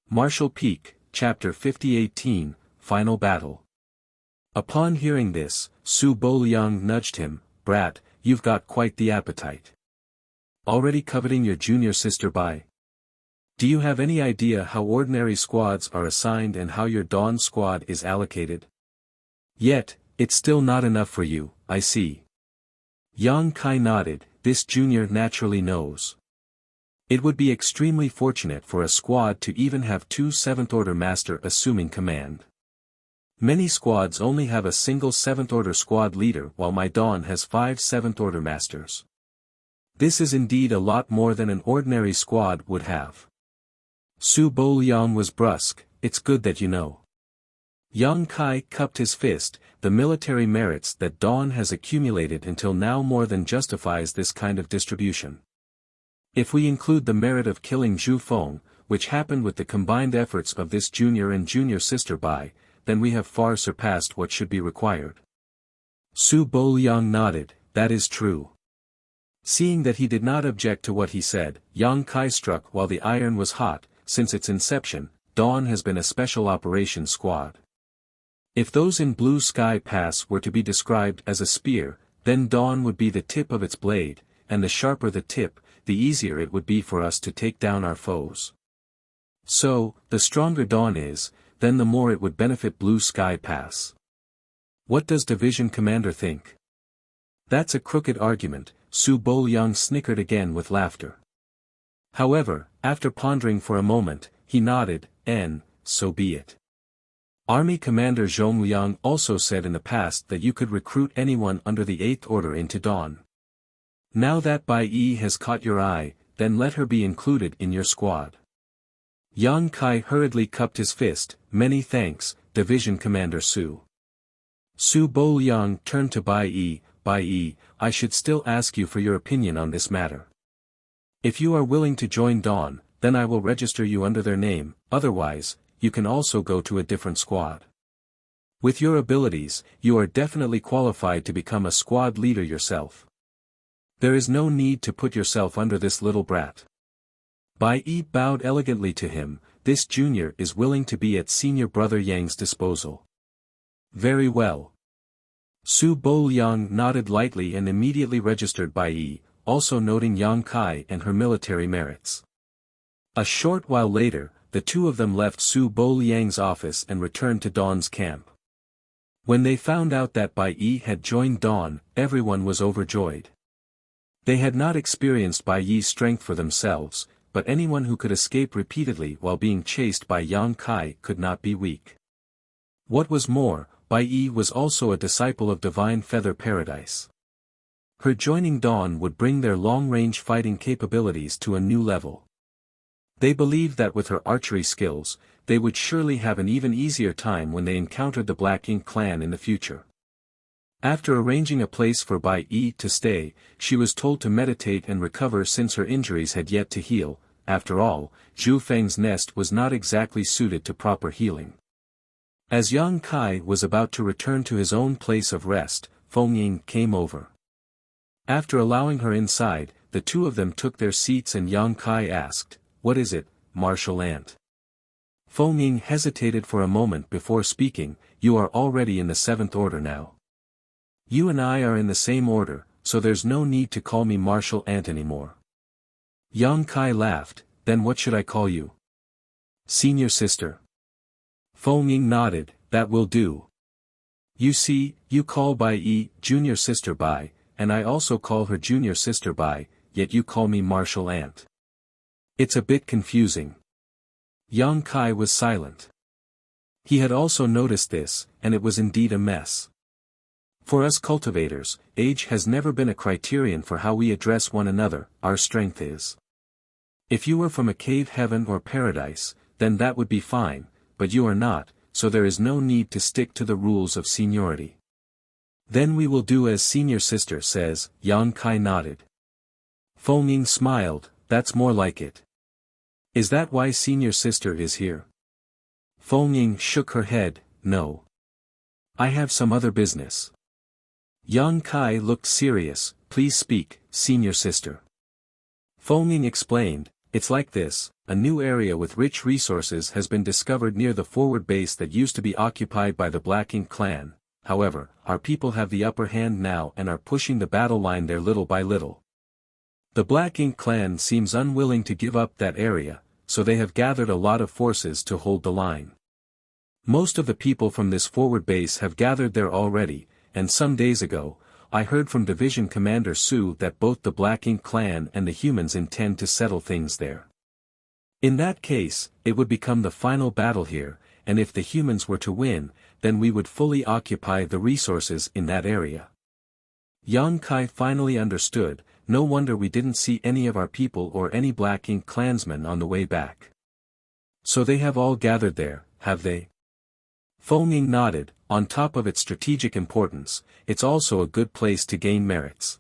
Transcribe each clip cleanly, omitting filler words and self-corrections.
Marshall Peak, Chapter 50-18, Final Battle. Upon hearing this, Su Bo-liang nudged him. "Brat, you've got quite the appetite. Already coveting your junior sister Bai? Do you have any idea how ordinary squads are assigned and how your Dawn squad is allocated? Yet, it's still not enough for you, I see." Yang Kai nodded. This junior naturally knows. It would be extremely fortunate for a squad to even have 2 7th-order master assuming command. Many squads only have a single 7th-order squad leader while my Dawn has 5 7th-order masters. This is indeed a lot more than an ordinary squad would have. Su Bo-liang was brusque. "It's good that you know." Yang Kai cupped his fist. The military merits that Dawn has accumulated until now more than justifies this kind of distribution. If we include the merit of killing Zhu Feng, which happened with the combined efforts of this junior and junior sister Bai, then we have far surpassed what should be required. Su Bo-liang nodded. "That is true." Seeing that he did not object to what he said, Yang Kai struck while the iron was hot. Since its inception, Dawn has been a special operations squad. If those in Blue Sky Pass were to be described as a spear, then Dawn would be the tip of its blade, and the sharper the tip, the easier it would be for us to take down our foes. So, the stronger Dawn is, then the more it would benefit Blue Sky Pass. What does Division Commander think? That's a crooked argument. Su Bo-liang snickered again with laughter. However, after pondering for a moment, he nodded. So be it. Army Commander Zhong Liang also said in the past that you could recruit anyone under the 8th Order into Dawn. Now that Bai Yi has caught your eye, then let her be included in your squad. Yang Kai hurriedly cupped his fist. "Many thanks, Division Commander Su." Su Bo-liang turned to Bai Yi. "Bai Yi, I should still ask you for your opinion on this matter. If you are willing to join Dawn, then I will register you under their name, otherwise, you can also go to a different squad. With your abilities, you are definitely qualified to become a squad leader yourself. There is no need to put yourself under this little brat." Bai Yi bowed elegantly to him. This junior is willing to be at senior brother Yang's disposal. Very well. Su Bo-liang nodded lightly and immediately registered Bai Yi, also noting Yang Kai and her military merits. A short while later, the two of them left Su Bo-liang's office and returned to Dawn's camp. When they found out that Bai Yi had joined Dawn, everyone was overjoyed. They had not experienced Bai Yi's strength for themselves, but anyone who could escape repeatedly while being chased by Yang Kai could not be weak. What was more, Bai Yi was also a disciple of Divine Feather Paradise. Her joining Dawn would bring their long-range fighting capabilities to a new level. They believed that with her archery skills, they would surely have an even easier time when they encountered the Black Ink clan in the future. After arranging a place for Bai Yi to stay, she was told to meditate and recover since her injuries had yet to heal. After all, Zhu Feng's nest was not exactly suited to proper healing. As Yang Kai was about to return to his own place of rest, Feng Ying came over. After allowing her inside, the two of them took their seats and Yang Kai asked, "What is it, Marshal Ant?" Feng Ying hesitated for a moment before speaking. "You are already in the 7th Order now. You and I are in the same order, so there's no need to call me Marshal Ant anymore." Yang Kai laughed. "Then what should I call you?" "Senior sister." Feng Ying nodded. "That will do. You see, you call Bai Yi junior sister Bai, and I also call her junior sister Bai, yet you call me Marshal Ant. It's a bit confusing." Yang Kai was silent. He had also noticed this, and it was indeed a mess. For us cultivators, age has never been a criterion for how we address one another, our strength is. If you were from a cave heaven or paradise, then that would be fine, but you are not, so there is no need to stick to the rules of seniority. "Then we will do as senior sister says." Yang Kai nodded. Feng Ying smiled. "That's more like it. Is that why senior sister is here?" Feng Ying shook her head. "No. I have some other business." Yang Kai looked serious. "Please speak, senior sister." Feng Ying explained, "It's like this, a new area with rich resources has been discovered near the forward base that used to be occupied by the Black Ink clan. However, our people have the upper hand now and are pushing the battle line there little by little. The Black Ink clan seems unwilling to give up that area, so they have gathered a lot of forces to hold the line. Most of the people from this forward base have gathered there already, and some days ago, I heard from Division Commander Su that both the Black Ink clan and the humans intend to settle things there. In that case, it would become the final battle here, and if the humans were to win, then we would fully occupy the resources in that area. Yang Kai finally understood. No wonder we didn't see any of our people or any Black Ink clansmen on the way back. So they have all gathered there, have they? Feng Ying nodded. On top of its strategic importance, it's also a good place to gain merits.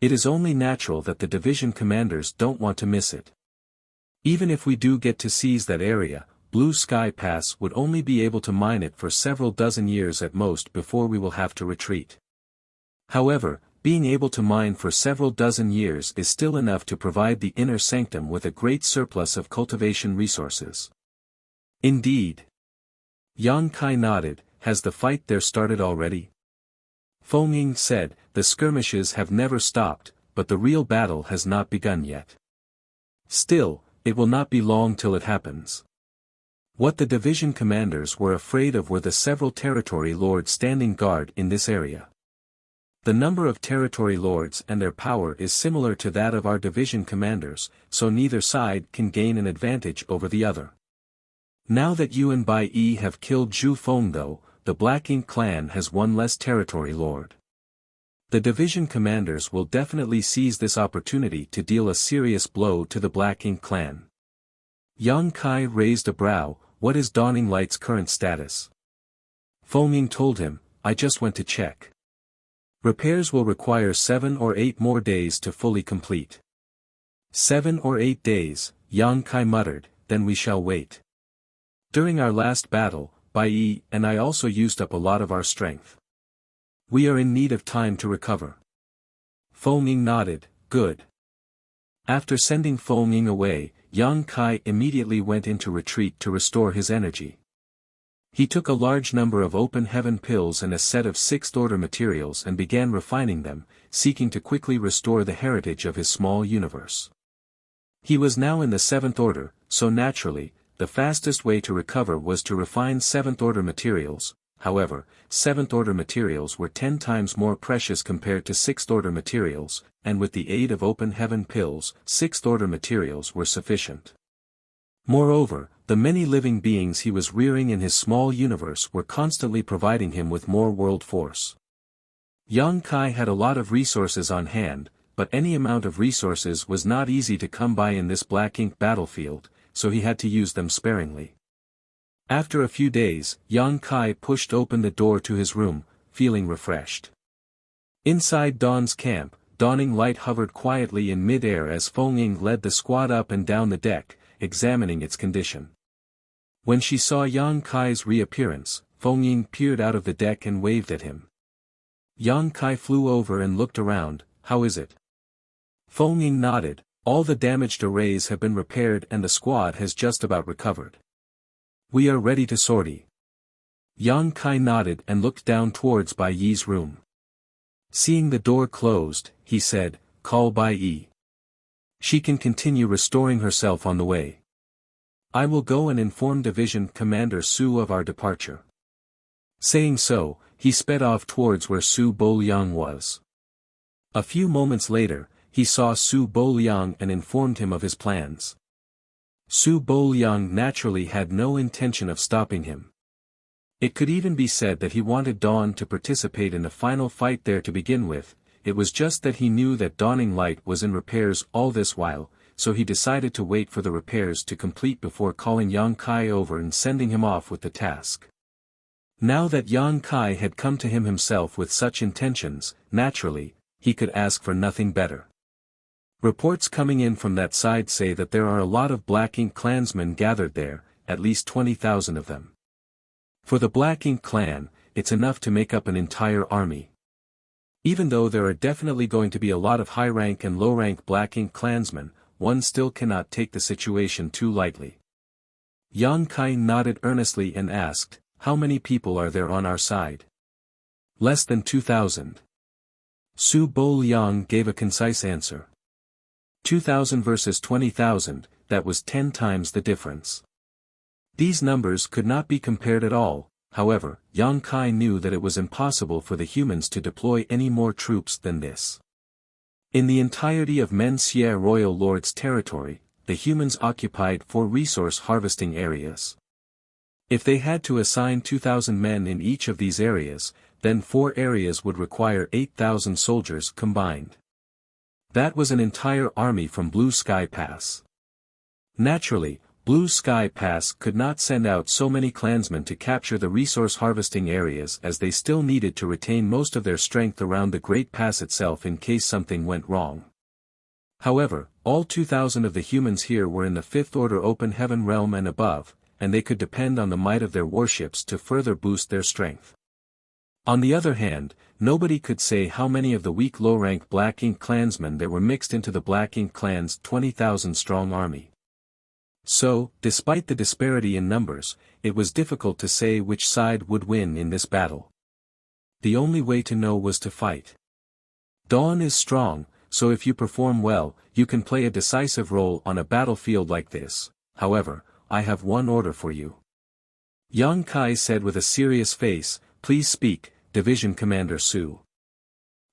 It is only natural that the division commanders don't want to miss it. Even if we do get to seize that area, Blue Sky Pass would only be able to mine it for several dozen years at most before we will have to retreat. However, being able to mine for several dozen years is still enough to provide the inner sanctum with a great surplus of cultivation resources. Indeed. Yang Kai nodded. Has the fight there started already? Feng Ying said, the skirmishes have never stopped, but the real battle has not begun yet. Still, it will not be long till it happens. What the division commanders were afraid of were the several territory lords standing guard in this area. The number of territory lords and their power is similar to that of our division commanders, so neither side can gain an advantage over the other. Now that Yuan Bai Yi have killed Zhu Feng though, the Black Ink clan has one less territory lord. The division commanders will definitely seize this opportunity to deal a serious blow to the Black Ink clan. Yang Kai raised a brow. What is Dawning Light's current status? Feng Ying told him, I just went to check. Repairs will require 7 or 8 more days to fully complete. 7 or 8 days, Yang Kai muttered, then we shall wait. During our last battle, Bai Yi and I also used up a lot of our strength. We are in need of time to recover. Feng Ying nodded, good. After sending Feng Ying away, Yang Kai immediately went into retreat to restore his energy. He took a large number of open heaven pills and a set of 6th order materials and began refining them, seeking to quickly restore the heritage of his small universe. He was now in the 7th order, so naturally, the fastest way to recover was to refine 7th order materials. However, 7th order materials were 10 times more precious compared to 6th order materials, and with the aid of open heaven pills, 6th order materials were sufficient. Moreover, the many living beings he was rearing in his small universe were constantly providing him with more world force. Yang Kai had a lot of resources on hand, but any amount of resources was not easy to come by in this Black Ink battlefield, so he had to use them sparingly. After a few days, Yang Kai pushed open the door to his room, feeling refreshed. Inside Dawn's camp, Dawning Light hovered quietly in mid-air as Feng Ying led the squad up and down the deck, examining its condition. When she saw Yang Kai's reappearance, Feng Ying peered out of the deck and waved at him. Yang Kai flew over and looked around. How is it? Feng Ying nodded. All the damaged arrays have been repaired and the squad has just about recovered. We are ready to sortie. Yang Kai nodded and looked down towards Bai Yi's room. Seeing the door closed, he said, call Bai Yi. She can continue restoring herself on the way. I will go and inform Division Commander Su of our departure. Saying so, he sped off towards where Su Boliang was. A few moments later, he saw Su Boliang and informed him of his plans. Su Boliang naturally had no intention of stopping him. It could even be said that he wanted Dawn to participate in the final fight there to begin with. It was just that he knew that Dawning Light was in repairs all this while, so he decided to wait for the repairs to complete before calling Yang Kai over and sending him off with the task. Now that Yang Kai had come to him himself with such intentions, naturally, he could ask for nothing better. Reports coming in from that side say that there are a lot of Black Ink clansmen gathered there, at least 20,000 of them. For the Black Ink clan, it's enough to make up an entire army. Even though there are definitely going to be a lot of high-rank and low-rank Black Ink clansmen, one still cannot take the situation too lightly. Yang Kai nodded earnestly and asked, how many people are there on our side? Less than 2,000. Su Bo-liang gave a concise answer. 2,000 versus 20,000, that was 10 times the difference. These numbers could not be compared at all. However, Yang Kai knew that it was impossible for the humans to deploy any more troops than this. In the entirety of Xie Royal Lord's territory, the humans occupied 4 resource harvesting areas. If they had to assign 2,000 men in each of these areas, then 4 areas would require 8,000 soldiers combined. That was an entire army from Blue Sky Pass. Naturally, Blue Sky Pass could not send out so many clansmen to capture the resource harvesting areas, as they still needed to retain most of their strength around the Great Pass itself in case something went wrong. However, all 2,000 of the humans here were in the 5th order open heaven realm and above, and they could depend on the might of their warships to further boost their strength. On the other hand, nobody could say how many of the weak low-rank Black Ink clansmen there were mixed into the Black Ink clan's 20,000-strong army. So, despite the disparity in numbers, it was difficult to say which side would win in this battle. The only way to know was to fight. Dawn is strong, so if you perform well, you can play a decisive role on a battlefield like this. However, I have one order for you. Yang Kai said with a serious face, please speak, Division Commander Su.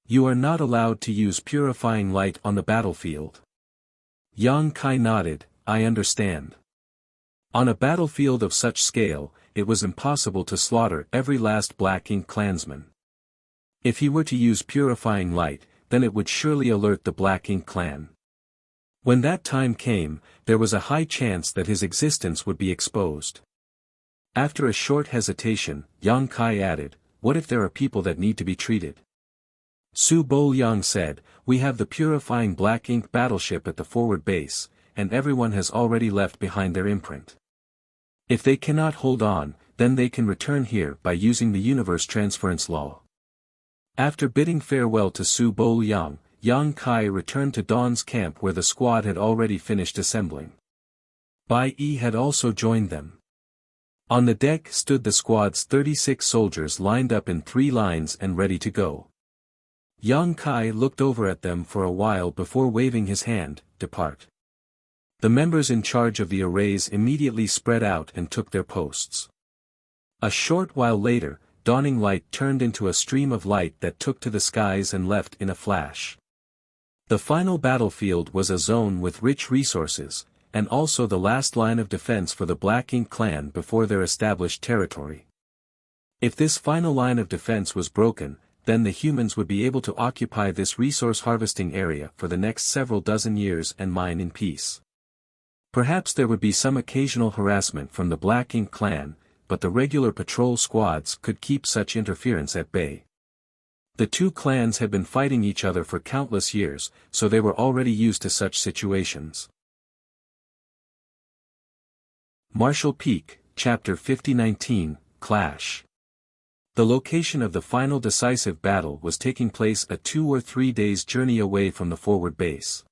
You are not allowed to use purifying light on the battlefield. Yang Kai nodded, I understand. On a battlefield of such scale, it was impossible to slaughter every last Black Ink clansman. If he were to use purifying light, then it would surely alert the Black Ink clan. When that time came, there was a high chance that his existence would be exposed. After a short hesitation, Yang Kai added, what if there are people that need to be treated? Su Bo-liang said, we have the purifying Black Ink battleship at the forward base, and everyone has already left behind their imprint. If they cannot hold on, then they can return here by using the universe transference law. After bidding farewell to Su Bo-liang, Yang Kai returned to Dawn's camp where the squad had already finished assembling. Bai Yi had also joined them. On the deck stood the squad's 36 soldiers lined up in 3 lines and ready to go. Yang Kai looked over at them for a while before waving his hand, depart. The members in charge of the arrays immediately spread out and took their posts. A short while later, dawning light turned into a stream of light that took to the skies and left in a flash. The final battlefield was a zone with rich resources, and also the last line of defense for the Black Ink clan before their established territory. If this final line of defense was broken, then the humans would be able to occupy this resource harvesting area for the next several dozen years and mine in peace. Perhaps there would be some occasional harassment from the Black Ink clan, but the regular patrol squads could keep such interference at bay. The 2 clans had been fighting each other for countless years, so they were already used to such situations. Marshall Peak, Chapter 5019, Clash. The location of the final decisive battle was taking place a 2 or 3 days' journey away from the forward base.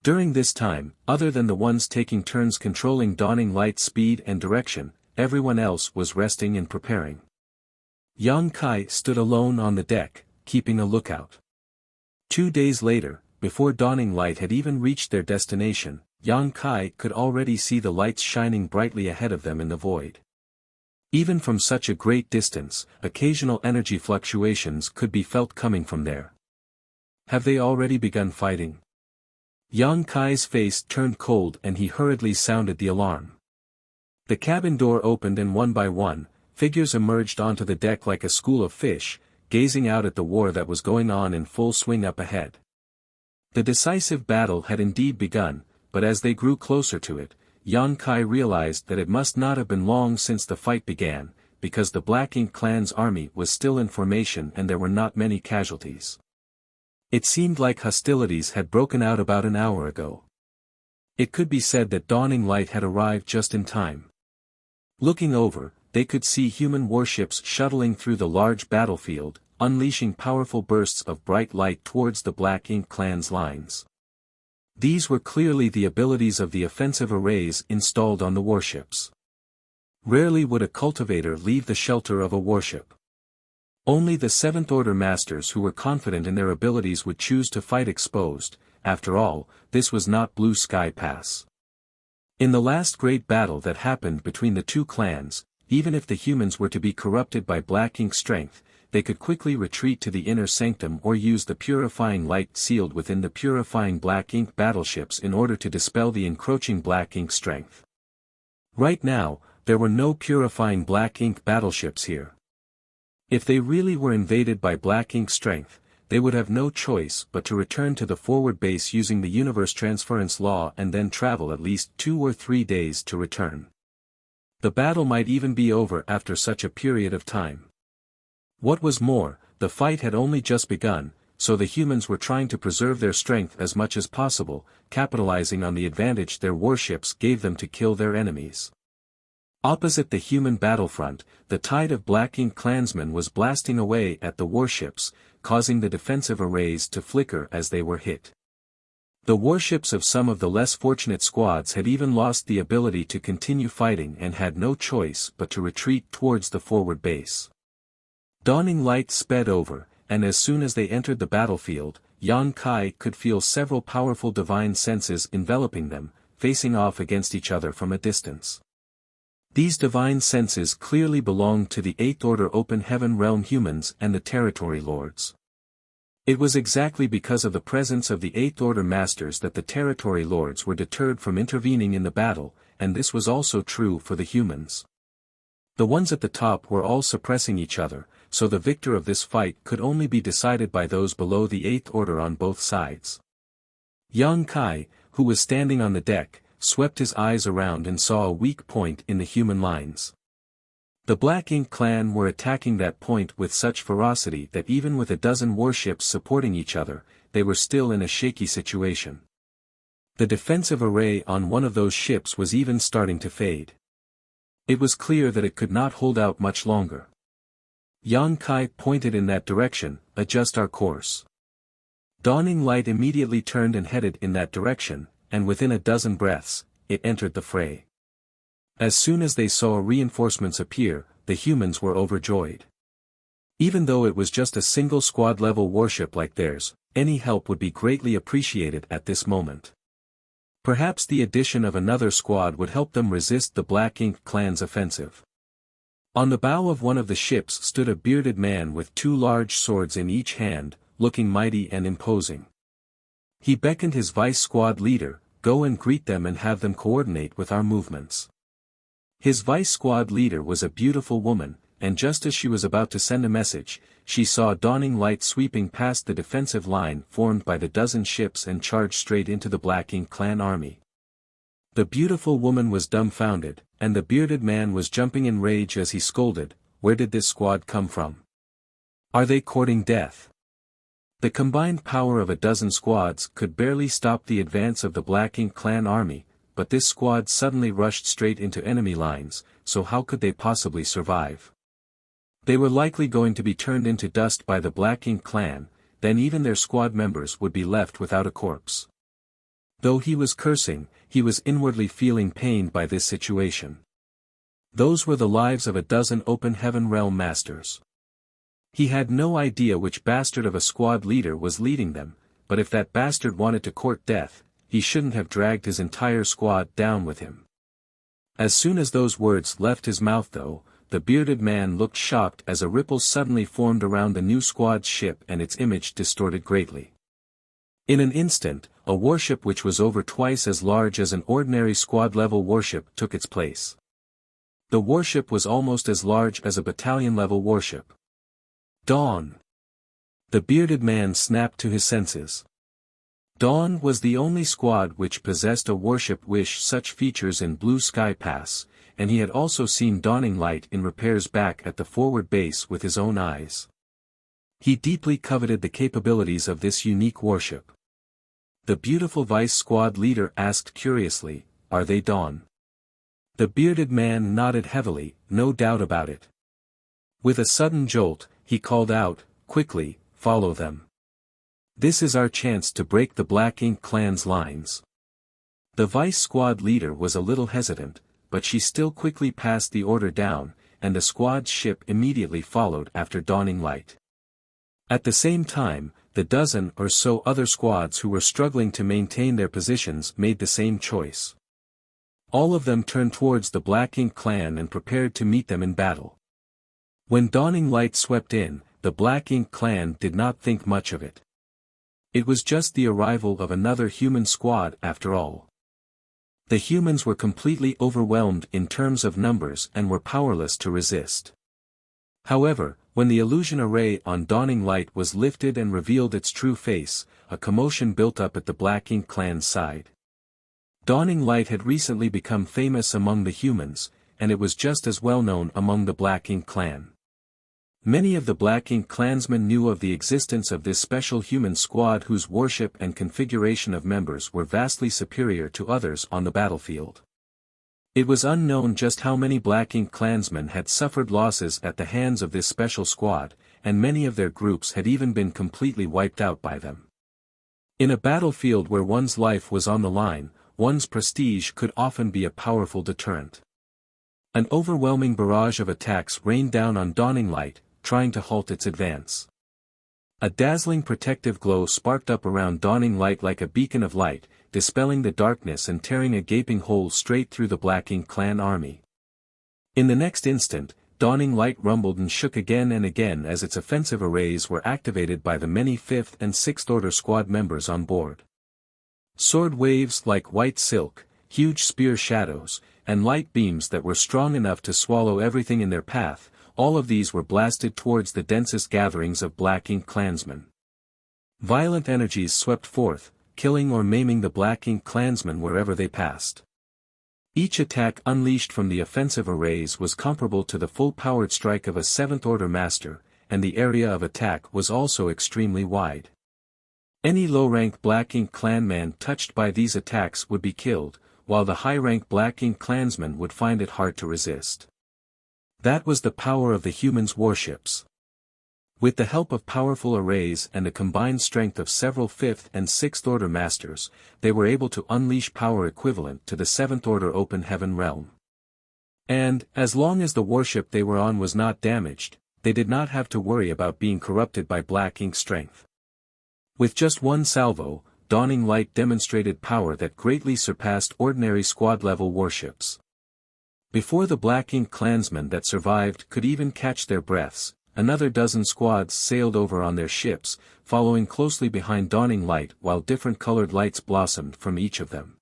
During this time, other than the ones taking turns controlling dawning light's speed and direction, everyone else was resting and preparing. Yang Kai stood alone on the deck, keeping a lookout. 2 days later, before dawning light had even reached their destination, Yang Kai could already see the lights shining brightly ahead of them in the void. Even from such a great distance, occasional energy fluctuations could be felt coming from there. Have they already begun fighting? Yang Kai's face turned cold and he hurriedly sounded the alarm. The cabin door opened and one by one, figures emerged onto the deck like a school of fish, gazing out at the war that was going on in full swing up ahead. The decisive battle had indeed begun, but as they grew closer to it, Yang Kai realized that it must not have been long since the fight began, because the Black Ink clan's army was still in formation and there were not many casualties. It seemed like hostilities had broken out about an hour ago. It could be said that dawning light had arrived just in time. Looking over, they could see human warships shuttling through the large battlefield, unleashing powerful bursts of bright light towards the Black Ink clan's lines. These were clearly the abilities of the offensive arrays installed on the warships. Rarely would a cultivator leave the shelter of a warship. Only the Seventh-Order Masters who were confident in their abilities would choose to fight exposed. After all, this was not Blue Sky Pass. In the last great battle that happened between the two clans, even if the humans were to be corrupted by black ink strength, they could quickly retreat to the inner sanctum or use the purifying light sealed within the purifying black ink battleships in order to dispel the encroaching black ink strength. Right now, there were no purifying black ink battleships here. If they really were invaded by black ink strength, they would have no choice but to return to the forward base using the universe transference law and then travel at least 2 or 3 days to return. The battle might even be over after such a period of time. What was more, the fight had only just begun, so the humans were trying to preserve their strength as much as possible, capitalizing on the advantage their warships gave them to kill their enemies. Opposite the human battlefront, the tide of black ink clansmen was blasting away at the warships, causing the defensive arrays to flicker as they were hit. The warships of some of the less fortunate squads had even lost the ability to continue fighting and had no choice but to retreat towards the forward base. Dawning light sped over, and as soon as they entered the battlefield, Yan Kai could feel several powerful divine senses enveloping them, facing off against each other from a distance. These divine senses clearly belonged to the Eighth Order Open Heaven Realm humans and the Territory Lords. It was exactly because of the presence of the Eighth Order Masters that the Territory Lords were deterred from intervening in the battle, and this was also true for the humans. The ones at the top were all suppressing each other, so the victor of this fight could only be decided by those below the Eighth Order on both sides. Yang Kai, who was standing on the deck, swept his eyes around and saw a weak point in the human lines. The Black Ink clan were attacking that point with such ferocity that even with a dozen warships supporting each other, they were still in a shaky situation. The defensive array on one of those ships was even starting to fade. It was clear that it could not hold out much longer. Yan Kai pointed in that direction. Adjust our course. Dawning light immediately turned and headed in that direction, and within a dozen breaths, it entered the fray. As soon as they saw reinforcements appear, the humans were overjoyed. Even though it was just a single squad-level warship like theirs, any help would be greatly appreciated at this moment. Perhaps the addition of another squad would help them resist the Black Ink clan's offensive. On the bow of one of the ships stood a bearded man with 2 large swords in each hand, looking mighty and imposing. He beckoned his vice squad leader, "Go and greet them and have them coordinate with our movements." His vice squad leader was a beautiful woman, and just as she was about to send a message, she saw dawning light sweeping past the defensive line formed by the dozen ships and charged straight into the Black Ink clan army. The beautiful woman was dumbfounded, and the bearded man was jumping in rage as he scolded, "Where did this squad come from? Are they courting death?" The combined power of a dozen squads could barely stop the advance of the Black Ink clan army, but this squad suddenly rushed straight into enemy lines, so how could they possibly survive? They were likely going to be turned into dust by the Black Ink clan, then even their squad members would be left without a corpse. Though he was cursing, he was inwardly feeling pained by this situation. Those were the lives of a dozen Open Heaven Realm Masters. He had no idea which bastard of a squad leader was leading them, but if that bastard wanted to court death, he shouldn't have dragged his entire squad down with him. As soon as those words left his mouth though, the bearded man looked shocked as a ripple suddenly formed around the new squad's ship and its image distorted greatly. In an instant, a warship which was over twice as large as an ordinary squad-level warship took its place. The warship was almost as large as a battalion-level warship. Dawn! The bearded man snapped to his senses. Dawn was the only squad which possessed a warship with such features in Blue Sky Pass, and he had also seen dawning light in repairs back at the forward base with his own eyes. He deeply coveted the capabilities of this unique warship. The beautiful vice squad leader asked curiously, "Are they Dawn?" The bearded man nodded heavily, "No doubt about it." With a sudden jolt, he called out, "Quickly, follow them." This is our chance to break the Black Ink clan's lines. The vice squad leader was a little hesitant, but she still quickly passed the order down, and the squad's ship immediately followed after dawning light. At the same time, the dozen or so other squads who were struggling to maintain their positions made the same choice. All of them turned towards the Black Ink clan and prepared to meet them in battle. When dawning light swept in, the Black Ink clan did not think much of it. It was just the arrival of another human squad after all. The humans were completely overwhelmed in terms of numbers and were powerless to resist. However, when the illusion array on dawning light was lifted and revealed its true face, a commotion built up at the Black Ink clan's side. Dawning light had recently become famous among the humans, and it was just as well known among the Black Ink clan. Many of the Black Ink clansmen knew of the existence of this special human squad whose worship and configuration of members were vastly superior to others on the battlefield. It was unknown just how many Black Ink clansmen had suffered losses at the hands of this special squad, and many of their groups had even been completely wiped out by them. In a battlefield where one's life was on the line, one's prestige could often be a powerful deterrent. An overwhelming barrage of attacks rained down on dawning light, trying to halt its advance. A dazzling protective glow sparked up around dawning light like a beacon of light, dispelling the darkness and tearing a gaping hole straight through the Black Ink clan army. In the next instant, dawning light rumbled and shook again and again as its offensive arrays were activated by the many 5th and 6th Order squad members on board. Sword waves like white silk, huge spear shadows, and light beams that were strong enough to swallow everything in their path, all of these were blasted towards the densest gatherings of Black Ink clansmen. Violent energies swept forth, killing or maiming the Black Ink clansmen wherever they passed. Each attack unleashed from the offensive arrays was comparable to the full-powered strike of a 7th Order master, and the area of attack was also extremely wide. Any low-rank Black Ink clanman touched by these attacks would be killed, while the high-rank Black Ink clansmen would find it hard to resist. That was the power of the humans' warships. With the help of powerful arrays and the combined strength of several 5th and 6th Order masters, they were able to unleash power equivalent to the 7th Order open heaven realm. And, as long as the warship they were on was not damaged, they did not have to worry about being corrupted by Black Ink strength. With just one salvo, dawning light demonstrated power that greatly surpassed ordinary squad-level warships. Before the Black Ink clansmen that survived could even catch their breaths, another dozen squads sailed over on their ships, following closely behind dawning light while different colored lights blossomed from each of them.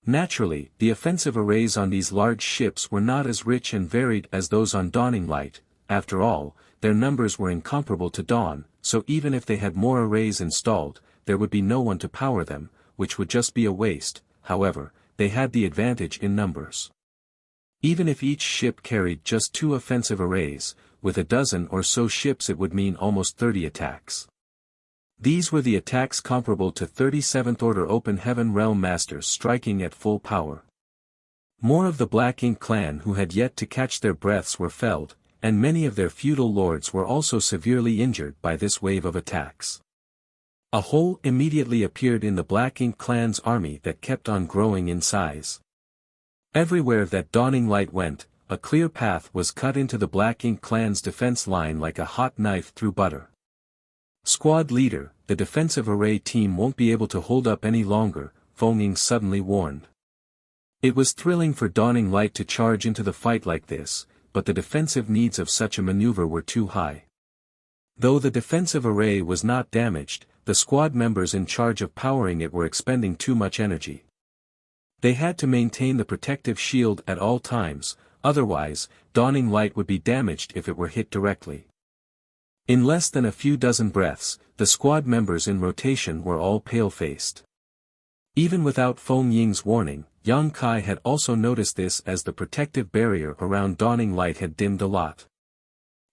Naturally, the offensive arrays on these large ships were not as rich and varied as those on dawning light. After all, their numbers were incomparable to dawn, so even if they had more arrays installed, there would be no one to power them, which would just be a waste. However, they had the advantage in numbers. Even if each ship carried just 2 offensive arrays, with a dozen or so ships it would mean almost 30 attacks. These were the attacks comparable to 37th Order Open Heaven Realm Masters striking at full power. More of the Black Ink clan who had yet to catch their breaths were felled, and many of their feudal lords were also severely injured by this wave of attacks. A hole immediately appeared in the Black Ink clan's army that kept on growing in size. Everywhere that dawning light went, a clear path was cut into the Black Ink clan's defense line like a hot knife through butter. Squad leader, the defensive array team won't be able to hold up any longer, Feng Ying suddenly warned. It was thrilling for dawning light to charge into the fight like this, but the defensive needs of such a maneuver were too high. Though the defensive array was not damaged, the squad members in charge of powering it were expending too much energy. They had to maintain the protective shield at all times, otherwise, dawning light would be damaged if it were hit directly. In less than a few dozen breaths, the squad members in rotation were all pale-faced. Even without Feng Ying's warning, Yang Kai had also noticed this as the protective barrier around dawning light had dimmed a lot.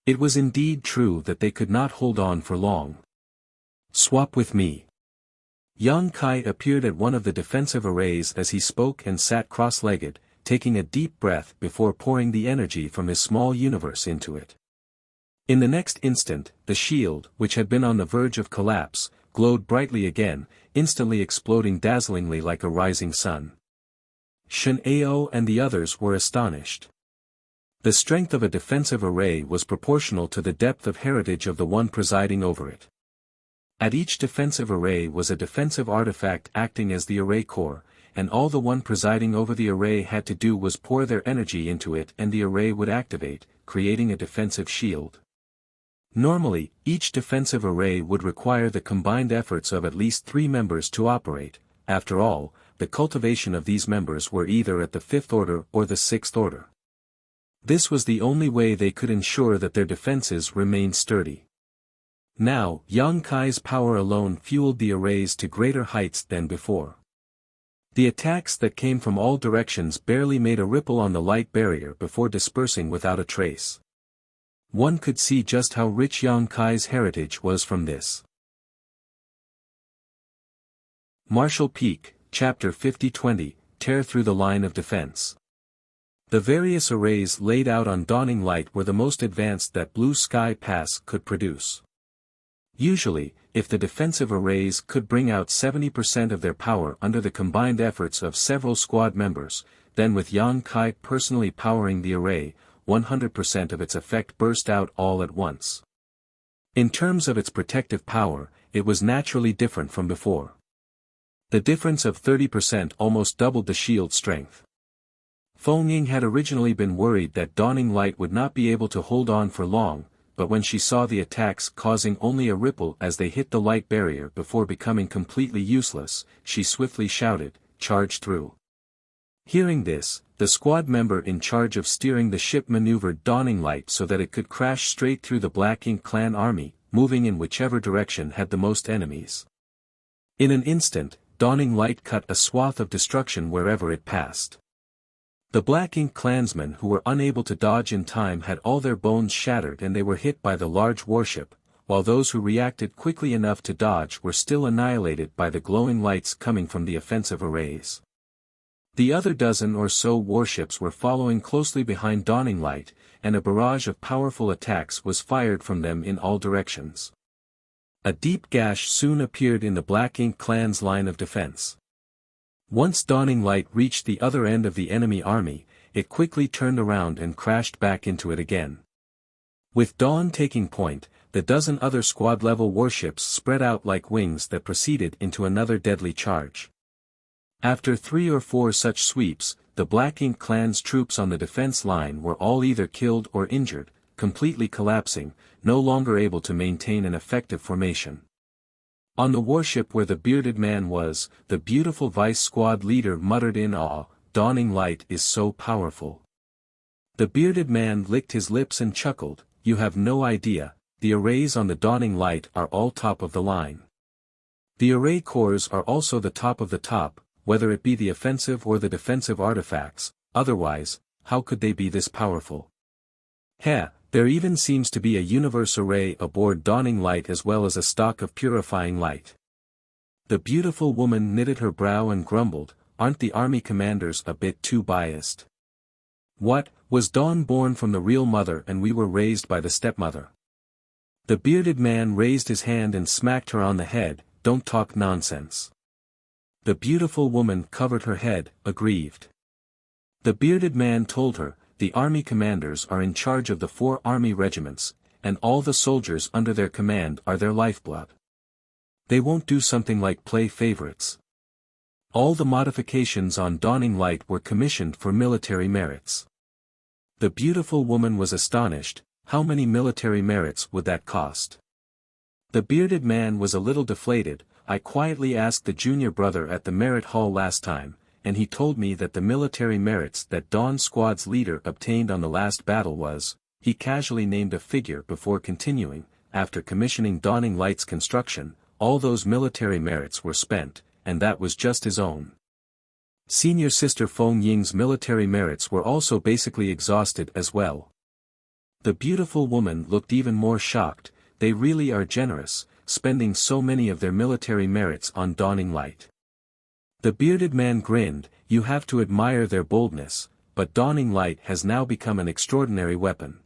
It was indeed true that they could not hold on for long. Swap with me. Yang Kai appeared at one of the defensive arrays as he spoke and sat cross-legged, taking a deep breath before pouring the energy from his small universe into it. In the next instant, the shield, which had been on the verge of collapse, glowed brightly again, instantly exploding dazzlingly like a rising sun. Shen Ao and the others were astonished. The strength of a defensive array was proportional to the depth of heritage of the one presiding over it. At each defensive array was a defensive artifact acting as the array core, and all the one presiding over the array had to do was pour their energy into it and the array would activate, creating a defensive shield. Normally, each defensive array would require the combined efforts of at least 3 members to operate. After all, the cultivation of these members were either at the 5th order or the 6th order. This was the only way they could ensure that their defenses remained sturdy. Now, Yang Kai's power alone fueled the arrays to greater heights than before. The attacks that came from all directions barely made a ripple on the light barrier before dispersing without a trace. One could see just how rich Yang Kai's heritage was from this. Martial Peak, Chapter 50-20, Tear Through the Line of Defense. The various arrays laid out on Dawning Light were the most advanced that Blue Sky Pass could produce. Usually, if the defensive arrays could bring out 70% of their power under the combined efforts of several squad members, then with Yang Kai personally powering the array, 100% of its effect burst out all at once. In terms of its protective power, it was naturally different from before. The difference of 30% almost doubled the shield strength. Feng Ying had originally been worried that Dawning Light would not be able to hold on for long, but when she saw the attacks causing only a ripple as they hit the light barrier before becoming completely useless, she swiftly shouted, "Charge through." Hearing this, the squad member in charge of steering the ship maneuvered Dawning Light so that it could crash straight through the Black Ink clan army, moving in whichever direction had the most enemies. In an instant, Dawning Light cut a swath of destruction wherever it passed. The Black Ink clansmen who were unable to dodge in time had all their bones shattered and they were hit by the large warship, while those who reacted quickly enough to dodge were still annihilated by the glowing lights coming from the offensive arrays. The other dozen or so warships were following closely behind Dawning Light, and a barrage of powerful attacks was fired from them in all directions. A deep gash soon appeared in the Black Ink clan's line of defense. Once Dawning Light reached the other end of the enemy army, it quickly turned around and crashed back into it again. With dawn taking point, the dozen other squad-level warships spread out like wings that proceeded into another deadly charge. After 3 or 4 such sweeps, the Black Ink clan's troops on the defense line were all either killed or injured, completely collapsing, no longer able to maintain an effective formation. On the warship where the bearded man was, the beautiful vice squad leader muttered in awe, "Dawning Light is so powerful." The bearded man licked his lips and chuckled, "You have no idea, the arrays on the Dawning Light are all top of the line. The array cores are also the top of the top, whether it be the offensive or the defensive artifacts, otherwise, how could they be this powerful? Heh, there even seems to be a universe array aboard Dawning Light as well as a stock of purifying light." The beautiful woman knitted her brow and grumbled, "Aren't the army commanders a bit too biased? What, was Dawn born from the real mother and we were raised by the stepmother?" The bearded man raised his hand and smacked her on the head, "Don't talk nonsense." The beautiful woman covered her head, aggrieved. The bearded man told her, "The army commanders are in charge of the 4 army regiments, and all the soldiers under their command are their lifeblood. They won't do something like play favorites. All the modifications on Dawning Light were commissioned for military merits." The beautiful woman was astonished, how many military merits would that cost? The bearded man was a little deflated, "I quietly asked the junior brother at the merit hall last time, and he told me that the military merits that Dawn Squad's leader obtained on the last battle was," he casually named a figure before continuing, "after commissioning Dawning Light's construction, all those military merits were spent, and that was just his own. Senior sister Feng Ying's military merits were also basically exhausted as well." The beautiful woman looked even more shocked, "They really are generous, spending so many of their military merits on Dawning Light." The bearded man grinned, "You have to admire their boldness, but Dawning Light has now become an extraordinary weapon.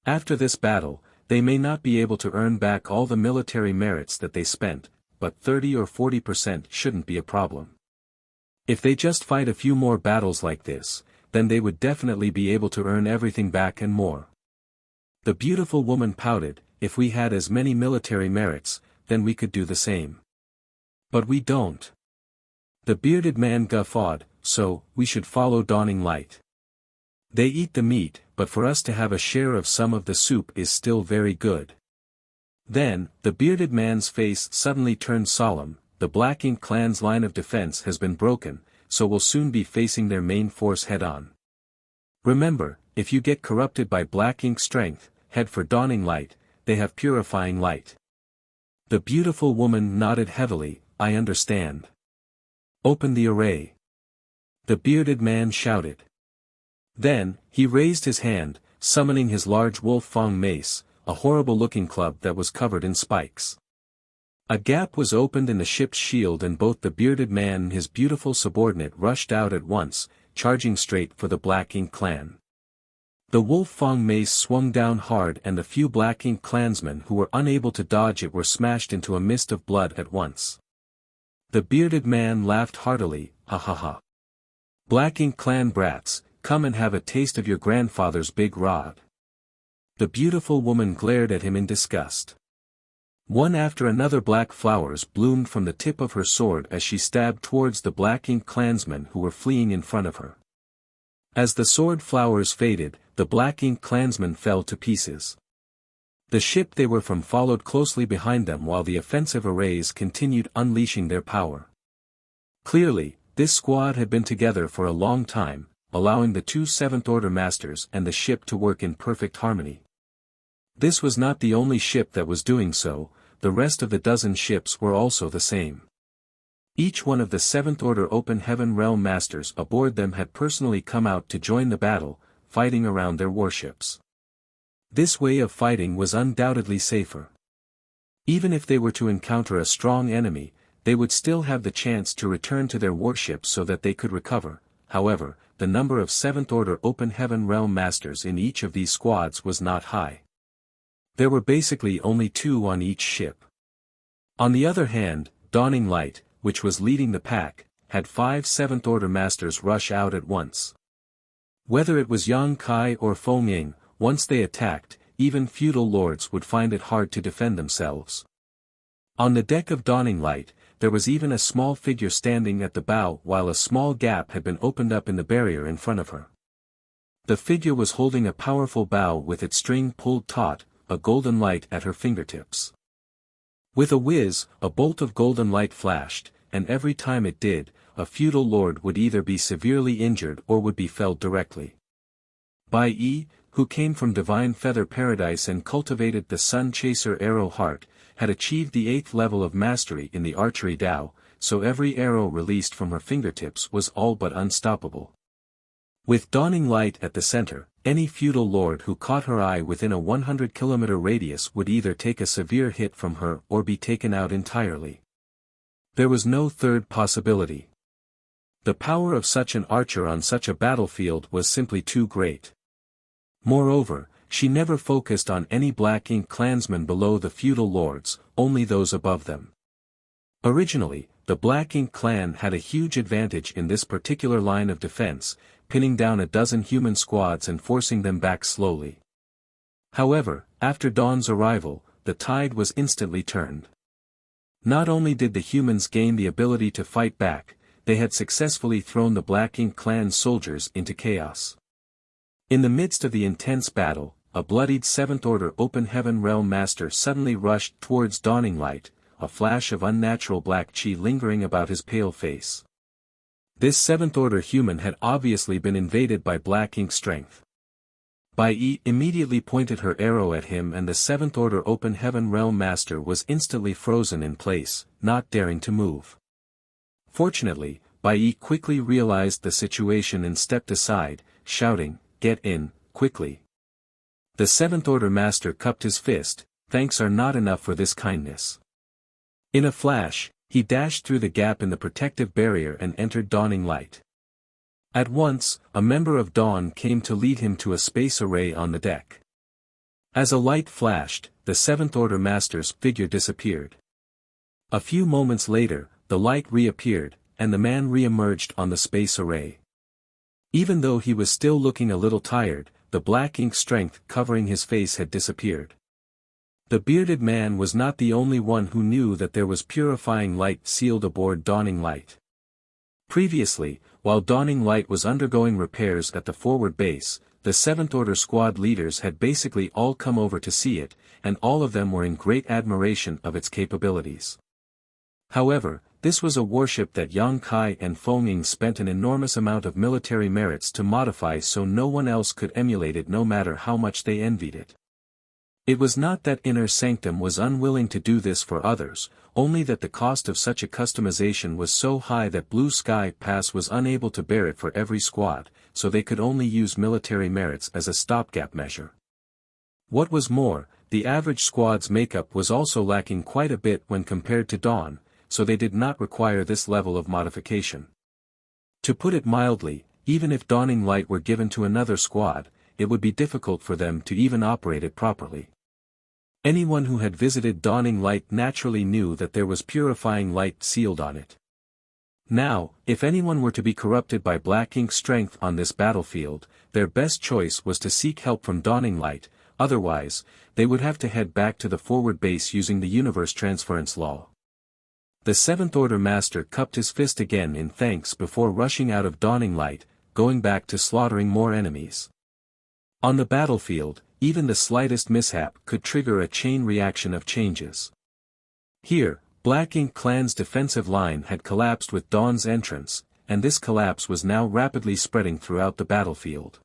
After this battle, they may not be able to earn back all the military merits that they spent, but 30 or 40% shouldn't be a problem. If they just fight a few more battles like this, then they would definitely be able to earn everything back and more. The beautiful woman pouted, if we had as many military merits, then we could do the same. But we don't. The bearded man guffawed, so, we should follow Dawning Light. They eat the meat, but for us to have a share of some of the soup is still very good. Then, the bearded man's face suddenly turned solemn. The Black Ink clan's line of defense has been broken, so we'll soon be facing their main force head-on. Remember, if you get corrupted by Black Ink strength, head for Dawning Light, they have purifying light. The beautiful woman nodded heavily, I understand. Open the array. The bearded man shouted. Then, he raised his hand, summoning his large wolf-fang mace, a horrible-looking club that was covered in spikes. A gap was opened in the ship's shield and both the bearded man and his beautiful subordinate rushed out at once, charging straight for the Black Ink clan. The wolf-fang mace swung down hard and the few Black Ink clansmen who were unable to dodge it were smashed into a mist of blood at once. The bearded man laughed heartily, ha ha ha. Black Ink clan brats, come and have a taste of your grandfather's big rod. The beautiful woman glared at him in disgust. One after another black flowers bloomed from the tip of her sword as she stabbed towards the Black Ink clansmen who were fleeing in front of her. As the sword flowers faded, the Black Ink clansmen fell to pieces. The ship they were from followed closely behind them while the offensive arrays continued unleashing their power. Clearly, this squad had been together for a long time, allowing the two Seventh Order masters and the ship to work in perfect harmony. This was not the only ship that was doing so, the rest of the dozen ships were also the same. Each one of the Seventh Order Open Heaven Realm Masters aboard them had personally come out to join the battle, fighting around their warships. This way of fighting was undoubtedly safer. Even if they were to encounter a strong enemy, they would still have the chance to return to their warships so that they could recover. However, the number of Seventh Order Open Heaven Realm Masters in each of these squads was not high. There were basically only 2 on each ship. On the other hand, Dawning Light, which was leading the pack, had 5 Seventh Order Masters rush out at once. Whether it was Yang Kai or Feng Ying, once they attacked, even feudal lords would find it hard to defend themselves. On the deck of Dawning Light, there was even a small figure standing at the bow while a small gap had been opened up in the barrier in front of her. The figure was holding a powerful bow with its string pulled taut, a golden light at her fingertips. With a whiz, a bolt of golden light flashed, and every time it did, a feudal lord would either be severely injured or would be felled directly. Bai Yi, who came from Divine Feather Paradise and cultivated the Sun Chaser Arrow Heart, had achieved the 8th level of mastery in the archery Dao, so every arrow released from her fingertips was all but unstoppable. With Dawning Light at the center, any feudal lord who caught her eye within a 100-kilometer radius would either take a severe hit from her or be taken out entirely. There was no third possibility. The power of such an archer on such a battlefield was simply too great. Moreover, she never focused on any Black Ink clansmen below the feudal lords, only those above them. Originally, the Black Ink clan had a huge advantage in this particular line of defense, pinning down a dozen human squads and forcing them back slowly. However, after Dawn's arrival, the tide was instantly turned. Not only did the humans gain the ability to fight back, they had successfully thrown the Black Ink clan soldiers into chaos. In the midst of the intense battle, a bloodied Seventh Order Open Heaven Realm Master suddenly rushed towards Dawning Light, a flash of unnatural black chi lingering about his pale face. This Seventh Order human had obviously been invaded by Black Ink strength. Bai Yi immediately pointed her arrow at him and the Seventh Order Open Heaven Realm Master was instantly frozen in place, not daring to move. Fortunately, Bai Yi quickly realized the situation and stepped aside, shouting, "Get in, quickly." The Seventh Order Master cupped his fist, "Thanks are not enough for this kindness." In a flash, he dashed through the gap in the protective barrier and entered Dawning Light. At once, a member of Dawn came to lead him to a space array on the deck. As a light flashed, the Seventh Order Master's figure disappeared. A few moments later, the light reappeared, and the man re-emerged on the space array. Even though he was still looking a little tired, the black ink strength covering his face had disappeared. The bearded man was not the only one who knew that there was purifying light sealed aboard Dawning Light. Previously, while Dawning Light was undergoing repairs at the forward base, the Seventh Order squad leaders had basically all come over to see it, and all of them were in great admiration of its capabilities. However, this was a warship that Yang Kai and Feng spent an enormous amount of military merits to modify, so no one else could emulate it no matter how much they envied it. It was not that Inner Sanctum was unwilling to do this for others, only that the cost of such a customization was so high that Blue Sky Pass was unable to bear it for every squad, so they could only use military merits as a stopgap measure. What was more, the average squad's makeup was also lacking quite a bit when compared to Dawn, so they did not require this level of modification. To put it mildly, even if Dawning Light were given to another squad, it would be difficult for them to even operate it properly. Anyone who had visited Dawning Light naturally knew that there was purifying light sealed on it. Now, if anyone were to be corrupted by black ink strength on this battlefield, their best choice was to seek help from Dawning Light, otherwise, they would have to head back to the forward base using the universe transference law. The Seventh Order Master cupped his fist again in thanks before rushing out of Dawning Light, going back to slaughtering more enemies. On the battlefield, even the slightest mishap could trigger a chain reaction of changes. Here, Black Ink Clan's defensive line had collapsed with Dawn's entrance, and this collapse was now rapidly spreading throughout the battlefield.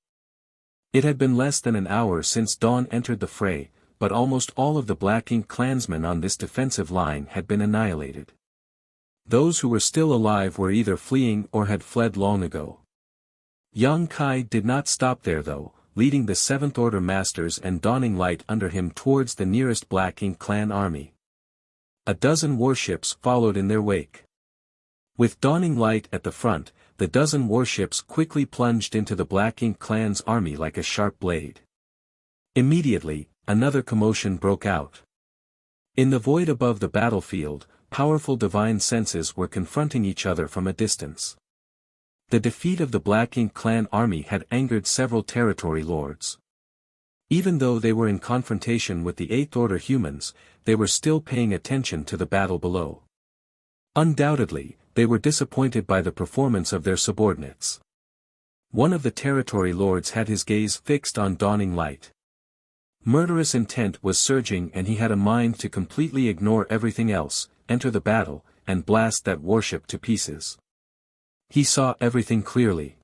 It had been less than an hour since Dawn entered the fray, but almost all of the Black Ink Clansmen on this defensive line had been annihilated. Those who were still alive were either fleeing or had fled long ago. Yang Kai did not stop there though, leading the Seventh Order Masters and Dawning Light under him towards the nearest Black Ink Clan army. A dozen warships followed in their wake. With Dawning Light at the front, the dozen warships quickly plunged into the Black Ink Clan's army like a sharp blade. Immediately, another commotion broke out. In the void above the battlefield, powerful divine senses were confronting each other from a distance. The defeat of the Black Ink Clan army had angered several territory lords. Even though they were in confrontation with the Eighth Order humans, they were still paying attention to the battle below. Undoubtedly, they were disappointed by the performance of their subordinates. One of the territory lords had his gaze fixed on Dawning Light. Murderous intent was surging and he had a mind to completely ignore everything else, enter the battle, and blast that warship to pieces. He saw everything clearly.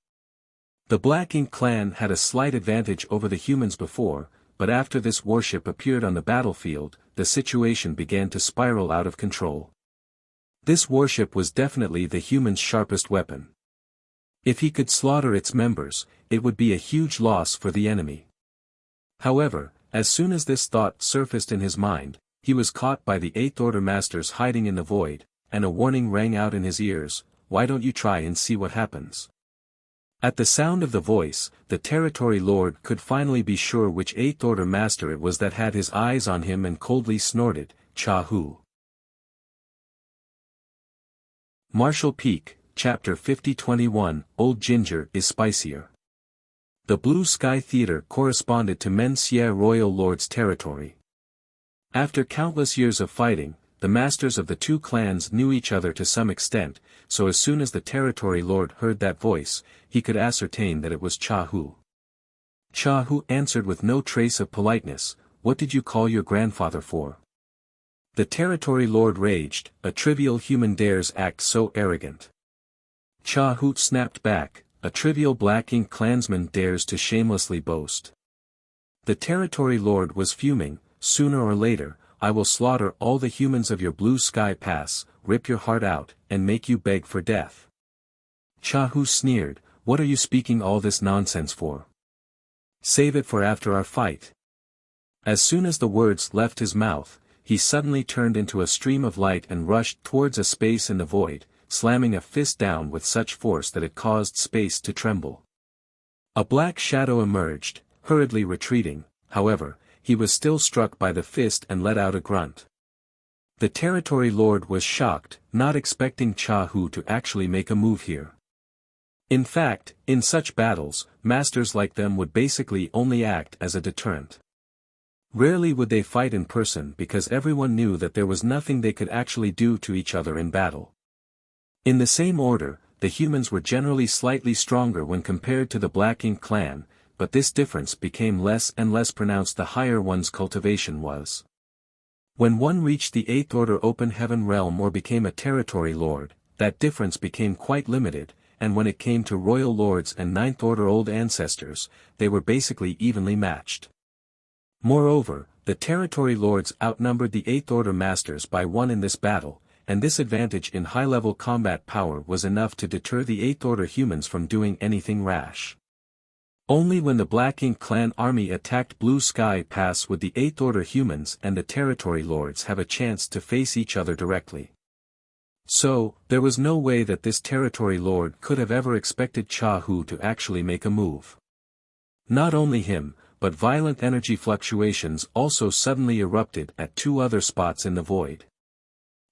The Black Ink Clan had a slight advantage over the humans before, but after this warship appeared on the battlefield, the situation began to spiral out of control. This warship was definitely the humans' sharpest weapon. If he could slaughter its members, it would be a huge loss for the enemy. However, as soon as this thought surfaced in his mind, he was caught by the Eighth Order Masters hiding in the void, and a warning rang out in his ears, "Why don't you try and see what happens?" At the sound of the voice, the territory lord could finally be sure which Eighth Order Master it was that had his eyes on him and coldly snorted, "Cha-hu." Marshall Peak, Chapter 50-21, Old Ginger is Spicier. The Blue Sky Theater corresponded to Menxie Royal Lord's territory. After countless years of fighting, the masters of the two clans knew each other to some extent, so as soon as the territory lord heard that voice, he could ascertain that it was Cha-hu. Cha-hu answered with no trace of politeness, "What did you call your grandfather for?" The territory lord raged, "A trivial human dares act so arrogant." Cha-hu snapped back, "A trivial Black Ink clansman dares to shamelessly boast." The territory lord was fuming, "Sooner or later, I will slaughter all the humans of your Blue Sky Pass, rip your heart out, and make you beg for death." Cha-hu sneered, "What are you speaking all this nonsense for? Save it for after our fight." As soon as the words left his mouth, he suddenly turned into a stream of light and rushed towards a space in the void, slamming a fist down with such force that it caused space to tremble. A black shadow emerged, hurriedly retreating, however, he was still struck by the fist and let out a grunt. The Territory Lord was shocked, not expecting Cha Hu to actually make a move here. In fact, in such battles, masters like them would basically only act as a deterrent. Rarely would they fight in person because everyone knew that there was nothing they could actually do to each other in battle. In the same order, the humans were generally slightly stronger when compared to the Black Ink clan, but this difference became less and less pronounced the higher one's cultivation was. When one reached the 8th Order Open Heaven realm or became a Territory Lord, that difference became quite limited, and when it came to Royal Lords and 9th Order Old Ancestors, they were basically evenly matched. Moreover, the Territory Lords outnumbered the 8th Order Masters by 1 in this battle, and this advantage in high-level combat power was enough to deter the 8th Order humans from doing anything rash. Only when the Black Ink clan army attacked Blue Sky Pass would the 8th Order humans and the Territory Lords have a chance to face each other directly. So, there was no way that this Territory Lord could have ever expected Cha Hu to actually make a move. Not only him, but violent energy fluctuations also suddenly erupted at 2 other spots in the void.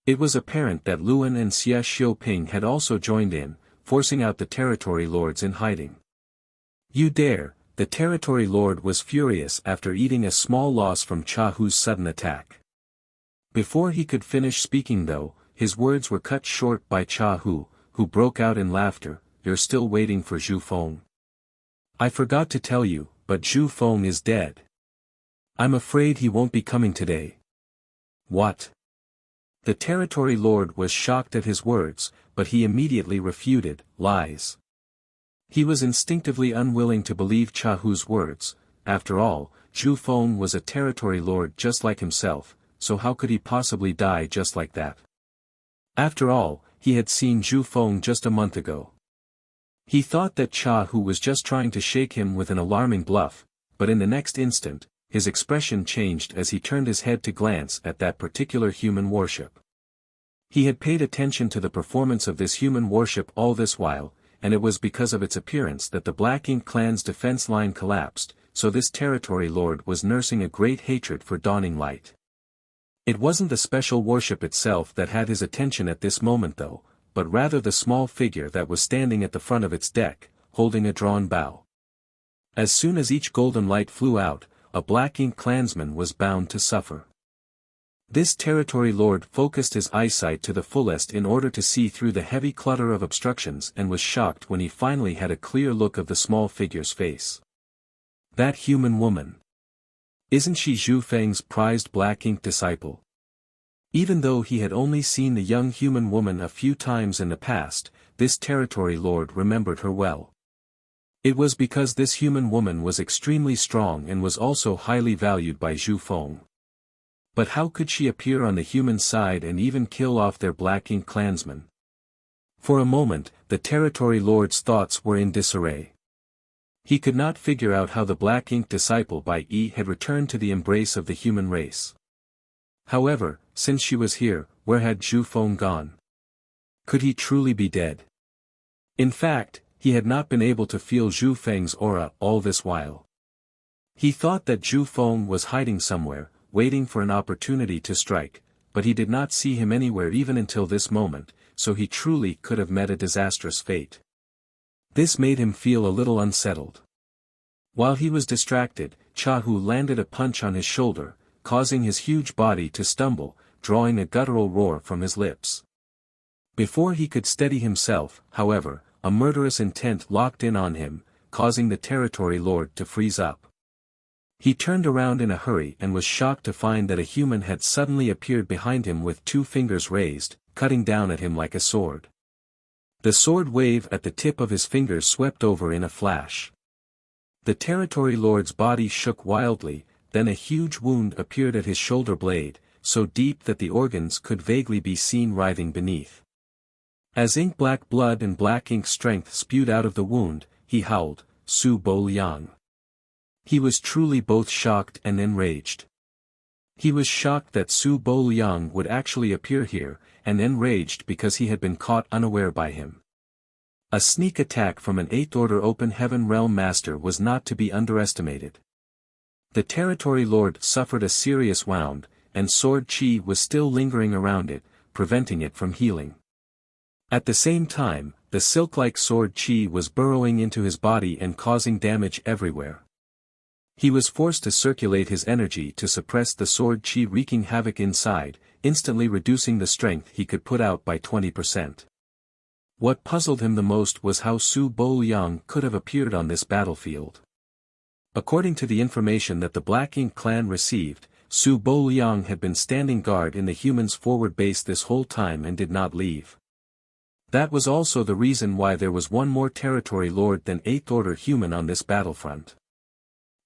It was apparent that Luan and Xie Xiuping had also joined in, forcing out the Territory Lords in hiding. You dare, the Territory Lord was furious after eating a small loss from Cha Hu's sudden attack. Before he could finish speaking though, his words were cut short by Cha Hu, who broke out in laughter. You're still waiting for Zhu Feng. I forgot to tell you, but Zhu Feng is dead. I'm afraid he won't be coming today. What? The Territory Lord was shocked at his words, but he immediately refuted, lies. He was instinctively unwilling to believe Cha Hu's words. After all, Zhu Feng was a Territory Lord just like himself, so how could he possibly die just like that? After all, he had seen Zhu Feng just a month ago. He thought that Cha Hu was just trying to shake him with an alarming bluff, but in the next instant, his expression changed as he turned his head to glance at that particular human warship. He had paid attention to the performance of this human warship all this while, and it was because of its appearance that the Black Ink clan's defense line collapsed, so this Territory Lord was nursing a great hatred for Dawning Light. It wasn't the special warship itself that had his attention at this moment though, but rather the small figure that was standing at the front of its deck, holding a drawn bow. As soon as each golden light flew out, a Black Ink clansman was bound to suffer. This Territory Lord focused his eyesight to the fullest in order to see through the heavy clutter of obstructions and was shocked when he finally had a clear look of the small figure's face. That human woman. Isn't she Zhu Feng's prized Black Ink disciple? Even though he had only seen the young human woman a few times in the past, this Territory Lord remembered her well. It was because this human woman was extremely strong and was also highly valued by Zhu Feng. But how could she appear on the human side and even kill off their Black Ink clansmen? For a moment, the Territory Lord's thoughts were in disarray. He could not figure out how the Black Ink disciple by Yi had returned to the embrace of the human race. However, since she was here, where had Zhu Feng gone? Could he truly be dead? In fact, he had not been able to feel Zhu Feng's aura all this while. He thought that Zhu Feng was hiding somewhere, waiting for an opportunity to strike, but he did not see him anywhere even until this moment, so he truly could have met a disastrous fate. This made him feel a little unsettled. While he was distracted, Cha Hu landed a punch on his shoulder, causing his huge body to stumble, drawing a guttural roar from his lips. Before he could steady himself, however, a murderous intent locked in on him, causing the Territory Lord to freeze up. He turned around in a hurry and was shocked to find that a human had suddenly appeared behind him with 2 fingers raised, cutting down at him like a sword. The sword wave at the tip of his fingers swept over in a flash. The Territory Lord's body shook wildly, then a huge wound appeared at his shoulder blade, so deep that the organs could vaguely be seen writhing beneath. As ink-black blood and black ink strength spewed out of the wound, he howled, "Su Bo Liang." He was truly both shocked and enraged. He was shocked that Su Bo Liang would actually appear here, and enraged because he had been caught unaware by him. A sneak attack from an 8th Order Open Heaven Realm Master was not to be underestimated. The territory lord suffered a serious wound, and sword chi was still lingering around it, preventing it from healing. At the same time, the silk-like sword chi was burrowing into his body and causing damage everywhere. He was forced to circulate his energy to suppress the sword chi wreaking havoc inside, instantly reducing the strength he could put out by 20%. What puzzled him the most was how Su Boliang could have appeared on this battlefield. According to the information that the Black Ink clan received, Su Boliang had been standing guard in the humans' forward base this whole time and did not leave. That was also the reason why there was one more territory lord than 8th Order human on this battlefront.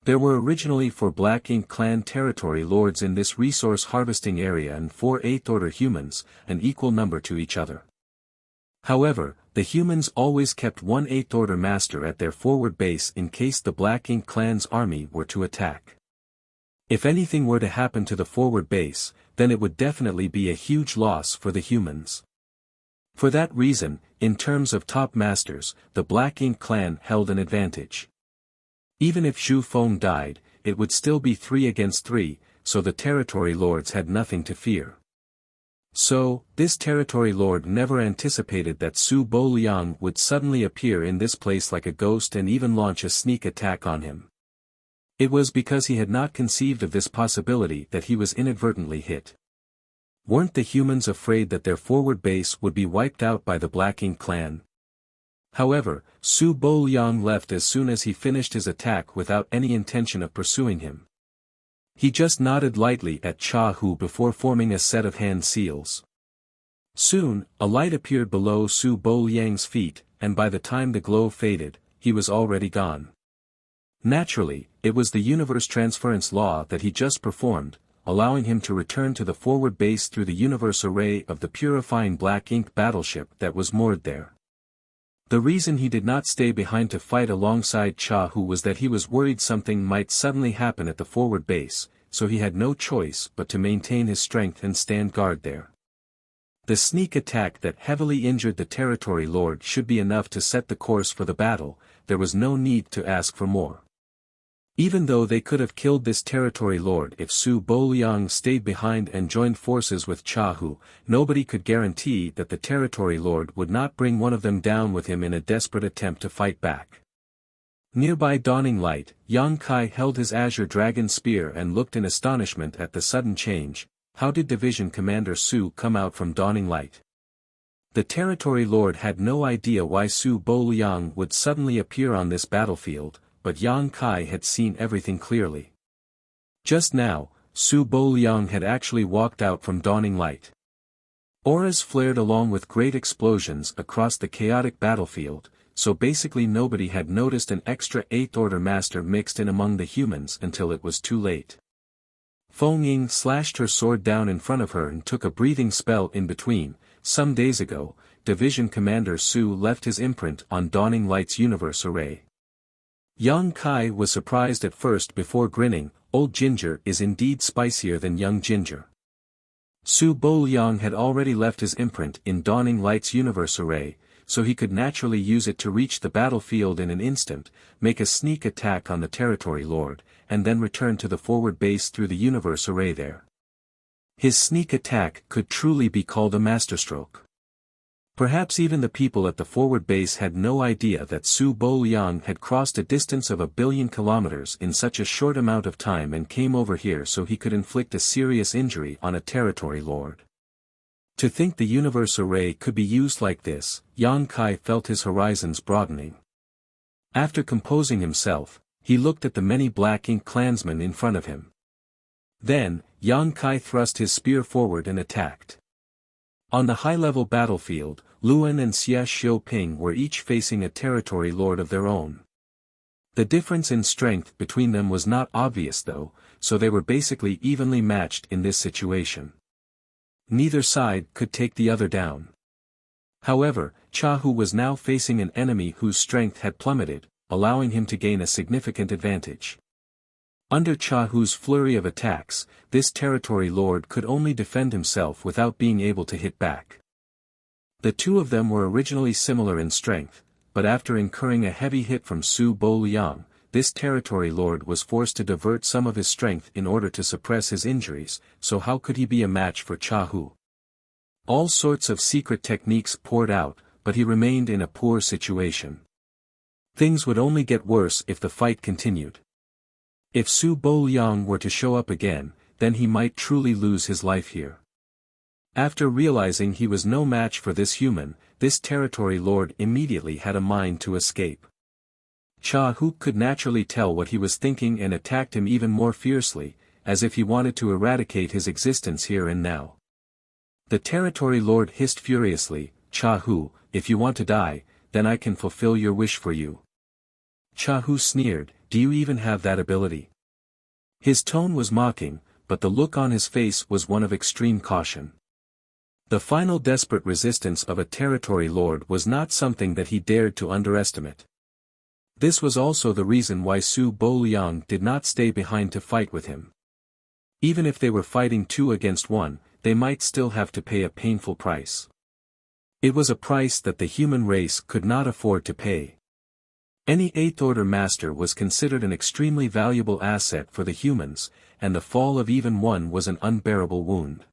There were originally 4 Black Ink clan territory lords in this resource harvesting area and 4 8th Order humans, an equal number to each other. However, the humans always kept one 8th Order master at their forward base in case the Black Ink clan's army were to attack. If anything were to happen to the forward base, then it would definitely be a huge loss for the humans. For that reason, in terms of top masters, the Black Ink clan held an advantage. Even if Zhu Feng died, it would still be 3 against 3, so the territory lords had nothing to fear. So, this territory lord never anticipated that Su Boliang would suddenly appear in this place like a ghost and even launch a sneak attack on him. It was because he had not conceived of this possibility that he was inadvertently hit. Weren't the humans afraid that their forward base would be wiped out by the Black Ink clan? However, Su Boliang left as soon as he finished his attack without any intention of pursuing him. He just nodded lightly at Cha Hu before forming a set of hand seals. Soon, a light appeared below Su Boliang's feet, and by the time the glow faded, he was already gone. Naturally, it was the universe transference law that he just performed, allowing him to return to the forward base through the universe array of the purifying Black Ink battleship that was moored there. The reason he did not stay behind to fight alongside Cha Hu was that he was worried something might suddenly happen at the forward base, so he had no choice but to maintain his strength and stand guard there. The sneak attack that heavily injured the territory lord should be enough to set the course for the battle, there was no need to ask for more. Even though they could have killed this territory lord if Su Boliang stayed behind and joined forces with Cha Hu, nobody could guarantee that the territory lord would not bring one of them down with him in a desperate attempt to fight back. Nearby Dawning Light, Yang Kai held his azure dragon spear and looked in astonishment at the sudden change. How did Division Commander Su come out from Dawning Light? The territory lord had no idea why Su Boliang would suddenly appear on this battlefield, but Yang Kai had seen everything clearly. Just now, Su Boliang had actually walked out from Dawning Light. Auras flared along with great explosions across the chaotic battlefield, so basically nobody had noticed an extra 8th Order master mixed in among the humans until it was too late. Feng Ying slashed her sword down in front of her and took a breathing spell in between. Some days ago, Division Commander Su left his imprint on Dawning Light's universe array. Yang Kai was surprised at first before grinning. Old ginger is indeed spicier than young ginger. Su Boliang had already left his imprint in Dawning Light's universe array, so he could naturally use it to reach the battlefield in an instant, make a sneak attack on the territory lord, and then return to the forward base through the universe array there. His sneak attack could truly be called a masterstroke. Perhaps even the people at the forward base had no idea that Su Boliang had crossed a distance of 1 billion kilometers in such a short amount of time and came over here so he could inflict a serious injury on a territory lord. To think the universe array could be used like this, Yang Kai felt his horizons broadening. After composing himself, he looked at the many Black Ink clansmen in front of him. Then, Yang Kai thrust his spear forward and attacked. On the high-level battlefield, Luan and Xia Xiaoping were each facing a territory lord of their own. The difference in strength between them was not obvious though, so they were basically evenly matched in this situation. Neither side could take the other down. However, Cha Hu was now facing an enemy whose strength had plummeted, allowing him to gain a significant advantage. Under Cha Hu's flurry of attacks, this territory lord could only defend himself without being able to hit back. The two of them were originally similar in strength, but after incurring a heavy hit from Su Boliang, this territory lord was forced to divert some of his strength in order to suppress his injuries, so how could he be a match for Cha Hu? All sorts of secret techniques poured out, but he remained in a poor situation. Things would only get worse if the fight continued. If Su Bo-liang were to show up again, then he might truly lose his life here. After realizing he was no match for this human, this territory lord immediately had a mind to escape. Cha Hu could naturally tell what he was thinking and attacked him even more fiercely, as if he wanted to eradicate his existence here and now. The territory lord hissed furiously, "Cha Hu, if you want to die, then I can fulfill your wish for you." Cha Hu sneered, "Do you even have that ability?" His tone was mocking, but the look on his face was one of extreme caution. The final desperate resistance of a territory lord was not something that he dared to underestimate. This was also the reason why Su Bo-liang did not stay behind to fight with him. Even if they were fighting 2 against 1, they might still have to pay a painful price. It was a price that the human race could not afford to pay. Any 8th Order master was considered an extremely valuable asset for the humans, and the fall of even one was an unbearable wound.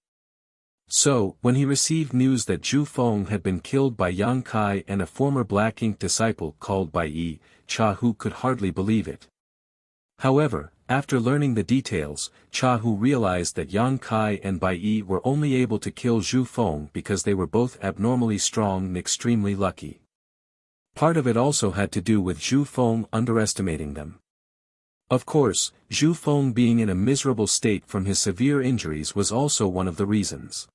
So, when he received news that Zhu Feng had been killed by Yang Kai and a former Black Ink disciple called Bai Yi, Cha Hu could hardly believe it. However, after learning the details, Cha Hu realized that Yang Kai and Bai Yi were only able to kill Zhu Feng because they were both abnormally strong and extremely lucky. Part of it also had to do with Zhu Feng underestimating them. Of course, Zhu Feng being in a miserable state from his severe injuries was also one of the reasons.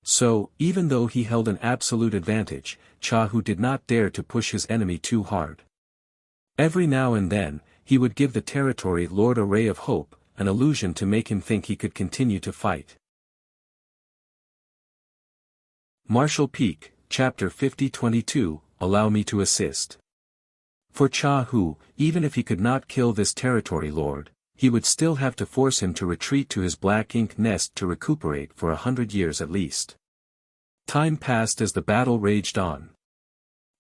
So, even though he held an absolute advantage, Cha Hu did not dare to push his enemy too hard. Every now and then, he would give the territory lord a ray of hope, an illusion to make him think he could continue to fight. Martial Peak, Chapter 50-22, Allow me to assist. For Cha Hu, even if he could not kill this territory lord, he would still have to force him to retreat to his Black Ink nest to recuperate for 100 years at least. Time passed as the battle raged on.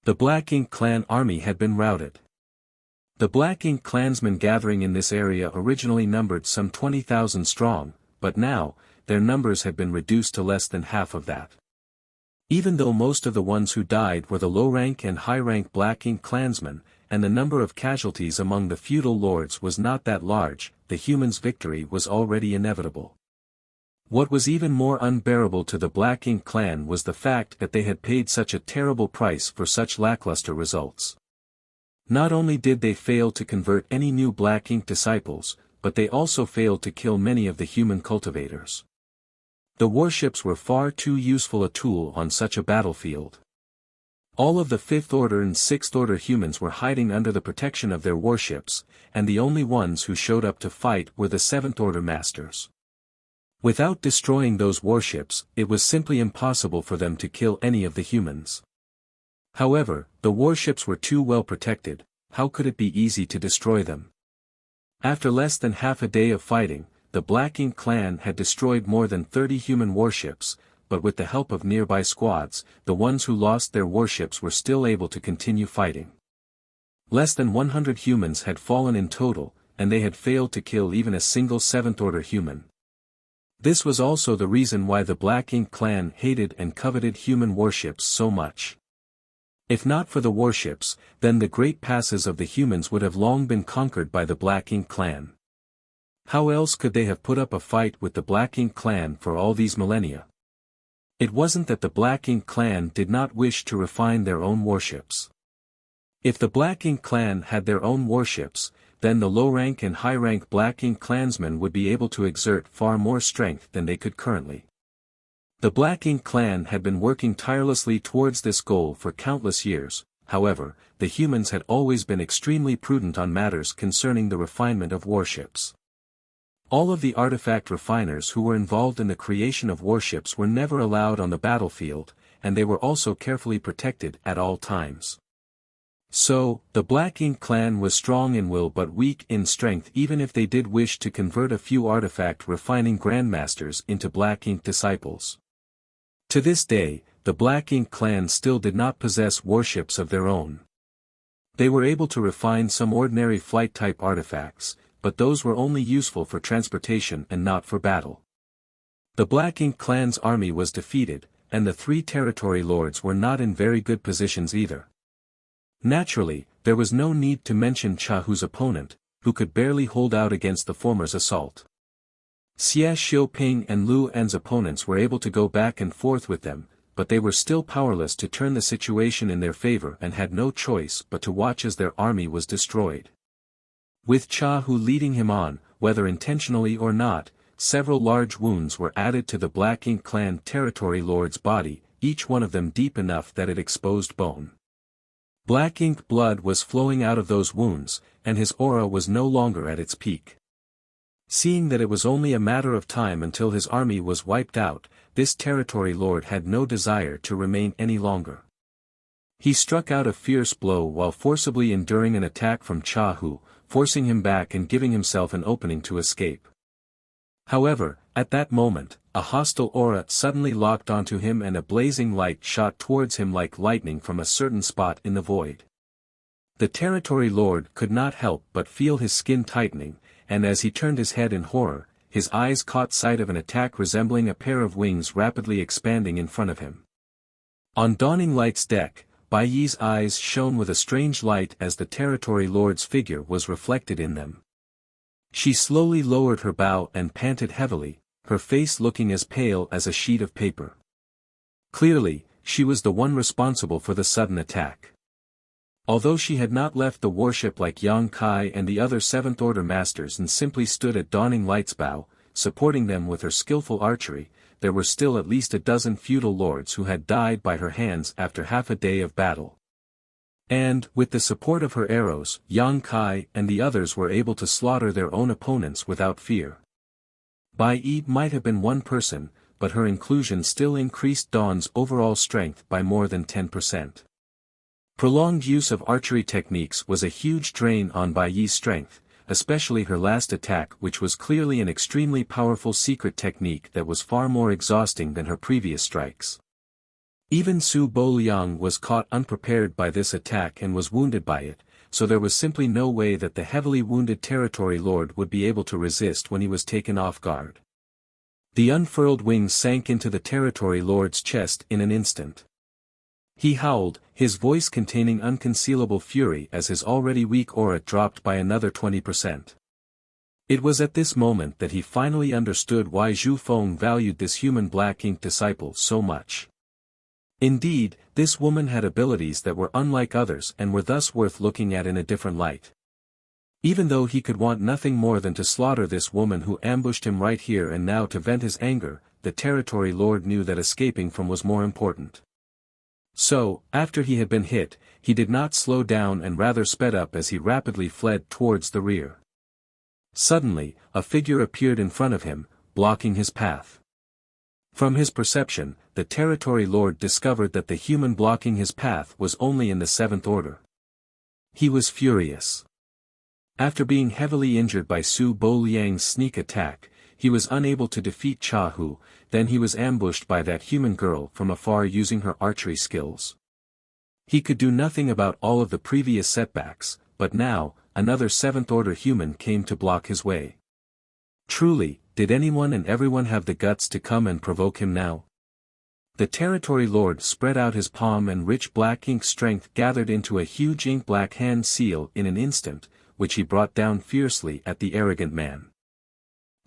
The Black Ink clan army had been routed. The Black Ink clansmen gathering in this area originally numbered some 20,000 strong, but now, their numbers had been reduced to less than half of that. Even though most of the ones who died were the low-rank and high-rank Black Ink clansmen, and the number of casualties among the feudal lords was not that large, the humans' victory was already inevitable. What was even more unbearable to the Black Ink clan was the fact that they had paid such a terrible price for such lackluster results. Not only did they fail to convert any new Black Ink disciples, but they also failed to kill many of the human cultivators. The warships were far too useful a tool on such a battlefield. All of the 5th Order and 6th Order humans were hiding under the protection of their warships, and the only ones who showed up to fight were the 7th Order masters. Without destroying those warships, it was simply impossible for them to kill any of the humans. However, the warships were too well protected, how could it be easy to destroy them? After less than half a day of fighting, the Black Ink clan had destroyed more than 30 human warships, but with the help of nearby squads, the ones who lost their warships were still able to continue fighting. Less than 100 humans had fallen in total, and they had failed to kill even a single 7th Order human. This was also the reason why the Black Ink clan hated and coveted human warships so much. If not for the warships, then the great passes of the humans would have long been conquered by the Black Ink clan. How else could they have put up a fight with the Black Ink clan for all these millennia? It wasn't that the Black Ink clan did not wish to refine their own warships. If the Black Ink clan had their own warships, then the low-rank and high-rank Black Ink clansmen would be able to exert far more strength than they could currently. The Black Ink clan had been working tirelessly towards this goal for countless years. However, the humans had always been extremely prudent on matters concerning the refinement of warships. All of the artifact refiners who were involved in the creation of warships were never allowed on the battlefield, and they were also carefully protected at all times. So, the Black Ink clan was strong in will but weak in strength even if they did wish to convert a few artifact refining grandmasters into Black Ink disciples. To this day, the Black Ink clan still did not possess warships of their own. They were able to refine some ordinary flight-type artifacts, but those were only useful for transportation and not for battle. The Black Ink clan's army was defeated, and the three territory lords were not in very good positions either. Naturally, there was no need to mention Chahu's opponent, who could barely hold out against the former's assault. Xie Xiuping and Lu An's opponents were able to go back and forth with them, but they were still powerless to turn the situation in their favor and had no choice but to watch as their army was destroyed. With Chahu leading him on, whether intentionally or not, several large wounds were added to the Black Ink clan territory lord's body, each one of them deep enough that it exposed bone. Black Ink blood was flowing out of those wounds, and his aura was no longer at its peak. Seeing that it was only a matter of time until his army was wiped out, this territory lord had no desire to remain any longer. He struck out a fierce blow while forcibly enduring an attack from Chahu, forcing him back and giving himself an opening to escape. However, at that moment, a hostile aura suddenly locked onto him and a blazing light shot towards him like lightning from a certain spot in the void. The territory lord could not help but feel his skin tightening, and as he turned his head in horror, his eyes caught sight of an attack resembling a pair of wings rapidly expanding in front of him. On Dawning Light's deck, Bai Yi's eyes shone with a strange light as the territory lord's figure was reflected in them. She slowly lowered her bow and panted heavily, her face looking as pale as a sheet of paper. Clearly, she was the one responsible for the sudden attack. Although she had not left the warship like Yang Kai and the other Seventh Order masters and simply stood at Dawning Light's bow, supporting them with her skillful archery, there were still at least a dozen feudal lords who had died by her hands after half a day of battle. And, with the support of her arrows, Yang Kai and the others were able to slaughter their own opponents without fear. Bai Yi might have been one person, but her inclusion still increased Dawn's overall strength by more than 10%. Prolonged use of archery techniques was a huge drain on Bai Yi's strength, especially her last attack, which was clearly an extremely powerful secret technique that was far more exhausting than her previous strikes. Even Su Boliang was caught unprepared by this attack and was wounded by it, so there was simply no way that the heavily wounded territory lord would be able to resist when he was taken off guard. The unfurled wings sank into the territory lord's chest in an instant. He howled, his voice containing unconcealable fury as his already weak aura dropped by another 20%. It was at this moment that he finally understood why Zhu Feng valued this human Black Ink disciple so much. Indeed, this woman had abilities that were unlike others and were thus worth looking at in a different light. Even though he could want nothing more than to slaughter this woman who ambushed him right here and now to vent his anger, the territory lord knew that escaping from was more important. So, after he had been hit, he did not slow down and rather sped up as he rapidly fled towards the rear. Suddenly, a figure appeared in front of him, blocking his path. From his perception, the territory lord discovered that the human blocking his path was only in the Seventh Order. He was furious. After being heavily injured by Su Boliang's sneak attack, he was unable to defeat Chahu, then he was ambushed by that human girl from afar using her archery skills. He could do nothing about all of the previous setbacks, but now, another Seventh Order human came to block his way. Truly, did anyone and everyone have the guts to come and provoke him now? The territory lord spread out his palm and rich black ink strength gathered into a huge ink-black hand seal in an instant, which he brought down fiercely at the arrogant man.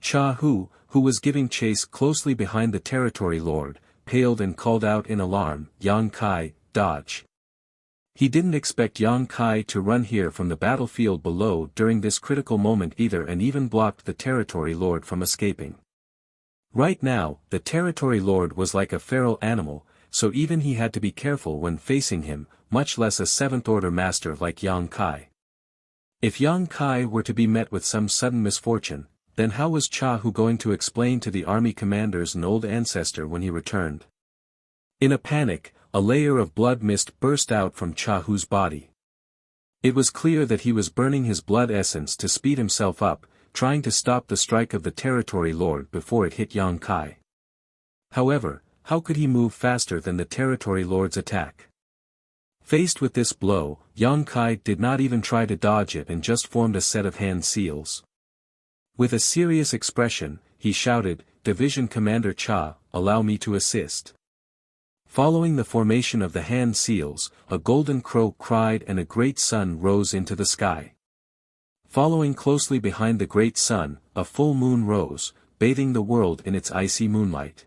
Chahu, who was giving chase closely behind the territory lord, paled and called out in alarm, "Yang Kai, dodge." He didn't expect Yang Kai to run here from the battlefield below during this critical moment either and even blocked the territory lord from escaping. Right now, the territory lord was like a feral animal, so even he had to be careful when facing him, much less a Seventh Order master like Yang Kai. If Yang Kai were to be met with some sudden misfortune, then how was Chahu going to explain to the army commanders an old ancestor when he returned? In a panic, a layer of blood mist burst out from Chahu's body. It was clear that he was burning his blood essence to speed himself up, trying to stop the strike of the territory lord before it hit Yang Kai. However, how could he move faster than the territory lord's attack? Faced with this blow, Yang Kai did not even try to dodge it and just formed a set of hand seals. With a serious expression, he shouted, "Division Commander Cha, allow me to assist." Following the formation of the hand seals, a golden crow cried and a great sun rose into the sky. Following closely behind the great sun, a full moon rose, bathing the world in its icy moonlight.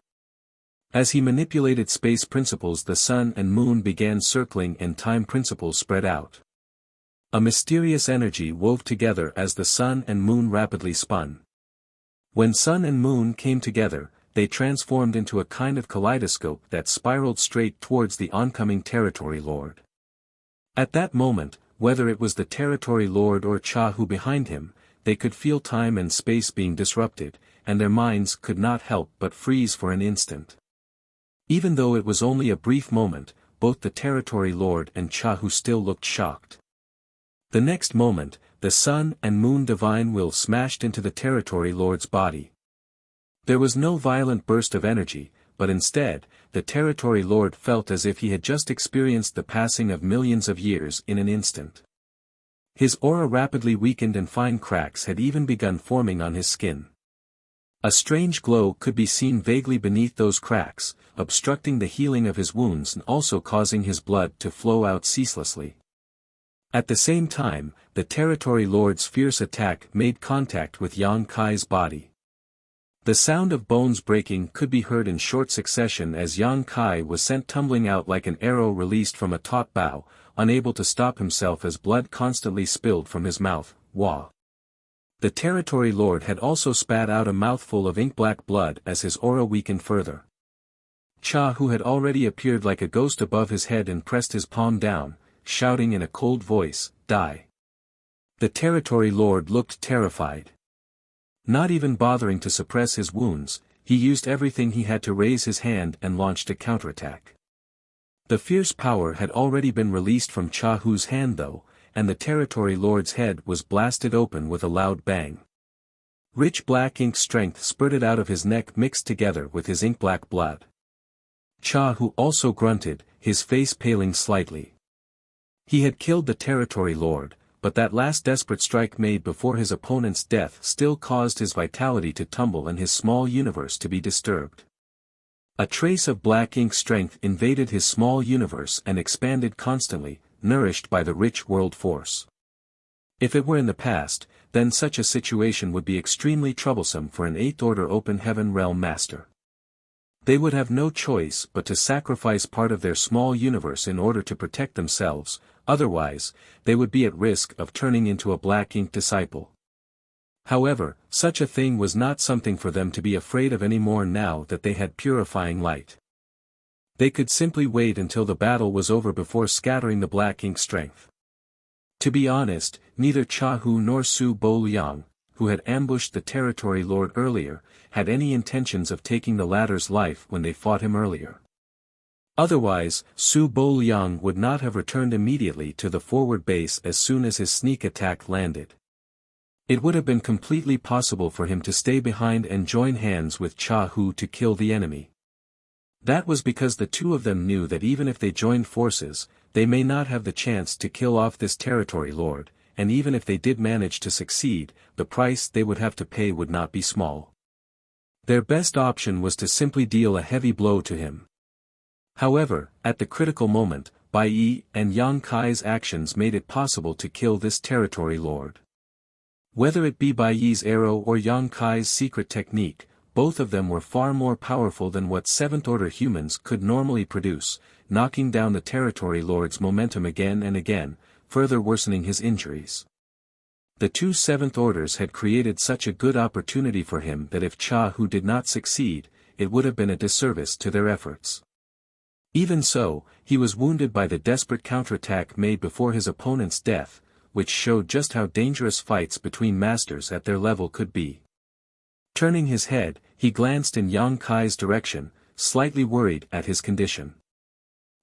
As he manipulated space principles, the sun and moon began circling and time principles spread out. A mysterious energy wove together as the sun and moon rapidly spun. When sun and moon came together, they transformed into a kind of kaleidoscope that spiraled straight towards the oncoming territory lord. At that moment, whether it was the territory lord or Cha Hu behind him, they could feel time and space being disrupted, and their minds could not help but freeze for an instant. Even though it was only a brief moment, both the territory lord and Cha Hu still looked shocked. The next moment, the sun and moon divine will smashed into the territory lord's body. There was no violent burst of energy, but instead, the territory lord felt as if he had just experienced the passing of millions of years in an instant. His aura rapidly weakened and fine cracks had even begun forming on his skin. A strange glow could be seen vaguely beneath those cracks, obstructing the healing of his wounds and also causing his blood to flow out ceaselessly. At the same time, the territory lord's fierce attack made contact with Yang Kai's body. The sound of bones breaking could be heard in short succession as Yang Kai was sent tumbling out like an arrow released from a taut bow, unable to stop himself as blood constantly spilled from his mouth. Wah! The territory lord had also spat out a mouthful of ink-black blood as his aura weakened further. Cha Hu had already appeared like a ghost above his head and pressed his palm down, shouting in a cold voice, "Die!" The territory lord looked terrified. Not even bothering to suppress his wounds, he used everything he had to raise his hand and launched a counterattack. The fierce power had already been released from Cha Hu's hand though, and the territory lord's head was blasted open with a loud bang. Rich black ink strength spurted out of his neck mixed together with his ink-black blood. Cha Hu also grunted, his face paling slightly. He had killed the territory lord, but that last desperate strike made before his opponent's death still caused his vitality to tumble and his small universe to be disturbed. A trace of black ink strength invaded his small universe and expanded constantly, nourished by the rich world force. If it were in the past, then such a situation would be extremely troublesome for an Eighth-Order Open Heaven Realm Master. They would have no choice but to sacrifice part of their small universe in order to protect themselves, otherwise, they would be at risk of turning into a black ink disciple. However, such a thing was not something for them to be afraid of any more now that they had purifying light. They could simply wait until the battle was over before scattering the black ink strength. To be honest, neither Cha Hu nor Su Bo Liang, who had ambushed the territory lord earlier, had any intentions of taking the latter's life when they fought him earlier. Otherwise, Su Bo Liang would not have returned immediately to the forward base as soon as his sneak attack landed. It would have been completely possible for him to stay behind and join hands with Cha Hu to kill the enemy. That was because the two of them knew that even if they joined forces, they may not have the chance to kill off this territory lord, and even if they did manage to succeed, the price they would have to pay would not be small. Their best option was to simply deal a heavy blow to him. However, at the critical moment, Bai Yi and Yang Kai's actions made it possible to kill this territory lord. Whether it be Bai Yi's arrow or Yang Kai's secret technique, both of them were far more powerful than what Seventh-Order humans could normally produce, knocking down the territory lord's momentum again and again, further worsening his injuries. The two Seventh Orders had created such a good opportunity for him that if Cha Hu did not succeed, it would have been a disservice to their efforts. Even so, he was wounded by the desperate counterattack made before his opponent's death, which showed just how dangerous fights between masters at their level could be. Turning his head, he glanced in Yang Kai's direction, slightly worried at his condition.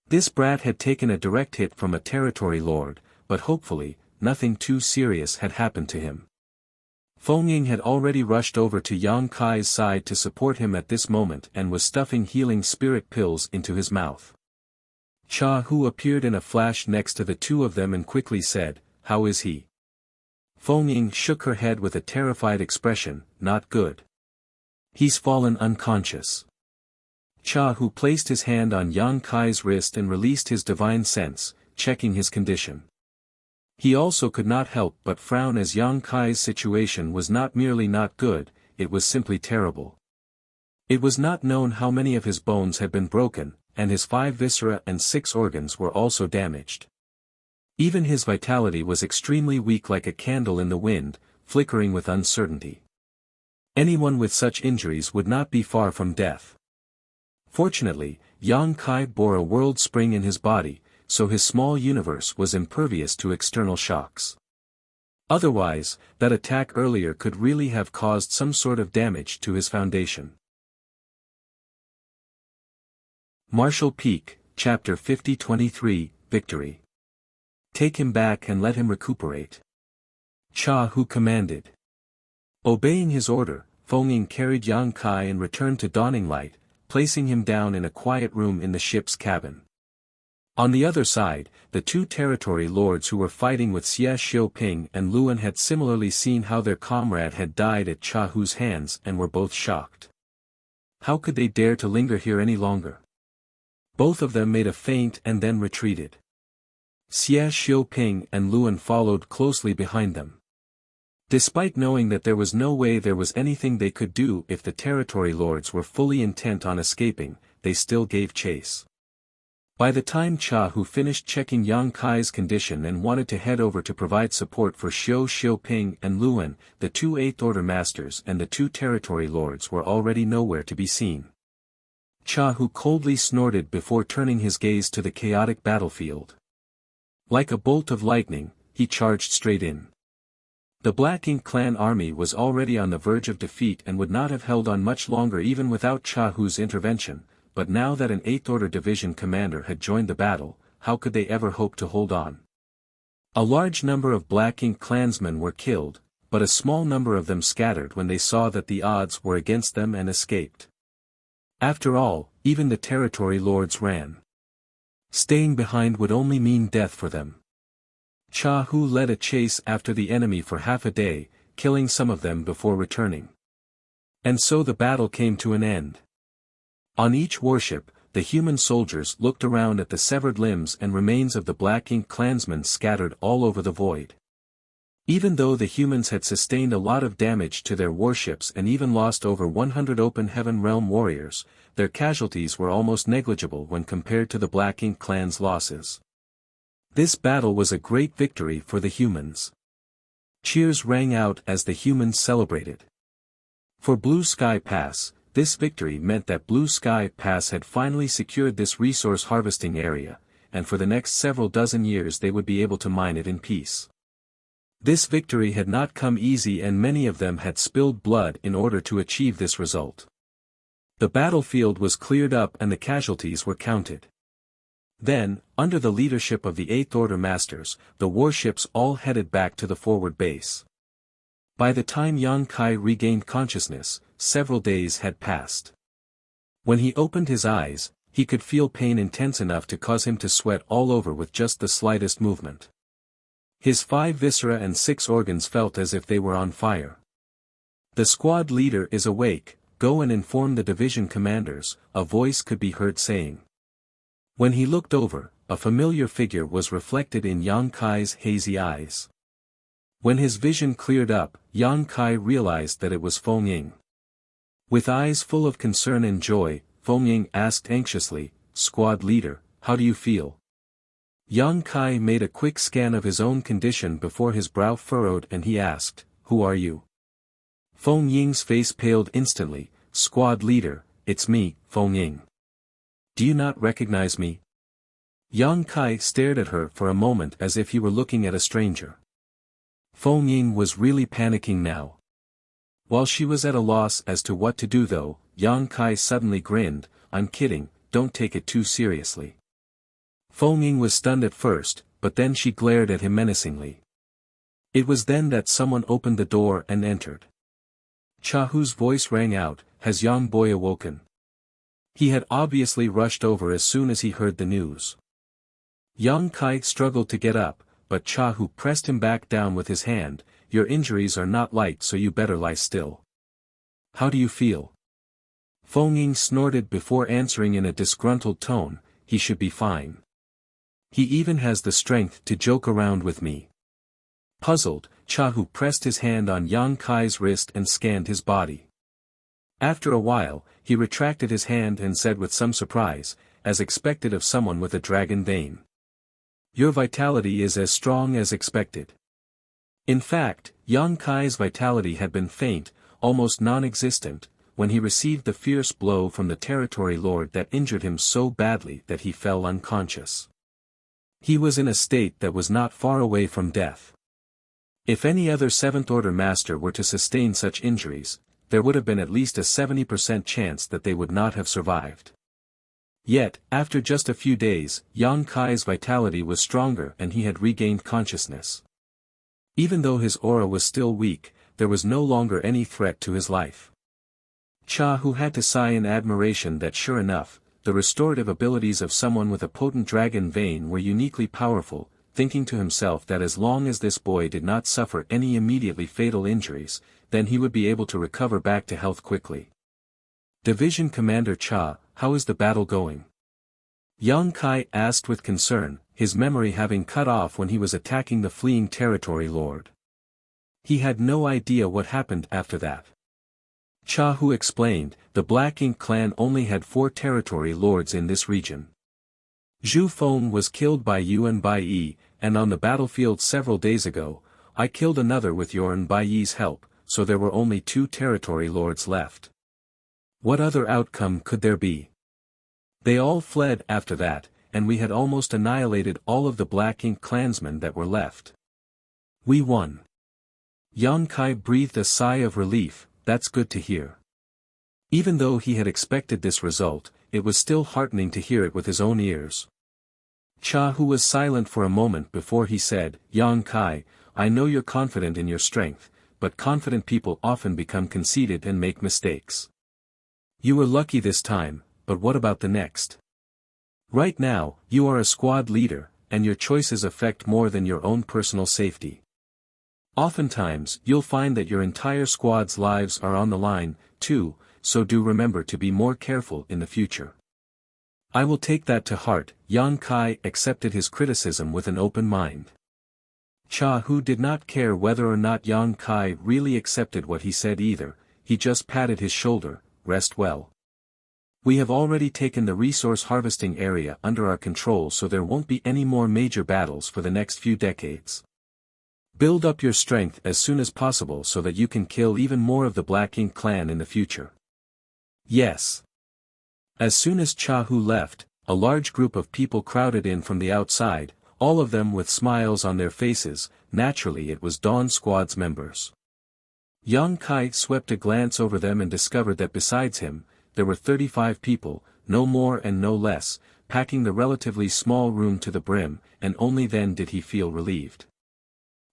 This brat had taken a direct hit from a territory lord, but hopefully, nothing too serious had happened to him. Feng Ying had already rushed over to Yang Kai's side to support him at this moment and was stuffing healing spirit pills into his mouth. Cha Hu appeared in a flash next to the two of them and quickly said, "How is he?" Feng Ying shook her head with a terrified expression, "Not good. He's fallen unconscious." Cha Hu placed his hand on Yang Kai's wrist and released his divine sense, checking his condition. He also could not help but frown as Yang Kai's situation was not merely not good, it was simply terrible. It was not known how many of his bones had been broken, and his 5 viscera and 6 organs were also damaged. Even his vitality was extremely weak, like a candle in the wind, flickering with uncertainty. Anyone with such injuries would not be far from death. Fortunately, Yang Kai bore a world spring in his body, so his small universe was impervious to external shocks. Otherwise, that attack earlier could really have caused some sort of damage to his foundation. Martial Peak, Chapter 50-23, Victory. Take him back and let him recuperate. Cha Hu commanded. Obeying his order, Feng Ying carried Yang Kai and returned to Dawning Light, placing him down in a quiet room in the ship's cabin. On the other side, the 2 territory lords who were fighting with Xie Xiuping and Luan had similarly seen how their comrade had died at Cha Hu's hands and were both shocked. How could they dare to linger here any longer? Both of them made a feint and then retreated. Xie Xiuping and Luan followed closely behind them. Despite knowing that there was no way there was anything they could do if the territory lords were fully intent on escaping, they still gave chase. By the time Cha Hu finished checking Yang Kai's condition and wanted to head over to provide support for Xie Xiuping and Luan, the 2 Eighth Order Masters and the 2 territory lords were already nowhere to be seen. Cha Hu coldly snorted before turning his gaze to the chaotic battlefield. Like a bolt of lightning, he charged straight in. The Black Ink clan army was already on the verge of defeat and would not have held on much longer even without Cha Hu's intervention, but now that an 8th Order division commander had joined the battle, how could they ever hope to hold on? A large number of Black Ink clansmen were killed, but a small number of them scattered when they saw that the odds were against them and escaped. After all, even the territory lords ran. Staying behind would only mean death for them. Cha Hu led a chase after the enemy for half a day, killing some of them before returning. And so the battle came to an end. On each warship, the human soldiers looked around at the severed limbs and remains of the Black Ink clansmen scattered all over the void. Even though the humans had sustained a lot of damage to their warships and even lost over 100 Open Heaven Realm warriors, their casualties were almost negligible when compared to the Black Ink clan's losses. This battle was a great victory for the humans. Cheers rang out as the humans celebrated. For Blue Sky Pass, this victory meant that Blue Sky Pass had finally secured this resource harvesting area, and for the next several dozen years they would be able to mine it in peace. This victory had not come easy and many of them had spilled blood in order to achieve this result. The battlefield was cleared up and the casualties were counted. Then, under the leadership of the 8th Order Masters, the warships all headed back to the forward base. By the time Yang Kai regained consciousness, several days had passed. When he opened his eyes, he could feel pain intense enough to cause him to sweat all over with just the slightest movement. His 5 viscera and 6 organs felt as if they were on fire. "The squad leader is awake, go and inform the division commanders," a voice could be heard saying. When he looked over, a familiar figure was reflected in Yang Kai's hazy eyes. When his vision cleared up, Yang Kai realized that it was Feng Ying. With eyes full of concern and joy, Feng Ying asked anxiously, "Squad leader, how do you feel?" Yang Kai made a quick scan of his own condition before his brow furrowed and he asked, "Who are you?" Feng Ying's face paled instantly, "Squad leader, it's me, Feng Ying. Do you not recognize me?" Yang Kai stared at her for a moment as if he were looking at a stranger. Feng Ying was really panicking now. While she was at a loss as to what to do though, Yang Kai suddenly grinned, "I'm kidding, don't take it too seriously." Feng Ying was stunned at first, but then she glared at him menacingly. It was then that someone opened the door and entered. Cha Hu's voice rang out, "Has Yang Boy awoken?" He had obviously rushed over as soon as he heard the news. Yang Kai struggled to get up, but Cha Hu pressed him back down with his hand. Your injuries are not light, so you better lie still. How do you feel? Feng Ying snorted before answering in a disgruntled tone, he should be fine. He even has the strength to joke around with me. Puzzled, Cha Hu pressed his hand on Yang Kai's wrist and scanned his body. After a while, he retracted his hand and said with some surprise, as expected of someone with a dragon vein. Your vitality is as strong as expected. In fact, Yang Kai's vitality had been faint, almost non-existent, when he received the fierce blow from the territory lord that injured him so badly that he fell unconscious. He was in a state that was not far away from death. If any other Seventh Order master were to sustain such injuries, there would have been at least a 70% chance that they would not have survived. Yet, after just a few days, Yang Kai's vitality was stronger and he had regained consciousness. Even though his aura was still weak, there was no longer any threat to his life. Cha Hu had to sigh in admiration that sure enough, the restorative abilities of someone with a potent dragon vein were uniquely powerful, thinking to himself that as long as this boy did not suffer any immediately fatal injuries, then he would be able to recover back to health quickly. Division Commander Cha, how is the battle going? Yang Kai asked with concern, his memory having cut off when he was attacking the fleeing territory lord. He had no idea what happened after that. Cha Hu explained, the Black Ink clan only had 4 territory lords in this region. Zhu Feng was killed by Yuan Baiyi, and on the battlefield several days ago, I killed another with Yuan Baiyi's help, so there were only 2 territory lords left. What other outcome could there be? They all fled after that, and we had almost annihilated all of the Black Ink clansmen that were left. We won. Yang Kai breathed a sigh of relief. That's good to hear. Even though he had expected this result, it was still heartening to hear it with his own ears. Cha Hu was silent for a moment before he said, Yang Kai, I know you're confident in your strength, but confident people often become conceited and make mistakes. You were lucky this time, but what about the next? Right now, you are a squad leader, and your choices affect more than your own personal safety. Oftentimes, you'll find that your entire squad's lives are on the line, too, so do remember to be more careful in the future. I will take that to heart. Yang Kai accepted his criticism with an open mind. Cha Hu did not care whether or not Yang Kai really accepted what he said either, he just patted his shoulder, rest well. We have already taken the resource harvesting area under our control, so there won't be any more major battles for the next few decades. Build up your strength as soon as possible so that you can kill even more of the Black Ink clan in the future. Yes. As soon as Cha Hu left, a large group of people crowded in from the outside, all of them with smiles on their faces. Naturally it was Dawn Squad's members. Yang Kai swept a glance over them and discovered that besides him, there were 35 people, no more and no less, packing the relatively small room to the brim, and only then did he feel relieved.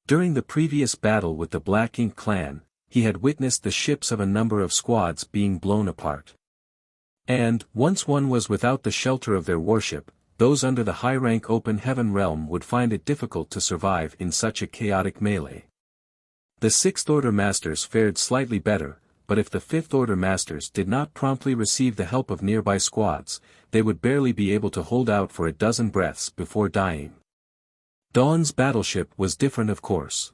During the previous battle with the Black Ink clan, he had witnessed the ships of a number of squads being blown apart. And, once one was without the shelter of their warship, those under the high-rank open heaven realm would find it difficult to survive in such a chaotic melee. The Sixth Order Masters fared slightly better, but if the Fifth Order Masters did not promptly receive the help of nearby squads, they would barely be able to hold out for a dozen breaths before dying. Dawn's battleship was different, of course.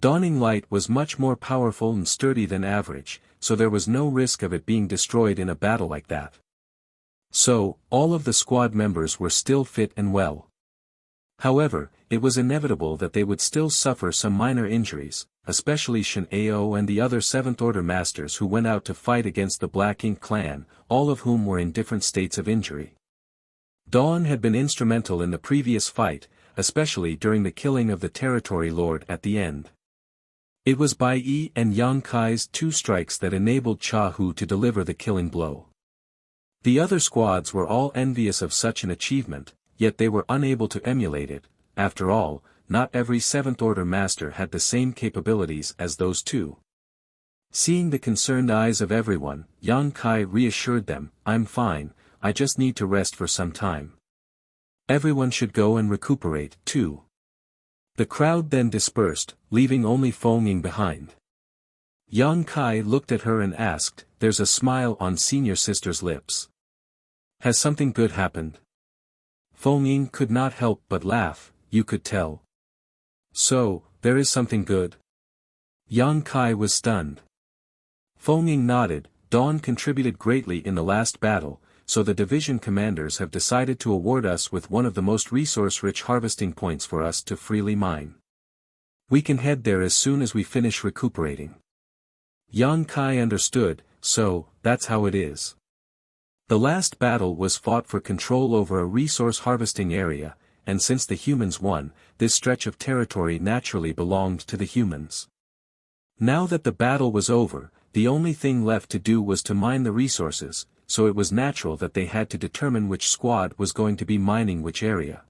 Dawning Light was much more powerful and sturdy than average, so there was no risk of it being destroyed in a battle like that. So, all of the squad members were still fit and well. However, it was inevitable that they would still suffer some minor injuries, especially Shen Ao and the other Seventh Order Masters who went out to fight against the Black Ink clan, all of whom were in different states of injury. Dawn had been instrumental in the previous fight, especially during the killing of the territory lord at the end. It was Bai Yi and Yang Kai's 2 strikes that enabled Cha Hu to deliver the killing blow. The other squads were all envious of such an achievement, yet they were unable to emulate it. After all, not every Seventh Order Master had the same capabilities as those 2. Seeing the concerned eyes of everyone, Yang Kai reassured them, I'm fine, I just need to rest for some time. Everyone should go and recuperate, too. The crowd then dispersed, leaving only Feng Ying behind. Yang Kai looked at her and asked, "There's a smile on senior sister's lips. Has something good happened?" Feng Ying could not help but laugh. "You could tell. So, there is something good?" Yang Kai was stunned. Feng Ying nodded. "Dawn contributed greatly in the last battle, so the division commanders have decided to award us with one of the most resource-rich harvesting points for us to freely mine. We can head there as soon as we finish recuperating." Yang Kai understood. "So, that's how it is." The last battle was fought for control over a resource harvesting area, and since the humans won, this stretch of territory naturally belonged to the humans. Now that the battle was over, the only thing left to do was to mine the resources, so it was natural that they had to determine which squad was going to be mining which area.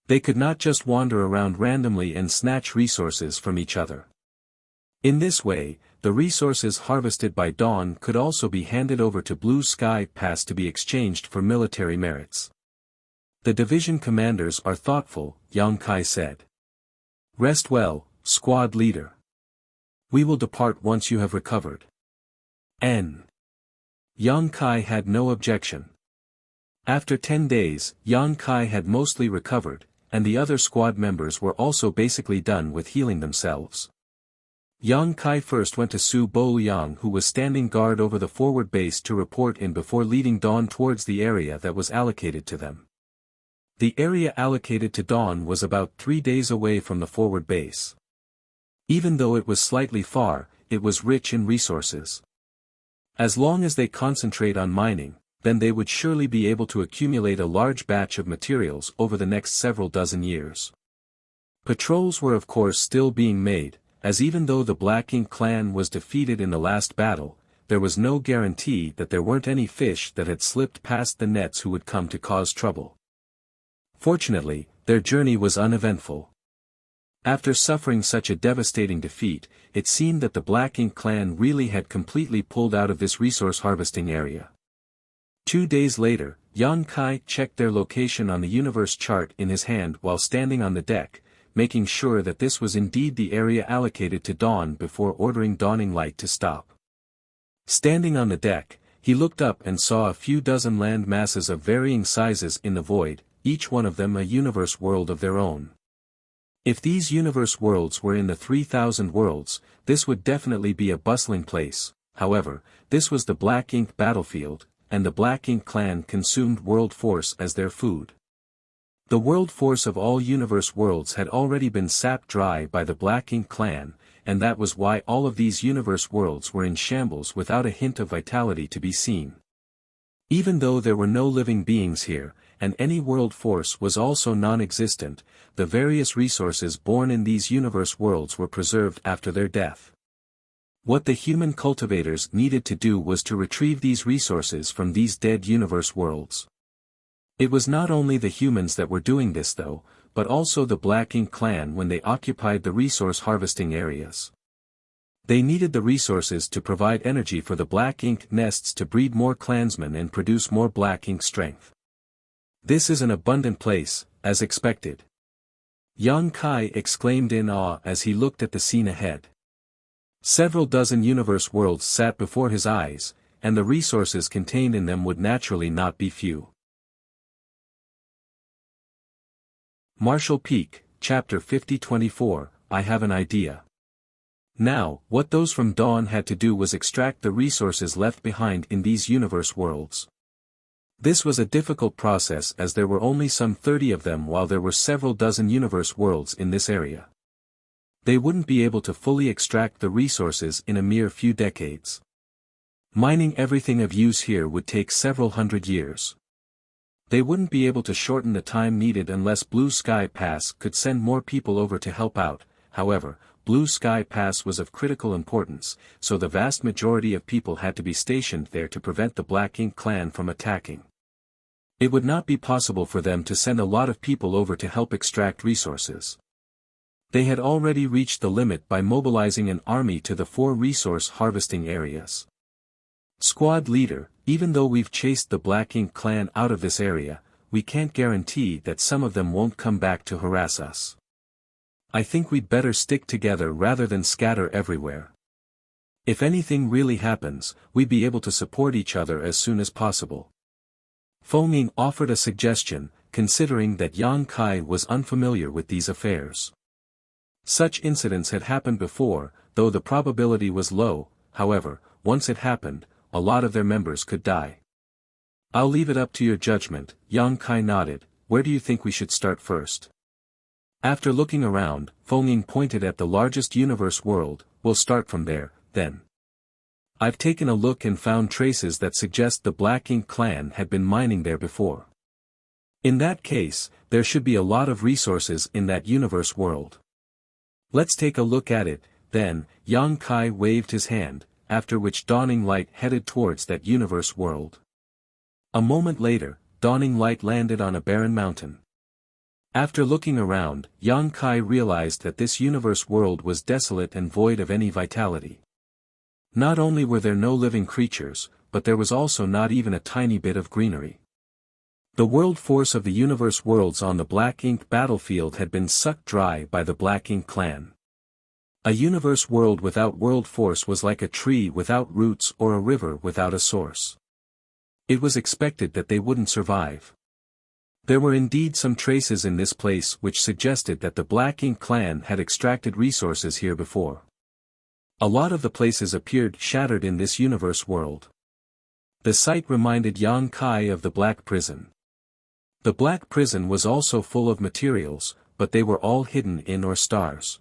They could not just wander around randomly and snatch resources from each other. In this way, the resources harvested by Dawn could also be handed over to Blue Sky Pass to be exchanged for military merits. "The division commanders are thoughtful," Yang Kai said. "Rest well, squad leader. We will depart once you have recovered." Yang Kai had no objection. After 10 days, Yang Kai had mostly recovered, and the other squad members were also basically done with healing themselves. Yang Kai first went to Su Bouyang, who was standing guard over the forward base, to report in before leading Dawn towards the area that was allocated to them. The area allocated to Dawn was about 3 days away from the forward base. Even though it was slightly far, it was rich in resources. As long as they concentrate on mining, then they would surely be able to accumulate a large batch of materials over the next several dozen years. Patrols were of course still being made, as even though the Black Ink clan was defeated in the last battle, there was no guarantee that there weren't any fish that had slipped past the nets who would come to cause trouble. Fortunately, their journey was uneventful. After suffering such a devastating defeat, it seemed that the Black Ink clan really had completely pulled out of this resource harvesting area. 2 days later, Yang Kai checked their location on the universe chart in his hand while standing on the deck, making sure that this was indeed the area allocated to Dawn before ordering Dawning Light to stop. Standing on the deck, he looked up and saw a few dozen land masses of varying sizes in the void, each one of them a universe world of their own. If these universe worlds were in the 3,000 worlds, this would definitely be a bustling place. However, this was the Black Ink battlefield, and the Black Ink clan consumed world force as their food. The world force of all universe worlds had already been sapped dry by the Black Ink clan, and that was why all of these universe worlds were in shambles without a hint of vitality to be seen. Even though there were no living beings here, and any world force was also non-existent, the various resources born in these universe worlds were preserved after their death. What the human cultivators needed to do was to retrieve these resources from these dead universe worlds. It was not only the humans that were doing this though, but also the Black Ink clan when they occupied the resource harvesting areas. They needed the resources to provide energy for the Black Ink nests to breed more clansmen and produce more Black Ink strength. "This is an abundant place, as expected," Yang Kai exclaimed in awe as he looked at the scene ahead. Several dozen universe worlds sat before his eyes, and the resources contained in them would naturally not be few. Marshall Peak, Chapter 50-24, I have an idea. Now, what those from Dawn had to do was extract the resources left behind in these universe worlds. This was a difficult process as there were only some 30 of them while there were several dozen universe worlds in this area. They wouldn't be able to fully extract the resources in a mere few decades. Mining everything of use here would take several hundred years. They wouldn't be able to shorten the time needed unless Blue Sky Pass could send more people over to help out. However, Blue Sky Pass was of critical importance, so the vast majority of people had to be stationed there to prevent the Black Ink clan from attacking. It would not be possible for them to send a lot of people over to help extract resources. They had already reached the limit by mobilizing an army to the 4 resource harvesting areas. "Squad leader, even though we've chased the Black Ink clan out of this area, we can't guarantee that some of them won't come back to harass us. I think we'd better stick together rather than scatter everywhere. If anything really happens, we'd be able to support each other as soon as possible. Feng Ying offered a suggestion, considering that Yang Kai was unfamiliar with these affairs. Such incidents had happened before, though the probability was low. However, once it happened, a lot of their members could die. I'll leave it up to your judgment, Yang Kai nodded. Where do you think we should start first? After looking around, Feng Ying pointed at the largest universe world. We'll start from there, then. I've taken a look and found traces that suggest the Black Ink clan had been mining there before. In that case, there should be a lot of resources in that universe world. Let's take a look at it, then. Yang Kai waved his hand, after which Dawning Light headed towards that universe world. A moment later, Dawning Light landed on a barren mountain. After looking around, Yang Kai realized that this universe world was desolate and void of any vitality. Not only were there no living creatures, but there was also not even a tiny bit of greenery. The world force of the universe worlds on the Black Ink battlefield had been sucked dry by the Black Ink clan. A universe world without world force was like a tree without roots or a river without a source. It was expected that they wouldn't survive. There were indeed some traces in this place which suggested that the Black Ink clan had extracted resources here before. A lot of the places appeared shattered in this universe world. The sight reminded Yang Kai of the Black Prison. The Black Prison was also full of materials, but they were all hidden in ore stars.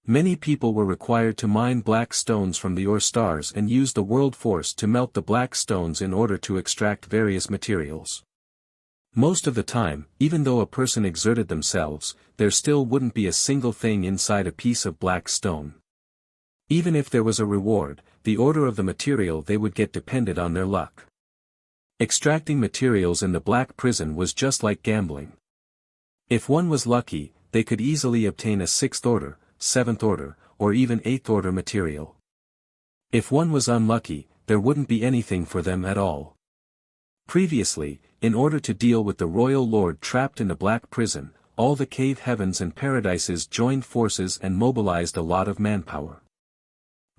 Many people were required to mine black stones from the ore stars and use the world force to melt the black stones in order to extract various materials. Most of the time, even though a person exerted themselves, there still wouldn't be a single thing inside a piece of black stone. Even if there was a reward, the order of the material they would get depended on their luck. Extracting materials in the Black Prison was just like gambling. If one was lucky, they could easily obtain a 6th order, 7th order, or even 8th order material. If one was unlucky, there wouldn't be anything for them at all. Previously, in order to deal with the royal lord trapped in the Black Prison, all the cave heavens and paradises joined forces and mobilized a lot of manpower.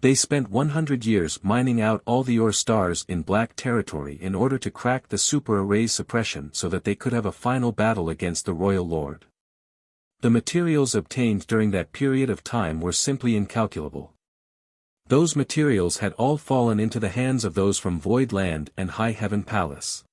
They spent 100 years mining out all the ore stars in Black Territory in order to crack the super array's suppression so that they could have a final battle against the royal lord. The materials obtained during that period of time were simply incalculable. Those materials had all fallen into the hands of those from Void Land and High Heaven Palace.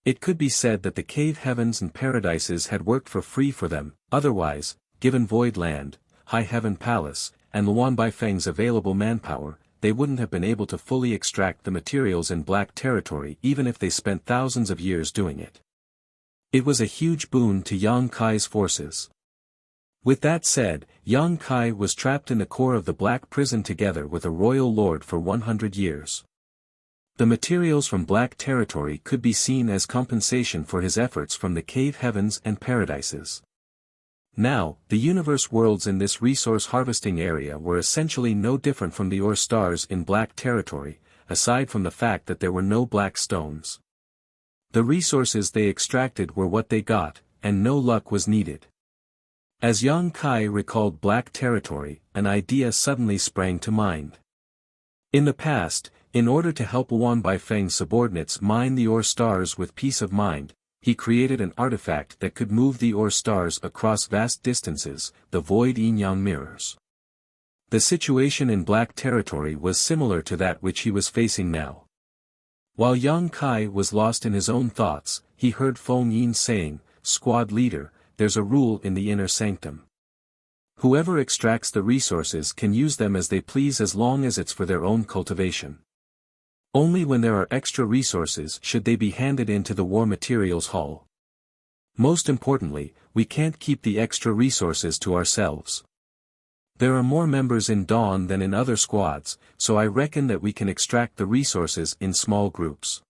It could be said that the cave heavens and paradises had worked for free for them. Otherwise, given Void Land, High Heaven Palace, and Luan Baifeng's available manpower, they wouldn't have been able to fully extract the materials in Black Territory even if they spent thousands of years doing it. It was a huge boon to Yang Kai's forces. With that said, Yang Kai was trapped in the core of the Black Prison together with a royal lord for 100 years. The materials from Black Territory could be seen as compensation for his efforts from the cave heavens and paradises. Now, the universe worlds in this resource harvesting area were essentially no different from the ore stars in Black Territory, aside from the fact that there were no black stones. The resources they extracted were what they got, and no luck was needed. As Yang Kai recalled Black Territory, an idea suddenly sprang to mind. In the past, in order to help Luan Baifeng's subordinates mine the ore stars with peace of mind, he created an artifact that could move the ore stars across vast distances, the Void Yin-Yang mirrors. The situation in Black Territory was similar to that which he was facing now. While Yang Kai was lost in his own thoughts, he heard Feng Yin saying, "Squad leader, there's a rule in the inner sanctum. Whoever extracts the resources can use them as they please as long as it's for their own cultivation. Only when there are extra resources should they be handed into the War Materials Hall. Most importantly, we can't keep the extra resources to ourselves. There are more members in Dawn than in other squads, so I reckon that we can extract the resources in small groups.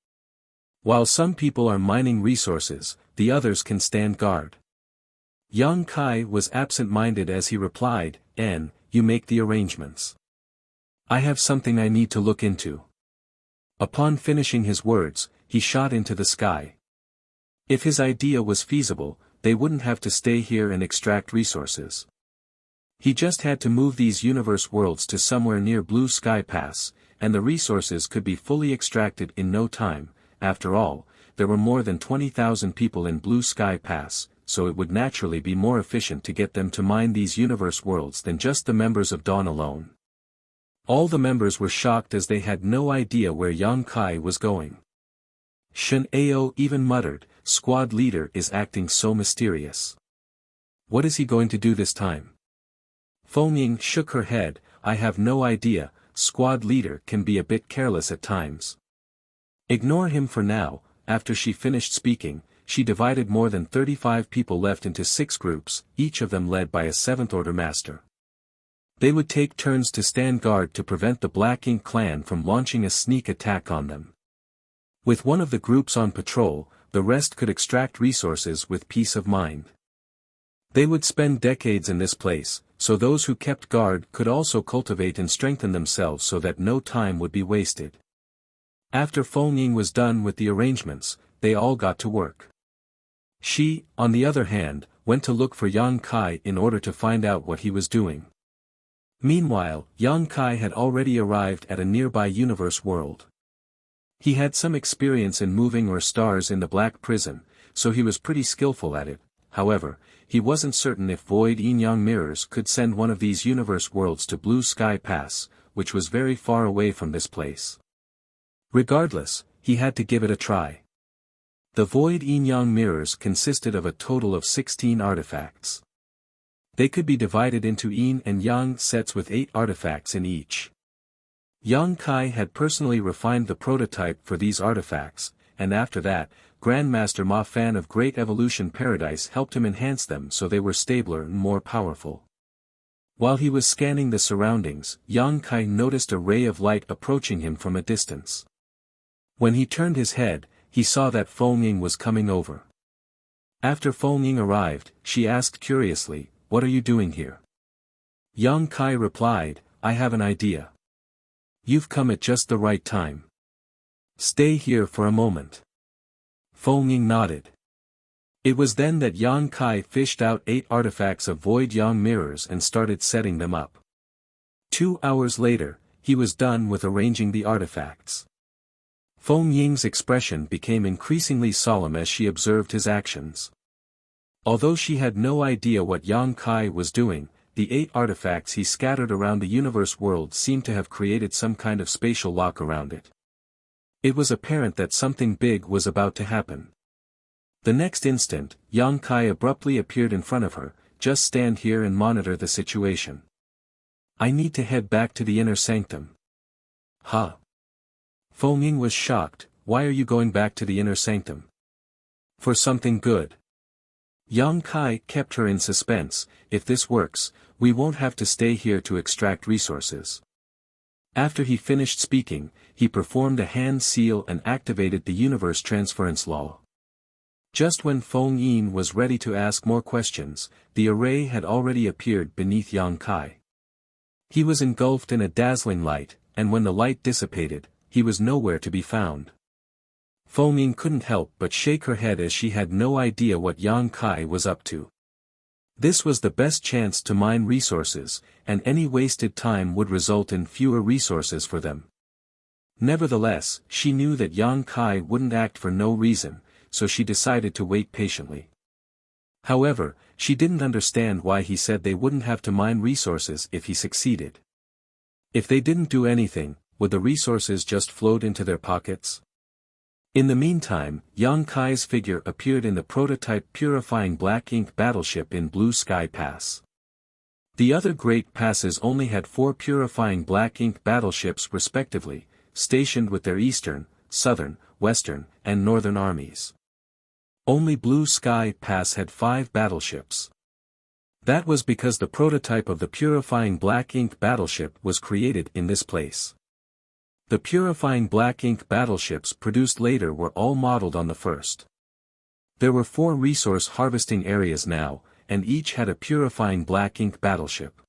While some people are mining resources, the others can stand guard." Yang Kai was absent-minded as he replied, "You make the arrangements. I have something I need to look into." Upon finishing his words, he shot into the sky. If his idea was feasible, they wouldn't have to stay here and extract resources. He just had to move these universe worlds to somewhere near Blue Sky Pass, and the resources could be fully extracted in no time. After all, there were more than 20,000 people in Blue Sky Pass, so it would naturally be more efficient to get them to mine these universe worlds than just the members of Dawn alone. All the members were shocked as they had no idea where Yang Kai was going. Shen Ao even muttered, "Squad leader is acting so mysterious. What is he going to do this time?" Feng Ying shook her head, "I have no idea, squad leader can be a bit careless at times. Ignore him for now." After she finished speaking, she divided more than 35 people left into 6 groups, each of them led by a 7th Order Master. They would take turns to stand guard to prevent the Black Ink clan from launching a sneak attack on them. With one of the groups on patrol, the rest could extract resources with peace of mind. They would spend decades in this place, so those who kept guard could also cultivate and strengthen themselves so that no time would be wasted. After Feng Ying was done with the arrangements, they all got to work. She, on the other hand, went to look for Yang Kai in order to find out what he was doing. Meanwhile, Yang Kai had already arrived at a nearby universe world. He had some experience in moving or stars in the Black Prison, so he was pretty skillful at it. However, he wasn't certain if Void Yin-Yang mirrors could send one of these universe worlds to Blue Sky Pass, which was very far away from this place. Regardless, he had to give it a try. The Void Yin-Yang mirrors consisted of a total of 16 artifacts. They could be divided into Yin and Yang sets with 8 artifacts in each. Yang Kai had personally refined the prototype for these artifacts, and after that, Grandmaster Ma Fan of Great Evolution Paradise helped him enhance them so they were stabler and more powerful. While he was scanning the surroundings, Yang Kai noticed a ray of light approaching him from a distance. When he turned his head, he saw that Feng Ying was coming over. After Feng Ying arrived, she asked curiously, "What are you doing here?" Yang Kai replied, "I have an idea. You've come at just the right time. Stay here for a moment." Feng Ying nodded. It was then that Yang Kai fished out 8 artifacts of Void Yang mirrors and started setting them up. 2 hours later, he was done with arranging the artifacts. Feng Ying's expression became increasingly solemn as she observed his actions. Although she had no idea what Yang Kai was doing, the 8 artifacts he scattered around the universe world seemed to have created some kind of spatial lock around it. It was apparent that something big was about to happen. The next instant, Yang Kai abruptly appeared in front of her. "Just stand here and monitor the situation. I need to head back to the inner sanctum." "Huh?" Feng Ying was shocked. "Why are you going back to the inner sanctum?" "For something good." Yang Kai kept her in suspense. "If this works, we won't have to stay here to extract resources." After he finished speaking, he performed a hand seal and activated the universe transference law. Just when Feng Ying was ready to ask more questions, the array had already appeared beneath Yang Kai. He was engulfed in a dazzling light, and when the light dissipated, he was nowhere to be found. Feng Ying couldn't help but shake her head as she had no idea what Yang Kai was up to. This was the best chance to mine resources, and any wasted time would result in fewer resources for them. Nevertheless, she knew that Yang Kai wouldn't act for no reason, so she decided to wait patiently. However, she didn't understand why he said they wouldn't have to mine resources if he succeeded. If they didn't do anything, would the resources just float into their pockets? In the meantime, Yang Kai's figure appeared in the prototype Purifying Black Ink battleship in Blue Sky Pass. The other great passes only had 4 Purifying Black Ink battleships respectively, stationed with their eastern, southern, western, and northern armies. Only Blue Sky Pass had 5 battleships. That was because the prototype of the Purifying Black Ink battleship was created in this place. The Purifying Black Ink battleships produced later were all modeled on the first. There were 4 resource harvesting areas now, and each had a Purifying Black Ink battleship.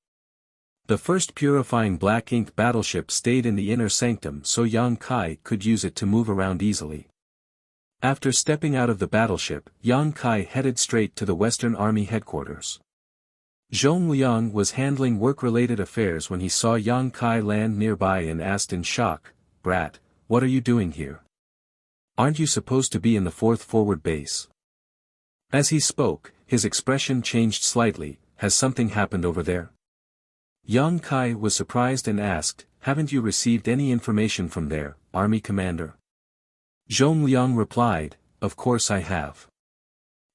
The first Purifying Black Ink battleship stayed in the inner sanctum so Yang Kai could use it to move around easily. After stepping out of the battleship, Yang Kai headed straight to the Western Army headquarters. Zhong Liang was handling work-related affairs when he saw Yang Kai land nearby and asked in shock, "Brat, what are you doing here? Aren't you supposed to be in the 4th Forward Base?" As he spoke, his expression changed slightly. "Has something happened over there?" Yang Kai was surprised and asked, "Haven't you received any information from there, Army Commander?" Zhong Liang replied, "Of course I have.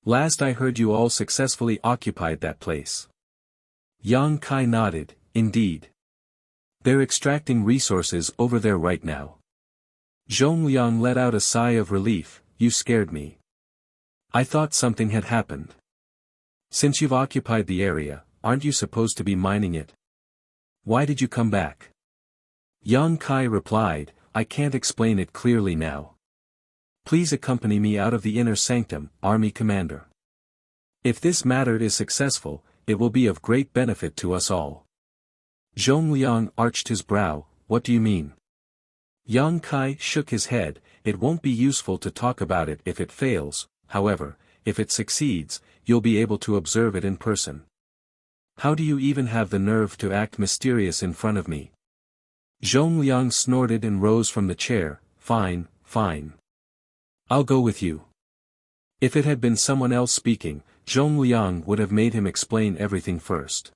Last I heard you all successfully occupied that place." Yang Kai nodded, "Indeed. They're extracting resources over there right now." Zhong Liang let out a sigh of relief. "You scared me. I thought something had happened. Since you've occupied the area, aren't you supposed to be mining it? Why did you come back?" Yang Kai replied, "I can't explain it clearly now. Please accompany me out of the inner sanctum, Army Commander. If this matter is successful, it will be of great benefit to us all." Zhong Liang arched his brow. "What do you mean?" Yang Kai shook his head. "It won't be useful to talk about it if it fails, however, if it succeeds, you'll be able to observe it in person. How do you even have the nerve to act mysterious in front of me?" Zhong Liang snorted and rose from the chair. "Fine, fine. I'll go with you." If it had been someone else speaking, Zhong Liang would have made him explain everything first.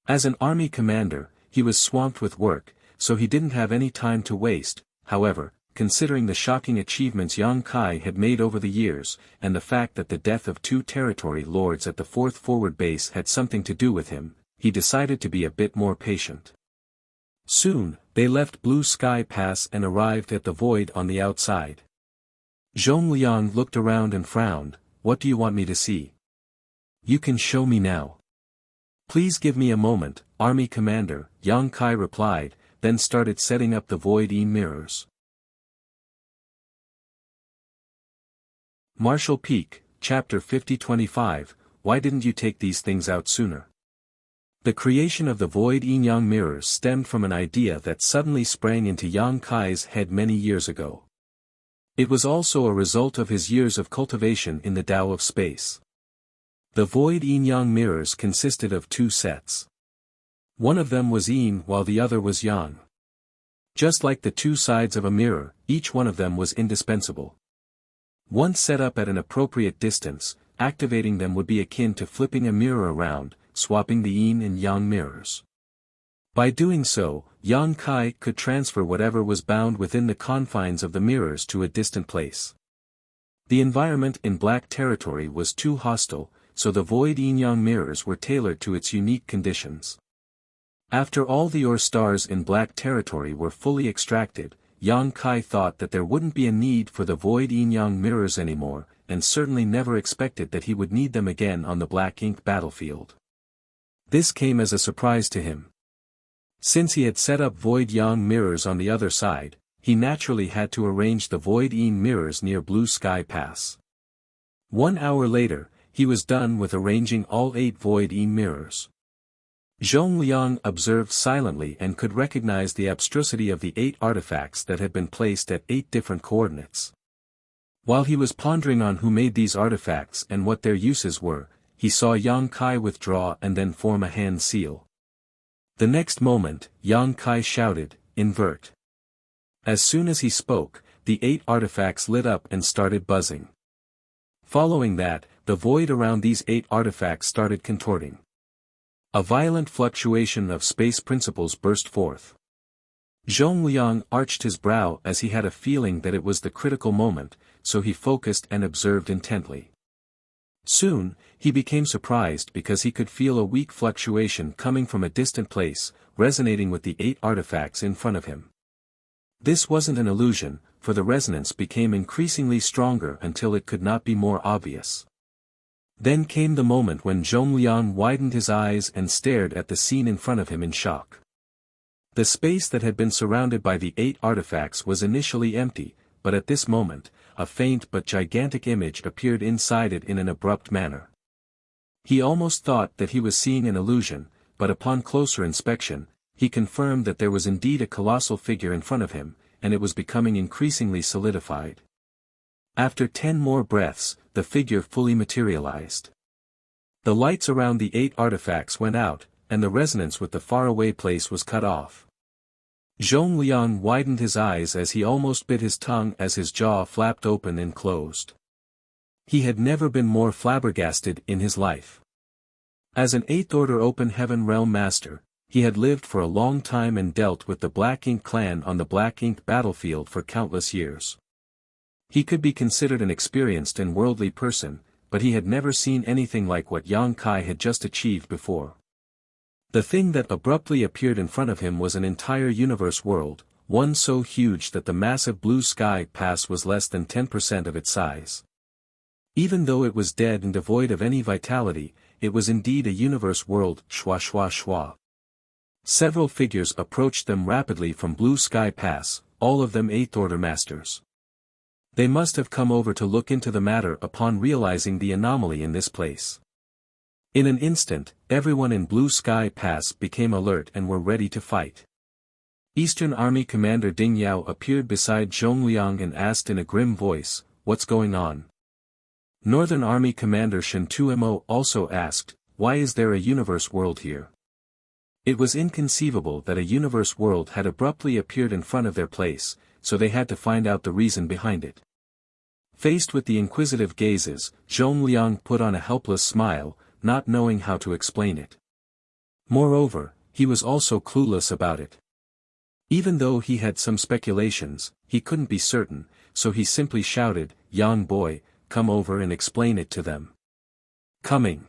As an army commander, he was swamped with work, so he didn't have any time to waste. However, considering the shocking achievements Yang Kai had made over the years, and the fact that the death of 2 territory lords at the 4th Forward Base had something to do with him, he decided to be a bit more patient. Soon, they left Blue Sky Pass and arrived at the void on the outside. Zhong Liang looked around and frowned. "What do you want me to see?" "You can show me now." "Please give me a moment, Army Commander," Yang Kai replied, then started setting up the void mirrors. Marshall Peak, Chapter 50-25, Why didn't you take these things out sooner? The creation of the void yin-yang mirrors stemmed from an idea that suddenly sprang into Yang Kai's head many years ago. It was also a result of his years of cultivation in the Tao of space. The void yin-yang mirrors consisted of 2 sets. One of them was yin while the other was yang. Just like the 2 sides of a mirror, each one of them was indispensable. Once set up at an appropriate distance, activating them would be akin to flipping a mirror around, swapping the yin and yang mirrors. By doing so, Yang Kai could transfer whatever was bound within the confines of the mirrors to a distant place. The environment in Black Territory was too hostile, so the void yin-yang mirrors were tailored to its unique conditions. After all the ore stars in Black Territory were fully extracted, Yang Kai thought that there wouldn't be a need for the void yin-yang mirrors anymore, and certainly never expected that he would need them again on the Black Ink battlefield. This came as a surprise to him. Since he had set up void yang mirrors on the other side, he naturally had to arrange the void yin mirrors near Blue Sky Pass. 1 hour later, he was done with arranging all 8 void yin mirrors. Zhong Liang observed silently and could recognize the abstrusity of the 8 artifacts that had been placed at 8 different coordinates. While he was pondering on who made these artifacts and what their uses were, he saw Yang Kai withdraw and then form a hand seal. The next moment, Yang Kai shouted, "Invert." As soon as he spoke, the 8 artifacts lit up and started buzzing. Following that, the void around these 8 artifacts started contorting. A violent fluctuation of space principles burst forth. Zhong Liang arched his brow as he had a feeling that it was the critical moment, so he focused and observed intently. Soon, he became surprised because he could feel a weak fluctuation coming from a distant place, resonating with the 8 artifacts in front of him. This wasn't an illusion, for the resonance became increasingly stronger until it could not be more obvious. Then came the moment when Zhong Liang widened his eyes and stared at the scene in front of him in shock. The space that had been surrounded by the 8 artifacts was initially empty, but at this moment, a faint but gigantic image appeared inside it in an abrupt manner. He almost thought that he was seeing an illusion, but upon closer inspection, he confirmed that there was indeed a colossal figure in front of him, and it was becoming increasingly solidified. After 10 more breaths, the figure fully materialized. The lights around the 8 artifacts went out, and the resonance with the faraway place was cut off. Zhongliang widened his eyes as he almost bit his tongue as his jaw flapped open and closed. He had never been more flabbergasted in his life. As an 8th Order Open Heaven Realm Master, he had lived for a long time and dealt with the Black Ink clan on the Black Ink battlefield for countless years. He could be considered an experienced and worldly person, but he had never seen anything like what Yang Kai had just achieved before. The thing that abruptly appeared in front of him was an entire universe world, one so huge that the massive blue sky pass was less than 10% of its size. Even though it was dead and devoid of any vitality, it was indeed a universe world. Shwa shwa shwa. Several figures approached them rapidly from Blue Sky Pass, all of them 8th Order Masters. They must have come over to look into the matter upon realizing the anomaly in this place. In an instant, everyone in Blue Sky Pass became alert and were ready to fight. Eastern Army Commander Ding Yao appeared beside Zhongliang and asked in a grim voice, "What's going on?" Northern Army Commander Shen Tuemo also asked, "Why is there a universe world here?" It was inconceivable that a universe world had abruptly appeared in front of their place, so they had to find out the reason behind it. Faced with the inquisitive gazes, Zhongliang put on a helpless smile, not knowing how to explain it. Moreover, he was also clueless about it. Even though he had some speculations, he couldn't be certain, so he simply shouted, "Yang boy, come over and explain it to them." "Coming."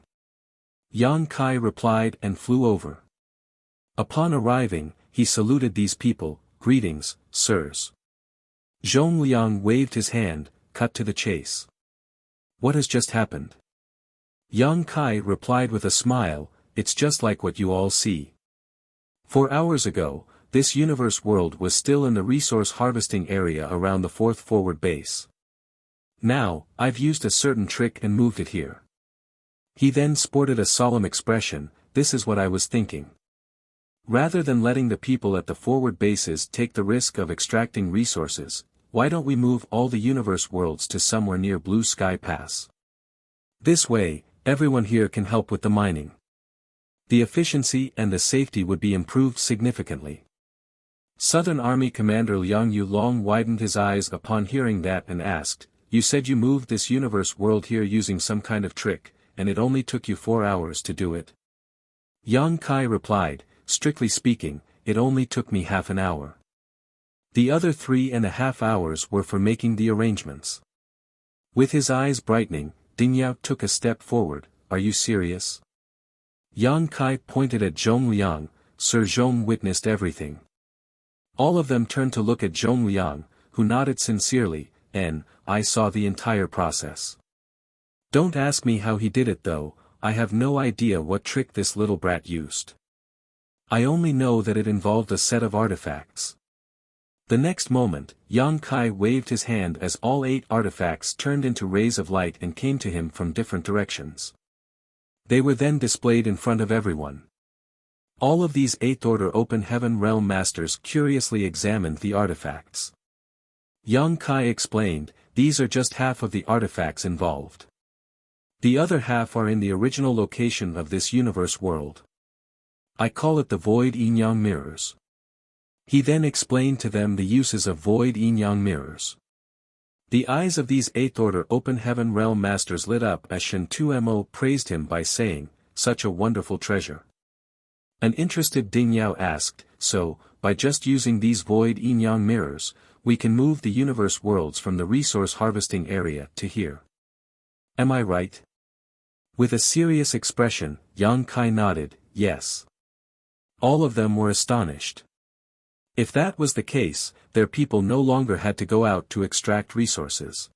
Yang Kai replied and flew over. Upon arriving, he saluted these people, "Greetings, sirs." Zhongliang waved his hand, cut to the chase. "What has just happened?" Yang Kai replied with a smile, "It's just like what you all see. 4 hours ago, this universe world was still in the resource harvesting area around the 4th forward base. Now, I've used a certain trick and moved it here." He then sported a solemn expression, "This is what I was thinking. Rather than letting the people at the forward bases take the risk of extracting resources, why don't we move all the universe worlds to somewhere near Blue Sky Pass? This way, everyone here can help with the mining. The efficiency and the safety would be improved significantly." Southern Army Commander Liang Yulong widened his eyes upon hearing that and asked, "You said you moved this universe world here using some kind of trick, and it only took you 4 hours to do it?" Yang Kai replied, "Strictly speaking, it only took me half an hour. The other 3.5 hours were for making the arrangements." With his eyes brightening, Ding Yao took a step forward, "Are you serious?" Yang Kai pointed at Zhongliang, "Sir Zhong witnessed everything." All of them turned to look at Zhongliang, who nodded sincerely, and, "I saw the entire process. Don't ask me how he did it though, I have no idea what trick this little brat used. I only know that it involved a set of artifacts." The next moment, Yang Kai waved his hand as all 8 artifacts turned into rays of light and came to him from different directions. They were then displayed in front of everyone. All of these 8th Order Open Heaven Realm Masters curiously examined the artifacts. Yang Kai explained, "These are just half of the artifacts involved. The other half are in the original location of this universe world. I call it the Void Yin-Yang Mirrors." He then explained to them the uses of Void Yin-Yang Mirrors. The eyes of these 8th Order Open Heaven Realm Masters lit up as Shen Tuemo praised him by saying, "Such a wonderful treasure." An interested Ding Yao asked, "So, by just using these Void Yin-Yang Mirrors, we can move the universe worlds from the resource harvesting area to here. Am I right?" With a serious expression, Yang Kai nodded, "Yes." All of them were astonished. If that was the case, their people no longer had to go out to extract resources.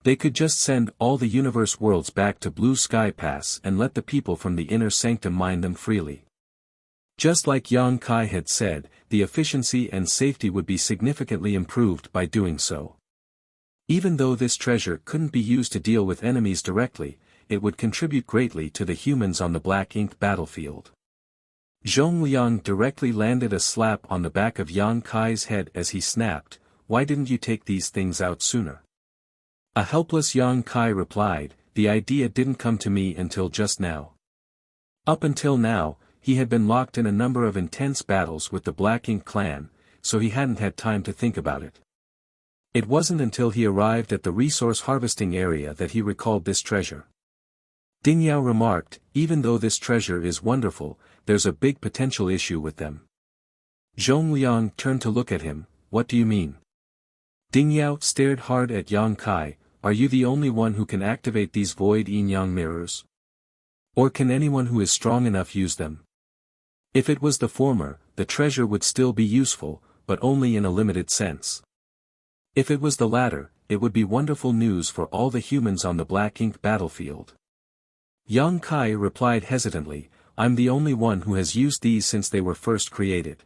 They could just send all the universe worlds back to Blue Sky Pass and let the people from the inner sanctum mine them freely. Just like Yang Kai had said, the efficiency and safety would be significantly improved by doing so. Even though this treasure couldn't be used to deal with enemies directly, it would contribute greatly to the humans on the Black Ink battlefield. Zhongliang directly landed a slap on the back of Yang Kai's head as he snapped, "Why didn't you take these things out sooner? A helpless Yang Kai replied, the idea didn't come to me until just now. Up until now, he had been locked in a number of intense battles with the Black Ink clan, so he hadn't had time to think about it. It wasn't until he arrived at the resource harvesting area that he recalled this treasure. Ding Yao remarked, even though this treasure is wonderful, there's a big potential issue with them. Zhong Liang turned to look at him, what do you mean? Ding Yao stared hard at Yang Kai, are you the only one who can activate these void yin-yang mirrors? Or can anyone who is strong enough use them? If it was the former, the treasure would still be useful, but only in a limited sense. If it was the latter, it would be wonderful news for all the humans on the Black Ink battlefield. Yang Kai replied hesitantly, I'm the only one who has used these since they were first created.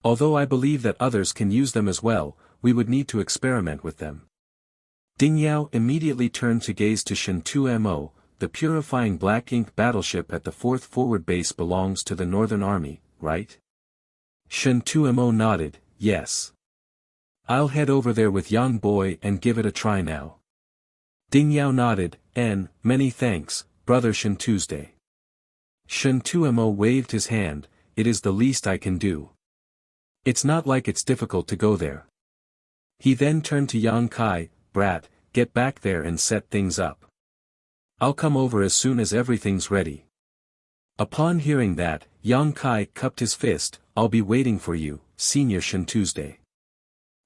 Although I believe that others can use them as well, we would need to experiment with them. Ding Yao immediately turned to gaze to Shen 2Mo, the purifying Black Ink battleship at the 4th Forward Base belongs to the Northern Army, right? Shen 2Mo nodded, yes. I'll head over there with Yang Boy and give it a try now. Ding Yao nodded, many thanks, Brother Shen Tuesday. Shen 2Mo waved his hand, it is the least I can do. It's not like it's difficult to go there. He then turned to Yang Kai, brat, get back there and set things up. I'll come over as soon as everything's ready. Upon hearing that, Yang Kai cupped his fist, I'll be waiting for you, Senior Shen Tuesday.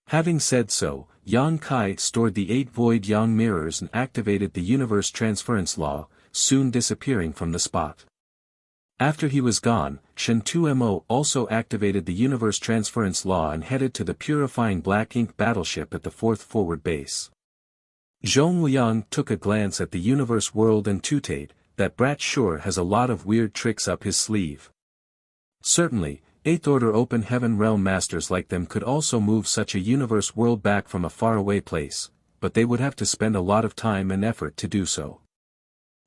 Having said so, Yang Kai stored the 8 void yang mirrors and activated the universe transference law, soon disappearing from the spot. After he was gone, Shen 2Mo also activated the universe transference law and headed to the purifying Black Ink battleship at the 4th Forward Base. Zhong Liang took a glance at the universe world and tooted, that brat sure has a lot of weird tricks up his sleeve. Certainly, 8th Order Open Heaven Realm Masters like them could also move such a universe world back from a faraway place, but they would have to spend a lot of time and effort to do so.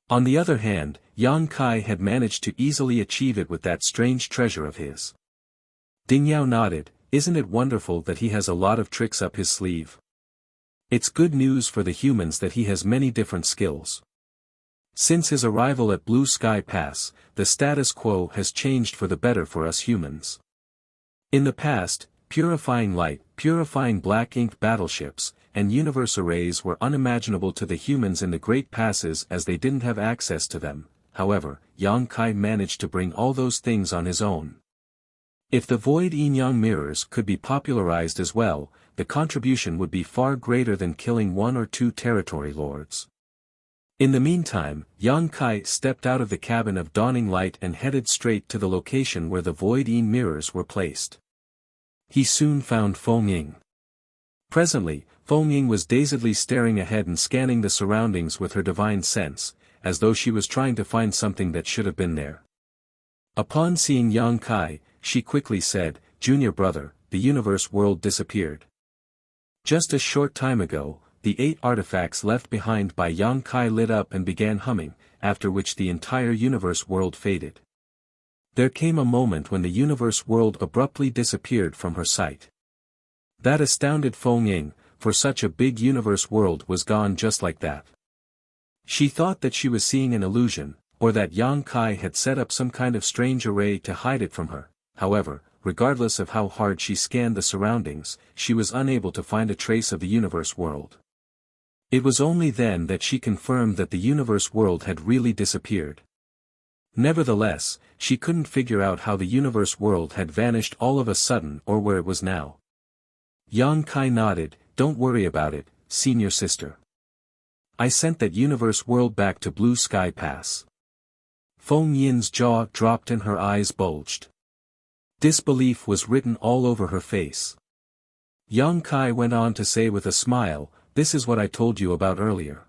On the other hand, Yang Kai had managed to easily achieve it with that strange treasure of his. Ding Yao nodded, isn't it wonderful that he has a lot of tricks up his sleeve? It's good news for the humans that he has many different skills. Since his arrival at Blue Sky Pass, the status quo has changed for the better for us humans. In the past, purifying light, purifying Black Ink battleships, and universe arrays were unimaginable to the humans in the Great Passes as they didn't have access to them. However, Yang Kai managed to bring all those things on his own. If the void yin-yang mirrors could be popularized as well, the contribution would be far greater than killing 1 or 2 territory lords. In the meantime, Yang Kai stepped out of the cabin of Dawning Light and headed straight to the location where the void yin mirrors were placed. He soon found Feng Ying. Presently, Feng Ying was dazedly staring ahead and scanning the surroundings with her divine sense, as though she was trying to find something that should have been there. Upon seeing Yang Kai, she quickly said, Junior brother, the universe world disappeared. Just a short time ago, the 8 artifacts left behind by Yang Kai lit up and began humming, after which the entire universe world faded. There came a moment when the universe world abruptly disappeared from her sight. That astounded Feng Ying, for such a big universe world was gone just like that. She thought that she was seeing an illusion, or that Yang Kai had set up some kind of strange array to hide it from her. However, regardless of how hard she scanned the surroundings, she was unable to find a trace of the universe world. It was only then that she confirmed that the universe world had really disappeared. Nevertheless, she couldn't figure out how the universe world had vanished all of a sudden or where it was now. Yang Kai nodded, don't worry about it, senior sister. I sent that universe world back to Blue Sky Pass. Feng Yin's jaw dropped and her eyes bulged. Disbelief was written all over her face. Yang Kai went on to say with a smile, this is what I told you about earlier.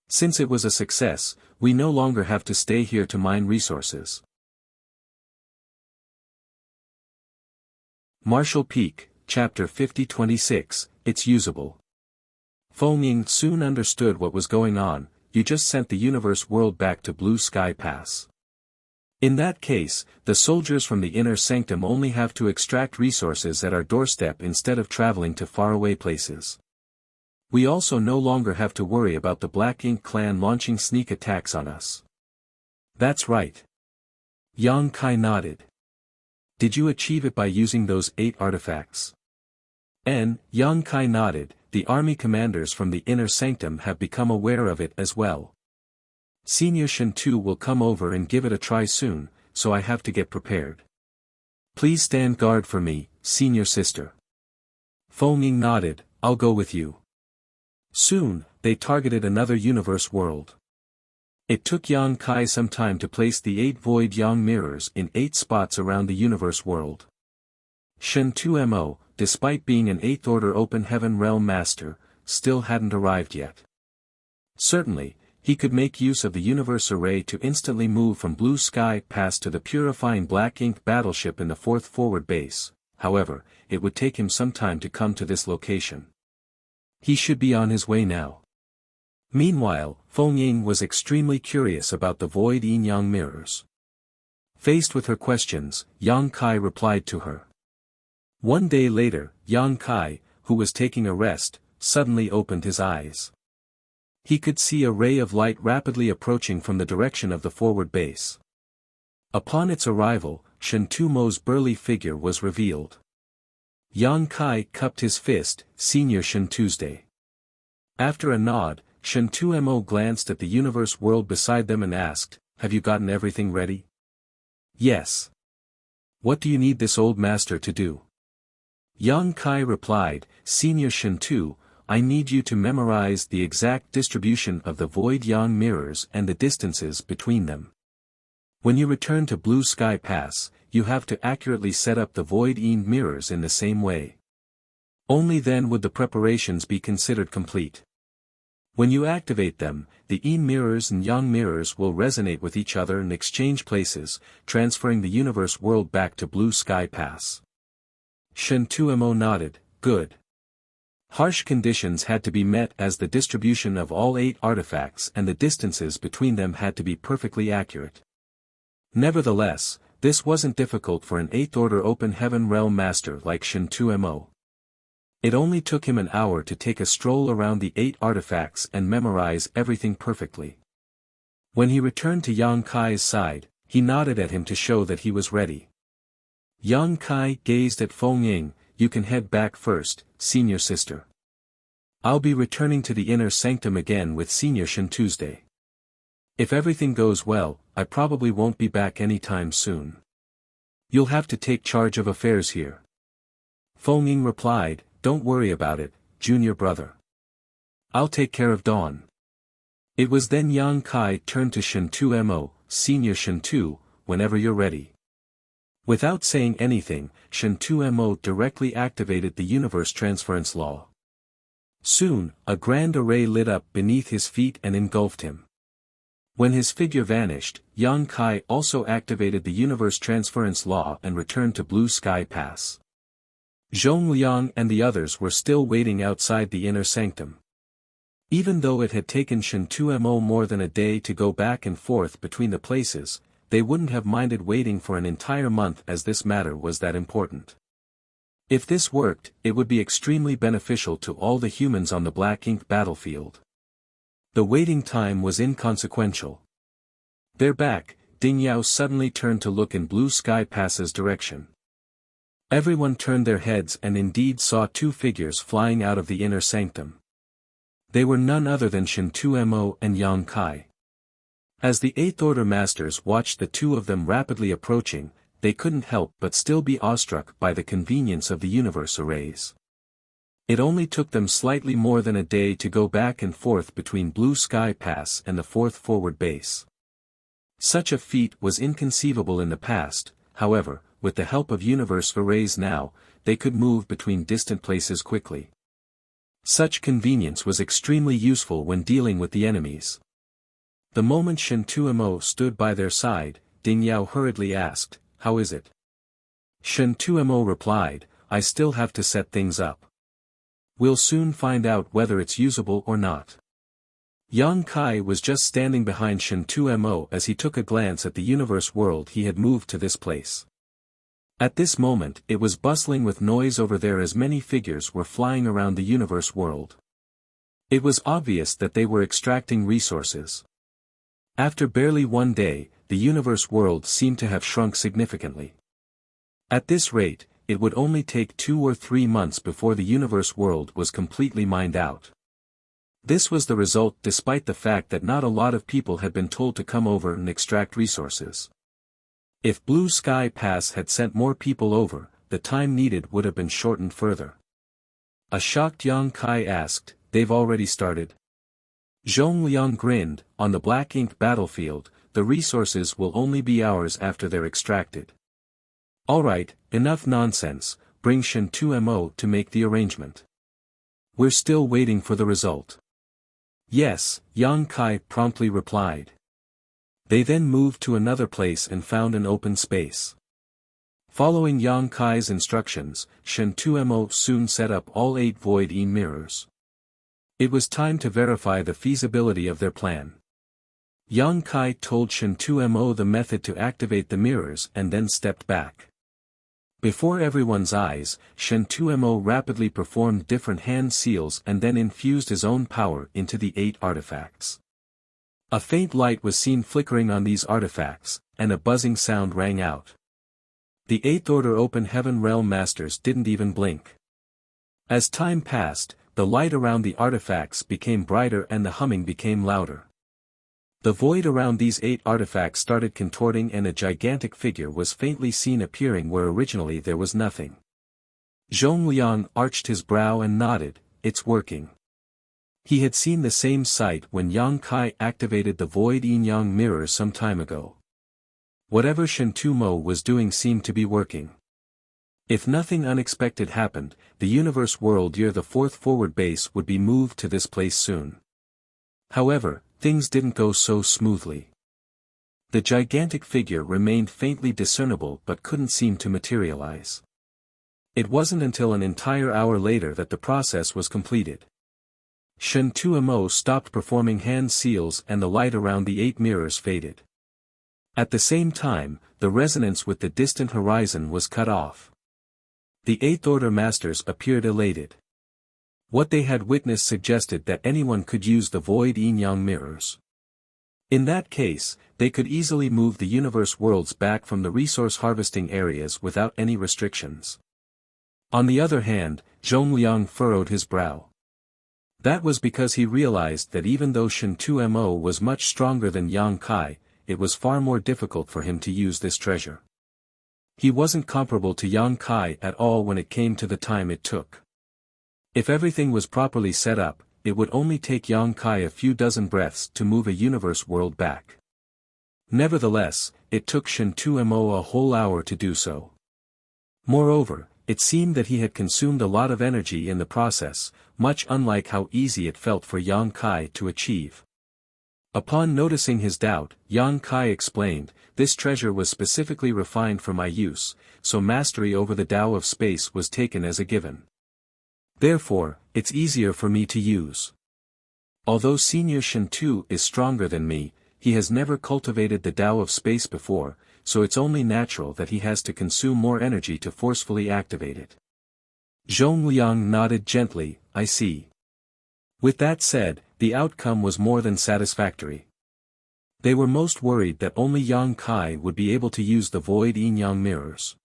Since it was a success, we no longer have to stay here to mine resources. Marshall Peak, Chapter 50-26, It's Usable. Feng Ying soon understood what was going on, you just sent the universe world back to Blue Sky Pass. In that case, the soldiers from the inner sanctum only have to extract resources at our doorstep instead of traveling to faraway places. We also no longer have to worry about the Black Ink clan launching sneak attacks on us. That's right. Yang Kai nodded. Did you achieve it by using those 8 artifacts? Yang Kai nodded. The army commanders from the inner sanctum have become aware of it as well. Senior Shintu will come over and give it a try soon, so I have to get prepared. Please stand guard for me, senior sister. Feng Ying nodded. I'll go with you. Soon, they targeted another universe world. It took Yang Kai some time to place the 8 void yang mirrors in 8 spots around the universe world. Shintu Mo, despite being an 8th order open heaven realm master, still hadn't arrived yet. Certainly, he could make use of the universe array to instantly move from Blue Sky Pass to the purifying Black Ink battleship in the 4th forward base. However, it would take him some time to come to this location. He should be on his way now. Meanwhile, Feng Ying was extremely curious about the void yin-yang mirrors. Faced with her questions, Yang Kai replied to her. One day later, Yang Kai, who was taking a rest, suddenly opened his eyes. He could see a ray of light rapidly approaching from the direction of the forward base. Upon its arrival, Shintu Mo's burly figure was revealed. Yang Kai cupped his fist, Senior Shin Tuesday. After a nod, Shintu Mo glanced at the universe world beside them and asked, Have you gotten everything ready? Yes. What do you need this old master to do? Yang Kai replied, Senior Shintu, I need you to memorize the exact distribution of the void yang mirrors and the distances between them. When you return to Blue Sky Pass, you have to accurately set up the void yin mirrors in the same way. Only then would the preparations be considered complete. When you activate them, the yin mirrors and yang mirrors will resonate with each other and exchange places, transferring the universe world back to Blue Sky Pass. Shintu Mo nodded, good. Harsh conditions had to be met as the distribution of all 8 artifacts and the distances between them had to be perfectly accurate. Nevertheless, this wasn't difficult for an 8th order open heaven realm master like Shintu Mo. It only took him an hour to take a stroll around the 8 artifacts and memorize everything perfectly. When he returned to Yang Kai's side, he nodded at him to show that he was ready. Yang Kai gazed at Feng Ying. You can head back first, senior sister. I'll be returning to the inner sanctum again with Senior Shin Tuesday. If everything goes well, I probably won't be back anytime soon. You'll have to take charge of affairs here. Feng Ying replied, Don't worry about it, junior brother. I'll take care of Dawn. It was then Yang Kai turned to Shintu Mo, Senior Shintu, whenever you're ready. Without saying anything, Shintu Mo directly activated the universe transference law. Soon, a grand array lit up beneath his feet and engulfed him. When his figure vanished, Yang Kai also activated the universe transference law and returned to Blue Sky Pass. Zhongliang and the others were still waiting outside the inner sanctum. Even though it had taken Shintu Mo more than a day to go back and forth between the places, they wouldn't have minded waiting for an entire month as this matter was that important. If this worked, it would be extremely beneficial to all the humans on the Black Ink battlefield. The waiting time was inconsequential. Their back, Ding Yao suddenly turned to look in Blue Sky Pass's direction. Everyone turned their heads and indeed saw 2 figures flying out of the inner sanctum. They were none other than Shintu Mo and Yang Kai. As the 8th Order Masters watched the 2 of them rapidly approaching, they couldn't help but still be awestruck by the convenience of the universe arrays. It only took them slightly more than a day to go back and forth between Blue Sky Pass and the 4th forward base. Such a feat was inconceivable in the past, however, with the help of universe arrays now, they could move between distant places quickly. Such convenience was extremely useful when dealing with the enemies. The moment Shintu Mo stood by their side, Ding Yao hurriedly asked, How is it? Shintu Mo replied, I still have to set things up. We'll soon find out whether it's usable or not. Yang Kai was just standing behind Shintu Mo as he took a glance at the universe world he had moved to this place. At this moment it was bustling with noise over there as many figures were flying around the universe world. It was obvious that they were extracting resources. After barely one day, the universe world seemed to have shrunk significantly. At this rate, it would only take 2 or 3 months before the universe world was completely mined out. This was the result despite the fact that not a lot of people had been told to come over and extract resources. If Blue Sky Pass had sent more people over, the time needed would have been shortened further. A shocked Yang Kai asked, "They've already started?" Zhong Liang grinned, "On the black ink battlefield, the resources will only be ours after they're extracted." "Alright, enough nonsense, bring Shen 2mo to make the arrangement. We're still waiting for the result." "Yes," Yang Kai promptly replied. They then moved to another place and found an open space. Following Yang Kai's instructions, Shen 2mo soon set up all 8 Void E mirrors. It was time to verify the feasibility of their plan. Yang Kai told Shen 2mo the method to activate the mirrors and then stepped back. Before everyone's eyes, Shen 2mo rapidly performed different hand seals and then infused his own power into the 8 artifacts. A faint light was seen flickering on these artifacts, and a buzzing sound rang out. The 8th Order Open Heaven Realm Masters didn't even blink. As time passed, the light around the artifacts became brighter and the humming became louder. The void around these 8 artifacts started contorting and a gigantic figure was faintly seen appearing where originally there was nothing. Zhong Liang arched his brow and nodded, "It's working." He had seen the same sight when Yang Kai activated the Void Yin Yang mirror some time ago. Whatever Shen 2mo was doing seemed to be working. If nothing unexpected happened, the universe world near the 4th forward base would be moved to this place soon. However, things didn't go so smoothly. The gigantic figure remained faintly discernible but couldn't seem to materialize. It wasn't until an entire hour later that the process was completed. Shen 2mo stopped performing hand seals and the light around the 8 mirrors faded. At the same time, the resonance with the distant horizon was cut off. The 8th Order Masters appeared elated. What they had witnessed suggested that anyone could use the Void Yin Yang mirrors. In that case, they could easily move the universe worlds back from the resource harvesting areas without any restrictions. On the other hand, Zhong Liang furrowed his brow. That was because he realized that even though Shen 2mo was much stronger than Yang Kai, it was far more difficult for him to use this treasure. He wasn't comparable to Yang Kai at all when it came to the time it took. If everything was properly set up, it would only take Yang Kai a few dozen breaths to move a universe world back. Nevertheless, it took Shen 2mo a whole hour to do so. Moreover, it seemed that he had consumed a lot of energy in the process, much unlike how easy it felt for Yang Kai to achieve. Upon noticing his doubt, Yang Kai explained, "This treasure was specifically refined for my use, so mastery over the Tao of space was taken as a given. Therefore, it's easier for me to use. Although Senior Shen 2 is stronger than me, he has never cultivated the Tao of space before, so it's only natural that he has to consume more energy to forcefully activate it." Zhong Liang nodded gently, "I see." With that said, the outcome was more than satisfactory. They were most worried that only Yang Kai would be able to use the Void Yin Yang mirrors.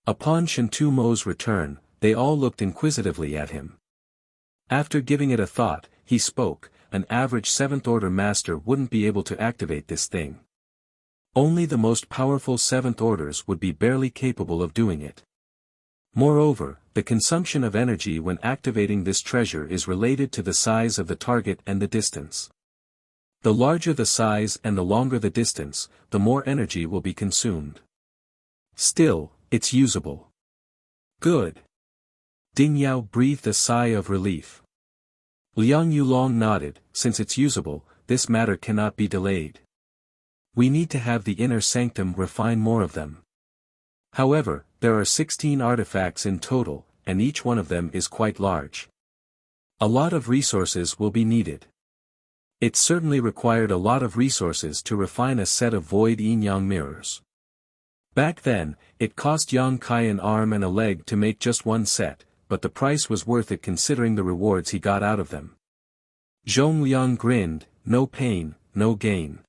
Upon Shen 2mo's return, they all looked inquisitively at him. After giving it a thought, he spoke, "An average 7th Order Master wouldn't be able to activate this thing. Only the most powerful 7th Orders would be barely capable of doing it. Moreover, the consumption of energy when activating this treasure is related to the size of the target and the distance. The larger the size and the longer the distance, the more energy will be consumed. Still, it's usable." "Good." Ding Yao breathed a sigh of relief. Liang Yulong nodded, "Since it's usable, this matter cannot be delayed. We need to have the inner sanctum refine more of them. However, there are 16 artifacts in total, and each one of them is quite large. A lot of resources will be needed. It certainly required a lot of resources to refine a set of Void Yin Yang mirrors. Back then, it cost Yang Kai an arm and a leg to make just one set, but the price was worth it considering the rewards he got out of them. Zhongliang grinned, no pain, no gain.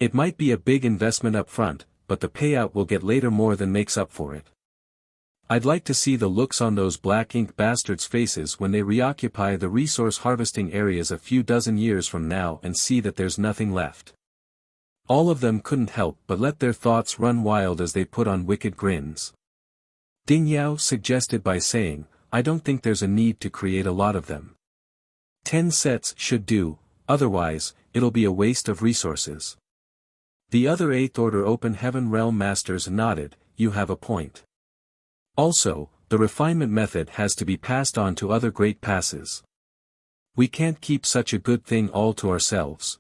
It might be a big investment up front, but the payout we'll get later more than makes up for it. I'd like to see the looks on those black ink bastards' faces when they reoccupy the resource harvesting areas a few dozen years from now and see that there's nothing left. All of them couldn't help but let their thoughts run wild as they put on wicked grins. Ding Yao suggested by saying, I don't think there's a need to create a lot of them. 10 sets should do, otherwise, it'll be a waste of resources. The other 8th Order Open Heaven Realm Masters nodded, you have a point. Also, the refinement method has to be passed on to other great passes. We can't keep such a good thing all to ourselves.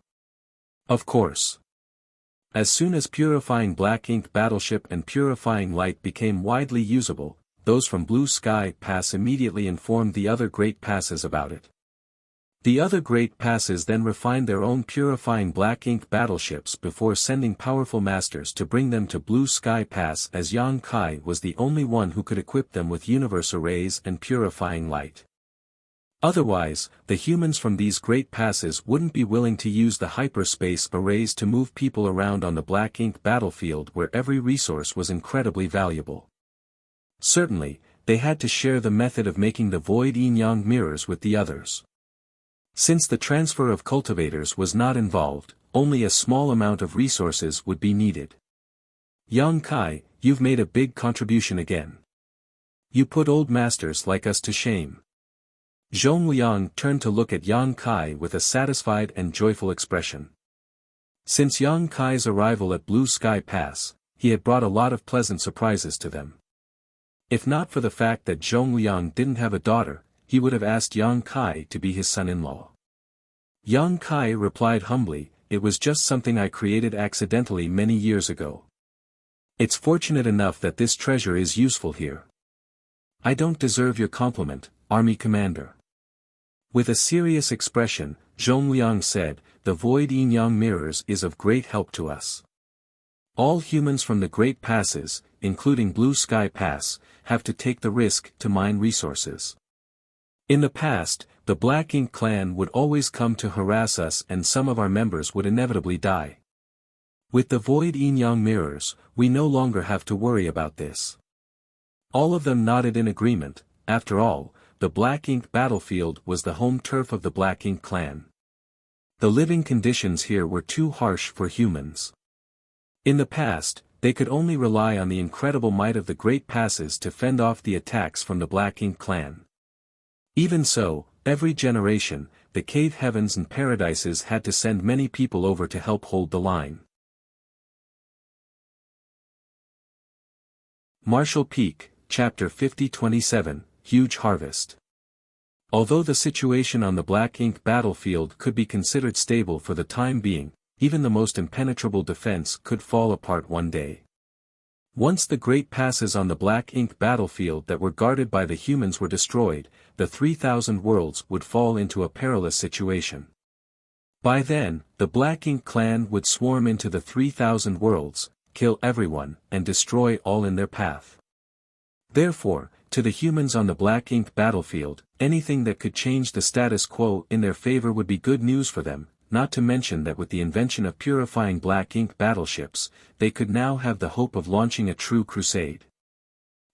Of course. As soon as Purifying Black Ink Battleship and Purifying Light became widely usable, those from Blue Sky Pass immediately informed the other great passes about it. The other great passes then refined their own Purifying Black Ink battleships before sending powerful masters to bring them to Blue Sky Pass, as Yang Kai was the only one who could equip them with universe arrays and Purifying Light. Otherwise, the humans from these great passes wouldn't be willing to use the hyperspace arrays to move people around on the Black Ink battlefield where every resource was incredibly valuable. Certainly, they had to share the method of making the void yin-yang mirrors with the others. Since the transfer of cultivators was not involved, only a small amount of resources would be needed. Yang Kai, you've made a big contribution again. You put old masters like us to shame. Zhongliang turned to look at Yang Kai with a satisfied and joyful expression. Since Yang Kai's arrival at Blue Sky Pass, he had brought a lot of pleasant surprises to them. If not for the fact that Zhongliang didn't have a daughter, he would have asked Yang Kai to be his son-in-law. Yang Kai replied humbly, it was just something I created accidentally many years ago. It's fortunate enough that this treasure is useful here. I don't deserve your compliment, Army Commander. With a serious expression, Zhongliang said, the void yin-yang mirrors is of great help to us. All humans from the Great Passes, including Blue Sky Pass, have to take the risk to mine resources. In the past, the Black Ink clan would always come to harass us and some of our members would inevitably die. With the void yin-yang mirrors, we no longer have to worry about this. All of them nodded in agreement. After all, the Black Ink battlefield was the home turf of the Black Ink clan. The living conditions here were too harsh for humans. In the past, they could only rely on the incredible might of the Great Passes to fend off the attacks from the Black Ink clan. Even so, every generation, the Cave Heavens and Paradises had to send many people over to help hold the line. Marshall Peak, Chapter 50-27, Huge Harvest. Although the situation on the Black Ink battlefield could be considered stable for the time being, even the most impenetrable defense could fall apart one day. Once the great passes on the Black Ink battlefield that were guarded by the humans were destroyed, the 3,000 worlds would fall into a perilous situation. By then, the Black Ink clan would swarm into the 3,000 worlds, kill everyone, and destroy all in their path. Therefore, to the humans on the Black Ink battlefield, anything that could change the status quo in their favor would be good news for them, not to mention that with the invention of purifying Black Ink battleships, they could now have the hope of launching a true crusade.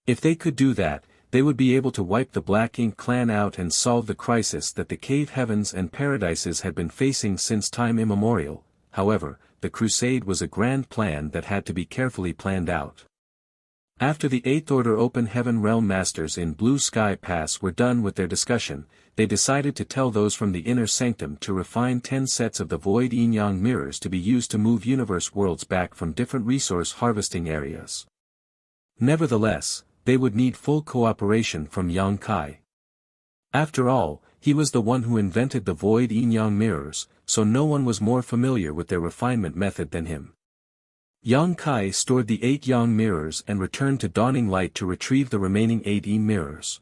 If they could do that, they would be able to wipe the Black Ink clan out and solve the crisis that the Cave Heavens and Paradises had been facing since time immemorial. However, the crusade was a grand plan that had to be carefully planned out. After the 8th Order Open Heaven Realm Masters in Blue Sky Pass were done with their discussion, they decided to tell those from the Inner Sanctum to refine 10 sets of the Void Yin-Yang mirrors to be used to move universe worlds back from different resource harvesting areas. Nevertheless, they would need full cooperation from Yang Kai. After all, he was the one who invented the Void Yin-Yang mirrors, so no one was more familiar with their refinement method than him. Yang Kai stored the 8 Yang mirrors and returned to Dawning Light to retrieve the remaining 8 Yi mirrors.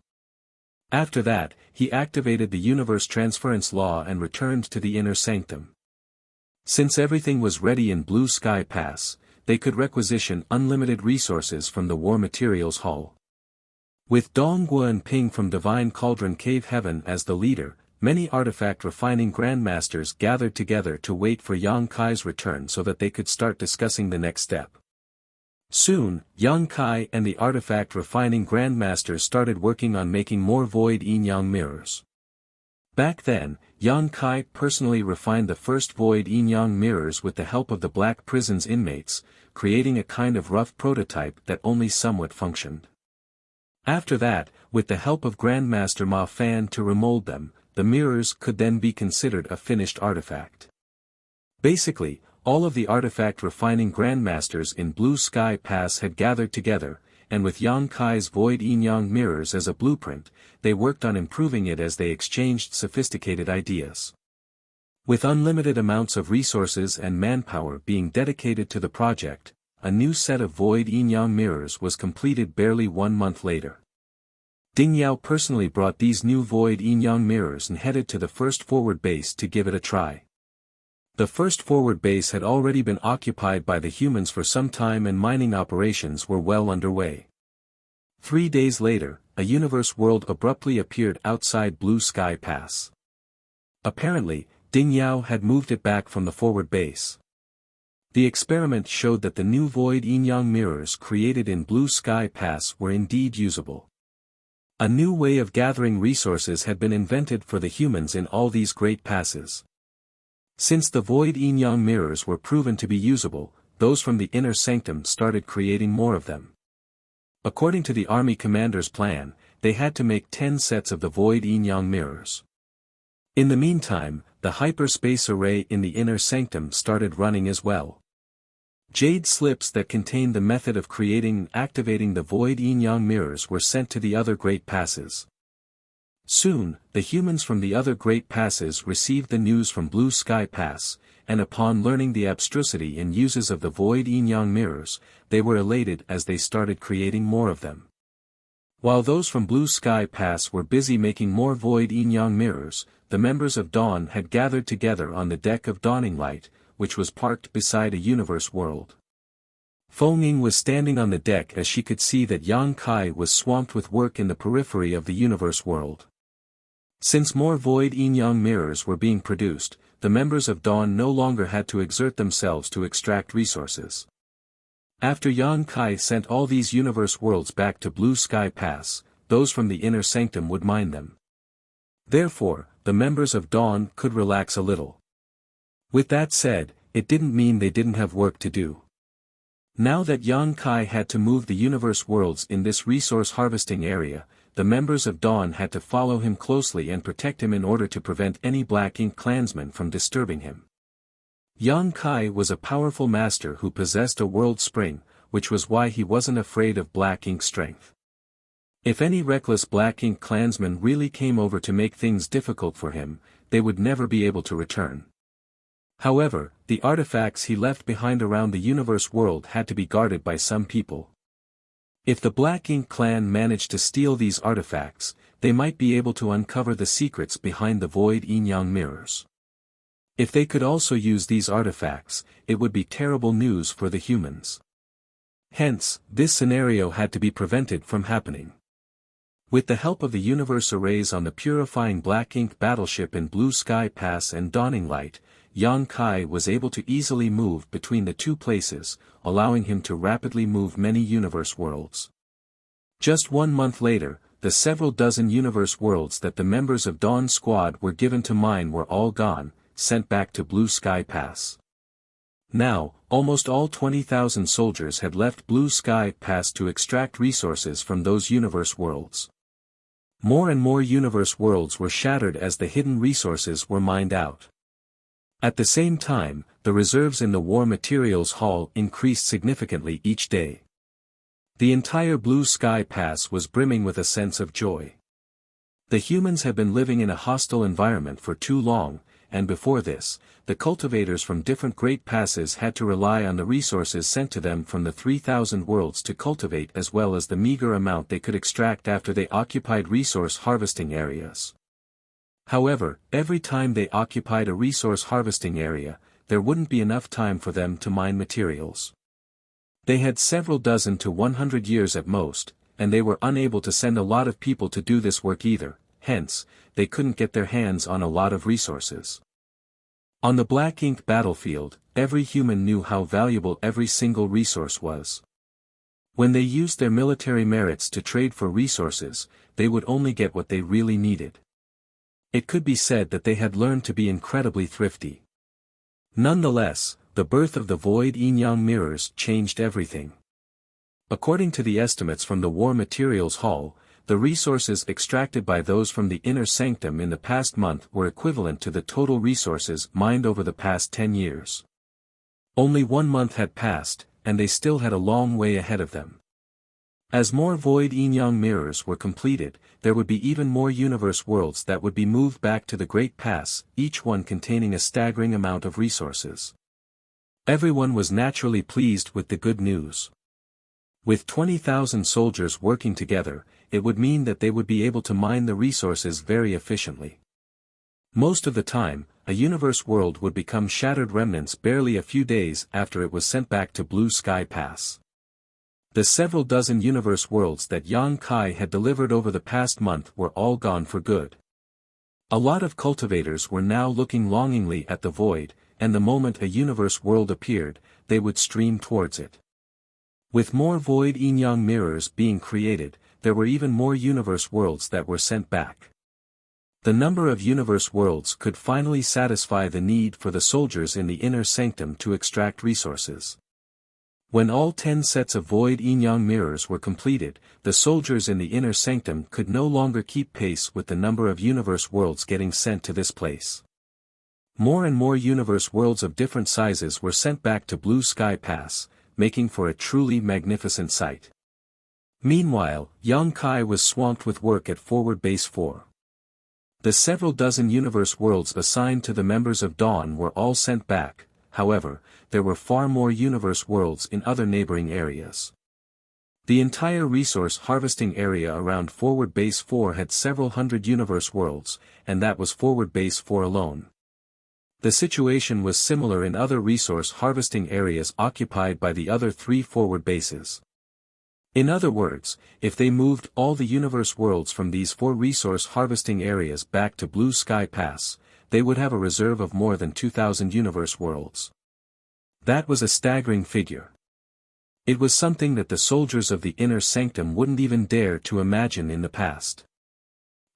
After that, he activated the universe transference law and returned to the Inner Sanctum. Since everything was ready in Blue Sky Pass, they could requisition unlimited resources from the War Materials Hall. With Donghua and Ping from Divine Cauldron Cave Heaven as the leader, many artifact refining grandmasters gathered together to wait for Yang Kai's return so that they could start discussing the next step. Soon, Yang Kai and the artifact refining grandmasters started working on making more void yin-yang mirrors. Back then, Yang Kai personally refined the first void yin-yang mirrors with the help of the Black Prison's inmates, creating a kind of rough prototype that only somewhat functioned. After that, with the help of Grandmaster Ma Fan to remold them, the mirrors could then be considered a finished artifact. Basically, all of the artifact refining grandmasters in Blue Sky Pass had gathered together, and with Yang Kai's void yin-yang mirrors as a blueprint, they worked on improving it as they exchanged sophisticated ideas. With unlimited amounts of resources and manpower being dedicated to the project, a new set of void yin-yang mirrors was completed barely 1 month later. Ding Yao personally brought these new void yin-yang mirrors and headed to the first forward base to give it a try. The first forward base had already been occupied by the humans for some time and mining operations were well underway. 3 days later, a universe world abruptly appeared outside Blue Sky Pass. Apparently, Ding Yao had moved it back from the forward base. The experiment showed that the new void yin-yang mirrors created in Blue Sky Pass were indeed usable. A new way of gathering resources had been invented for the humans in all these great passes. Since the void yin-yang mirrors were proven to be usable, those from the inner sanctum started creating more of them. According to the army commander's plan, they had to make 10 sets of the void yin-yang mirrors. In the meantime, the hyperspace array in the inner sanctum started running as well. Jade slips that contained the method of creating and activating the void yin-yang mirrors were sent to the other great passes. Soon, the humans from the other great passes received the news from Blue Sky Pass, and upon learning the abstrusity and uses of the void yin-yang mirrors, they were elated as they started creating more of them. While those from Blue Sky Pass were busy making more void yin-yang mirrors, the members of Dawn had gathered together on the deck of Dawning Light, which was parked beside a universe world. Feng was standing on the deck as she could see that Yang Kai was swamped with work in the periphery of the universe world. Since more void yin-yang mirrors were being produced, the members of Dawn no longer had to exert themselves to extract resources. After Yang Kai sent all these universe worlds back to Blue Sky Pass, those from the inner sanctum would mine them. Therefore, the members of Dawn could relax a little. With that said, it didn't mean they didn't have work to do. Now that Yang Kai had to move the universe worlds in this resource harvesting area, the members of Dawn had to follow him closely and protect him in order to prevent any Black Ink clansmen from disturbing him. Yang Kai was a powerful master who possessed a world spring, which was why he wasn't afraid of Black Ink's strength. If any reckless Black Ink clansmen really came over to make things difficult for him, they would never be able to return. However, the artifacts he left behind around the universe world had to be guarded by some people. If the Black Ink clan managed to steal these artifacts, they might be able to uncover the secrets behind the void yin-yang mirrors. If they could also use these artifacts, it would be terrible news for the humans. Hence, this scenario had to be prevented from happening. With the help of the universe arrays on the purifying Black Ink battleship in Blue Sky Pass and Dawning Light, Yang Kai was able to easily move between the two places, allowing him to rapidly move many universe worlds. Just 1 month later, the several dozen universe worlds that the members of Dawn Squad were given to mine were all gone, sent back to Blue Sky Pass. Now, almost all 20,000 soldiers had left Blue Sky Pass to extract resources from those universe worlds. More and more universe worlds were shattered as the hidden resources were mined out. At the same time, the reserves in the War Materials Hall increased significantly each day. The entire Blue Sky Pass was brimming with a sense of joy. The humans had been living in a hostile environment for too long, and before this, the cultivators from different great passes had to rely on the resources sent to them from the 3,000 worlds to cultivate as well as the meager amount they could extract after they occupied resource harvesting areas. However, every time they occupied a resource harvesting area, there wouldn't be enough time for them to mine materials. They had several dozen to 100 years at most, and they were unable to send a lot of people to do this work either, hence, they couldn't get their hands on a lot of resources. On the Black Ink battlefield, every human knew how valuable every single resource was. When they used their military merits to trade for resources, they would only get what they really needed. It could be said that they had learned to be incredibly thrifty. Nonetheless, the birth of the Void Yin-Yang mirrors changed everything. According to the estimates from the War Materials Hall, the resources extracted by those from the Inner Sanctum in the past month were equivalent to the total resources mined over the past 10 years. Only 1 month had passed, and they still had a long way ahead of them. As more Void Yin-Yang mirrors were completed, there would be even more universe worlds that would be moved back to the Great Pass, each one containing a staggering amount of resources. Everyone was naturally pleased with the good news. With 20,000 soldiers working together, it would mean that they would be able to mine the resources very efficiently. Most of the time, a universe world would become shattered remnants barely a few days after it was sent back to Blue Sky Pass. The several dozen universe worlds that Yang Kai had delivered over the past month were all gone for good. A lot of cultivators were now looking longingly at the void, and the moment a universe world appeared, they would stream towards it. With more Void Yin-Yang mirrors being created, there were even more universe worlds that were sent back. The number of universe worlds could finally satisfy the need for the soldiers in the Inner Sanctum to extract resources. When all 10 sets of Void Yin-Yang mirrors were completed, the soldiers in the Inner Sanctum could no longer keep pace with the number of universe worlds getting sent to this place. More and more universe worlds of different sizes were sent back to Blue Sky Pass, making for a truly magnificent sight. Meanwhile, Yang Kai was swamped with work at Forward Base 4. The several dozen universe worlds assigned to the members of Dawn were all sent back, however, there were far more universe worlds in other neighboring areas. The entire resource harvesting area around Forward Base 4 had several hundred universe worlds, and that was Forward Base 4 alone. The situation was similar in other resource harvesting areas occupied by the other 3 forward bases. In other words, if they moved all the universe worlds from these 4 resource harvesting areas back to Blue Sky Pass, they would have a reserve of more than 2,000 universe worlds. That was a staggering figure. It was something that the soldiers of the Inner Sanctum wouldn't even dare to imagine in the past.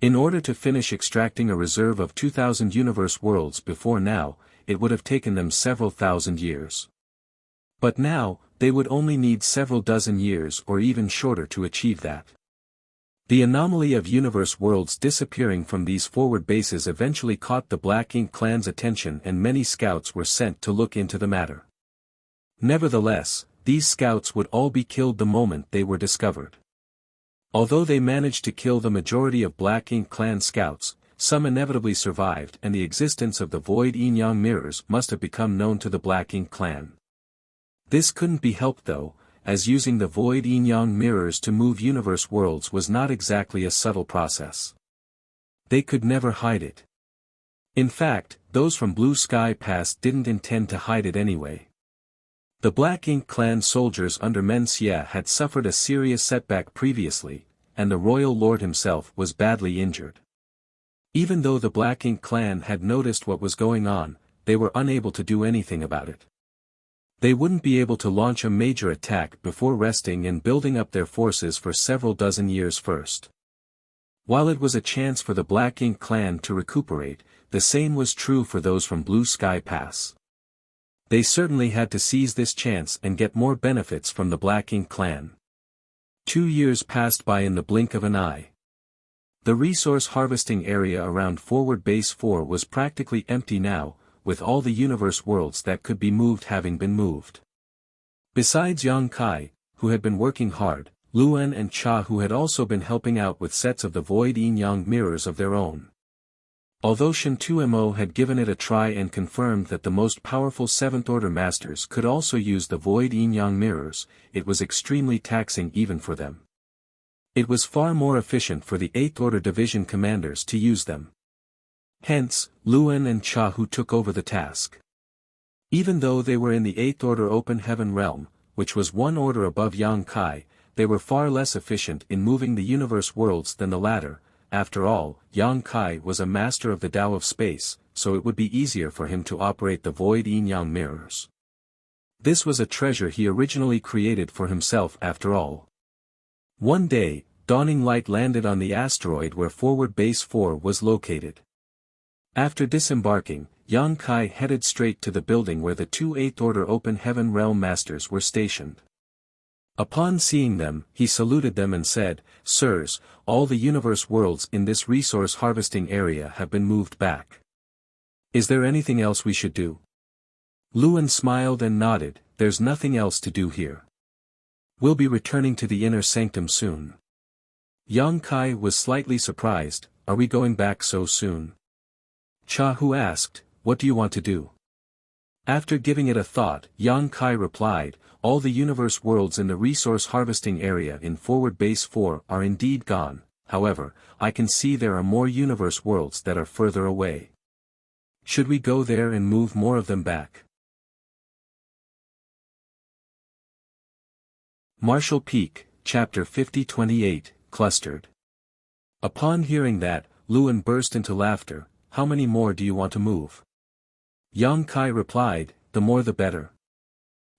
In order to finish extracting a reserve of 2,000 universe worlds before now, it would have taken them several thousand years. But now, they would only need several dozen years or even shorter to achieve that. The anomaly of universe worlds disappearing from these forward bases eventually caught the Black Ink clan's attention, and many scouts were sent to look into the matter. Nevertheless, these scouts would all be killed the moment they were discovered. Although they managed to kill the majority of Black Ink clan scouts, some inevitably survived, and the existence of the Void Yin-Yang mirrors must have become known to the Black Ink clan. This couldn't be helped though, as using the Void Yin-Yang mirrors to move universe worlds was not exactly a subtle process. They could never hide it. In fact, those from Blue Sky Pass didn't intend to hide it anyway. The Black Ink clan soldiers under Men Xie had suffered a serious setback previously, and the royal lord himself was badly injured. Even though the Black Ink clan had noticed what was going on, they were unable to do anything about it. They wouldn't be able to launch a major attack before resting and building up their forces for several dozen years first. While it was a chance for the Black Ink clan to recuperate, the same was true for those from Blue Sky Pass. They certainly had to seize this chance and get more benefits from the Black Ink clan. 2 years passed by in the blink of an eye. The resource harvesting area around Forward Base 4 was practically empty now, with all the universe worlds that could be moved having been moved. Besides Yang Kai, who had been working hard, Luan and Cha, who had also been helping out with sets of the Void Yin-Yang mirrors of their own. Although Shen Tumo had given it a try and confirmed that the most powerful 7th Order Masters could also use the Void Yin-Yang mirrors, it was extremely taxing even for them. It was far more efficient for the 8th Order Division commanders to use them. Hence, Luan and Cha who took over the task. Even though they were in the 8th Order Open Heaven realm, which was 1 order above Yang Kai, they were far less efficient in moving the universe worlds than the latter, after all, Yang Kai was a master of the Tao of space, so it would be easier for him to operate the void yin-yang mirrors. This was a treasure he originally created for himself after all. One day, dawning light landed on the asteroid where Forward Base 4 was located. After disembarking, Yang Kai headed straight to the building where the two 8th Order Open Heaven Realm Masters were stationed. Upon seeing them, he saluted them and said, "Sirs, all the universe worlds in this resource harvesting area have been moved back. Is there anything else we should do?" Luan smiled and nodded, "There's nothing else to do here. We'll be returning to the inner sanctum soon." Yang Kai was slightly surprised, "Are we going back so soon?" Cha Hu asked, "What do you want to do?" After giving it a thought, Yang Kai replied, "All the universe worlds in the resource harvesting area in Forward Base 4 are indeed gone, however, I can see there are more universe worlds that are further away. Should we go there and move more of them back?" Marshall Peak, Chapter 50-28, Clustered. Upon hearing that, Luan burst into laughter. "How many more do you want to move?" Yang Kai replied, "The more the better."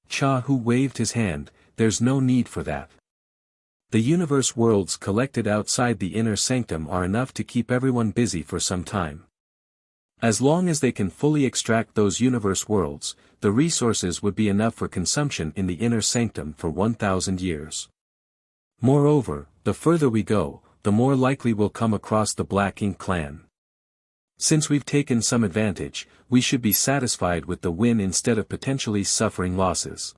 Cha Hu waved his hand, "There's no need for that. The universe worlds collected outside the inner sanctum are enough to keep everyone busy for some time. As long as they can fully extract those universe worlds, the resources would be enough for consumption in the inner sanctum for 1,000 years. Moreover, the further we go, the more likely we'll come across the Black Ink clan. Since we've taken some advantage, we should be satisfied with the win instead of potentially suffering losses."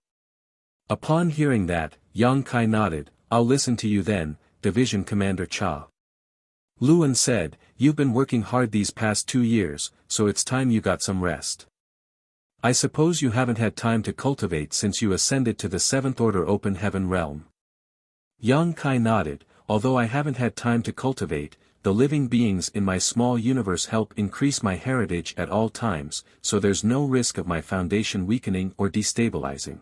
Upon hearing that, Yang Kai nodded, "I'll listen to you then, Division Commander Cha." Luan said, "You've been working hard these past 2 years, so it's time you got some rest. I suppose you haven't had time to cultivate since you ascended to the 7th Order Open Heaven Realm." Yang Kai nodded, "Although I haven't had time to cultivate, the living beings in my small universe help increase my heritage at all times, so there's no risk of my foundation weakening or destabilizing."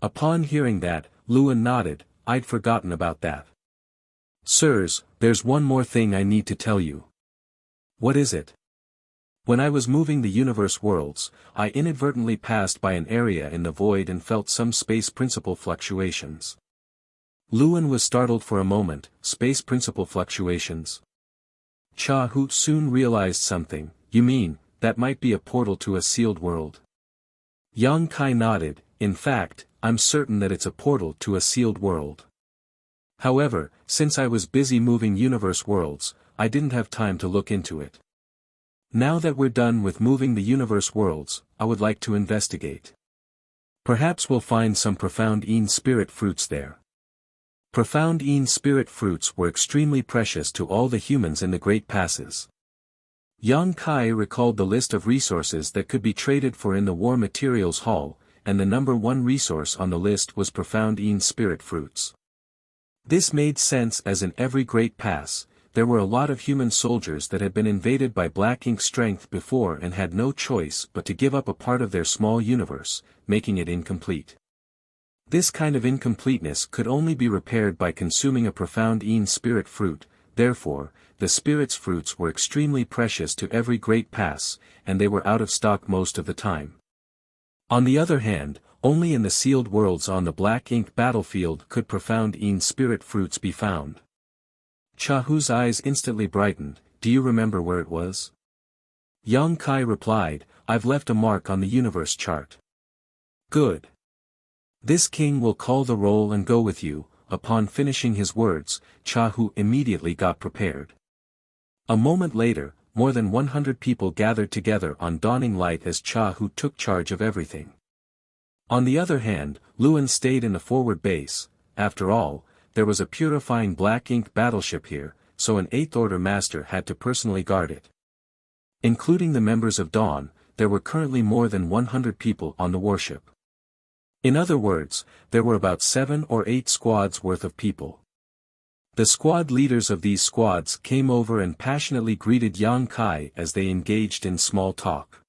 Upon hearing that, Luan nodded, "I'd forgotten about that. Sirs, there's one more thing I need to tell you." "What is it?" "When I was moving the universe worlds, I inadvertently passed by an area in the void and felt some space principle fluctuations." Luan was startled for a moment. Space principle fluctuations? Cha Hu soon realized something. "You mean, that might be a portal to a sealed world?" Yang Kai nodded, "In fact, I'm certain that it's a portal to a sealed world. However, since I was busy moving universe worlds, I didn't have time to look into it. Now that we're done with moving the universe worlds, I would like to investigate. Perhaps we'll find some profound Yin spirit fruits there." Profound Yin spirit fruits were extremely precious to all the humans in the Great Passes. Yang Kai recalled the list of resources that could be traded for in the War Materials Hall, and the number 1 resource on the list was profound Yin spirit fruits. This made sense as in every Great Pass, there were a lot of human soldiers that had been invaded by Black Ink strength before and had no choice but to give up a part of their small universe, making it incomplete. This kind of incompleteness could only be repaired by consuming a profound Yin spirit fruit, therefore, the spirit's fruits were extremely precious to every Great Pass, and they were out of stock most of the time. On the other hand, only in the sealed worlds on the Black Ink battlefield could profound Yin spirit fruits be found. Cha Hu's eyes instantly brightened. "Do you remember where it was?" Yang Kai replied, "I've left a mark on the universe chart." "Good. This king will call the roll and go with you." Upon finishing his words, Cha Hu immediately got prepared. A moment later, more than 100 people gathered together on dawning light as Cha Hu took charge of everything. On the other hand, Luan stayed in the forward base. After all, there was a purifying Black Ink battleship here, so an 8th Order Master had to personally guard it. Including the members of Dawn, there were currently more than 100 people on the warship. In other words, there were about 7 or 8 squads worth of people. The squad leaders of these squads came over and passionately greeted Yang Kai as they engaged in small talk.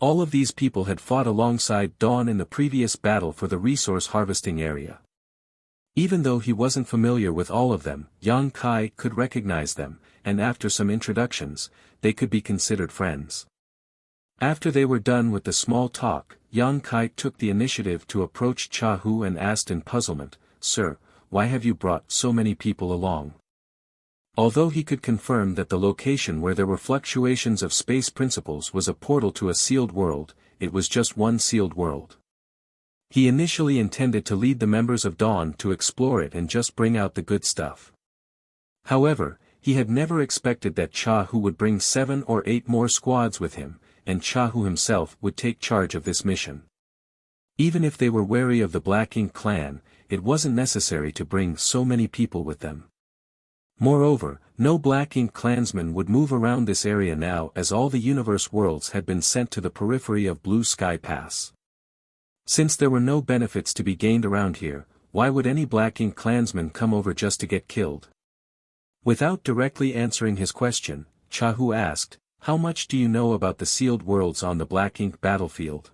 All of these people had fought alongside Dawn in the previous battle for the resource harvesting area. Even though he wasn't familiar with all of them, Yang Kai could recognize them, and after some introductions, they could be considered friends. After they were done with the small talk, Yang Kai took the initiative to approach Cha Hu and asked in puzzlement, "Sir, why have you brought so many people along?" Although he could confirm that the location where there were fluctuations of space principles was a portal to a sealed world, it was just one sealed world. He initially intended to lead the members of Dawn to explore it and just bring out the good stuff. However, he had never expected that Cha Hu would bring 7 or 8 more squads with him, and Cha Hu himself would take charge of this mission. Even if they were wary of the Black Ink clan, it wasn't necessary to bring so many people with them. Moreover, no Black Ink clansmen would move around this area now as all the universe worlds had been sent to the periphery of Blue Sky Pass. Since there were no benefits to be gained around here, why would any Black Ink clansman come over just to get killed? Without directly answering his question, Cha Hu asked, "How much do you know about the sealed worlds on the Black Ink battlefield?"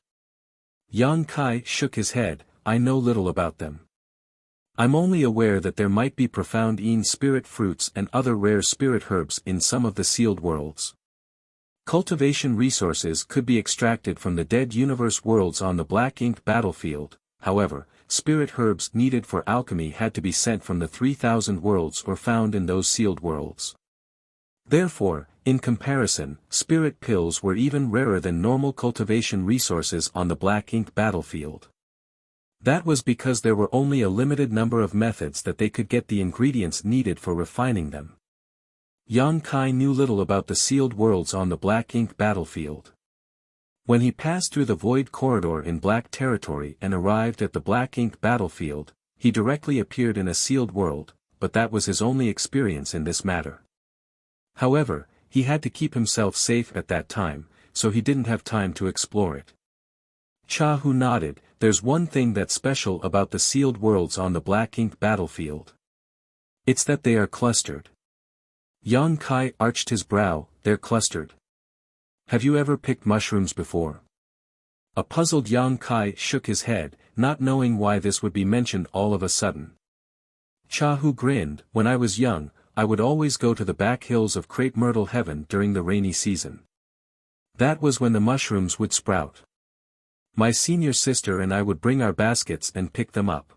Yang Kai shook his head, "I know little about them. I'm only aware that there might be profound spirit fruits and other rare spirit herbs in some of the sealed worlds. Cultivation resources could be extracted from the dead universe worlds on the Black Ink battlefield, however, spirit herbs needed for alchemy had to be sent from the 3,000 worlds or found in those sealed worlds. Therefore, in comparison, spirit pills were even rarer than normal cultivation resources on the Black Ink battlefield. That was because there were only a limited number of methods that they could get the ingredients needed for refining them. Yang Kai knew little about the sealed worlds on the Black Ink battlefield. When he passed through the void corridor in Black Territory and arrived at the Black Ink battlefield, he directly appeared in a sealed world, but that was his only experience in this matter. However, he had to keep himself safe at that time, so he didn't have time to explore it. Cha Hu nodded, "There's one thing that's special about the sealed worlds on the Black Ink battlefield. It's that they are clustered." Yang Kai arched his brow, "They're clustered. Have you ever picked mushrooms before?" A puzzled Yang Kai shook his head, not knowing why this would be mentioned all of a sudden. Cha Hu grinned, "When I was young, I would always go to the back hills of Crepe Myrtle Heaven during the rainy season. That was when the mushrooms would sprout. My senior sister and I would bring our baskets and pick them up.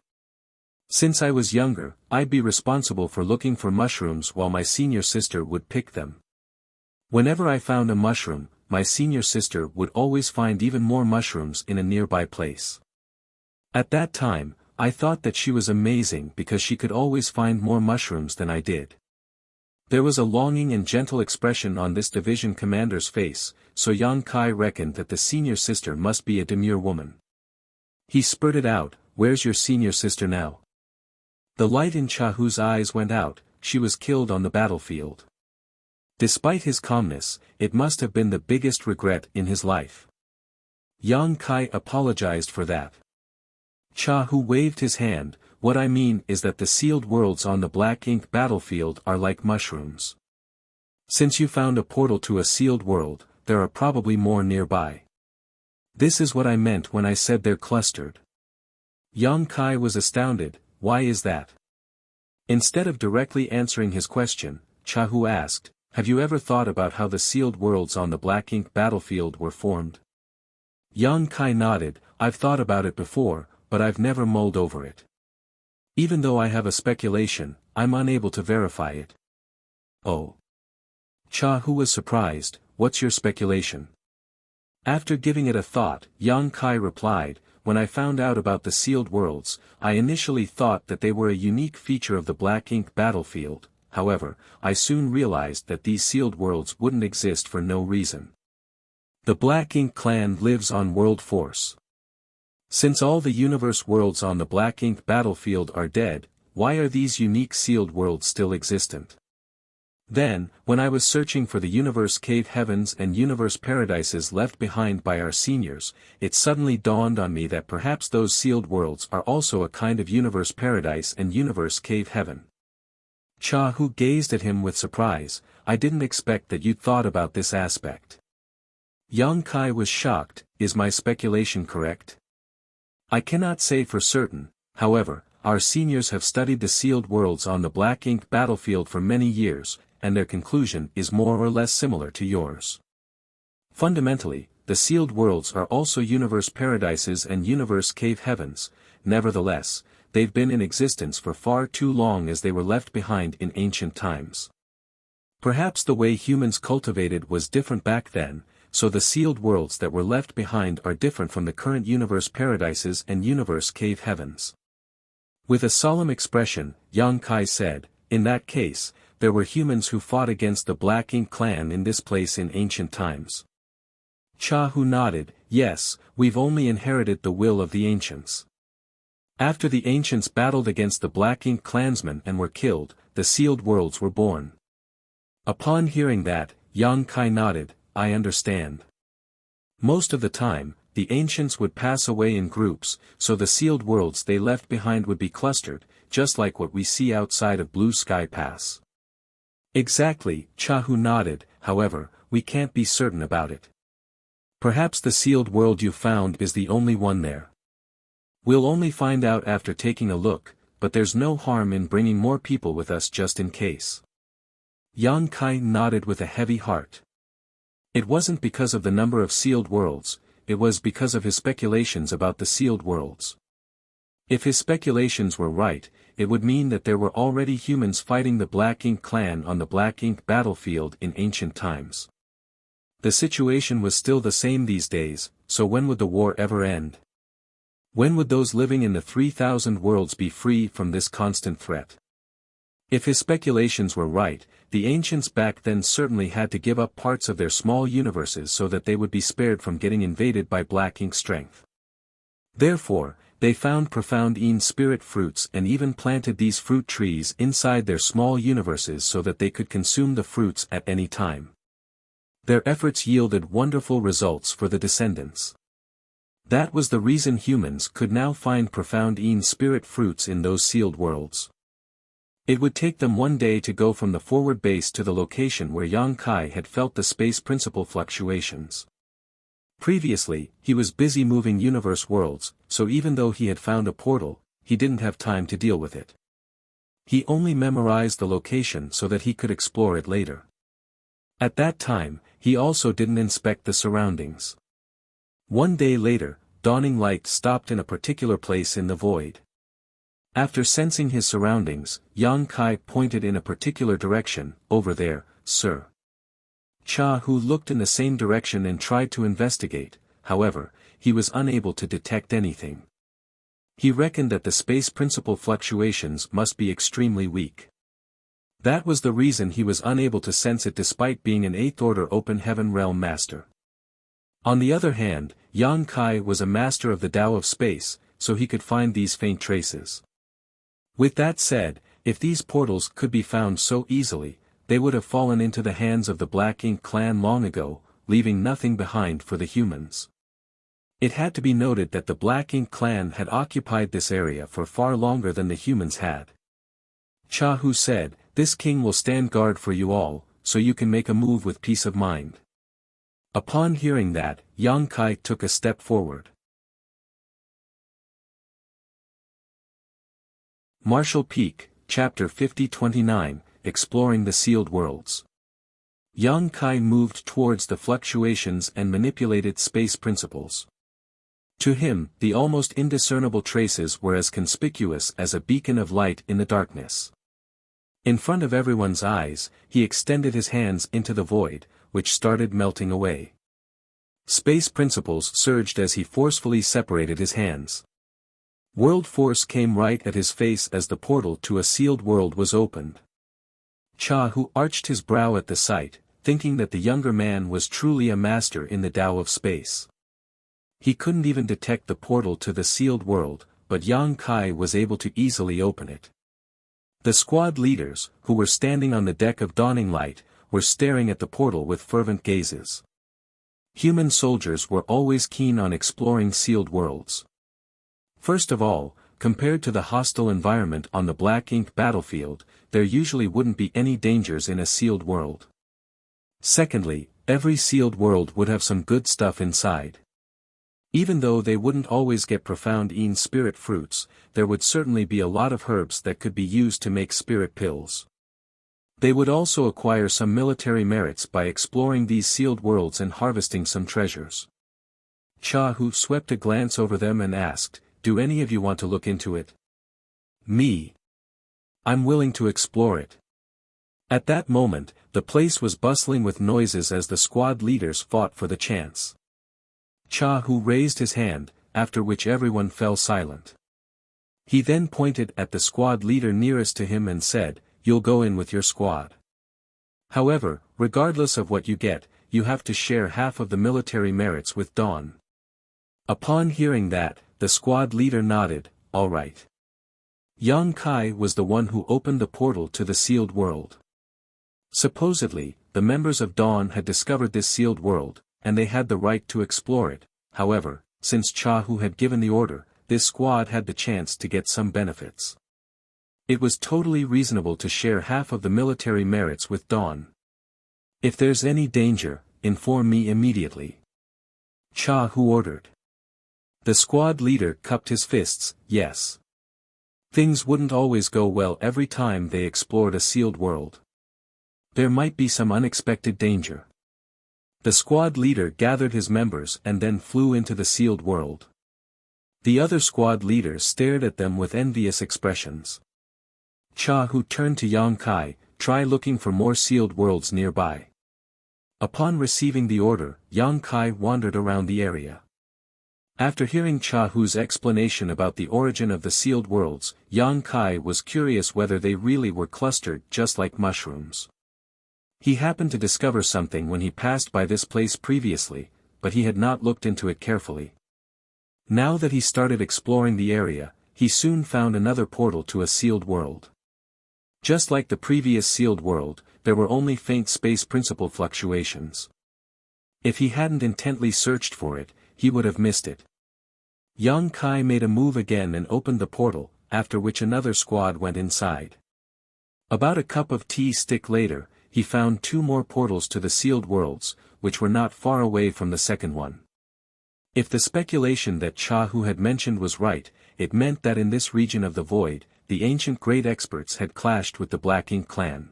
Since I was younger, I'd be responsible for looking for mushrooms while my senior sister would pick them. Whenever I found a mushroom, my senior sister would always find even more mushrooms in a nearby place. At that time, I thought that she was amazing because she could always find more mushrooms than I did." There was a longing and gentle expression on this division commander's face, so Yang Kai reckoned that the senior sister must be a demure woman. He spurted out, "Where's your senior sister now?" The light in Cha Hu's eyes went out, "She was killed on the battlefield." Despite his calmness, it must have been the biggest regret in his life. Yang Kai apologized for that. Cha Hu waved his hand, "What I mean is that the sealed worlds on the Black Ink battlefield are like mushrooms. Since you found a portal to a sealed world, there are probably more nearby. This is what I meant when I said they're clustered." Yang Kai was astounded, "Why is that?" Instead of directly answering his question, Cha Hu asked, "Have you ever thought about how the sealed worlds on the Black Ink battlefield were formed?" Yang Kai nodded, "I've thought about it before, but I've never mulled over it. Even though I have a speculation, I'm unable to verify it." "Oh." Cha Hu was surprised, "What's your speculation?" After giving it a thought, Yang Kai replied, "When I found out about the sealed worlds, I initially thought that they were a unique feature of the Black Ink battlefield, however, I soon realized that these sealed worlds wouldn't exist for no reason. The Black Ink clan lives on World Force. Since all the universe worlds on the Black Ink battlefield are dead, why are these unique sealed worlds still existent? Then, when I was searching for the universe cave heavens and universe paradises left behind by our seniors, it suddenly dawned on me that perhaps those sealed worlds are also a kind of universe paradise and universe cave heaven." Cha Hu gazed at him with surprise, "I didn't expect that you'd thought about this aspect." Yang Kai was shocked, "Is my speculation correct?" "I cannot say for certain, however, our seniors have studied the sealed worlds on the black ink battlefield for many years, and their conclusion is more or less similar to yours. Fundamentally, the sealed worlds are also universe paradises and universe cave heavens. Nevertheless, they've been in existence for far too long as they were left behind in ancient times. Perhaps the way humans cultivated was different back then, so the sealed worlds that were left behind are different from the current universe paradises and universe cave heavens. With a solemn expression, Yang Kai said, "In that case, there were humans who fought against the Black Ink clan in this place in ancient times." Cha Hu nodded, "Yes, we've only inherited the will of the ancients. After the ancients battled against the Black Ink clansmen and were killed, the sealed worlds were born." Upon hearing that, Yang Kai nodded, "I understand." Most of the time, the ancients would pass away in groups, so the sealed worlds they left behind would be clustered, just like what we see outside of Blue Sky Pass. Exactly, Cha Hu nodded, "However, we can't be certain about it. Perhaps the sealed world you found is the only one there. We'll only find out after taking a look, but there's no harm in bringing more people with us just in case." Yang Kai nodded with a heavy heart. It wasn't because of the number of sealed worlds, it was because of his speculations about the sealed worlds. If his speculations were right, it would mean that there were already humans fighting the Black Ink clan on the Black Ink battlefield in ancient times. The situation was still the same these days, so when would the war ever end? When would those living in the 3,000 worlds be free from this constant threat? If his speculations were right, the ancients back then certainly had to give up parts of their small universes so that they would be spared from getting invaded by Black Ink strength. Therefore, they found profound spirit fruits and even planted these fruit trees inside their small universes so that they could consume the fruits at any time. Their efforts yielded wonderful results for the descendants. That was the reason humans could now find profound spirit fruits in those sealed worlds. It would take them one day to go from the forward base to the location where Yang Kai had felt the space principle fluctuations. Previously, he was busy moving universe worlds, so even though he had found a portal, he didn't have time to deal with it. He only memorized the location so that he could explore it later. At that time, he also didn't inspect the surroundings. One day later, dawning light stopped in a particular place in the void. After sensing his surroundings, Yang Kai pointed in a particular direction, "Over there, sir." Cha Hu looked in the same direction and tried to investigate, however, he was unable to detect anything. He reckoned that the space principle fluctuations must be extremely weak. That was the reason he was unable to sense it despite being an 8th order open heaven realm master. On the other hand, Yang Kai was a master of the Tao of space, so he could find these faint traces. With that said, if these portals could be found so easily, they would have fallen into the hands of the Black Ink clan long ago, leaving nothing behind for the humans. It had to be noted that the Black Ink clan had occupied this area for far longer than the humans had. Cha Hu said, "This king will stand guard for you all, so you can make a move with peace of mind." Upon hearing that, Yang Kai took a step forward. Marshall Peak, Chapter 50-29, Exploring the Sealed Worlds. Yang Kai moved towards the fluctuations and manipulated space principles. To him, the almost indiscernible traces were as conspicuous as a beacon of light in the darkness. In front of everyone's eyes, he extended his hands into the void, which started melting away. Space principles surged as he forcefully separated his hands. World force came right at his face as the portal to a sealed world was opened. Cha Hu arched his brow at the sight, thinking that the younger man was truly a master in the Tao of space. He couldn't even detect the portal to the sealed world, but Yang Kai was able to easily open it. The squad leaders, who were standing on the deck of Dawning Light, were staring at the portal with fervent gazes. Human soldiers were always keen on exploring sealed worlds. First of all, compared to the hostile environment on the Black Ink battlefield, there usually wouldn't be any dangers in a sealed world. Secondly, every sealed world would have some good stuff inside. Even though they wouldn't always get profound spirit fruits, there would certainly be a lot of herbs that could be used to make spirit pills. They would also acquire some military merits by exploring these sealed worlds and harvesting some treasures. Chahu swept a glance over them and asked, "Do any of you want to look into it?" "Me. I'm willing to explore it." At that moment, the place was bustling with noises as the squad leaders fought for the chance. Chahu raised his hand, after which everyone fell silent. He then pointed at the squad leader nearest to him and said, "You'll go in with your squad. However, regardless of what you get, you have to share half of the military merits with Dawn." Upon hearing that, the squad leader nodded, "All right." Yang Kai was the one who opened the portal to the sealed world. Supposedly, the members of Dawn had discovered this sealed world, and they had the right to explore it. However, since Chahu had given the order, this squad had the chance to get some benefits. It was totally reasonable to share half of the military merits with Dawn. "If there's any danger, inform me immediately," Chahu ordered. The squad leader cupped his fists. Yes. Things wouldn't always go well every time they explored a sealed world. There might be some unexpected danger. The squad leader gathered his members and then flew into the sealed world. The other squad leaders stared at them with envious expressions. Chahu turned to Yang Kai, "Try looking for more sealed worlds nearby." Upon receiving the order, Yang Kai wandered around the area. After hearing Chahu's explanation about the origin of the sealed worlds, Yang Kai was curious whether they really were clustered just like mushrooms. He happened to discover something when he passed by this place previously, but he had not looked into it carefully. Now that he started exploring the area, he soon found another portal to a sealed world. Just like the previous sealed world, there were only faint space principle fluctuations. If he hadn't intently searched for it, he would have missed it. Yang Kai made a move again and opened the portal, after which another squad went inside. About a cup of tea stick later, he found two more portals to the sealed worlds, which were not far away from the second one. If the speculation that Chahu had mentioned was right, it meant that in this region of the void, the ancient great experts had clashed with the Black Ink clan.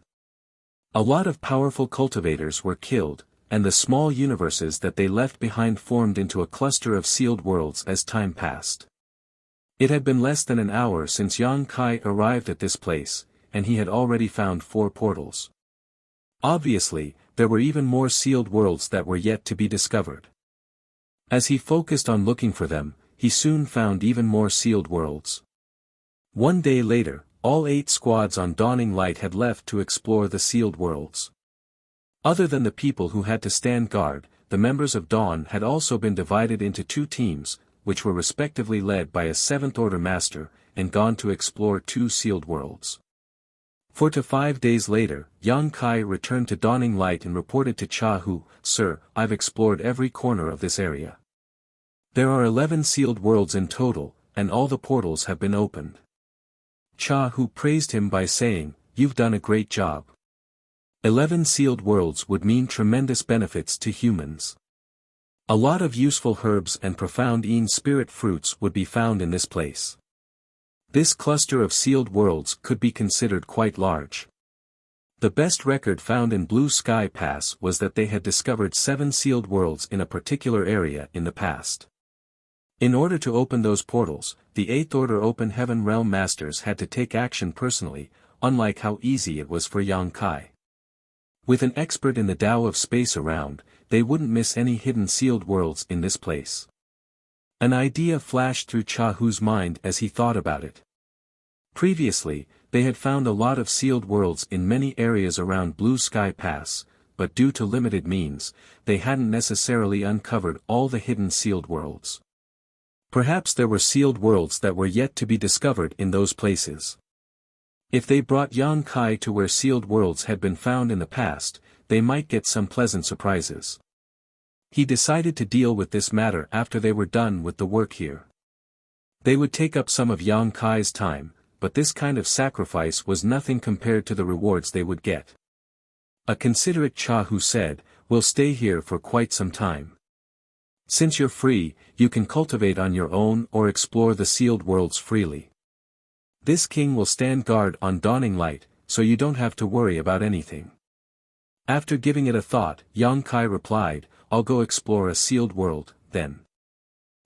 A lot of powerful cultivators were killed, and the small universes that they left behind formed into a cluster of sealed worlds as time passed. It had been less than an hour since Yang Kai arrived at this place, and he had already found 4 portals. Obviously, there were even more sealed worlds that were yet to be discovered. As he focused on looking for them, he soon found even more sealed worlds. One day later, all 8 squads on Dawning Light had left to explore the sealed worlds. Other than the people who had to stand guard, the members of Dawn had also been divided into 2 teams, which were respectively led by a 7th Order Master, and gone to explore 2 sealed worlds. 4 to 5 days later, Yang Kai returned to Dawning Light and reported to Chahu, "Sir, I've explored every corner of this area. There are 11 sealed worlds in total, and all the portals have been opened." Chahu praised him by saying, "You've done a great job. 11 sealed worlds would mean tremendous benefits to humans. A lot of useful herbs and profound spirit fruits would be found in this place. This cluster of sealed worlds could be considered quite large." The best record found in Blue Sky Pass was that they had discovered 7 sealed worlds in a particular area in the past. In order to open those portals, the 8th Order Open Heaven Realm Masters had to take action personally, unlike how easy it was for Yang Kai. With an expert in the Tao of space around, they wouldn't miss any hidden sealed worlds in this place. An idea flashed through Chahu's mind as he thought about it. Previously, they had found a lot of sealed worlds in many areas around Blue Sky Pass, but due to limited means, they hadn't necessarily uncovered all the hidden sealed worlds. Perhaps there were sealed worlds that were yet to be discovered in those places. If they brought Yang Kai to where sealed worlds had been found in the past, they might get some pleasant surprises. He decided to deal with this matter after they were done with the work here. They would take up some of Yang Kai's time, but this kind of sacrifice was nothing compared to the rewards they would get. A considerate Chahu said, "We'll stay here for quite some time. Since you're free, you can cultivate on your own or explore the sealed worlds freely. This king will stand guard on dawning light, so you don't have to worry about anything. After giving it a thought, Yang Kai replied, I'll go explore a sealed world, then.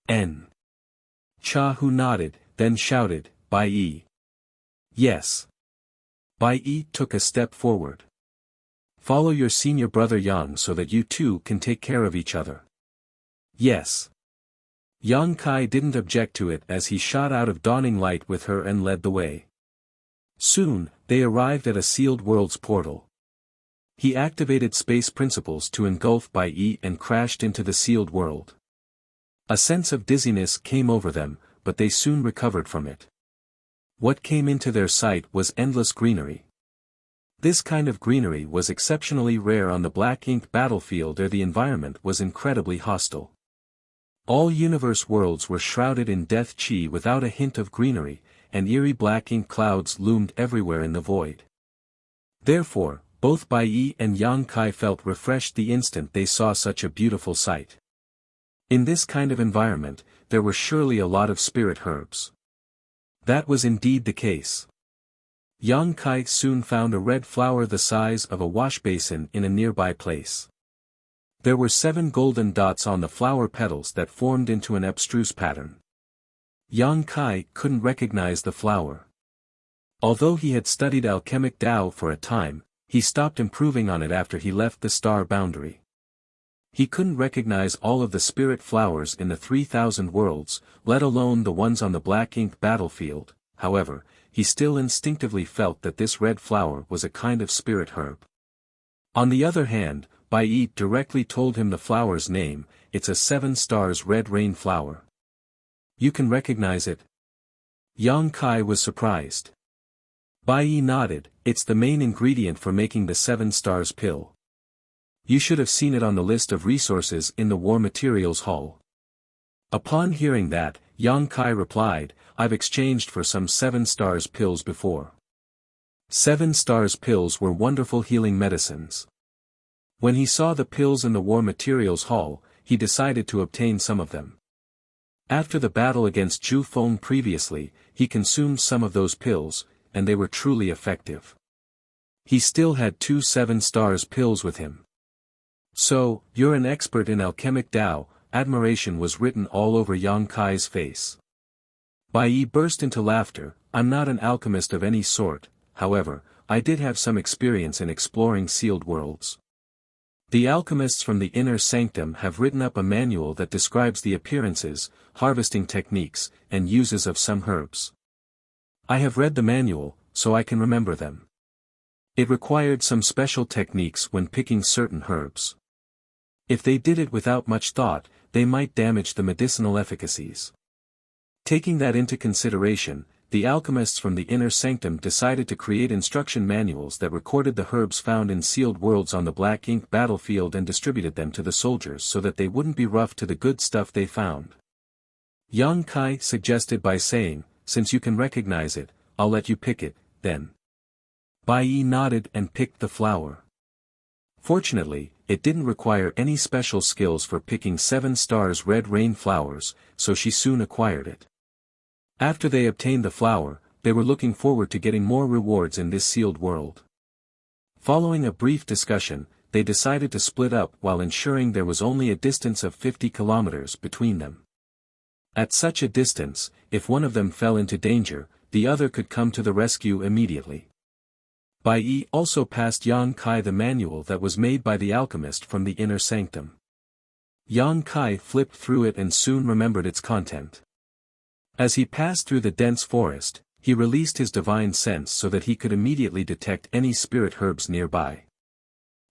N. Cha Hu nodded, then shouted, Bai Yi. Yes. Bai Yi took a step forward. Follow your senior brother Yang so that you two can take care of each other. Yes. Yang Kai didn't object to it as he shot out of dawning light with her and led the way. Soon, they arrived at a sealed world's portal. He activated space principles to engulf Bai Yi and crashed into the sealed world. A sense of dizziness came over them, but they soon recovered from it. What came into their sight was endless greenery. This kind of greenery was exceptionally rare on the black ink battlefield where the environment was incredibly hostile. All universe worlds were shrouded in death chi without a hint of greenery, and eerie black ink clouds loomed everywhere in the void. Therefore, both Bai Yi and Yang Kai felt refreshed the instant they saw such a beautiful sight. In this kind of environment, there were surely a lot of spirit herbs. That was indeed the case. Yang Kai soon found a red flower the size of a wash basin in a nearby place. There were 7 golden dots on the flower petals that formed into an abstruse pattern. Yang Kai couldn't recognize the flower. Although he had studied alchemic Tao for a time, he stopped improving on it after he left the star boundary. He couldn't recognize all of the spirit flowers in the 3,000 worlds, let alone the ones on the black ink battlefield. However, he still instinctively felt that this red flower was a kind of spirit herb. On the other hand, Bai Yi directly told him the flower's name, it's a 7 stars red rain flower. You can recognize it? Yang Kai was surprised. Bai Yi nodded, it's the main ingredient for making the 7 stars pill. You should have seen it on the list of resources in the War Materials Hall. Upon hearing that, Yang Kai replied, I've exchanged for some 7 stars pills before. 7 stars pills were wonderful healing medicines. When he saw the pills in the War Materials Hall, he decided to obtain some of them. After the battle against Zhu Feng previously, he consumed some of those pills, and they were truly effective. He still had 2 7 stars pills with him. So, you're an expert in alchemic Tao. Admiration was written all over Yang Kai's face. Bai Yi burst into laughter, I'm not an alchemist of any sort, however, I did have some experience in exploring sealed worlds. The alchemists from the inner sanctum have written up a manual that describes the appearances, harvesting techniques, and uses of some herbs. I have read the manual, so I can remember them. It required some special techniques when picking certain herbs. If they did it without much thought, they might damage the medicinal efficacies. Taking that into consideration, the alchemists from the inner sanctum decided to create instruction manuals that recorded the herbs found in sealed worlds on the black ink battlefield and distributed them to the soldiers so that they wouldn't be rough to the good stuff they found. Yang Kai suggested by saying, since you can recognize it, I'll let you pick it, then. Bai Yi nodded and picked the flower. Fortunately, it didn't require any special skills for picking 7 stars red rain flowers, so she soon acquired it. After they obtained the flower, they were looking forward to getting more rewards in this sealed world. Following a brief discussion, they decided to split up while ensuring there was only a distance of 50 kilometers between them. At such a distance, if one of them fell into danger, the other could come to the rescue immediately. Bai Yi also passed Yang Kai the manual that was made by the alchemist from the inner sanctum. Yang Kai flipped through it and soon remembered its content. As he passed through the dense forest, he released his divine sense so that he could immediately detect any spirit herbs nearby.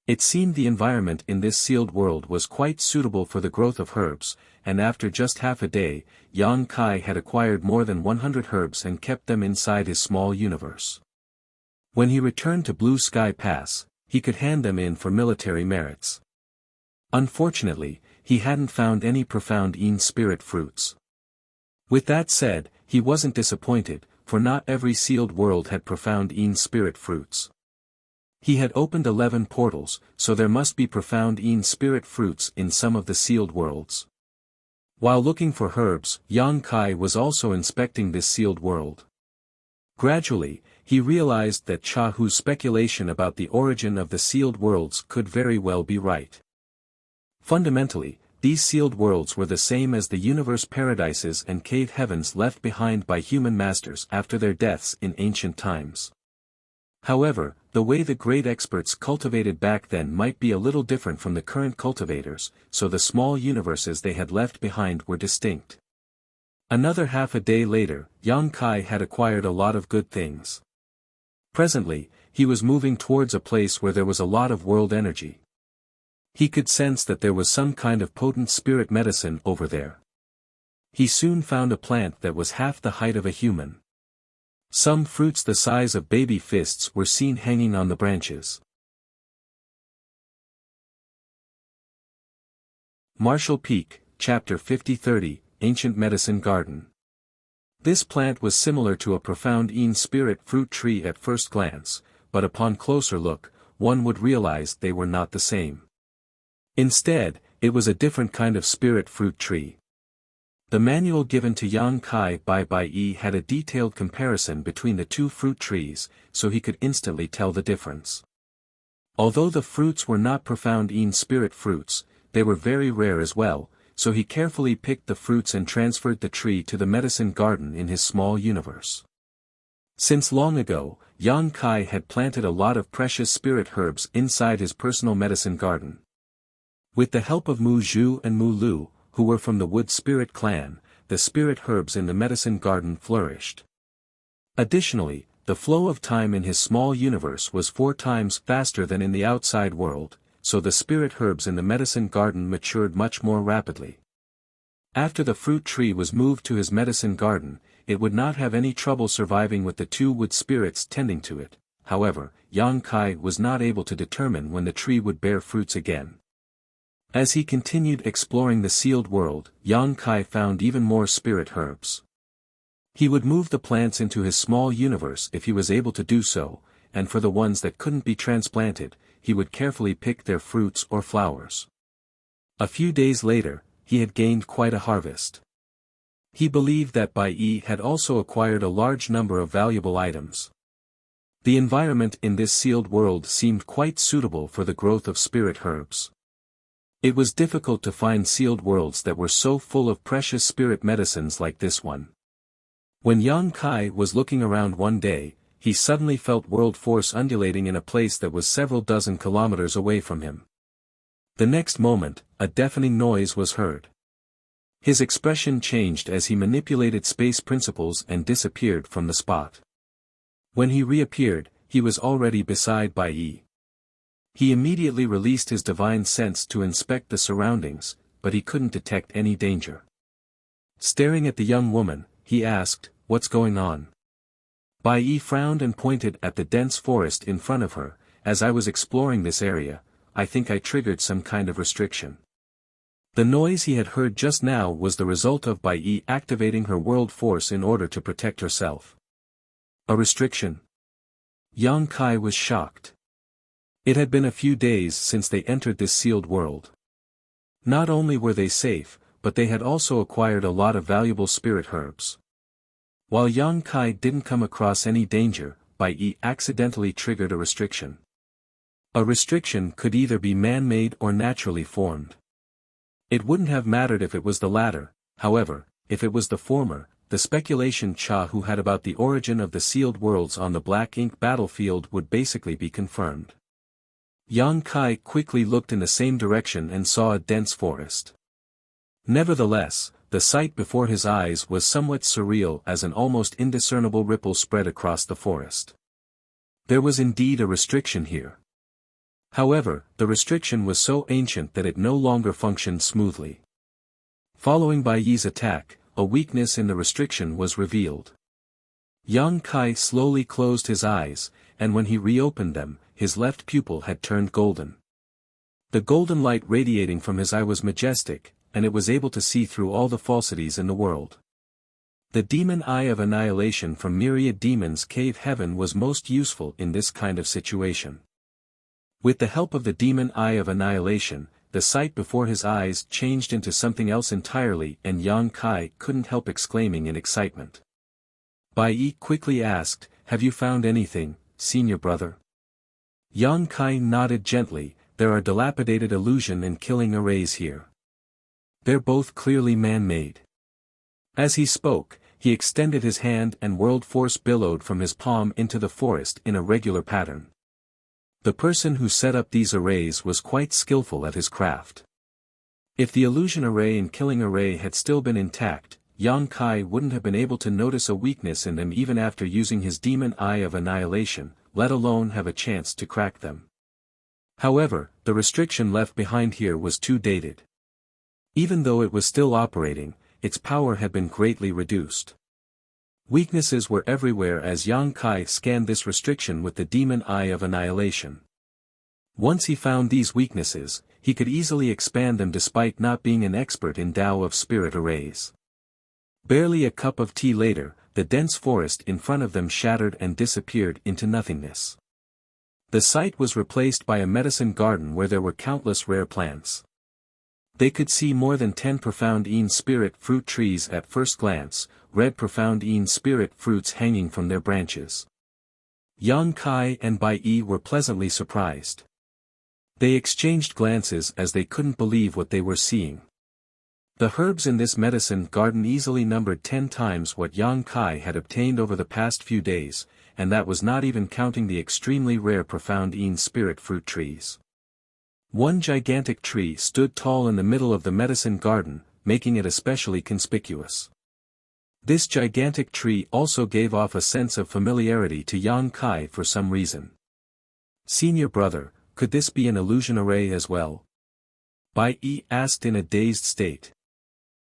It seemed the environment in this sealed world was quite suitable for the growth of herbs, and after just half a day, Yang Kai had acquired more than 100 herbs and kept them inside his small universe. When he returned to Blue Sky Pass, he could hand them in for military merits. Unfortunately, he hadn't found any profound Yin spirit fruits. With that said, he wasn't disappointed, for not every sealed world had profound Yin spirit fruits. He had opened 11 portals, so there must be profound Yin spirit fruits in some of the sealed worlds. While looking for herbs, Yang Kai was also inspecting this sealed world. Gradually, he realized that Cha Hu's speculation about the origin of the sealed worlds could very well be right. Fundamentally, these sealed worlds were the same as the universe paradises and cave heavens left behind by human masters after their deaths in ancient times. However, the way the great experts cultivated back then might be a little different from the current cultivators, so the small universes they had left behind were distinct. Another half a day later, Yang Kai had acquired a lot of good things. Presently, he was moving towards a place where there was a lot of world energy. He could sense that there was some kind of potent spirit medicine over there. He soon found a plant that was half the height of a human. Some fruits the size of baby fists were seen hanging on the branches. Marshall Peak, Chapter 50-30, Ancient Medicine Garden. This plant was similar to a profound spirit fruit tree at first glance, but upon closer look, one would realize they were not the same. Instead, it was a different kind of spirit fruit tree. The manual given to Yang Kai by Bai Yi had a detailed comparison between the two fruit trees, so he could instantly tell the difference. Although the fruits were not profound spirit fruits, they were very rare as well, so he carefully picked the fruits and transferred the tree to the medicine garden in his small universe. Since long ago, Yang Kai had planted a lot of precious spirit herbs inside his personal medicine garden. With the help of Mu Zhu and Mu Lu, who were from the Wood Spirit clan, the spirit herbs in the medicine garden flourished. Additionally, the flow of time in his small universe was 4 times faster than in the outside world, so the spirit herbs in the medicine garden matured much more rapidly. After the fruit tree was moved to his medicine garden, it would not have any trouble surviving with the 2 wood spirits tending to it. However, Yang Kai was not able to determine when the tree would bear fruits again. As he continued exploring the sealed world, Yang Kai found even more spirit herbs. He would move the plants into his small universe if he was able to do so, and for the ones that couldn't be transplanted, he would carefully pick their fruits or flowers. A few days later, he had gained quite a harvest. He believed that Bai Yi had also acquired a large number of valuable items. The environment in this sealed world seemed quite suitable for the growth of spirit herbs. It was difficult to find sealed worlds that were so full of precious spirit medicines like this one. When Yang Kai was looking around one day, he suddenly felt world force undulating in a place that was several dozen kilometers away from him. The next moment, a deafening noise was heard. His expression changed as he manipulated space principles and disappeared from the spot. When he reappeared, he was already beside Bai Yi. He immediately released his divine sense to inspect the surroundings, but he couldn't detect any danger. Staring at the young woman, he asked, "What's going on?" Bai Yi frowned and pointed at the dense forest in front of her. "As I was exploring this area, I think I triggered some kind of restriction." The noise he had heard just now was the result of Bai Yi activating her world force in order to protect herself. A restriction? Yang Kai was shocked. It had been a few days since they entered this sealed world. Not only were they safe, but they had also acquired a lot of valuable spirit herbs. While Yang Kai didn't come across any danger, Bai Yi accidentally triggered a restriction. A restriction could either be man-made or naturally formed. It wouldn't have mattered if it was the latter, however, if it was the former, the speculation Cha Hu had about the origin of the sealed worlds on the black ink battlefield would basically be confirmed. Yang Kai quickly looked in the same direction and saw a dense forest. Nevertheless, the sight before his eyes was somewhat surreal as an almost indiscernible ripple spread across the forest. There was indeed a restriction here. However, the restriction was so ancient that it no longer functioned smoothly. Following Bai Yi's attack, a weakness in the restriction was revealed. Yang Kai slowly closed his eyes, and when he reopened them, his left pupil had turned golden. The golden light radiating from his eye was majestic, and it was able to see through all the falsities in the world. The demon eye of annihilation from myriad demons cave heaven was most useful in this kind of situation. With the help of the demon eye of annihilation, the sight before his eyes changed into something else entirely and Yang Kai couldn't help exclaiming in excitement. Bai Yi quickly asked, "Have you found anything, senior brother?" Yang Kai nodded gently, "There are dilapidated illusion and killing arrays here. They're both clearly man-made." As he spoke, he extended his hand and world force billowed from his palm into the forest in a regular pattern. The person who set up these arrays was quite skillful at his craft. If the illusion array and killing array had still been intact, Yang Kai wouldn't have been able to notice a weakness in them even after using his demon eye of annihilation, let alone have a chance to crack them. However, the restriction left behind here was too dated. Even though it was still operating, its power had been greatly reduced. Weaknesses were everywhere as Yang Kai scanned this restriction with the demon eye of annihilation. Once he found these weaknesses, he could easily expand them despite not being an expert in Tao of Spirit arrays. Barely a cup of tea later, the dense forest in front of them shattered and disappeared into nothingness. The site was replaced by a medicine garden where there were countless rare plants. They could see more than 10 profound spirit fruit trees at first glance, red profound spirit fruits hanging from their branches. Yang Kai and Bai Yi were pleasantly surprised. They exchanged glances as they couldn't believe what they were seeing. The herbs in this medicine garden easily numbered 10 times what Yang Kai had obtained over the past few days, and that was not even counting the extremely rare profound spirit fruit trees. One gigantic tree stood tall in the middle of the medicine garden, making it especially conspicuous. This gigantic tree also gave off a sense of familiarity to Yang Kai for some reason. "Senior brother, could this be an illusion array as well?" Bai Yi asked in a dazed state.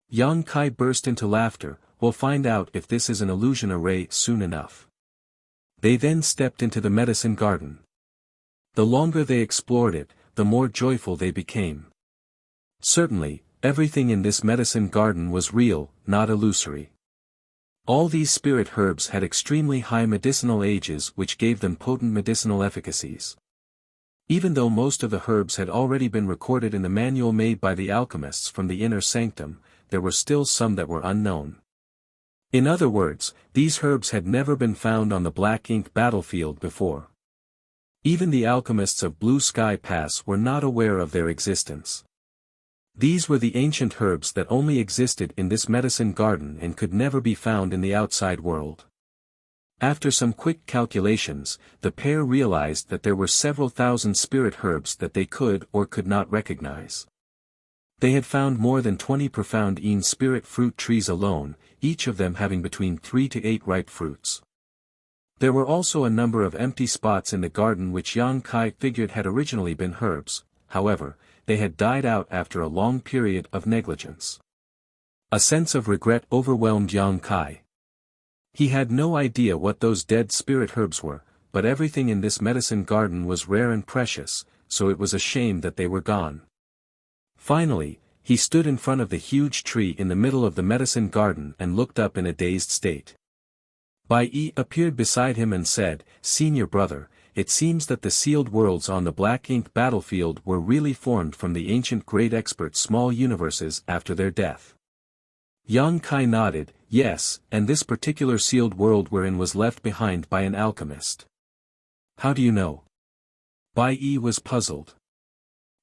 Yang Kai burst into laughter, "We'll find out if this is an illusion array soon enough." They then stepped into the medicine garden. The longer they explored it, the more joyful they became. Certainly, everything in this medicine garden was real, not illusory. All these spirit herbs had extremely high medicinal ages which gave them potent medicinal efficacies. Even though most of the herbs had already been recorded in the manual made by the alchemists from the inner sanctum, there were still some that were unknown. In other words, these herbs had never been found on the Black Ink battlefield before. Even the alchemists of Blue Sky Pass were not aware of their existence. These were the ancient herbs that only existed in this medicine garden and could never be found in the outside world. After some quick calculations, the pair realized that there were several thousand spirit herbs that they could or could not recognize. They had found more than 20 profound spirit fruit trees alone, each of them having between 3 to 8 ripe fruits. There were also a number of empty spots in the garden which Yang Kai figured had originally been herbs, however, they had died out after a long period of negligence. A sense of regret overwhelmed Yang Kai. He had no idea what those dead spirit herbs were, but everything in this medicine garden was rare and precious, so it was a shame that they were gone. Finally, he stood in front of the huge tree in the middle of the medicine garden and looked up in a dazed state. Bai Yi appeared beside him and said, "Senior brother, it seems that the sealed worlds on the Black Ink battlefield were really formed from the ancient great expert small universes after their death." Yang Kai nodded, "Yes, and this particular sealed world wherein was left behind by an alchemist." "How do you know?" Bai Yi was puzzled.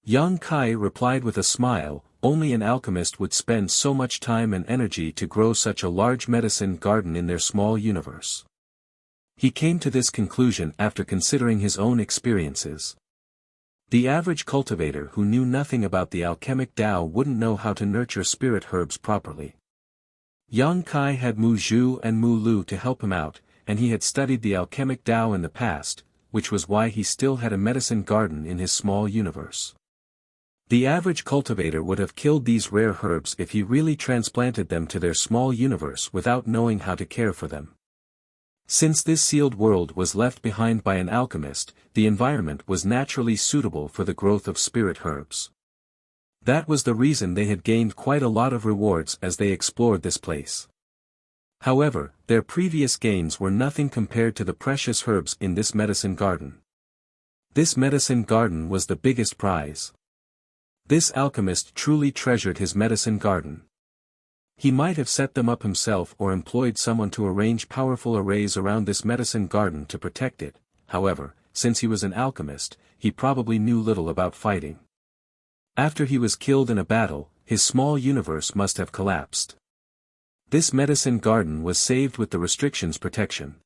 Yang Kai replied with a smile, "Only an alchemist would spend so much time and energy to grow such a large medicine garden in their small universe." He came to this conclusion after considering his own experiences. The average cultivator who knew nothing about the alchemic Tao wouldn't know how to nurture spirit herbs properly. Yang Kai had Mu Zhu and Mu Lu to help him out, and he had studied the alchemic Tao in the past, which was why he still had a medicine garden in his small universe. The average cultivator would have killed these rare herbs if he really transplanted them to their small universe without knowing how to care for them. Since this sealed world was left behind by an alchemist, the environment was naturally suitable for the growth of spirit herbs. That was the reason they had gained quite a lot of rewards as they explored this place. However, their previous gains were nothing compared to the precious herbs in this medicine garden. This medicine garden was the biggest prize. This alchemist truly treasured his medicine garden. He might have set them up himself or employed someone to arrange powerful arrays around this medicine garden to protect it. However, since he was an alchemist, he probably knew little about fighting. After he was killed in a battle, his small universe must have collapsed. This medicine garden was saved with the restrictions protection.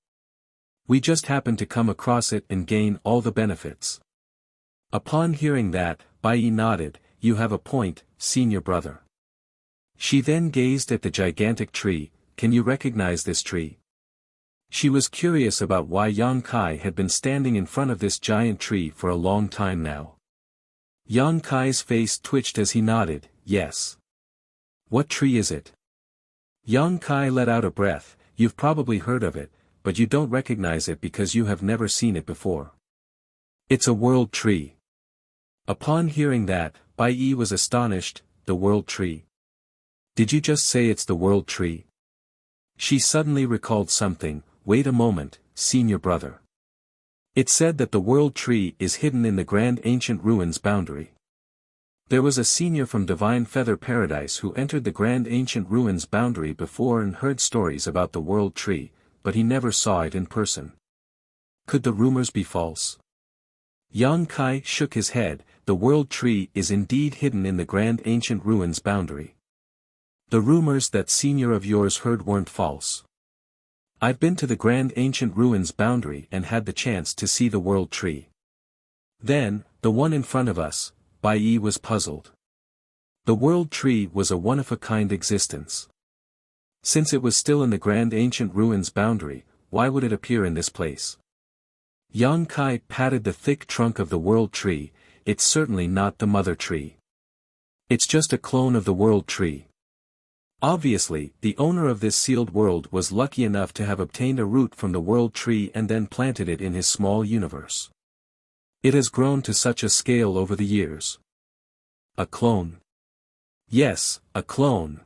We just happened to come across it and gain all the benefits. Upon hearing that, Bai Yi nodded. You have a point, senior brother. She then gazed at the gigantic tree. Can you recognize this tree? She was curious about why Yang Kai had been standing in front of this giant tree for a long time now. Yang Kai's face twitched as he nodded, yes. What tree is it? Yang Kai let out a breath. You've probably heard of it, but you don't recognize it because you have never seen it before. It's a world tree. Upon hearing that, Bai Yi was astonished. The world tree. Did you just say it's the world tree? She suddenly recalled something. Wait a moment, senior brother. It said that the world tree is hidden in the grand ancient ruins boundary. There was a senior from Divine Feather Paradise who entered the grand ancient ruins boundary before and heard stories about the world tree, but he never saw it in person. Could the rumors be false? Yang Kai shook his head. The world tree is indeed hidden in the grand ancient ruins boundary. The rumors that senior of yours heard weren't false. I've been to the grand ancient ruins boundary and had the chance to see the world tree. Then, the one in front of us, Bai Yi was puzzled. The world tree was a one-of-a-kind existence. Since it was still in the grand ancient ruins boundary, why would it appear in this place? Yang Kai patted the thick trunk of the world tree. It's certainly not the mother tree. It's just a clone of the world tree. Obviously, the owner of this sealed world was lucky enough to have obtained a root from the world tree and then planted it in his small universe. It has grown to such a scale over the years. A clone. Yes, a clone.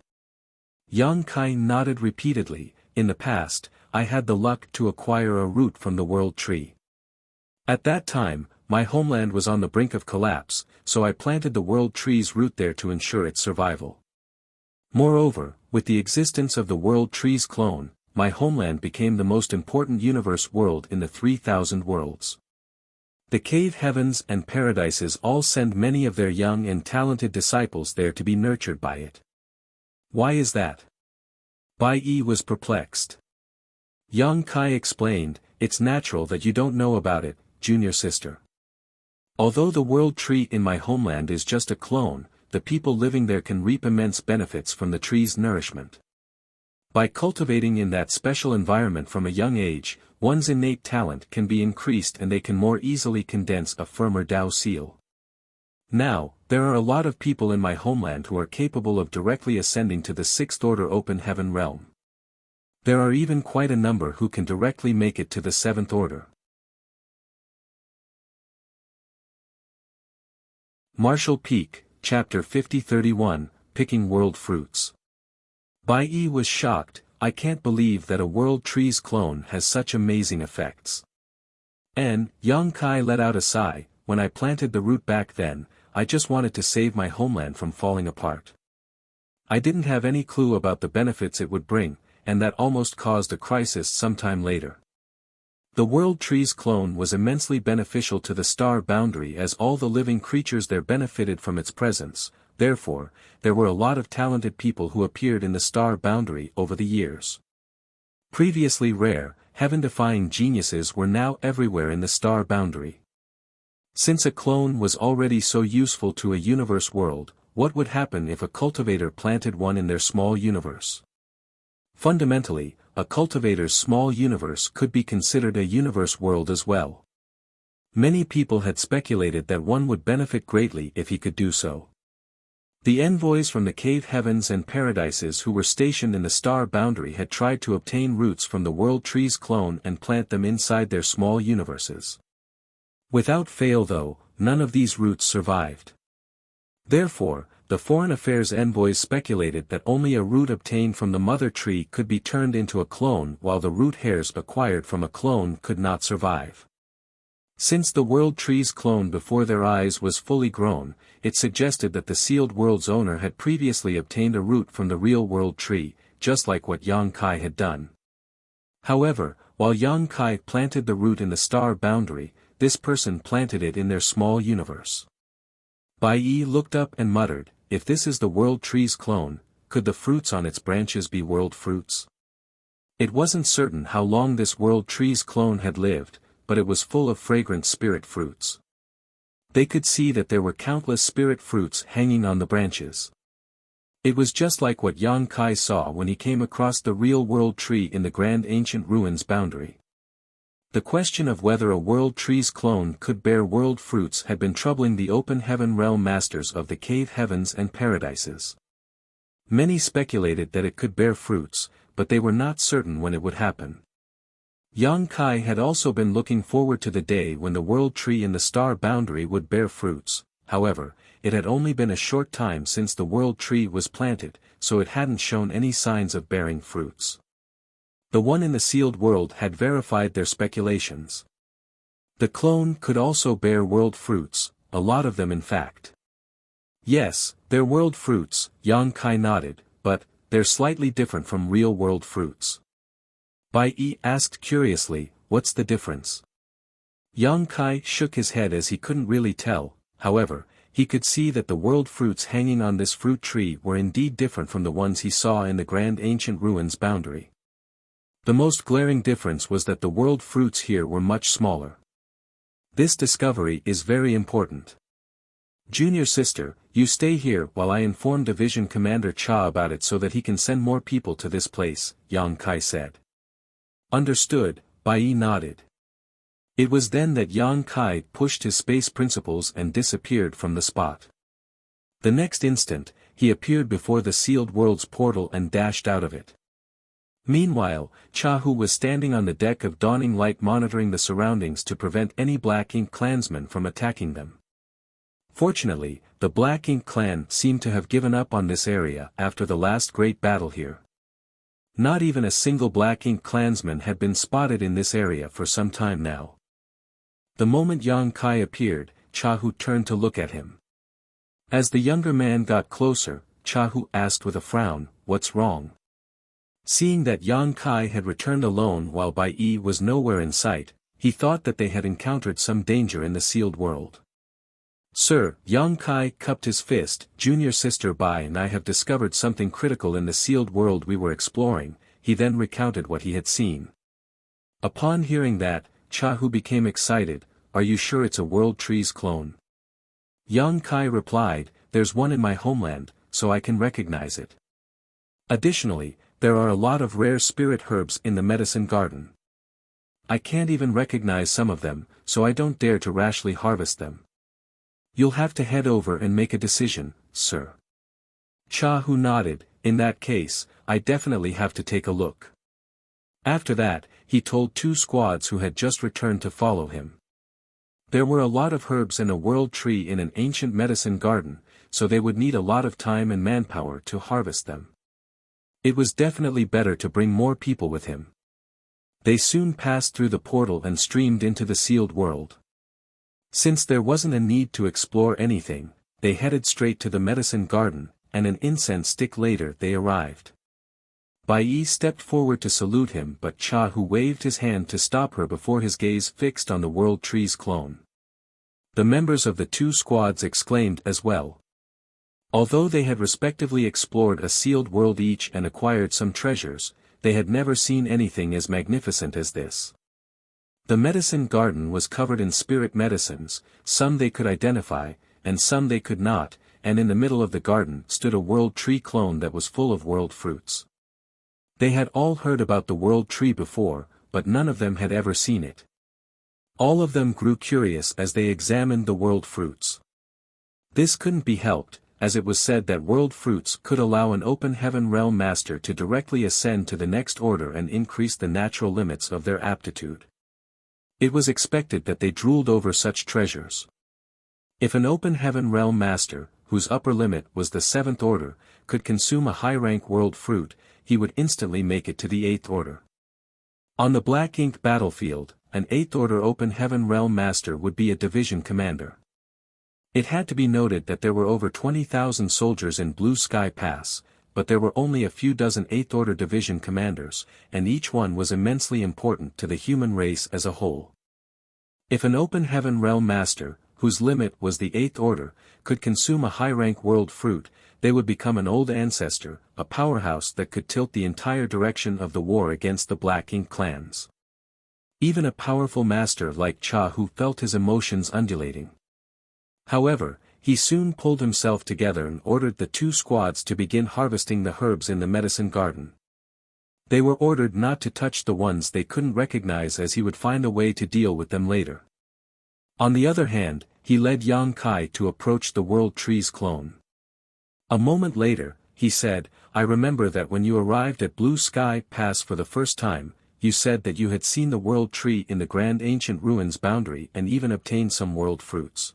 Yang Kai nodded repeatedly. In the past, I had the luck to acquire a root from the world tree. At that time, my homeland was on the brink of collapse, so I planted the world tree's root there to ensure its survival. Moreover, with the existence of the world tree's clone, my homeland became the most important universe world in the 3,000 worlds. The cave heavens and paradises all send many of their young and talented disciples there to be nurtured by it. Why is that? Bai Yi was perplexed. Yang Kai explained, it's natural that you don't know about it, junior sister. Although the world tree in my homeland is just a clone, the people living there can reap immense benefits from the tree's nourishment. By cultivating in that special environment from a young age, one's innate talent can be increased and they can more easily condense a firmer Dao seal. Now, there are a lot of people in my homeland who are capable of directly ascending to the sixth order open heaven realm. There are even quite a number who can directly make it to the seventh order. Marshall Peak, Chapter 50-31, Picking World Fruits. Bai Yi was shocked. I can't believe that a world tree's clone has such amazing effects. And, Yang Kai let out a sigh. When I planted the root back then, I just wanted to save my homeland from falling apart. I didn't have any clue about the benefits it would bring, and that almost caused a crisis sometime later. The world tree's clone was immensely beneficial to the star boundary as all the living creatures there benefited from its presence. Therefore, there were a lot of talented people who appeared in the star boundary over the years. Previously rare, heaven-defying geniuses were now everywhere in the star boundary. Since a clone was already so useful to a universe world, what would happen if a cultivator planted one in their small universe? Fundamentally, a cultivator's small universe could be considered a universe world as well. Many people had speculated that one would benefit greatly if he could do so. The envoys from the cave heavens and paradises who were stationed in the star boundary had tried to obtain roots from the world tree's clone and plant them inside their small universes. Without fail though, none of these roots survived. Therefore, the foreign affairs envoys speculated that only a root obtained from the mother tree could be turned into a clone while the root hairs acquired from a clone could not survive. Since the world tree's clone before their eyes was fully grown, it suggested that the sealed world's owner had previously obtained a root from the real world tree, just like what Yang Kai had done. However, while Yang Kai planted the root in the star boundary, this person planted it in their small universe. Bai Yi looked up and muttered, if this is the world tree's clone, could the fruits on its branches be world fruits? It wasn't certain how long this world tree's clone had lived, but it was full of fragrant spirit fruits. They could see that there were countless spirit fruits hanging on the branches. It was just like what Yang Kai saw when he came across the real world tree in the grand ancient ruins boundary. The question of whether a world tree's clone could bear world fruits had been troubling the open heaven realm masters of the cave heavens and paradises. Many speculated that it could bear fruits, but they were not certain when it would happen. Yang Kai had also been looking forward to the day when the world tree in the star boundary would bear fruits. However, it had only been a short time since the world tree was planted, so it hadn't shown any signs of bearing fruits. The one in the sealed world had verified their speculations. The clone could also bear world fruits, a lot of them in fact. Yes, they're world fruits, Yang Kai nodded, but they're slightly different from real world fruits. Bai Yi asked curiously, what's the difference? Yang Kai shook his head as he couldn't really tell. However, he could see that the world fruits hanging on this fruit tree were indeed different from the ones he saw in the grand ancient ruins boundary. The most glaring difference was that the world fruits here were much smaller. This discovery is very important. Junior sister, you stay here while I inform Division Commander Cha about it so that he can send more people to this place, Yang Kai said. Understood, Bai Yi nodded. It was then that Yang Kai pushed his space principles and disappeared from the spot. The next instant, he appeared before the sealed world's portal and dashed out of it. Meanwhile, Cha Hu was standing on the deck of Dawning Light monitoring the surroundings to prevent any Black Ink clansmen from attacking them. Fortunately, the Black Ink clan seemed to have given up on this area after the last great battle here. Not even a single Black Ink clansman had been spotted in this area for some time now. The moment Yang Kai appeared, Cha Hu turned to look at him. As the younger man got closer, Cha Hu asked with a frown, what's wrong? Seeing that Yang Kai had returned alone while Bai Yi was nowhere in sight, he thought that they had encountered some danger in the sealed world. Sir, Yang Kai cupped his fist, junior sister Bai and I have discovered something critical in the sealed world we were exploring. He then recounted what he had seen. Upon hearing that, Cha Hu became excited. Are you sure it's a world tree's clone? Yang Kai replied, there's one in my homeland, so I can recognize it. Additionally, there are a lot of rare spirit herbs in the medicine garden. I can't even recognize some of them, so I don't dare to rashly harvest them. You'll have to head over and make a decision, sir. Cha Hu nodded, in that case, I definitely have to take a look. After that, he told two squads who had just returned to follow him. There were a lot of herbs in a world tree in an ancient medicine garden, so they would need a lot of time and manpower to harvest them. It was definitely better to bring more people with him. They soon passed through the portal and streamed into the sealed world. Since there wasn't a need to explore anything, they headed straight to the medicine garden, and an incense stick later they arrived. Bai Yi stepped forward to salute him but Cha Hu waved his hand to stop her before his gaze fixed on the world tree's clone. The members of the two squads exclaimed as well. Although they had respectively explored a sealed world each and acquired some treasures, they had never seen anything as magnificent as this. The medicine garden was covered in spirit medicines, some they could identify, and some they could not, and in the middle of the garden stood a world tree clone that was full of world fruits. They had all heard about the world tree before, but none of them had ever seen it. All of them grew curious as they examined the world fruits. This couldn't be helped, as it was said that world fruits could allow an open heaven realm master to directly ascend to the next order and increase the natural limits of their aptitude. It was expected that they drooled over such treasures. If an open heaven realm master, whose upper limit was the 7th order, could consume a high-rank world fruit, he would instantly make it to the 8th order. On the Black Ink battlefield, an 8th Order Open Heaven Realm Master would be a division commander. It had to be noted that there were over 20,000 soldiers in Blue Sky Pass, but there were only a few dozen 8th Order division commanders, and each one was immensely important to the human race as a whole. If an Open Heaven Realm Master, whose limit was the 8th Order, could consume a high-rank world fruit, they would become an old ancestor, a powerhouse that could tilt the entire direction of the war against the Black Ink clans. Even a powerful master like Cha Hu felt his emotions undulating. However, he soon pulled himself together and ordered the 2 squads to begin harvesting the herbs in the medicine garden. They were ordered not to touch the ones they couldn't recognize, as he would find a way to deal with them later. On the other hand, he led Yang Kai to approach the World Tree's clone. A moment later, he said, "I remember that when you arrived at Blue Sky Pass for the first time, you said that you had seen the World Tree in the Grand Ancient Ruins boundary and even obtained some world fruits."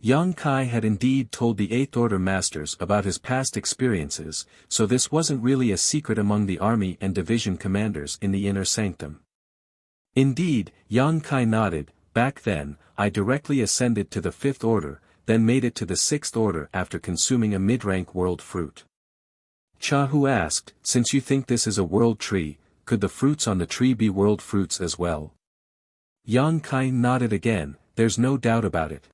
Yang Kai had indeed told the 8th Order Masters about his past experiences, so this wasn't really a secret among the army and division commanders in the Inner Sanctum. Indeed, Yang Kai nodded, "Back then, I directly ascended to the 5th Order, then made it to the 6th Order after consuming a mid-rank world fruit." Cha Hu asked, "Since you think this is a world tree, could the fruits on the tree be world fruits as well?" Yang Kai nodded again, "There's no doubt about it.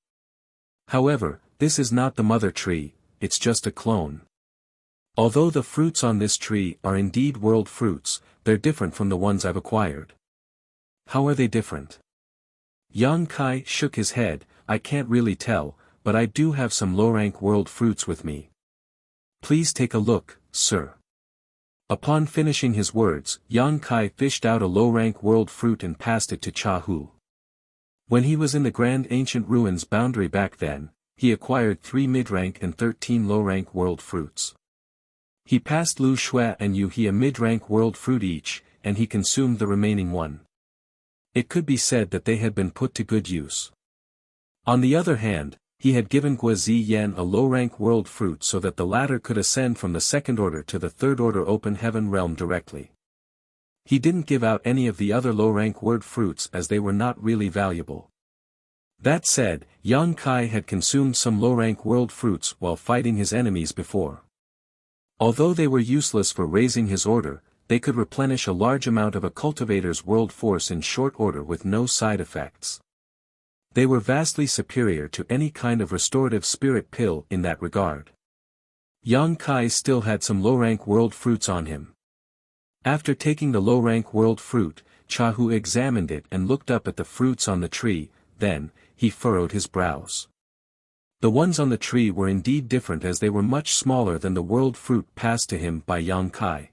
However, this is not the mother tree, it's just a clone. Although the fruits on this tree are indeed world fruits, they're different from the ones I've acquired." "How are they different?" Yang Kai shook his head, "I can't really tell, but I do have some low-rank world fruits with me. Please take a look, sir." Upon finishing his words, Yang Kai fished out a low-rank world fruit and passed it to Cha Hu. When he was in the Grand Ancient Ruins boundary back then, he acquired 3 mid-rank and 13 low-rank world fruits. He passed Lu Shui and Yu He a mid-rank world fruit each, and he consumed the remaining one. It could be said that they had been put to good use. On the other hand, he had given Guozi Yan a low-rank world fruit so that the latter could ascend from the 2nd Order to the 3rd Order Open Heaven Realm directly. He didn't give out any of the other low-rank world fruits as they were not really valuable. That said, Yang Kai had consumed some low-rank world fruits while fighting his enemies before. Although they were useless for raising his order, they could replenish a large amount of a cultivator's world force in short order with no side effects. They were vastly superior to any kind of restorative spirit pill in that regard. Yang Kai still had some low-rank world fruits on him. After taking the low-rank world fruit, Cha Hu examined it and looked up at the fruits on the tree, then, he furrowed his brows. The ones on the tree were indeed different as they were much smaller than the world fruit passed to him by Yang Kai.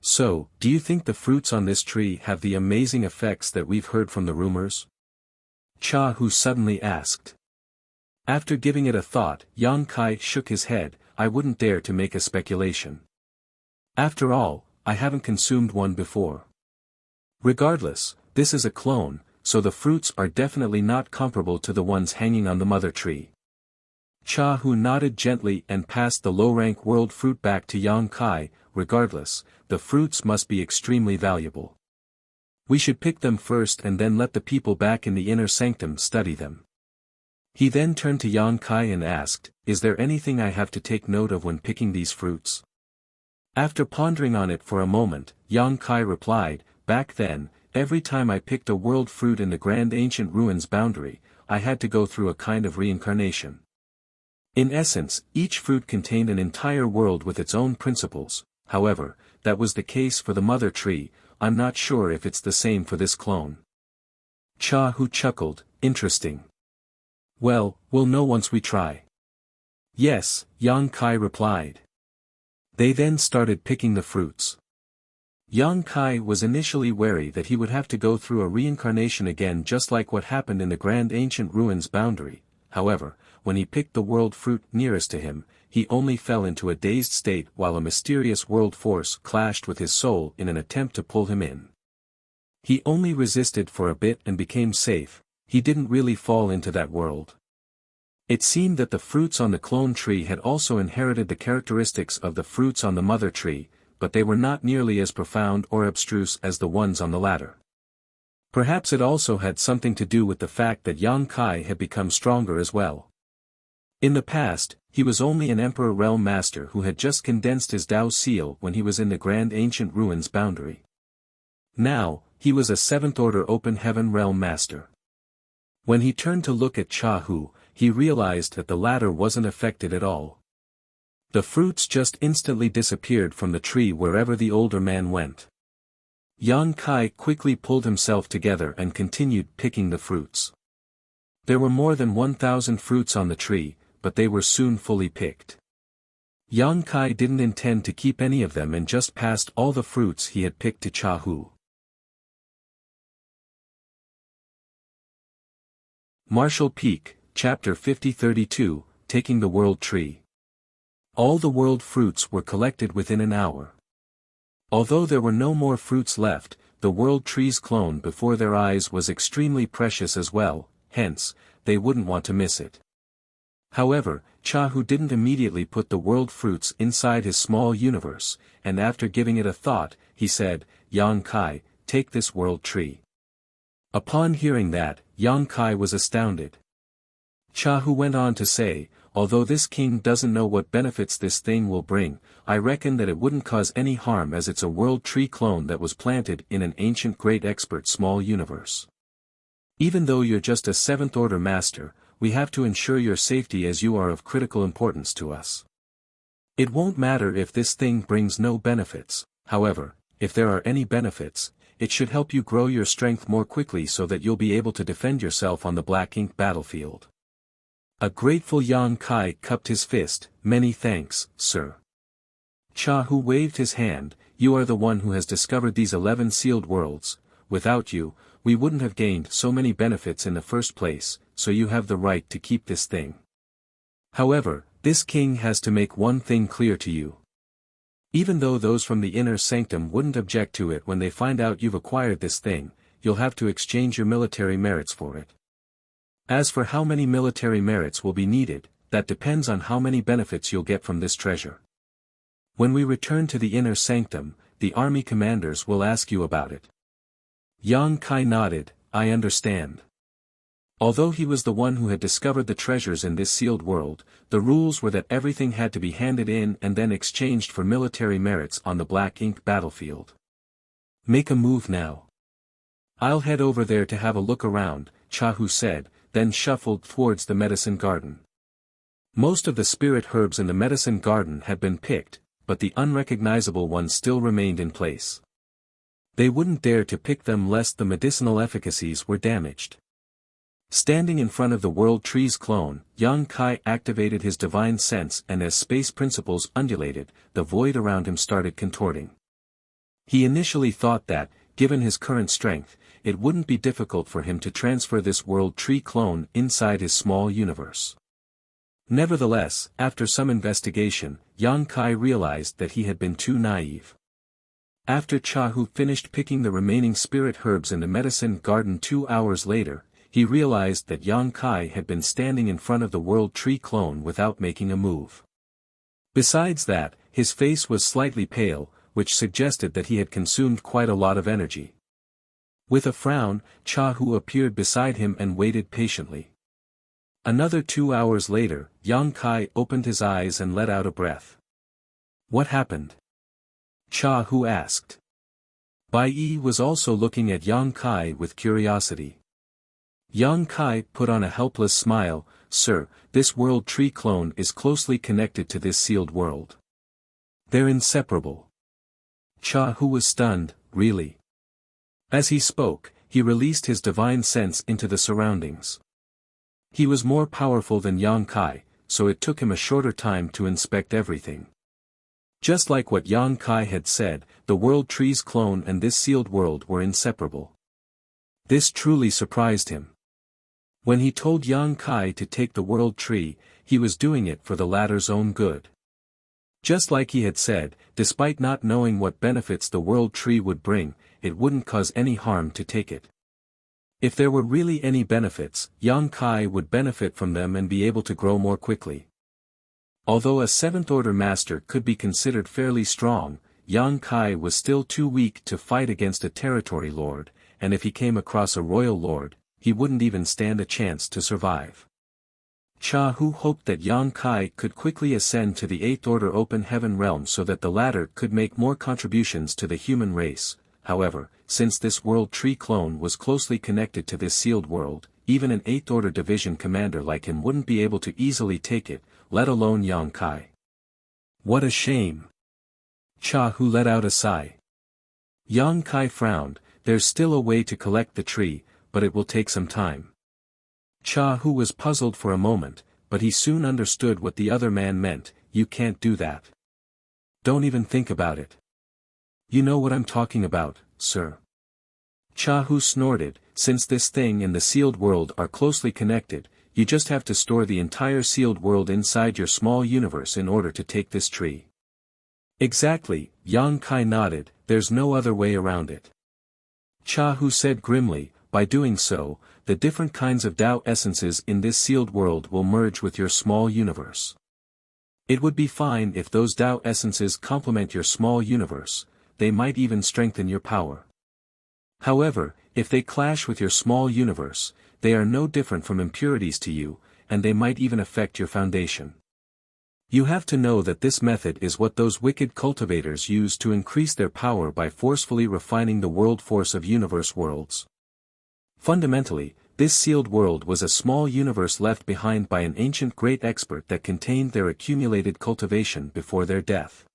"So, do you think the fruits on this tree have the amazing effects that we've heard from the rumors?" Cha Hu suddenly asked. After giving it a thought, Yang Kai shook his head, "I wouldn't dare to make a speculation. After all, I haven't consumed one before. Regardless, this is a clone, so the fruits are definitely not comparable to the ones hanging on the mother tree." Cha Hu nodded gently and passed the low-rank world fruit back to Yang Kai. "Regardless, the fruits must be extremely valuable. We should pick them first and then let the people back in the Inner Sanctum study them." He then turned to Yang Kai and asked, "Is there anything I have to take note of when picking these fruits?" After pondering on it for a moment, Yang Kai replied, "Back then, every time I picked a world fruit in the Grand Ancient Ruins boundary, I had to go through a kind of reincarnation. In essence, each fruit contained an entire world with its own principles. However, that was the case for the mother tree. I'm not sure if it's the same for this clone." Cha Hu chuckled, "Interesting. Well, we'll know once we try." "Yes," Yang Kai replied. They then started picking the fruits. Yang Kai was initially wary that he would have to go through a reincarnation again just like what happened in the Grand Ancient Ruins boundary. However, when he picked the world fruit nearest to him, he only fell into a dazed state while a mysterious world force clashed with his soul in an attempt to pull him in. He only resisted for a bit and became safe. He didn't really fall into that world. It seemed that the fruits on the clone tree had also inherited the characteristics of the fruits on the mother tree, but they were not nearly as profound or abstruse as the ones on the latter. Perhaps it also had something to do with the fact that Yang Kai had become stronger as well. In the past, he was only an Emperor Realm Master who had just condensed his Dao Seal when he was in the Grand Ancient Ruins boundary. Now, he was a 7th Order Open Heaven Realm Master. When he turned to look at Cha Hu, he realized that the latter wasn't affected at all. The fruits just instantly disappeared from the tree wherever the older man went. Yang Kai quickly pulled himself together and continued picking the fruits. There were more than 1,000 fruits on the tree, but they were soon fully picked. Yang Kai didn't intend to keep any of them and just passed all the fruits he had picked to Cha Hu. Martial Peak, Chapter 50-32, Taking the World Tree. All the world fruits were collected within an hour. Although there were no more fruits left, the world tree's clone before their eyes was extremely precious as well, hence, they wouldn't want to miss it. However, Cha Hu didn't immediately put the world fruits inside his small universe, and after giving it a thought, he said, "Yang Kai, take this world tree." Upon hearing that, Yang Kai was astounded. Cha Hu went on to say, "Although this king doesn't know what benefits this thing will bring, I reckon that it wouldn't cause any harm as it's a world tree clone that was planted in an ancient great expert small universe. Even though you're just a 7th Order Master, we have to ensure your safety as you are of critical importance to us. It won't matter if this thing brings no benefits, however, if there are any benefits, it should help you grow your strength more quickly so that you'll be able to defend yourself on the Black Ink battlefield." A grateful Yang Kai cupped his fist. "Many thanks, sir." Cha Hu waved his hand. "You are the one who has discovered these 11 sealed worlds. Without you, we wouldn't have gained so many benefits in the first place, so you have the right to keep this thing. However, this king has to make one thing clear to you. Even though those from the inner sanctum wouldn't object to it when they find out you've acquired this thing, you'll have to exchange your military merits for it. As for how many military merits will be needed, that depends on how many benefits you'll get from this treasure. When we return to the inner sanctum, the army commanders will ask you about it." Yang Kai nodded. "I understand." Although he was the one who had discovered the treasures in this sealed world, the rules were that everything had to be handed in and then exchanged for military merits on the Black Ink battlefield. "Make a move now." "I'll head over there to have a look around," Cha Hu said, then shuffled towards the medicine garden. Most of the spirit herbs in the medicine garden had been picked, but the unrecognizable ones still remained in place. They wouldn't dare to pick them lest the medicinal efficacies were damaged. Standing in front of the world tree's clone, Yang Kai activated his divine sense, and as space principles undulated, the void around him started contorting. He initially thought that, given his current strength, it wouldn't be difficult for him to transfer this world tree clone inside his small universe. Nevertheless, after some investigation, Yang Kai realized that he had been too naive. After Cha Hu finished picking the remaining spirit herbs in the medicine garden 2 hours later, he realized that Yang Kai had been standing in front of the world tree clone without making a move. Besides that, his face was slightly pale, which suggested that he had consumed quite a lot of energy. With a frown, Cha Hu appeared beside him and waited patiently. Another 2 hours later, Yang Kai opened his eyes and let out a breath. "What happened?" Cha Hu asked. Bai Yi was also looking at Yang Kai with curiosity. Yang Kai put on a helpless smile. "Sir, this world tree clone is closely connected to this sealed world. They're inseparable." Cha Hu was stunned. "Really?" As he spoke, he released his divine sense into the surroundings. He was more powerful than Yang Kai, so it took him a shorter time to inspect everything. Just like what Yang Kai had said, the world tree's clone and this sealed world were inseparable. This truly surprised him. When he told Yang Kai to take the world tree, he was doing it for the latter's own good. Just like he had said, despite not knowing what benefits the world tree would bring, it wouldn't cause any harm to take it. If there were really any benefits, Yang Kai would benefit from them and be able to grow more quickly. Although a 7th Order Master could be considered fairly strong, Yang Kai was still too weak to fight against a territory lord, and if he came across a royal lord, he wouldn't even stand a chance to survive. Cha Hu hoped that Yang Kai could quickly ascend to the 8th Order Open Heaven realm so that the latter could make more contributions to the human race. However, since this World Tree clone was closely connected to this sealed world, even an 8th Order Division commander like him wouldn't be able to easily take it, let alone Yang Kai. What a shame! Cha Hu let out a sigh. Yang Kai frowned. There's still a way to collect the tree, but it will take some time. Cha Hu was puzzled for a moment, but he soon understood what the other man meant. You can't do that. Don't even think about it. You know what I'm talking about, sir. Cha Hu snorted. Since this thing and the sealed world are closely connected, you just have to store the entire sealed world inside your small universe in order to take this tree. Exactly, Yang Kai nodded. There's no other way around it. Cha Hu said grimly, by doing so, the different kinds of Tao essences in this sealed world will merge with your small universe. It would be fine if those Tao essences complement your small universe, they might even strengthen your power. However, if they clash with your small universe, they are no different from impurities to you, and they might even affect your foundation. You have to know that this method is what those wicked cultivators use to increase their power by forcefully refining the world force of universe worlds. Fundamentally, this sealed world was a small universe left behind by an ancient great expert that contained their accumulated cultivation before their death.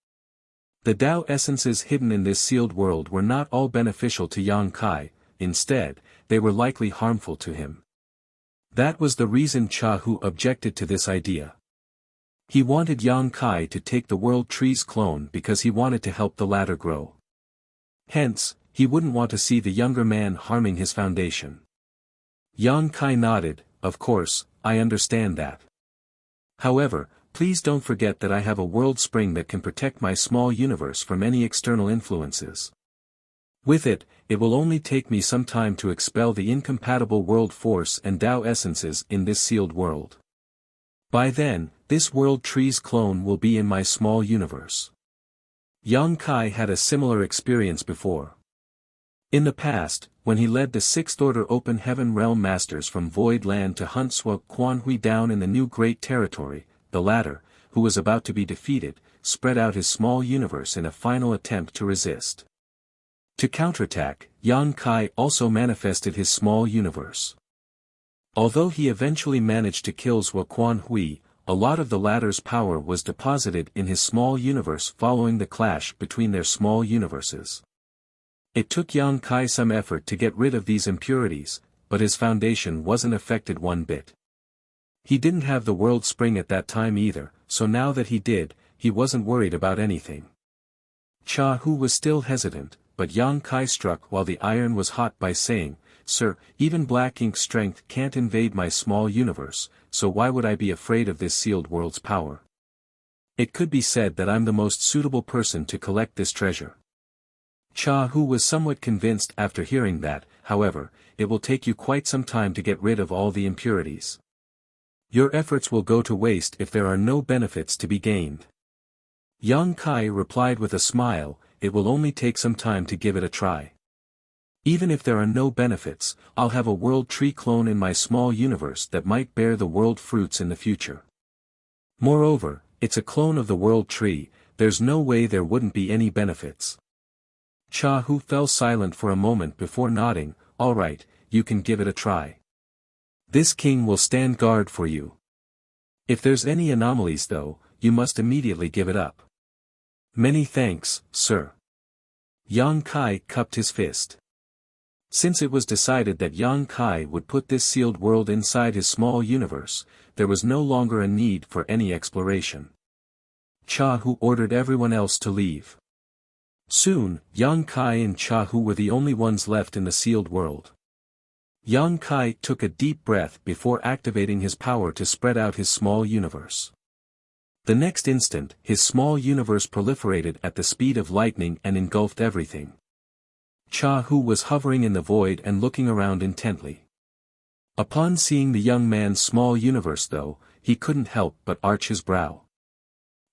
The Tao essences hidden in this sealed world were not all beneficial to Yang Kai, instead, they were likely harmful to him. That was the reason Cha Hu objected to this idea. He wanted Yang Kai to take the World Tree's clone because he wanted to help the latter grow. Hence, he wouldn't want to see the younger man harming his foundation. Yang Kai nodded. Of course, I understand that. However, please don't forget that I have a world spring that can protect my small universe from any external influences. With it, it will only take me some time to expel the incompatible world force and Tao essences in this sealed world. By then, this World Tree's clone will be in my small universe. Yang Kai had a similar experience before. In the past, when he led the 6th Order Open Heaven Realm Masters from Void Land to hunt Sua Quanhui down in the new Great Territory, the latter, who was about to be defeated, spread out his small universe in a final attempt to resist. To counterattack, Yang Kai also manifested his small universe. Although he eventually managed to kill Sua Quanhui, a lot of the latter's power was deposited in his small universe following the clash between their small universes. It took Yang Kai some effort to get rid of these impurities, but his foundation wasn't affected one bit. He didn't have the world spring at that time either, so now that he did, he wasn't worried about anything. Cha Hu was still hesitant, but Yang Kai struck while the iron was hot by saying, Sir, even black ink strength can't invade my small universe, so why would I be afraid of this sealed world's power? It could be said that I'm the most suitable person to collect this treasure. Cha Hu was somewhat convinced after hearing that. However, it will take you quite some time to get rid of all the impurities. Your efforts will go to waste if there are no benefits to be gained. Yang Kai replied with a smile, it will only take some time to give it a try. Even if there are no benefits, I'll have a World Tree clone in my small universe that might bear the world fruits in the future. Moreover, it's a clone of the World Tree, there's no way there wouldn't be any benefits. Cha Hu fell silent for a moment before nodding. All right, you can give it a try. This king will stand guard for you. If there's any anomalies though, you must immediately give it up. Many thanks, sir. Yang Kai cupped his fist. Since it was decided that Yang Kai would put this sealed world inside his small universe, there was no longer a need for any exploration. Cha Hu ordered everyone else to leave. Soon, Yang Kai and Cha Hu were the only ones left in the sealed world. Yang Kai took a deep breath before activating his power to spread out his small universe. The next instant, his small universe proliferated at the speed of lightning and engulfed everything. Cha Hu was hovering in the void and looking around intently. Upon seeing the young man's small universe though, he couldn't help but arch his brow.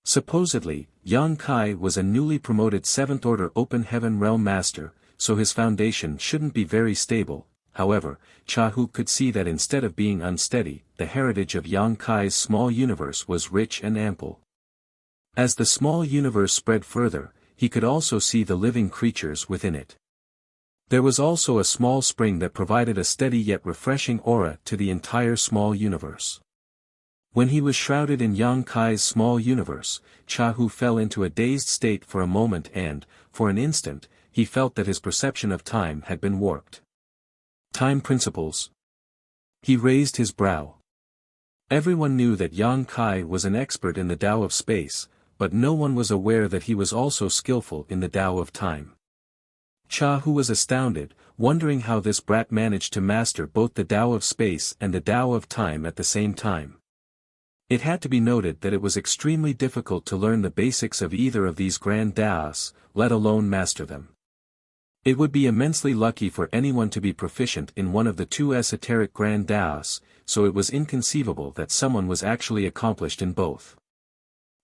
Supposedly, Yang Kai was a newly promoted 7th Order Open Heaven Realm Master, so his foundation shouldn't be very stable. However, Chahu could see that instead of being unsteady, the heritage of Yang Kai's small universe was rich and ample. As the small universe spread further, he could also see the living creatures within it. There was also a small spring that provided a steady yet refreshing aura to the entire small universe. When he was shrouded in Yang Kai's small universe, Chahu fell into a dazed state for a moment and, for an instant, he felt that his perception of time had been warped. Time principles. He raised his brow. Everyone knew that Yang Kai was an expert in the Tao of space, but no one was aware that he was also skillful in the Tao of time. Chahu was astounded, wondering how this brat managed to master both the Tao of space and the Tao of time at the same time. It had to be noted that it was extremely difficult to learn the basics of either of these grand Taos, let alone master them. It would be immensely lucky for anyone to be proficient in one of the two esoteric grand Taos, so it was inconceivable that someone was actually accomplished in both.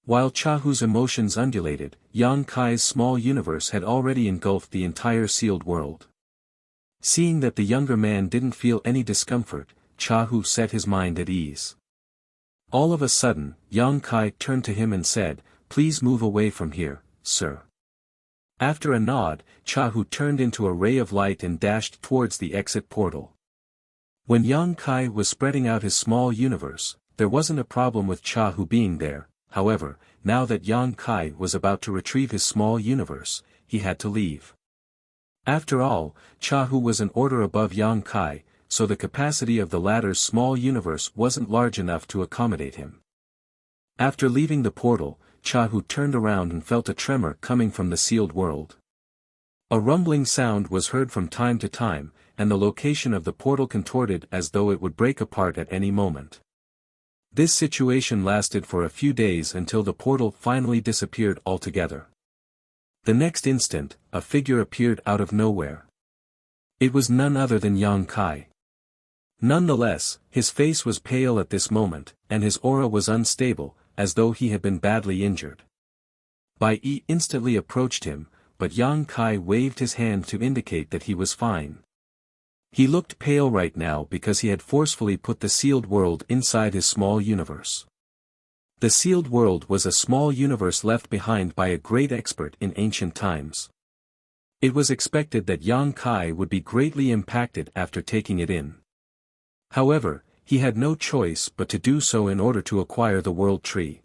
While Chahu's emotions undulated, Yang Kai's small universe had already engulfed the entire sealed world. Seeing that the younger man didn't feel any discomfort, Chahu set his mind at ease. All of a sudden, Yang Kai turned to him and said, "Please move away from here, sir." After a nod, Chahu turned into a ray of light and dashed towards the exit portal. When Yang Kai was spreading out his small universe, there wasn't a problem with Chahu being there. However, now that Yang Kai was about to retrieve his small universe, he had to leave. After all, Chahu was an order above Yang Kai, so the capacity of the latter's small universe wasn't large enough to accommodate him. After leaving the portal, Chahu turned around and felt a tremor coming from the sealed world. A rumbling sound was heard from time to time, and the location of the portal contorted as though it would break apart at any moment. This situation lasted for a few days until the portal finally disappeared altogether. The next instant, a figure appeared out of nowhere. It was none other than Yang Kai. Nonetheless, his face was pale at this moment, and his aura was unstable, as though he had been badly injured. Bai Yi instantly approached him, but Yang Kai waved his hand to indicate that he was fine. He looked pale right now because he had forcefully put the sealed world inside his small universe. The sealed world was a small universe left behind by a great expert in ancient times. It was expected that Yang Kai would be greatly impacted after taking it in. However, he had no choice but to do so in order to acquire the world tree.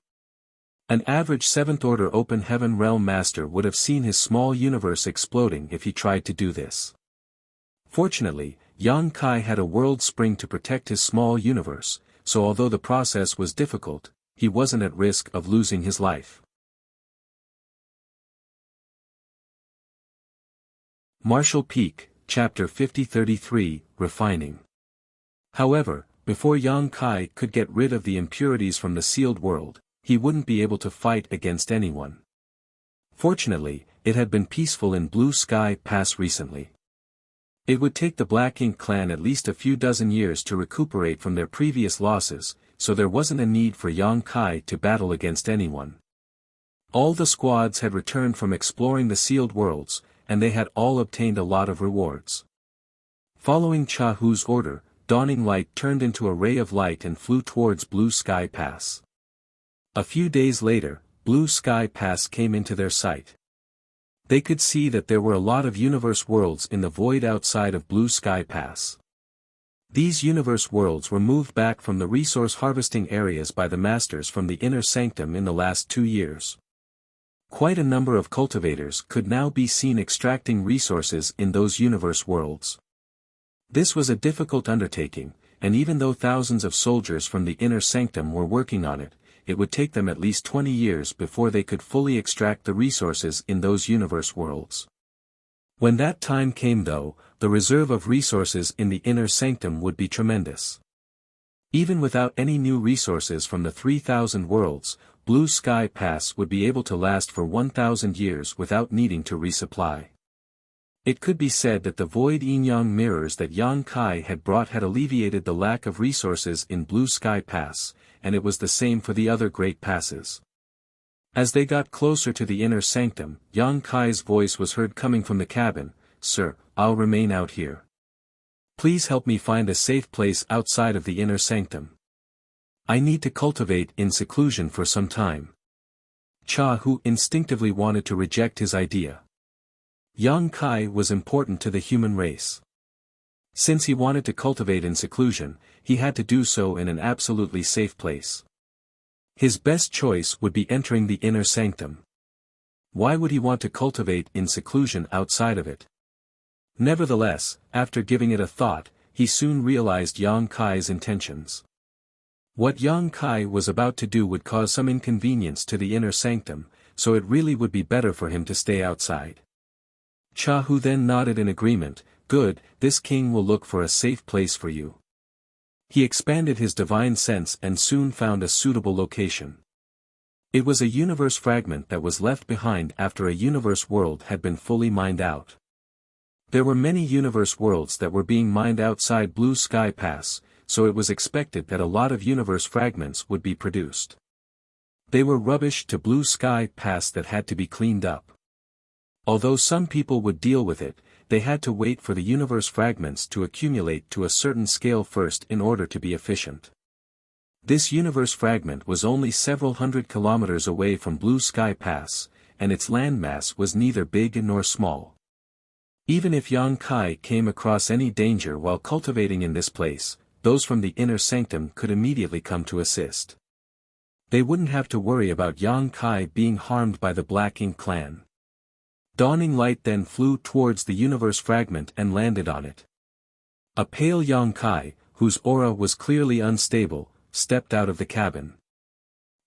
An average 7th-order open heaven realm master would have seen his small universe exploding if he tried to do this. Fortunately, Yang Kai had a world spring to protect his small universe, so although the process was difficult, he wasn't at risk of losing his life. Martial Peak, Chapter 50-33, Refining. However, before Yang Kai could get rid of the impurities from the sealed world, he wouldn't be able to fight against anyone. Fortunately, it had been peaceful in Blue Sky Pass recently. It would take the Black Ink clan at least a few dozen years to recuperate from their previous losses, so there wasn't a need for Yang Kai to battle against anyone. All the squads had returned from exploring the sealed worlds, and they had all obtained a lot of rewards. Following Chahu's order, Dawning Light turned into a ray of light and flew towards Blue Sky Pass. A few days later, Blue Sky Pass came into their sight. They could see that there were a lot of universe worlds in the void outside of Blue Sky Pass. These universe worlds were moved back from the resource harvesting areas by the masters from the inner sanctum in the last 2 years. Quite a number of cultivators could now be seen extracting resources in those universe worlds. This was a difficult undertaking, and even though thousands of soldiers from the inner sanctum were working on it, it would take them at least 20 years before they could fully extract the resources in those universe worlds. When that time came though, the reserve of resources in the inner sanctum would be tremendous. Even without any new resources from the 3,000 worlds, Blue Sky Pass would be able to last for 1,000 years without needing to resupply. It could be said that the void yin-yang mirrors that Yang Kai had brought had alleviated the lack of resources in Blue Sky Pass, and it was the same for the other great passes. As they got closer to the inner sanctum, Yang Kai's voice was heard coming from the cabin, "Sir, I'll remain out here. Please help me find a safe place outside of the inner sanctum. I need to cultivate in seclusion for some time." Cha Hu instinctively wanted to reject his idea. Yang Kai was important to the human race. Since he wanted to cultivate in seclusion, he had to do so in an absolutely safe place. His best choice would be entering the inner sanctum. Why would he want to cultivate in seclusion outside of it? Nevertheless, after giving it a thought, he soon realized Yang Kai's intentions. What Yang Kai was about to do would cause some inconvenience to the inner sanctum, so it really would be better for him to stay outside. Cha Hu then nodded in agreement. "Good, this king will look for a safe place for you." He expanded his divine sense and soon found a suitable location. It was a universe fragment that was left behind after a universe world had been fully mined out. There were many universe worlds that were being mined outside Blue Sky Pass, so it was expected that a lot of universe fragments would be produced. They were rubbish to Blue Sky Pass that had to be cleaned up. Although some people would deal with it, they had to wait for the universe fragments to accumulate to a certain scale first in order to be efficient. This universe fragment was only several hundred kilometers away from Blue Sky Pass, and its landmass was neither big nor small. Even if Yang Kai came across any danger while cultivating in this place, those from the inner sanctum could immediately come to assist. They wouldn't have to worry about Yang Kai being harmed by the Black Ink clan. Dawning Light then flew towards the universe fragment and landed on it. A pale Yang Kai, whose aura was clearly unstable, stepped out of the cabin.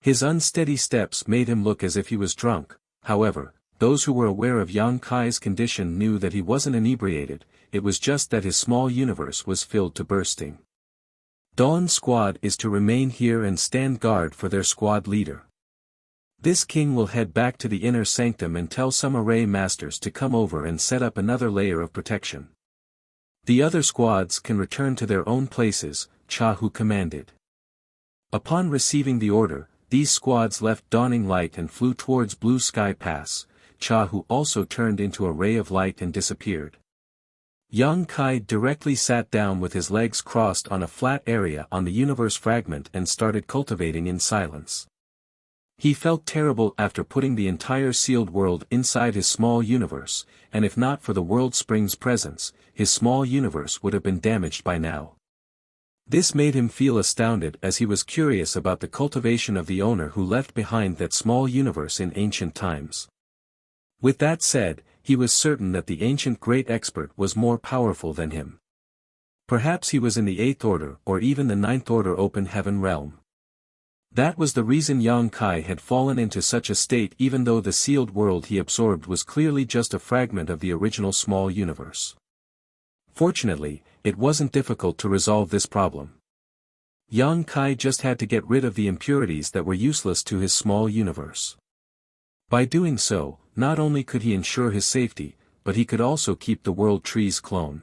His unsteady steps made him look as if he was drunk. However, those who were aware of Yang Kai's condition knew that he wasn't inebriated, it was just that his small universe was filled to bursting. Dawn Squad is to remain here and stand guard for their squad leader. This king will head back to the inner sanctum and tell some array masters to come over and set up another layer of protection. The other squads can return to their own places, Cha Hu commanded. Upon receiving the order, these squads left Dawning Light and flew towards Blue Sky Pass. Cha Hu also turned into a ray of light and disappeared. Yang Kai directly sat down with his legs crossed on a flat area on the universe fragment and started cultivating in silence. He felt terrible after putting the entire sealed world inside his small universe, and if not for the World Spring's presence, his small universe would have been damaged by now. This made him feel astounded as he was curious about the cultivation of the owner who left behind that small universe in ancient times. With that said, he was certain that the ancient great expert was more powerful than him. Perhaps he was in the 8th Order or even the 9th Order Open Heaven realm. That was the reason Yang Kai had fallen into such a state even though the sealed world he absorbed was clearly just a fragment of the original small universe. Fortunately, it wasn't difficult to resolve this problem. Yang Kai just had to get rid of the impurities that were useless to his small universe. By doing so, not only could he ensure his safety, but he could also keep the World Tree's clone.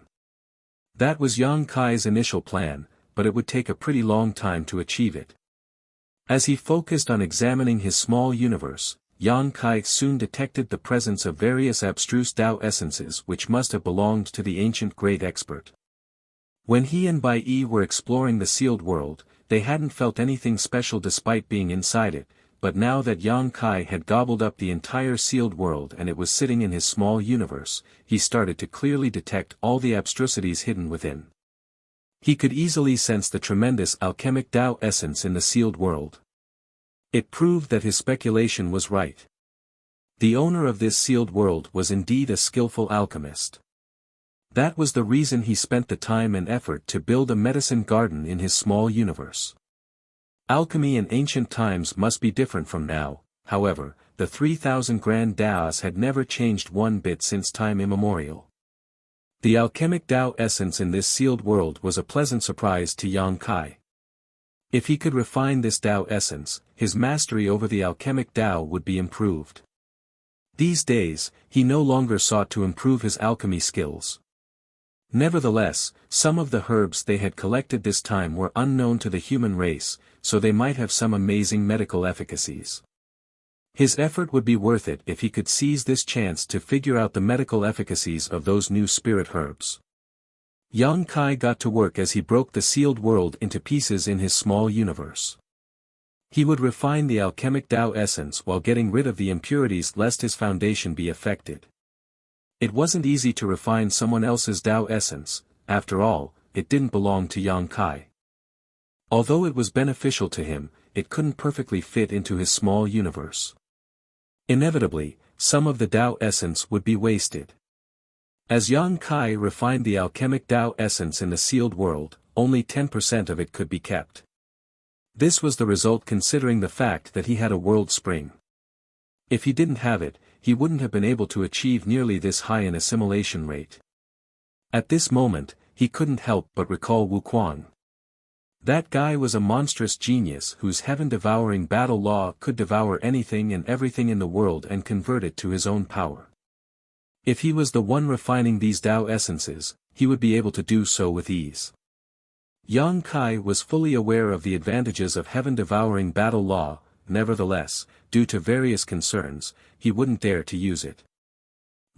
That was Yang Kai's initial plan, but it would take a pretty long time to achieve it. As he focused on examining his small universe, Yang Kai soon detected the presence of various abstruse Tao essences which must have belonged to the ancient great expert. When he and Bai Yi were exploring the sealed world, they hadn't felt anything special despite being inside it, but now that Yang Kai had gobbled up the entire sealed world and it was sitting in his small universe, he started to clearly detect all the abstrusities hidden within. He could easily sense the tremendous alchemic Tao essence in the sealed world. It proved that his speculation was right. The owner of this sealed world was indeed a skillful alchemist. That was the reason he spent the time and effort to build a medicine garden in his small universe. Alchemy in ancient times must be different from now, however, the 3,000 grand Taos had never changed one bit since time immemorial. The alchemic Tao essence in this sealed world was a pleasant surprise to Yang Kai. If he could refine this Tao essence, his mastery over the alchemic Tao would be improved. These days, he no longer sought to improve his alchemy skills. Nevertheless, some of the herbs they had collected this time were unknown to the human race, so they might have some amazing medical efficacies. His effort would be worth it if he could seize this chance to figure out the medical efficacies of those new spirit herbs. Yang Kai got to work as he broke the sealed world into pieces in his small universe. He would refine the alchemic Tao essence while getting rid of the impurities lest his foundation be affected. It wasn't easy to refine someone else's Tao essence, after all, it didn't belong to Yang Kai. Although it was beneficial to him, it couldn't perfectly fit into his small universe. Inevitably, some of the Tao essence would be wasted. As Yang Kai refined the alchemic Tao essence in the sealed world, only 10% of it could be kept. This was the result considering the fact that he had a world spring. If he didn't have it, he wouldn't have been able to achieve nearly this high an assimilation rate. At this moment, he couldn't help but recall Wuquan. That guy was a monstrous genius whose heaven-devouring battle law could devour anything and everything in the world and convert it to his own power. If he was the one refining these Tao essences, he would be able to do so with ease. Yang Kai was fully aware of the advantages of heaven-devouring battle law, nevertheless, due to various concerns, he wouldn't dare to use it.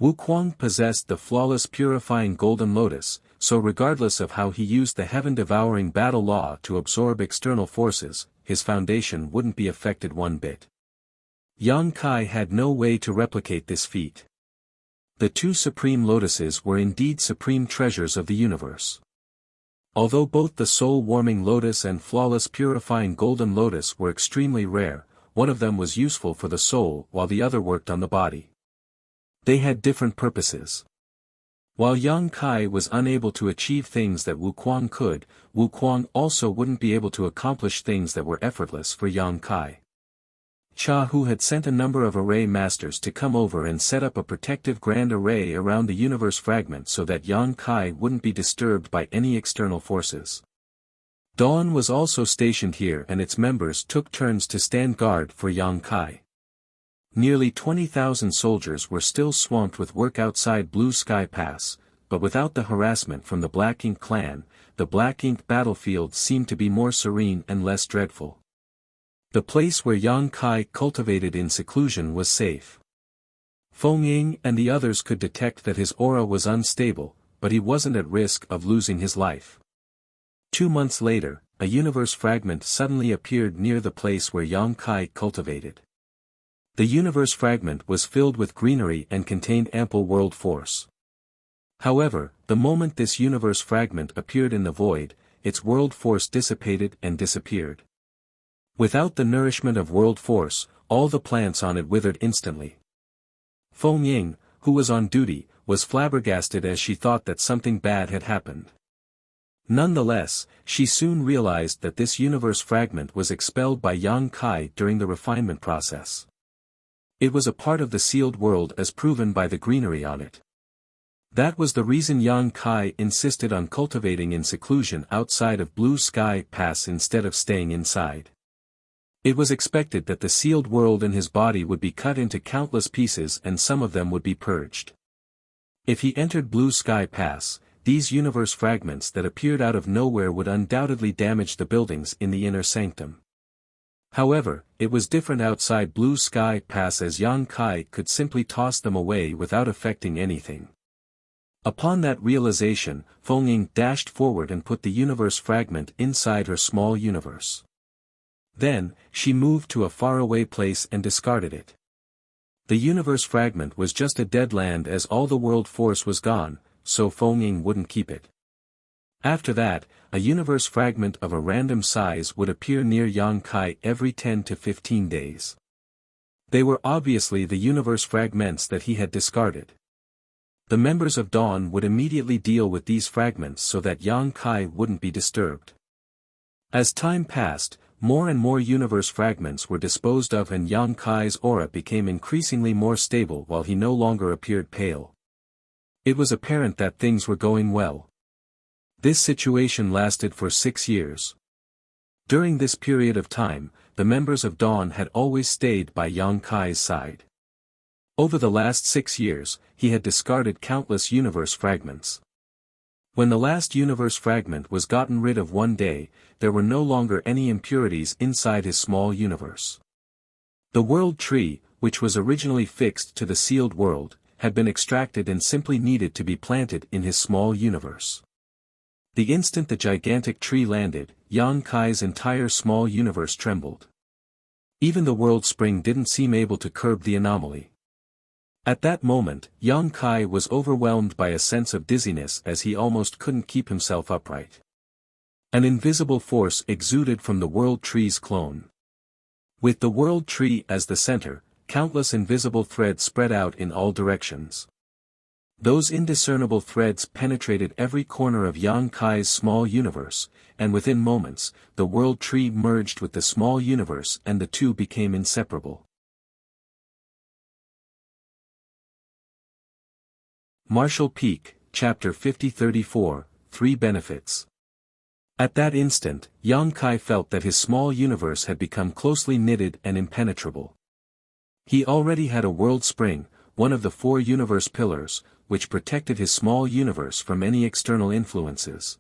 Wuquan possessed the flawless purifying golden lotus, so regardless of how he used the heaven-devouring battle law to absorb external forces, his foundation wouldn't be affected one bit. Yang Kai had no way to replicate this feat. The two supreme lotuses were indeed supreme treasures of the universe. Although both the soul-warming lotus and flawless purifying golden lotus were extremely rare, one of them was useful for the soul while the other worked on the body. They had different purposes. While Yang Kai was unable to achieve things that Wuquan could, Wuquan also wouldn't be able to accomplish things that were effortless for Yang Kai. Cha Hu had sent a number of array masters to come over and set up a protective grand array around the universe fragment so that Yang Kai wouldn't be disturbed by any external forces. Dawn was also stationed here and its members took turns to stand guard for Yang Kai. Nearly 20,000 soldiers were still swamped with work outside Blue Sky Pass, but without the harassment from the Black Ink clan, the Black Ink battlefield seemed to be more serene and less dreadful. The place where Yang Kai cultivated in seclusion was safe. Feng Ying and the others could detect that his aura was unstable, but he wasn't at risk of losing his life. 2 months later, a universe fragment suddenly appeared near the place where Yang Kai cultivated. The universe fragment was filled with greenery and contained ample world force. However, the moment this universe fragment appeared in the void, its world force dissipated and disappeared. Without the nourishment of world force, all the plants on it withered instantly. Feng Ying, who was on duty, was flabbergasted as she thought that something bad had happened. Nonetheless, she soon realized that this universe fragment was expelled by Yang Kai during the refinement process. It was a part of the sealed world as proven by the greenery on it. That was the reason Yang Kai insisted on cultivating in seclusion outside of Blue Sky Pass instead of staying inside. It was expected that the sealed world in his body would be cut into countless pieces and some of them would be purged. If he entered Blue Sky Pass, these universe fragments that appeared out of nowhere would undoubtedly damage the buildings in the inner sanctum. However, it was different outside Blue Sky Pass as Yang Kai could simply toss them away without affecting anything. Upon that realization, Feng Ying dashed forward and put the universe fragment inside her small universe. Then, she moved to a faraway place and discarded it. The universe fragment was just a dead land as all the world force was gone, so Feng Ying wouldn't keep it. After that, a universe fragment of a random size would appear near Yang Kai every 10 to 15 days. They were obviously the universe fragments that he had discarded. The members of Dawn would immediately deal with these fragments so that Yang Kai wouldn't be disturbed. As time passed, more and more universe fragments were disposed of and Yang Kai's aura became increasingly more stable while he no longer appeared pale. It was apparent that things were going well. This situation lasted for 6 years. During this period of time, the members of Dawn had always stayed by Yang Kai's side. Over the last 6 years, he had discarded countless universe fragments. When the last universe fragment was gotten rid of one day, there were no longer any impurities inside his small universe. The world tree, which was originally fixed to the sealed world, had been extracted and simply needed to be planted in his small universe. The instant the gigantic tree landed, Yang Kai's entire small universe trembled. Even the world spring didn't seem able to curb the anomaly. At that moment, Yang Kai was overwhelmed by a sense of dizziness as he almost couldn't keep himself upright. An invisible force exuded from the world tree's clone. With the world tree as the center, countless invisible threads spread out in all directions. Those indiscernible threads penetrated every corner of Yang Kai's small universe, and within moments, the world tree merged with the small universe and the two became inseparable. Martial Peak, Chapter 50-34, 3 Benefits. At that instant, Yang Kai felt that his small universe had become closely knitted and impenetrable. He already had a world spring, one of the 4 universe pillars, which protected his small universe from any external influences.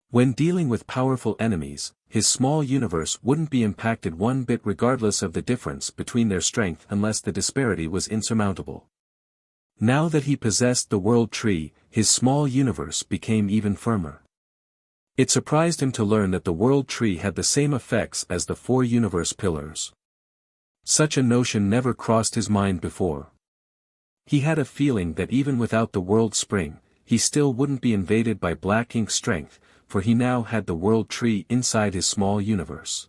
When dealing with powerful enemies, his small universe wouldn't be impacted one bit regardless of the difference between their strength unless the disparity was insurmountable. Now that he possessed the world tree, his small universe became even firmer. It surprised him to learn that the world tree had the same effects as the 4 universe pillars. Such a notion never crossed his mind before. He had a feeling that even without the world spring, he still wouldn't be invaded by black ink strength, for he now had the world tree inside his small universe.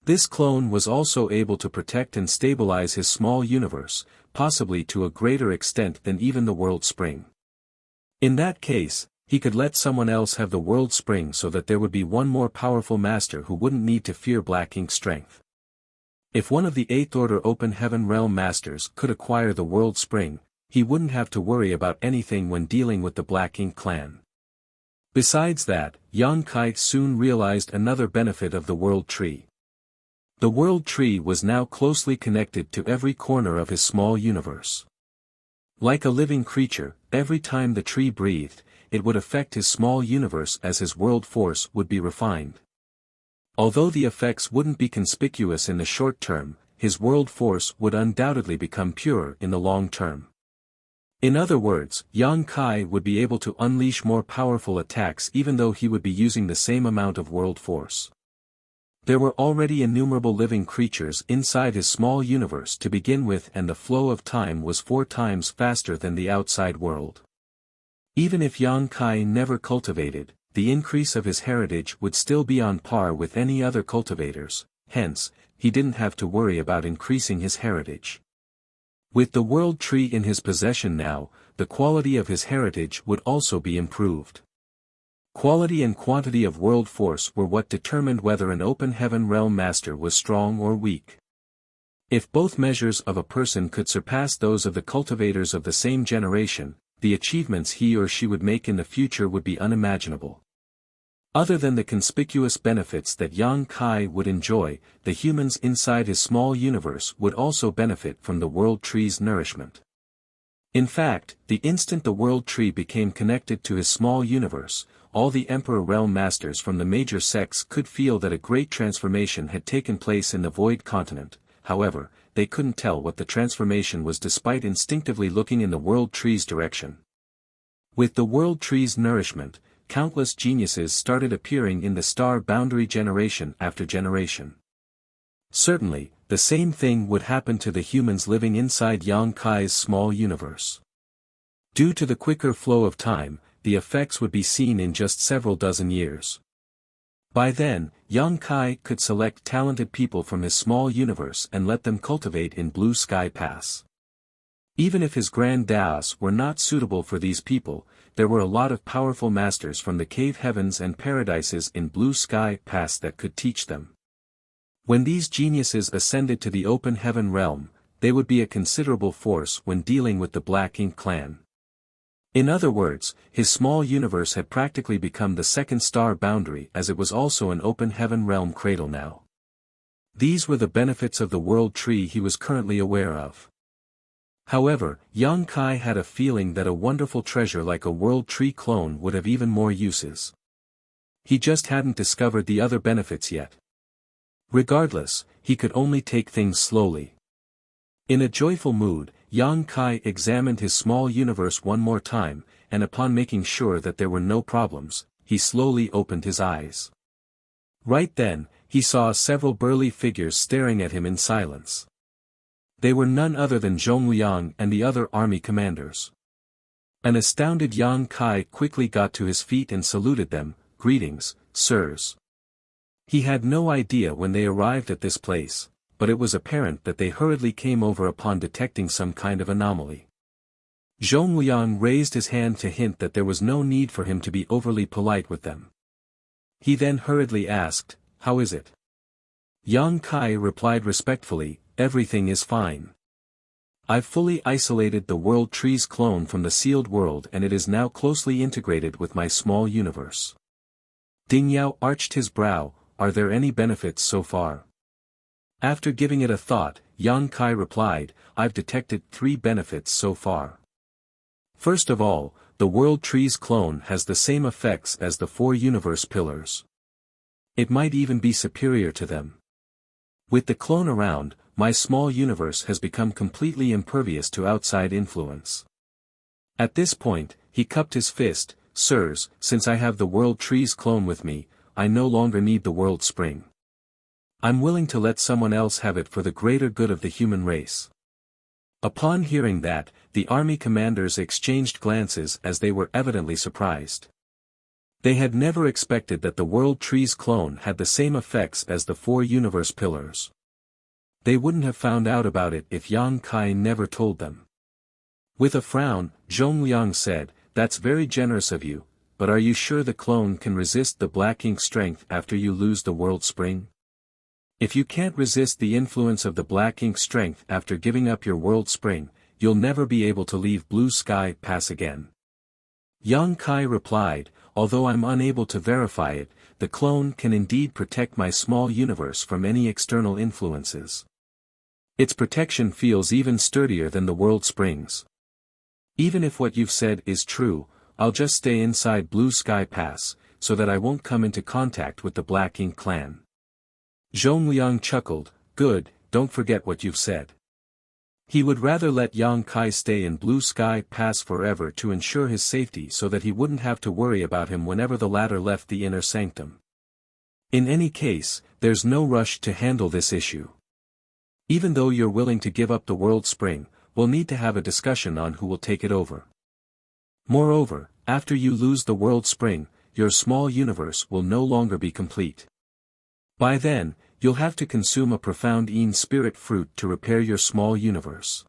This clone was also able to protect and stabilize his small universe, possibly to a greater extent than even the world spring. In that case, he could let someone else have the world spring so that there would be one more powerful master who wouldn't need to fear black ink strength. If one of the 8th Order Open Heaven Realm Masters could acquire the World Spring, he wouldn't have to worry about anything when dealing with the Black Ink clan. Besides that, Yang Kai soon realized another benefit of the World Tree. The World Tree was now closely connected to every corner of his small universe. Like a living creature, every time the tree breathed, it would affect his small universe as his world force would be refined. Although the effects wouldn't be conspicuous in the short term, his world force would undoubtedly become pure in the long term. In other words, Yang Kai would be able to unleash more powerful attacks even though he would be using the same amount of world force. There were already innumerable living creatures inside his small universe to begin with, and the flow of time was 4 times faster than the outside world. Even if Yang Kai never cultivated, the increase of his heritage would still be on par with any other cultivators, hence, he didn't have to worry about increasing his heritage. With the world tree in his possession now, the quality of his heritage would also be improved. Quality and quantity of world force were what determined whether an open heaven realm master was strong or weak. If both measures of a person could surpass those of the cultivators of the same generation, the achievements he or she would make in the future would be unimaginable. Other than the conspicuous benefits that Yang Kai would enjoy, the humans inside his small universe would also benefit from the world tree's nourishment. In fact, the instant the world tree became connected to his small universe, all the Emperor Realm Masters from the major sects could feel that a great transformation had taken place in the Void Continent. However, they couldn't tell what the transformation was despite instinctively looking in the world tree's direction. With the world tree's nourishment, countless geniuses started appearing in the star boundary generation after generation. Certainly, the same thing would happen to the humans living inside Yang Kai's small universe. Due to the quicker flow of time, the effects would be seen in just several dozen years. By then, Yang Kai could select talented people from his small universe and let them cultivate in Blue Sky Pass. Even if his grand daos were not suitable for these people, there were a lot of powerful masters from the cave heavens and paradises in Blue Sky Pass that could teach them. When these geniuses ascended to the open heaven realm, they would be a considerable force when dealing with the Black Ink clan. In other words, his small universe had practically become the second star boundary, as it was also an open heaven realm cradle now. These were the benefits of the world tree he was currently aware of. However, Yang Kai had a feeling that a wonderful treasure like a world tree clone would have even more uses. He just hadn't discovered the other benefits yet. Regardless, he could only take things slowly. In a joyful mood, Yang Kai examined his small universe one more time, and upon making sure that there were no problems, he slowly opened his eyes. Right then, he saw several burly figures staring at him in silence. They were none other than Zhongliang and the other army commanders. An astounded Yang Kai quickly got to his feet and saluted them, "Greetings, sirs." He had no idea when they arrived at this place, but it was apparent that they hurriedly came over upon detecting some kind of anomaly. Zhongliang raised his hand to hint that there was no need for him to be overly polite with them. He then hurriedly asked, "How is it?" Yang Kai replied respectfully, "Everything is fine. I've fully isolated the World Tree's clone from the sealed world and it is now closely integrated with my small universe." Ding Yao arched his brow, "Are there any benefits so far?" After giving it a thought, Yang Kai replied, "I've detected 3 benefits so far. First of all, the World Tree's clone has the same effects as the 4 universe pillars. It might even be superior to them. With the clone around, my small universe has become completely impervious to outside influence." At this point, he cupped his fist, "Sirs, since I have the World Tree's clone with me, I no longer need the World Spring. I'm willing to let someone else have it for the greater good of the human race." Upon hearing that, the army commanders exchanged glances as they were evidently surprised. They had never expected that the World Tree's clone had the same effects as the 4 universe pillars. They wouldn't have found out about it if Yang Kai never told them. With a frown, Zhongliang said, "That's very generous of you, but are you sure the clone can resist the black ink strength after you lose the World Spring? If you can't resist the influence of the black ink strength after giving up your World Spring, you'll never be able to leave Blue Sky Pass again." Yang Kai replied, "Although I'm unable to verify it, the clone can indeed protect my small universe from any external influences. Its protection feels even sturdier than the World Springs. Even if what you've said is true, I'll just stay inside Blue Sky Pass, so that I won't come into contact with the Black Ink clan." Zhongliang chuckled, "Good, don't forget what you've said." He would rather let Yang Kai stay in Blue Sky Pass forever to ensure his safety so that he wouldn't have to worry about him whenever the latter left the inner sanctum. In any case, there's no rush to handle this issue. Even though you're willing to give up the World Spring, we'll need to have a discussion on who will take it over. Moreover, after you lose the World Spring, your small universe will no longer be complete. By then, you'll have to consume a profound Een spirit fruit to repair your small universe.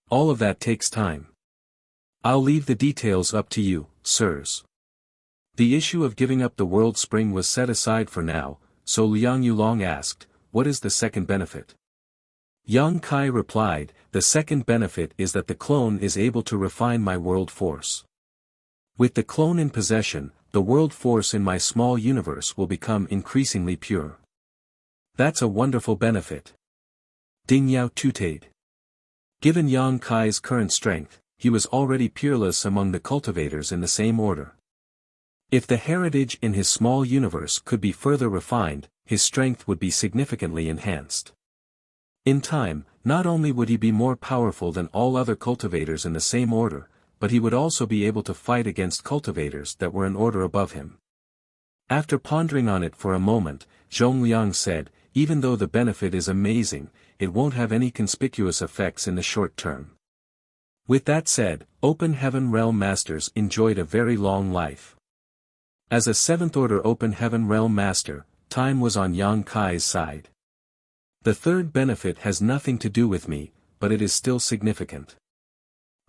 All of that takes time. I'll leave the details up to you, sirs. The issue of giving up the World Spring was set aside for now, so Liang Yulong asked, "What is the second benefit?" Yang Kai replied, "The second benefit is that the clone is able to refine my world force. With the clone in possession, the world force in my small universe will become increasingly pure." "That's a wonderful benefit." Ding Yao tooted. Given Yang Kai's current strength, he was already peerless among the cultivators in the same order. If the heritage in his small universe could be further refined, his strength would be significantly enhanced. In time, not only would he be more powerful than all other cultivators in the same order, but he would also be able to fight against cultivators that were an order above him. After pondering on it for a moment, Zhongliang said, "Even though the benefit is amazing, it won't have any conspicuous effects in the short term." With that said, Open Heaven Realm Masters enjoyed a very long life. As a 7th Order Open Heaven Realm Master, time was on Yang Kai's side. The third benefit has nothing to do with me, but it is still significant.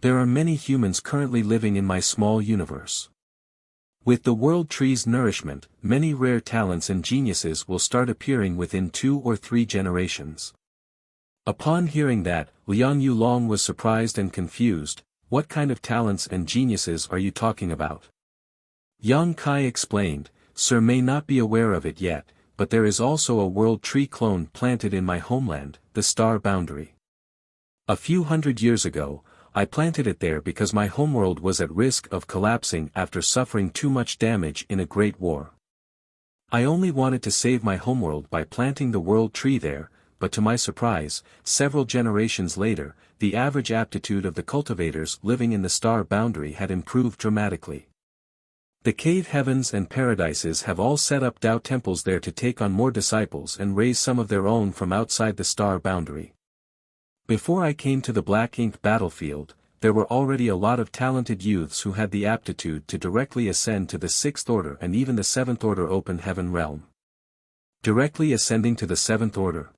There are many humans currently living in my small universe. With the World Tree's nourishment, many rare talents and geniuses will start appearing within 2 or 3 generations. Upon hearing that, Liang Yulong was surprised and confused. "What kind of talents and geniuses are you talking about?" Yang Kai explained, "Sir may not be aware of it yet, but there is also a World Tree clone planted in my homeland, the Star Boundary. A few hundred years ago, I planted it there because my homeworld was at risk of collapsing after suffering too much damage in a great war. I only wanted to save my homeworld by planting the World Tree there, but to my surprise, several generations later, the average aptitude of the cultivators living in the star boundary had improved dramatically. The cave heavens and paradises have all set up Tao temples there to take on more disciples and raise some of their own from outside the star boundary. Before I came to the Black Ink battlefield, there were already a lot of talented youths who had the aptitude to directly ascend to the 6th order and even the 7th order open heaven realm. Directly ascending to the 7th order.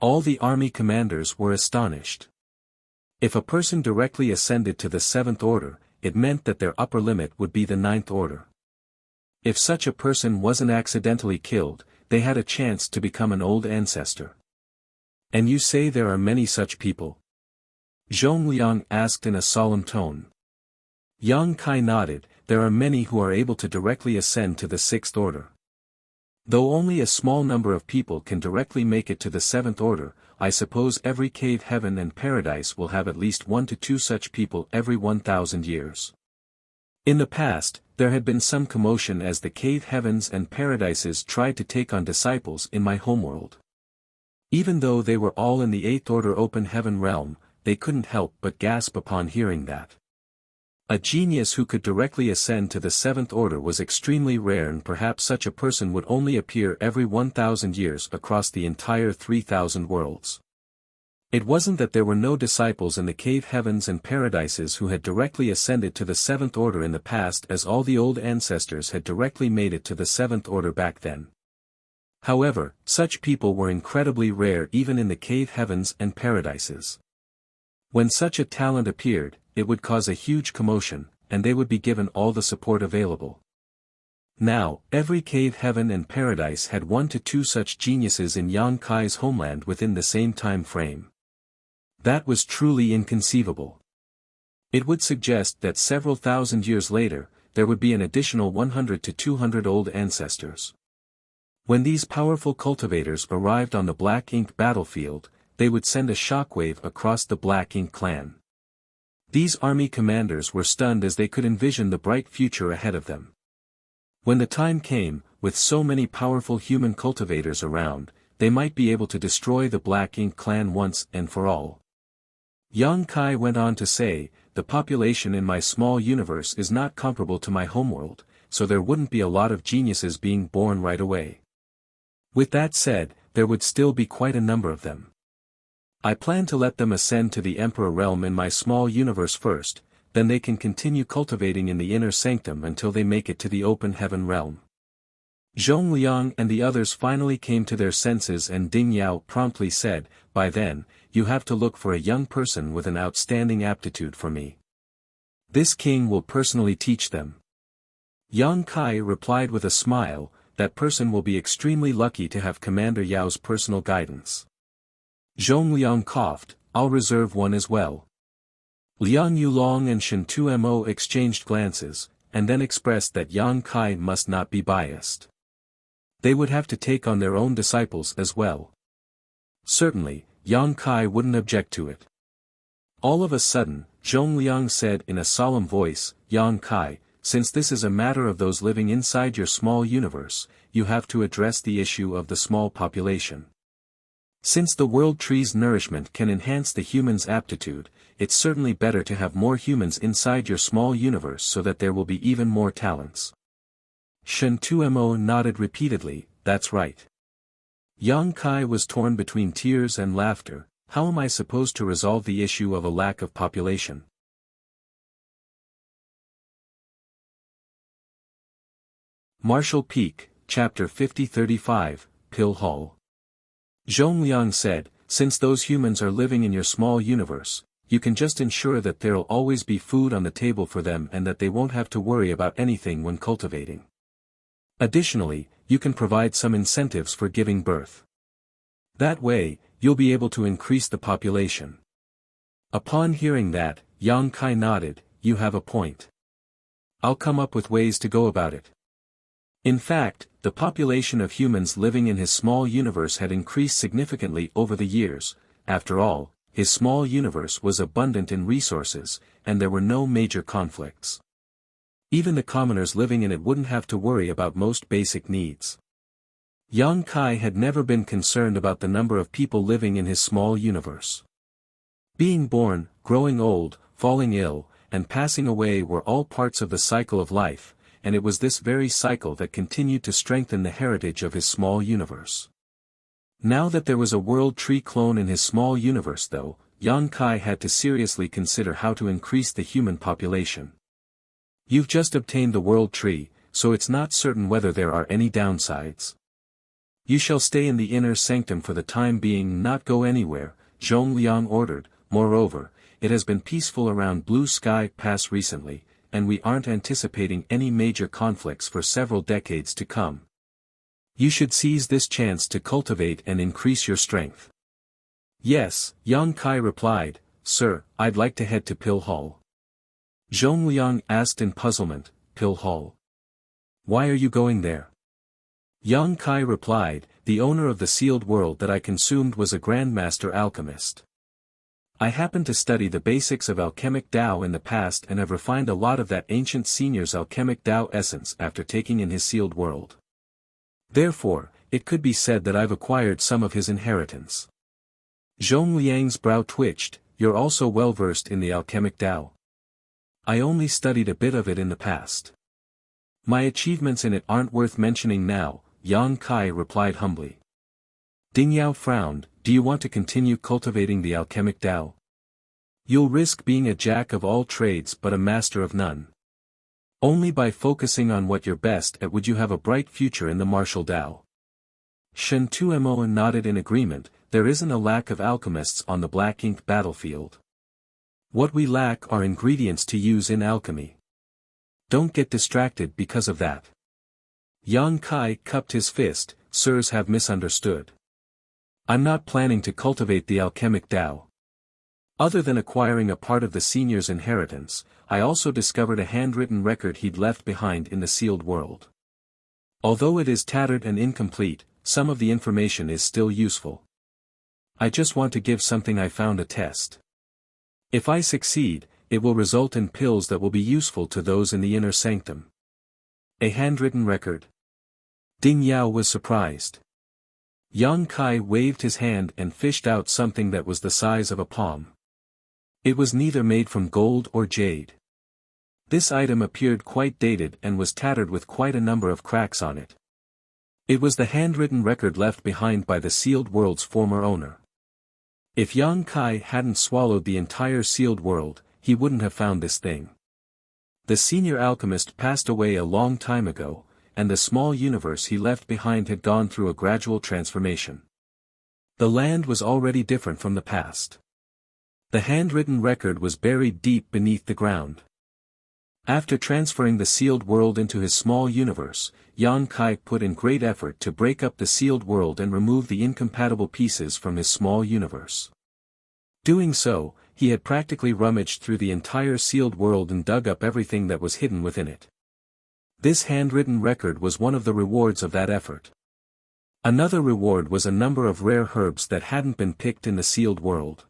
All the army commanders were astonished. If a person directly ascended to the 7th order, it meant that their upper limit would be the 9th order. If such a person wasn't accidentally killed, they had a chance to become an old ancestor. And you say there are many such people? Zhongliang asked in a solemn tone. Yang Kai nodded. There are many who are able to directly ascend to the 6th order. Though only a small number of people can directly make it to the 7th order, I suppose every cave heaven and paradise will have at least 1 to 2 such people every 1,000 years. In the past, there had been some commotion as the cave heavens and paradises tried to take on disciples in my homeworld. Even though they were all in the 8th order open heaven realm, they couldn't help but gasp upon hearing that. A genius who could directly ascend to the 7th order was extremely rare, and perhaps such a person would only appear every 1,000 years across the entire 3,000 worlds. It wasn't that there were no disciples in the cave heavens and paradises who had directly ascended to the 7th order in the past, as all the old ancestors had directly made it to the 7th order back then. However, such people were incredibly rare even in the cave heavens and paradises. When such a talent appeared, it would cause a huge commotion, and they would be given all the support available. Now, every cave heaven and paradise had 1 to 2 such geniuses in Yang Kai's homeland within the same time frame. That was truly inconceivable. It would suggest that several thousand years later, there would be an additional 100 to 200 old ancestors. When these powerful cultivators arrived on the Black Ink battlefield, they would send a shockwave across the Black Ink clan. These army commanders were stunned as they could envision the bright future ahead of them. When the time came, with so many powerful human cultivators around, they might be able to destroy the Black Ink clan once and for all. Yang Kai went on to say, the population in my small universe is not comparable to my homeworld, so there wouldn't be a lot of geniuses being born right away. With that said, there would still be quite a number of them. I plan to let them ascend to the Emperor realm in my small universe first, then they can continue cultivating in the inner sanctum until they make it to the open heaven realm. Zhongliang and the others finally came to their senses, and Ding Yao promptly said, by then, you have to look for a young person with an outstanding aptitude for me. This king will personally teach them. Yang Kai replied with a smile, that person will be extremely lucky to have Commander Yao's personal guidance. Zhongliang coughed, I'll reserve one as well. Liang Yulong and Shen Tumo exchanged glances, and then expressed that Yang Kai must not be biased. They would have to take on their own disciples as well. Certainly, Yang Kai wouldn't object to it. All of a sudden, Zhongliang said in a solemn voice, Yang Kai, since this is a matter of those living inside your small universe, you have to address the issue of the small population. Since the world tree's nourishment can enhance the human's aptitude, it's certainly better to have more humans inside your small universe so that there will be even more talents. Shen Tumo nodded repeatedly, that's right. Yang Kai was torn between tears and laughter. How am I supposed to resolve the issue of a lack of population? Marshall Peak, Chapter 50-35, Pill Hall. Zhongliang said, since those humans are living in your small universe, you can just ensure that there'll always be food on the table for them and that they won't have to worry about anything when cultivating. Additionally, you can provide some incentives for giving birth. That way, you'll be able to increase the population. Upon hearing that, Yang Kai nodded, you have a point. I'll come up with ways to go about it. In fact, the population of humans living in his small universe had increased significantly over the years. After all, his small universe was abundant in resources, and there were no major conflicts. Even the commoners living in it wouldn't have to worry about most basic needs. Yang Kai had never been concerned about the number of people living in his small universe. Being born, growing old, falling ill, and passing away were all parts of the cycle of life, and it was this very cycle that continued to strengthen the heritage of his small universe. Now that there was a world tree clone in his small universe though, Yang Kai had to seriously consider how to increase the human population. You've just obtained the world tree, so it's not certain whether there are any downsides. You shall stay in the inner sanctum for the time being, not go anywhere, Zhong Liang ordered. Moreover, it has been peaceful around Blue Sky Pass recently, and we aren't anticipating any major conflicts for several decades to come. You should seize this chance to cultivate and increase your strength. Yes, Yang Kai replied, Sir, I'd like to head to Pill Hall. Zhong Liang asked in puzzlement, Pill Hall? Why are you going there? Yang Kai replied, the owner of the sealed world that I consumed was a grandmaster alchemist. I happened to study the basics of alchemic Tao in the past and have refined a lot of that ancient senior's alchemic Tao essence after taking in his sealed world. Therefore, it could be said that I've acquired some of his inheritance. Zhong Liang's brow twitched, you're also well versed in the alchemic Tao. I only studied a bit of it in the past. My achievements in it aren't worth mentioning now, Yang Kai replied humbly. Ding Yao frowned, do you want to continue cultivating the alchemic Tao? You'll risk being a jack of all trades but a master of none. Only by focusing on what you're best at would you have a bright future in the martial Tao. Shen Tuemo nodded in agreement, there isn't a lack of alchemists on the black ink battlefield. What we lack are ingredients to use in alchemy. Don't get distracted because of that. Yang Kai cupped his fist, sirs have misunderstood. I'm not planning to cultivate the alchemic Tao. Other than acquiring a part of the senior's inheritance, I also discovered a handwritten record he'd left behind in the sealed world. Although it is tattered and incomplete, some of the information is still useful. I just want to give something I found a test. If I succeed, it will result in pills that will be useful to those in the inner sanctum. A handwritten record. Ding Yao was surprised. Yang Kai waved his hand and fished out something that was the size of a palm. It was neither made from gold or jade. This item appeared quite dated and was tattered with quite a number of cracks on it. It was the handwritten record left behind by the sealed world's former owner. If Yang Kai hadn't swallowed the entire sealed world, he wouldn't have found this thing. The senior alchemist passed away a long time ago, and the small universe he left behind had gone through a gradual transformation. The land was already different from the past. The handwritten record was buried deep beneath the ground. After transferring the sealed world into his small universe, Yang Kai put in great effort to break up the sealed world and remove the incompatible pieces from his small universe. Doing so, he had practically rummaged through the entire sealed world and dug up everything that was hidden within it. This handwritten record was one of the rewards of that effort. Another reward was a number of rare herbs that hadn't been picked in the sealed world.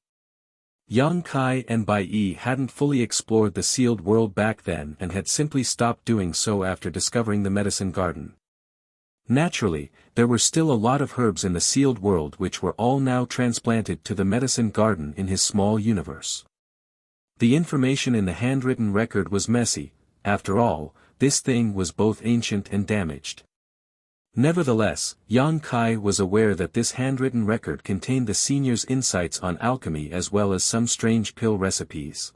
Yang Kai and Bai Yi hadn't fully explored the sealed world back then and had simply stopped doing so after discovering the medicine garden. Naturally, there were still a lot of herbs in the sealed world which were all now transplanted to the medicine garden in his small universe. The information in the handwritten record was messy, after all, this thing was both ancient and damaged. Nevertheless, Yang Kai was aware that this handwritten record contained the senior's insights on alchemy as well as some strange pill recipes.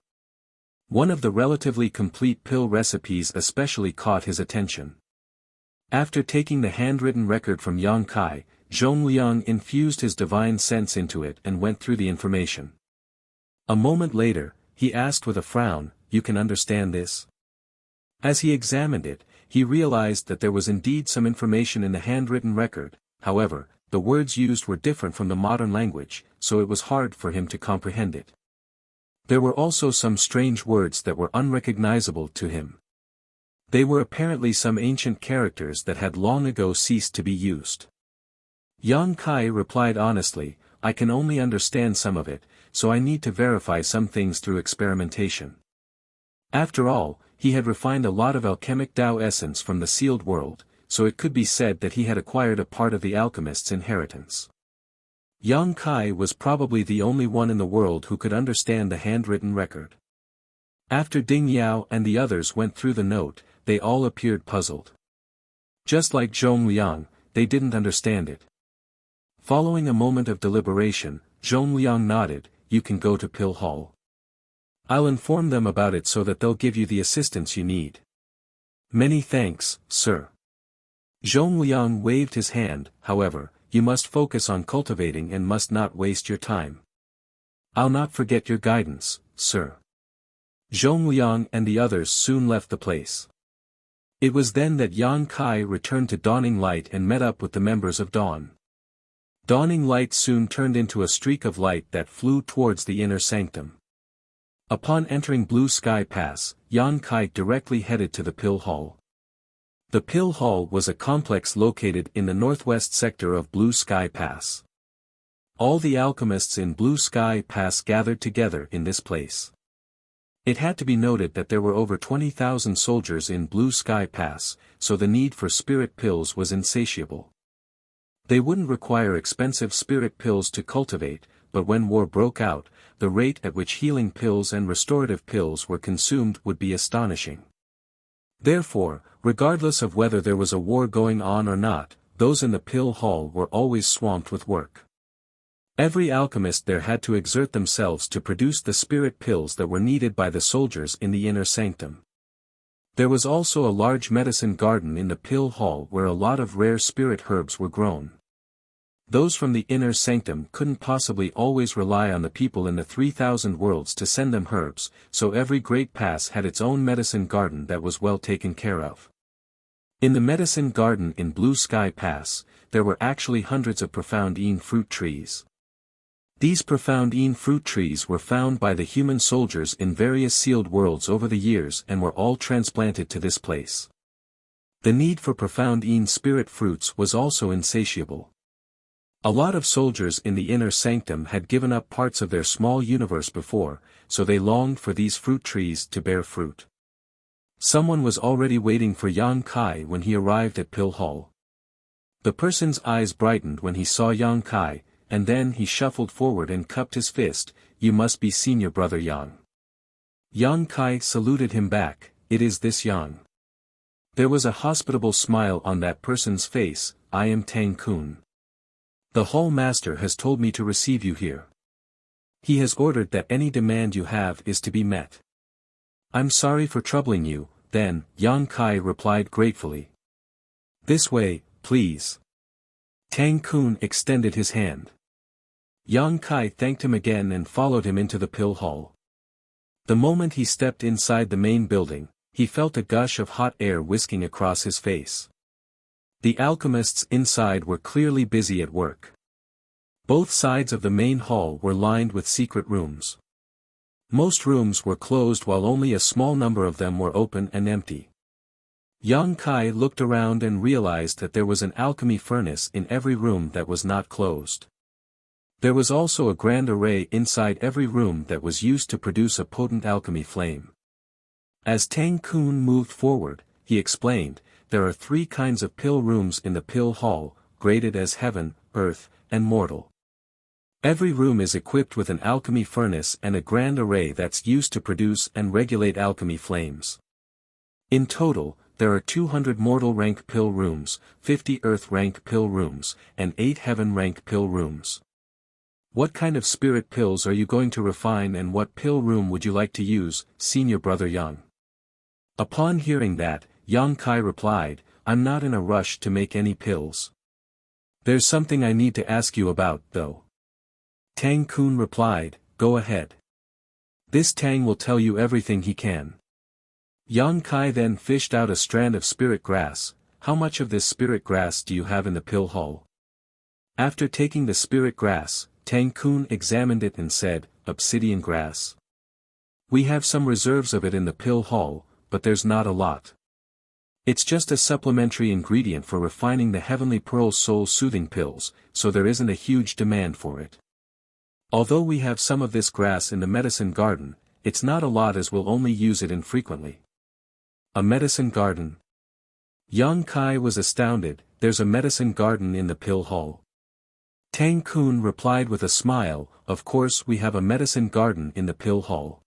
One of the relatively complete pill recipes especially caught his attention. After taking the handwritten record from Yang Kai, Zhong Liang infused his divine sense into it and went through the information. A moment later, he asked with a frown, "You can understand this?" As he examined it, he realized that there was indeed some information in the handwritten record, however, the words used were different from the modern language, so it was hard for him to comprehend it. There were also some strange words that were unrecognizable to him. They were apparently some ancient characters that had long ago ceased to be used. Yang Kai replied honestly, "I can only understand some of it, so I need to verify some things through experimentation." After all, he had refined a lot of alchemic Tao essence from the sealed world, so it could be said that he had acquired a part of the alchemist's inheritance. Yang Kai was probably the only one in the world who could understand the handwritten record. After Ding Yao and the others went through the note, they all appeared puzzled. Just like Zhong Liang, they didn't understand it. Following a moment of deliberation, Zhong Liang nodded, "You can go to Pill Hall. I'll inform them about it so that they'll give you the assistance you need." "Many thanks, sir." Zhong Liang waved his hand. "However, you must focus on cultivating and must not waste your time." "I'll not forget your guidance, sir." Zhong Liang and the others soon left the place. It was then that Yang Kai returned to Dawning Light and met up with the members of Dawn. Dawning Light soon turned into a streak of light that flew towards the inner sanctum. Upon entering Blue Sky Pass, Yang Kai directly headed to the Pill Hall. The Pill Hall was a complex located in the northwest sector of Blue Sky Pass. All the alchemists in Blue Sky Pass gathered together in this place. It had to be noted that there were over 20,000 soldiers in Blue Sky Pass, so the need for spirit pills was insatiable. They wouldn't require expensive spirit pills to cultivate, but when war broke out, the rate at which healing pills and restorative pills were consumed would be astonishing. Therefore, regardless of whether there was a war going on or not, those in the Pill Hall were always swamped with work. Every alchemist there had to exert themselves to produce the spirit pills that were needed by the soldiers in the inner sanctum. There was also a large medicine garden in the Pill Hall where a lot of rare spirit herbs were grown. Those from the inner sanctum couldn't possibly always rely on the people in the 3,000 worlds to send them herbs, so every great pass had its own medicine garden that was well taken care of. In the medicine garden in Blue Sky Pass, there were actually hundreds of profound fruit trees. These profound fruit trees were found by the human soldiers in various sealed worlds over the years and were all transplanted to this place. The need for profound spirit fruits was also insatiable. A lot of soldiers in the inner sanctum had given up parts of their small universe before, so they longed for these fruit trees to bear fruit. Someone was already waiting for Yang Kai when he arrived at Pill Hall. The person's eyes brightened when he saw Yang Kai, and then he shuffled forward and cupped his fist. "You must be senior brother Yang." Yang Kai saluted him back. "It is this Yang." There was a hospitable smile on that person's face. "I am Tang Kun. The Hall Master has told me to receive you here. He has ordered that any demand you have is to be met." "I'm sorry for troubling you," then, Yang Kai replied gratefully. "This way, please." Tang Kun extended his hand. Yang Kai thanked him again and followed him into the Pill Hall. The moment he stepped inside the main building, he felt a gush of hot air whisking across his face. The alchemists inside were clearly busy at work. Both sides of the main hall were lined with secret rooms. Most rooms were closed while only a small number of them were open and empty. Yang Kai looked around and realized that there was an alchemy furnace in every room that was not closed. There was also a grand array inside every room that was used to produce a potent alchemy flame. As Tang Kun moved forward, he explained, "There are 3 kinds of pill rooms in the Pill Hall, graded as heaven, earth, and mortal. Every room is equipped with an alchemy furnace and a grand array that's used to produce and regulate alchemy flames. In total, there are 200 mortal rank pill rooms, 50 earth rank pill rooms, and 8 heaven rank pill rooms. What kind of spirit pills are you going to refine and what pill room would you like to use, senior brother Yang?" Upon hearing that, Yang Kai replied, "I'm not in a rush to make any pills. There's something I need to ask you about, though." Tang Kun replied, "Go ahead. This Tang will tell you everything he can." Yang Kai then fished out a strand of spirit grass. "How much of this spirit grass do you have in the Pill Hall?" After taking the spirit grass, Tang Kun examined it and said, "Obsidian grass. We have some reserves of it in the Pill Hall, but there's not a lot. It's just a supplementary ingredient for refining the Heavenly Pearl soul-soothing pills, so there isn't a huge demand for it. Although we have some of this grass in the medicine garden, it's not a lot as we'll only use it infrequently." "A medicine garden?" Yang Kai was astounded. There's a medicine garden in the pill hall. Tang Kun replied with a smile, of course we have a medicine garden in the pill hall.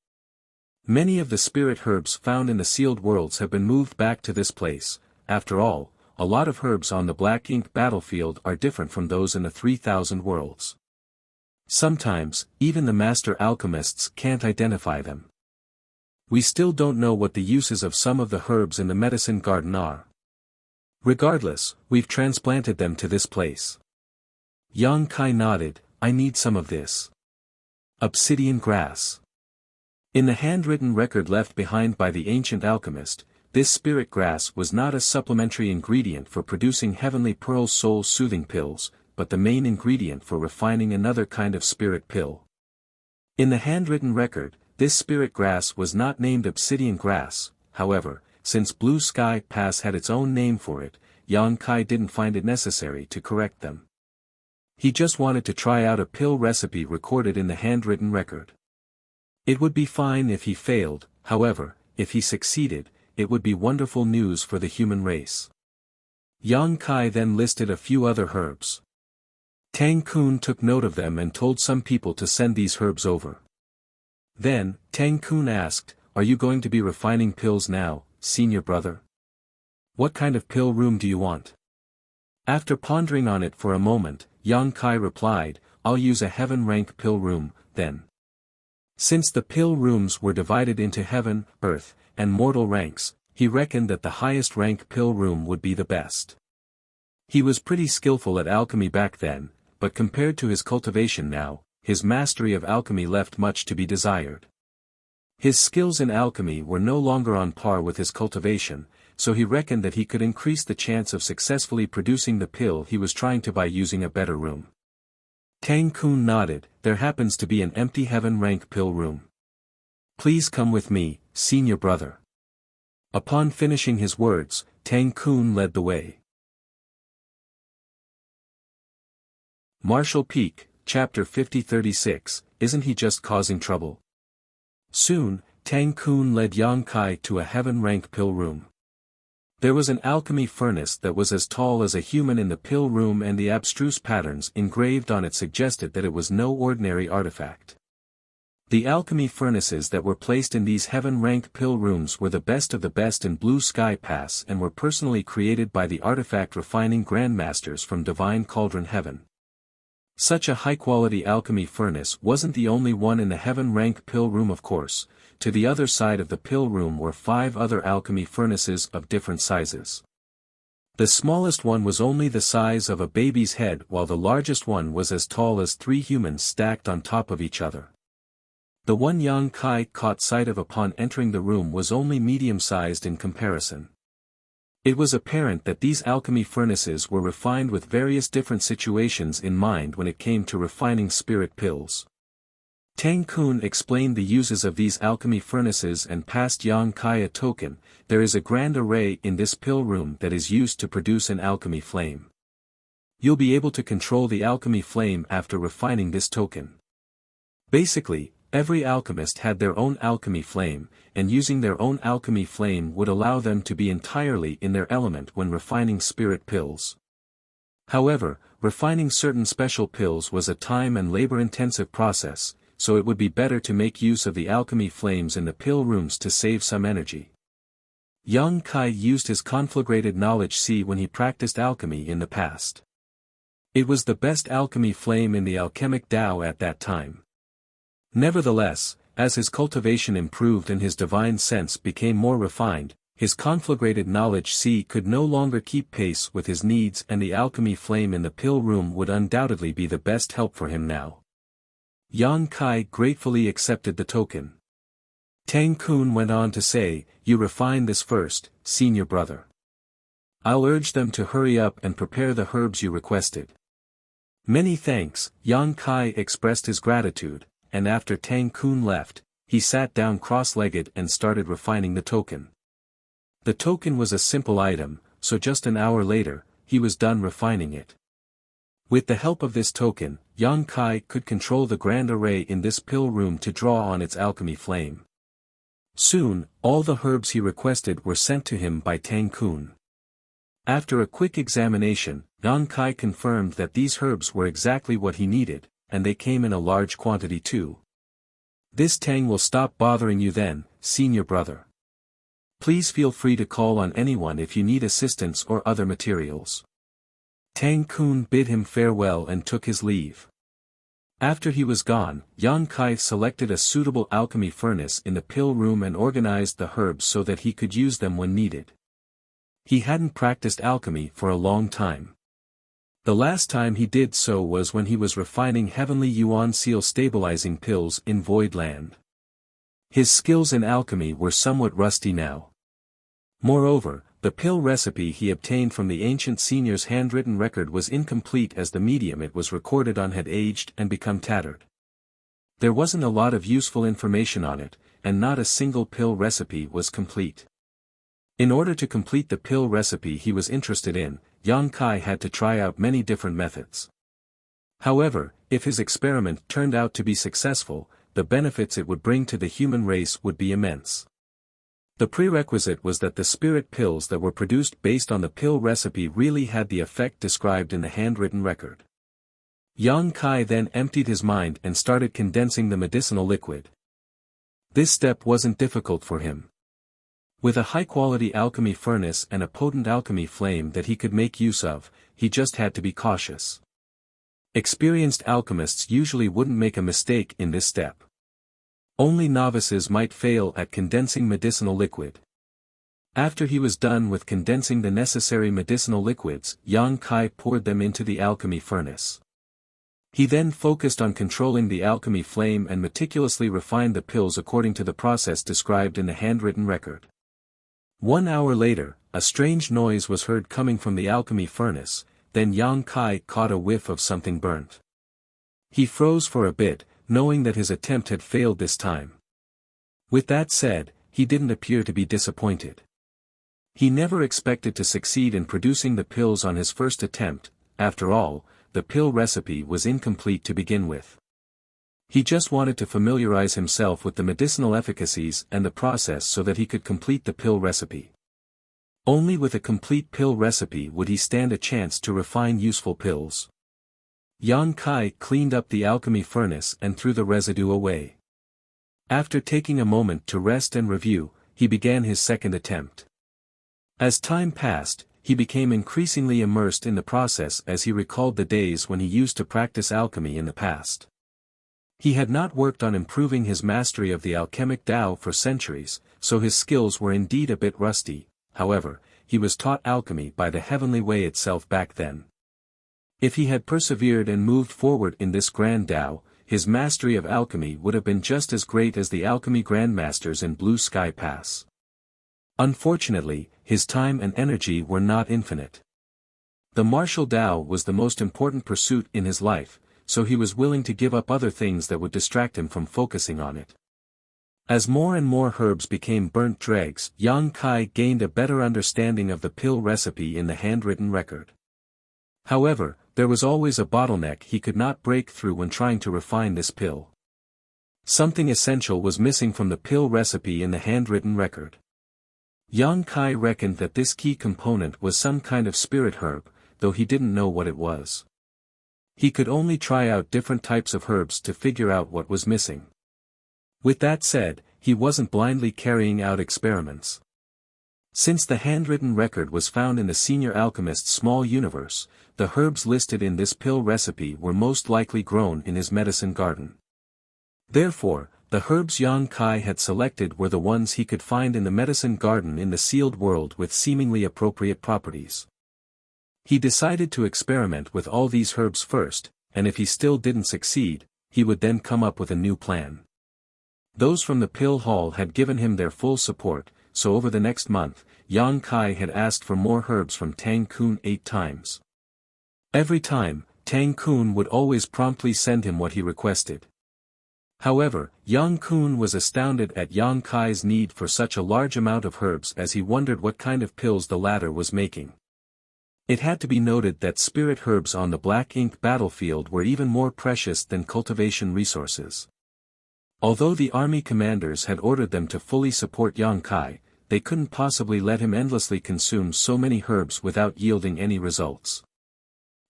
Many of the spirit herbs found in the sealed worlds have been moved back to this place. After all, a lot of herbs on the black ink battlefield are different from those in the 3000 worlds. Sometimes, even the master alchemists can't identify them. We still don't know what the uses of some of the herbs in the medicine garden are. Regardless, we've transplanted them to this place. Yang Kai nodded. I need some of this. Obsidian grass. In the handwritten record left behind by the ancient alchemist, this spirit grass was not a supplementary ingredient for producing heavenly pearl soul-soothing pills, but the main ingredient for refining another kind of spirit pill. In the handwritten record, this spirit grass was not named obsidian grass. However, since Blue Sky Pass had its own name for it, Yang Kai didn't find it necessary to correct them. He just wanted to try out a pill recipe recorded in the handwritten record. It would be fine if he failed, however, if he succeeded, it would be wonderful news for the human race. Yang Kai then listed a few other herbs. Tang Kun took note of them and told some people to send these herbs over. Then, Tang Kun asked, are you going to be refining pills now, senior brother? What kind of pill room do you want? After pondering on it for a moment, Yang Kai replied, I'll use a heaven rank pill room, then. Since the pill rooms were divided into heaven, earth, and mortal ranks, he reckoned that the highest rank pill room would be the best. He was pretty skillful at alchemy back then, but compared to his cultivation now, his mastery of alchemy left much to be desired. His skills in alchemy were no longer on par with his cultivation, so he reckoned that he could increase the chance of successfully producing the pill he was trying to by using a better room. Tang Kun nodded. There happens to be an empty heaven rank pill room. Please come with me, senior brother. Upon finishing his words, Tang Kun led the way. Marshall Peak, Chapter 50-36, Isn't he just causing trouble? Soon, Tang Kun led Yang Kai to a heaven rank pill room. There was an alchemy furnace that was as tall as a human in the pill room, and the abstruse patterns engraved on it suggested that it was no ordinary artifact. The alchemy furnaces that were placed in these heaven rank pill rooms were the best of the best in Blue Sky Pass and were personally created by the artifact refining grandmasters from Divine Cauldron Heaven. Such a high-quality alchemy furnace wasn't the only one in the heaven rank pill room, of course. To the other side of the pill room were 5 other alchemy furnaces of different sizes. The smallest one was only the size of a baby's head, while the largest one was as tall as 3 humans stacked on top of each other. The one Yang Kai caught sight of upon entering the room was only medium-sized in comparison. It was apparent that these alchemy furnaces were refined with various different situations in mind when it came to refining spirit pills. Tang Kun explained the uses of these alchemy furnaces and passed Yang Kai a token. There is a grand array in this pill room that is used to produce an alchemy flame. You'll be able to control the alchemy flame after refining this token. Basically, every alchemist had their own alchemy flame, and using their own alchemy flame would allow them to be entirely in their element when refining spirit pills. However, refining certain special pills was a time and labor-intensive process, so it would be better to make use of the alchemy flames in the pill rooms to save some energy. Yang Kai used his conflagrated knowledge C when he practiced alchemy in the past. It was the best alchemy flame in the alchemic Tao at that time. Nevertheless, as his cultivation improved and his divine sense became more refined, his conflagrated knowledge C could no longer keep pace with his needs, and the alchemy flame in the pill room would undoubtedly be the best help for him now. Yang Kai gratefully accepted the token. Tang Kun went on to say, you refine this first, senior brother. I'll urge them to hurry up and prepare the herbs you requested. Many thanks. Yang Kai expressed his gratitude, and after Tang Kun left, he sat down cross-legged and started refining the token. The token was a simple item, so just an hour later, he was done refining it. With the help of this token, Yang Kai could control the grand array in this pill room to draw on its alchemy flame. Soon, all the herbs he requested were sent to him by Tang Kun. After a quick examination, Yang Kai confirmed that these herbs were exactly what he needed, and they came in a large quantity too. This tang will stop bothering you then, senior brother. Please feel free to call on anyone if you need assistance or other materials. Tang Kun bid him farewell and took his leave. After he was gone, Yang Kai selected a suitable alchemy furnace in the pill room and organized the herbs so that he could use them when needed. He hadn't practiced alchemy for a long time. The last time he did so was when he was refining heavenly yuan seal stabilizing pills in Void Land. His skills in alchemy were somewhat rusty now. Moreover, the pill recipe he obtained from the ancient senior's handwritten record was incomplete as the medium it was recorded on had aged and become tattered. There wasn't a lot of useful information on it, and not a single pill recipe was complete. In order to complete the pill recipe he was interested in, Yang Kai had to try out many different methods. However, if his experiment turned out to be successful, the benefits it would bring to the human race would be immense. The prerequisite was that the spirit pills that were produced based on the pill recipe really had the effect described in the handwritten record. Yang Kai then emptied his mind and started condensing the medicinal liquid. This step wasn't difficult for him. With a high-quality alchemy furnace and a potent alchemy flame that he could make use of, he just had to be cautious. Experienced alchemists usually wouldn't make a mistake in this step. Only novices might fail at condensing medicinal liquid. After he was done with condensing the necessary medicinal liquids, Yang Kai poured them into the alchemy furnace. He then focused on controlling the alchemy flame and meticulously refined the pills according to the process described in the handwritten record. 1 hour later, a strange noise was heard coming from the alchemy furnace, then Yang Kai caught a whiff of something burnt. He froze for a bit, knowing that his attempt had failed this time. With that said, he didn't appear to be disappointed. He never expected to succeed in producing the pills on his first attempt. After all, the pill recipe was incomplete to begin with. He just wanted to familiarize himself with the medicinal efficacies and the process so that he could complete the pill recipe. Only with a complete pill recipe would he stand a chance to refine useful pills. Yang Kai cleaned up the alchemy furnace and threw the residue away. After taking a moment to rest and review, he began his second attempt. As time passed, he became increasingly immersed in the process as he recalled the days when he used to practice alchemy in the past. He had not worked on improving his mastery of the alchemic Tao for centuries, so his skills were indeed a bit rusty. However, he was taught alchemy by the heavenly way itself back then. If he had persevered and moved forward in this grand Tao, his mastery of alchemy would have been just as great as the alchemy grandmasters in Blue Sky Pass. Unfortunately, his time and energy were not infinite. The martial Tao was the most important pursuit in his life, so he was willing to give up other things that would distract him from focusing on it. As more and more herbs became burnt dregs, Yang Kai gained a better understanding of the pill recipe in the handwritten record. However, there was always a bottleneck he could not break through when trying to refine this pill. Something essential was missing from the pill recipe in the handwritten record. Yang Kai reckoned that this key component was some kind of spirit herb, though he didn't know what it was. He could only try out different types of herbs to figure out what was missing. With that said, he wasn't blindly carrying out experiments. Since the handwritten record was found in the senior alchemist's small universe, the herbs listed in this pill recipe were most likely grown in his medicine garden. Therefore, the herbs Yang Kai had selected were the ones he could find in the medicine garden in the sealed world with seemingly appropriate properties. He decided to experiment with all these herbs first, and if he still didn't succeed, he would then come up with a new plan. Those from the pill hall had given him their full support, so over the next month, Yang Kai had asked for more herbs from Tang Kun 8 times. Every time, Tang Kun would always promptly send him what he requested. However, Yang Kun was astounded at Yang Kai's need for such a large amount of herbs as he wondered what kind of pills the latter was making. It had to be noted that spirit herbs on the black ink battlefield were even more precious than cultivation resources. Although the army commanders had ordered them to fully support Yang Kai, they couldn't possibly let him endlessly consume so many herbs without yielding any results.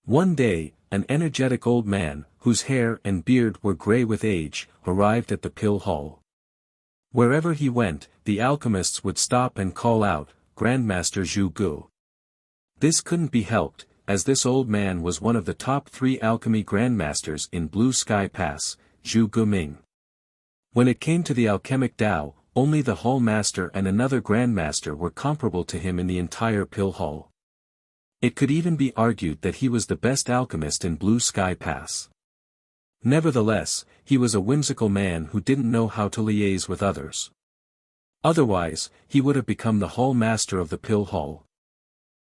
One day, an energetic old man, whose hair and beard were gray with age, arrived at the pill hall. Wherever he went, the alchemists would stop and call out, "Grandmaster Zhu Gu." This couldn't be helped, as this old man was one of the top 3 alchemy grandmasters in Blue Sky Pass, Zhu Guming. When it came to the alchemic Tao, only the hall master and another grandmaster were comparable to him in the entire pill hall. It could even be argued that he was the best alchemist in Blue Sky Pass. Nevertheless, he was a whimsical man who didn't know how to liaise with others. Otherwise, he would have become the hall master of the pill hall.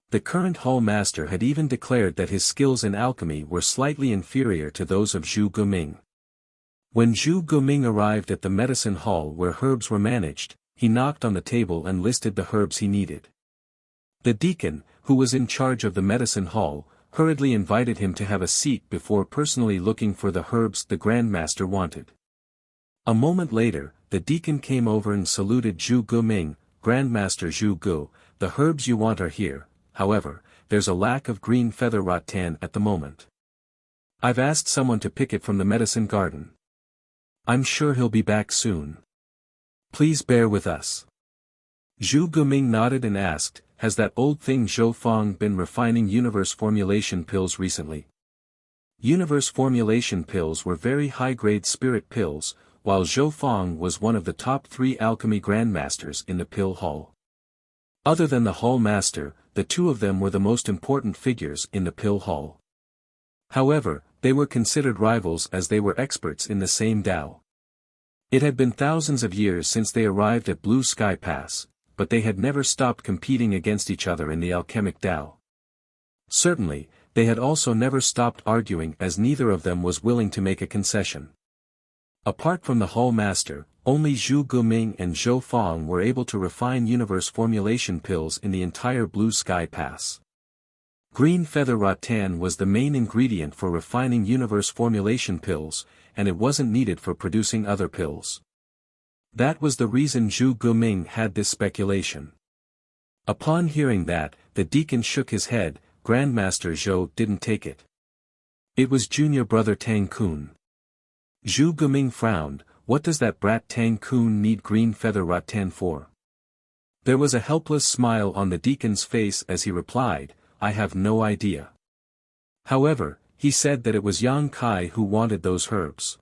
The current hall master had even declared that his skills in alchemy were slightly inferior to those of Zhu Guming. When Zhu Guming arrived at the medicine hall where herbs were managed, he knocked on the table and listed the herbs he needed. The deacon, who was in charge of the medicine hall, hurriedly invited him to have a seat before personally looking for the herbs the grandmaster wanted. A moment later, the deacon came over and saluted Zhu Guming. "Grandmaster Zhu Gu, the herbs you want are here, however, there's a lack of green feather rattan at the moment. I've asked someone to pick it from the medicine garden. I'm sure he'll be back soon. Please bear with us." Zhu Guming nodded and asked, "Has that old thing Zhou Fang been refining universe formulation pills recently?" Universe formulation pills were very high-grade spirit pills, while Zhou Fang was one of the top 3 alchemy grandmasters in the pill hall. Other than the hall master, the 2 of them were the most important figures in the pill hall. However, they were considered rivals as they were experts in the same Tao. It had been thousands of years since they arrived at Blue Sky Pass, but they had never stopped competing against each other in the alchemic Tao. Certainly, they had also never stopped arguing as neither of them was willing to make a concession. Apart from the hall master, only Zhu Guming and Zhou Fang were able to refine universe formulation pills in the entire Blue Sky Pass. Green feather rattan was the main ingredient for refining universe formulation pills, and it wasn't needed for producing other pills. That was the reason Zhu Guming had this speculation. Upon hearing that, the deacon shook his head. "Grandmaster Zhou didn't take it. It was junior brother Tang Kun." Zhu Guming frowned. "What does that brat Tang Kun need green feather rattan for?" There was a helpless smile on the deacon's face as he replied, "I have no idea. However, he said that it was Yang Kai who wanted those herbs.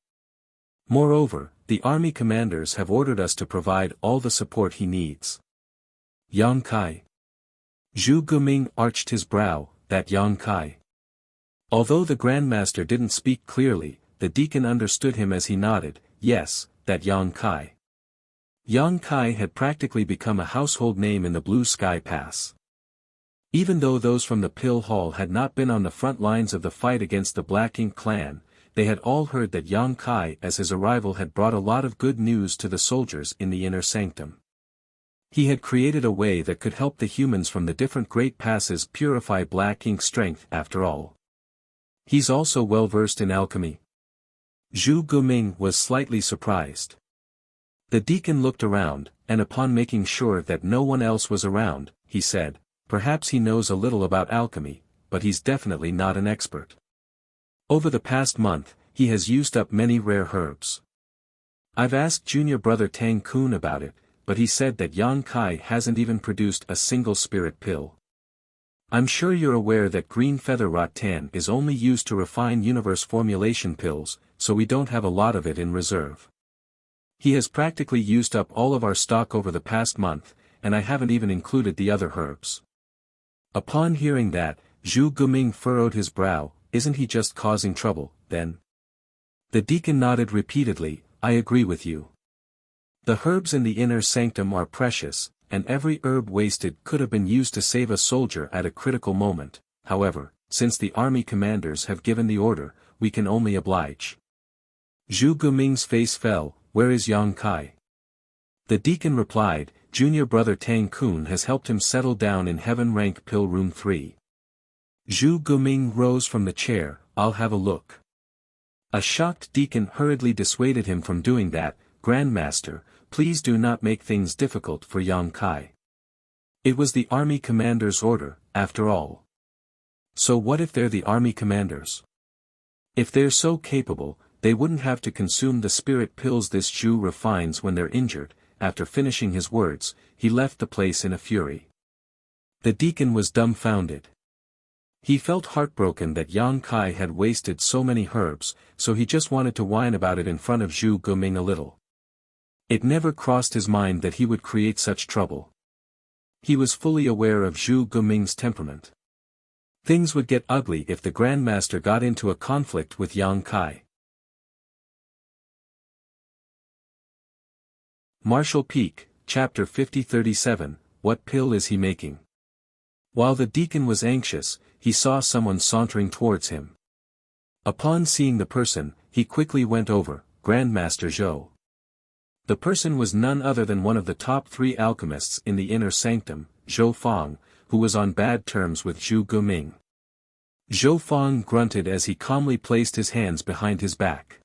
Moreover, the army commanders have ordered us to provide all the support he needs." Yang Kai. Zhu Guming arched his brow. "That Yang Kai." Although the grandmaster didn't speak clearly, the deacon understood him as he nodded. "Yes, that Yang Kai." Yang Kai had practically become a household name in the Blue Sky Pass. Even though those from the pill hall had not been on the front lines of the fight against the Black Ink clan, they had all heard that Yang Kai as his arrival had brought a lot of good news to the soldiers in the inner sanctum. He had created a way that could help the humans from the different great passes purify Black Ink strength after all. He's also well versed in alchemy. Zhu Guming was slightly surprised. The deacon looked around, and upon making sure that no one else was around, he said, "Perhaps he knows a little about alchemy, but he's definitely not an expert. Over the past month, he has used up many rare herbs. I've asked junior brother Tang Kun about it, but he said that Yang Kai hasn't even produced a single spirit pill. I'm sure you're aware that green feather rattan is only used to refine universe formulation pills, so we don't have a lot of it in reserve. He has practically used up all of our stock over the past month, and I haven't even included the other herbs." Upon hearing that, Zhu Guming furrowed his brow. "Isn't he just causing trouble, then?" The deacon nodded repeatedly. "I agree with you. The herbs in the inner sanctum are precious, and every herb wasted could have been used to save a soldier at a critical moment. However, since the army commanders have given the order, we can only oblige." Zhu Guming's face fell. "Where is Yang Kai?" The deacon replied, "Junior brother Tang Kun has helped him settle down in Heaven Rank Pill Room 3. Zhu Guming rose from the chair. "I'll have a look." A shocked deacon hurriedly dissuaded him from doing that. "Grandmaster, please do not make things difficult for Yang Kai. It was the army commander's order, after all. So what if they're the army commanders? If they're so capable, they wouldn't have to consume the spirit pills this Jew refines when they're injured. After finishing his words, he left the place in a fury. The deacon was dumbfounded. He felt heartbroken that Yang Kai had wasted so many herbs, so he just wanted to whine about it in front of Zhu Guming a little. It never crossed his mind that he would create such trouble. He was fully aware of Zhu Guming's temperament. Things would get ugly if the Grandmaster got into a conflict with Yang Kai. Martial Peak, Chapter 50-37, What pill is he making? While the deacon was anxious, he saw someone sauntering towards him. Upon seeing the person, he quickly went over, Grandmaster Zhou. The person was none other than one of the top 3 alchemists in the inner sanctum, Zhou Fang, who was on bad terms with Zhu Guming. Zhou Fang grunted as he calmly placed his hands behind his back.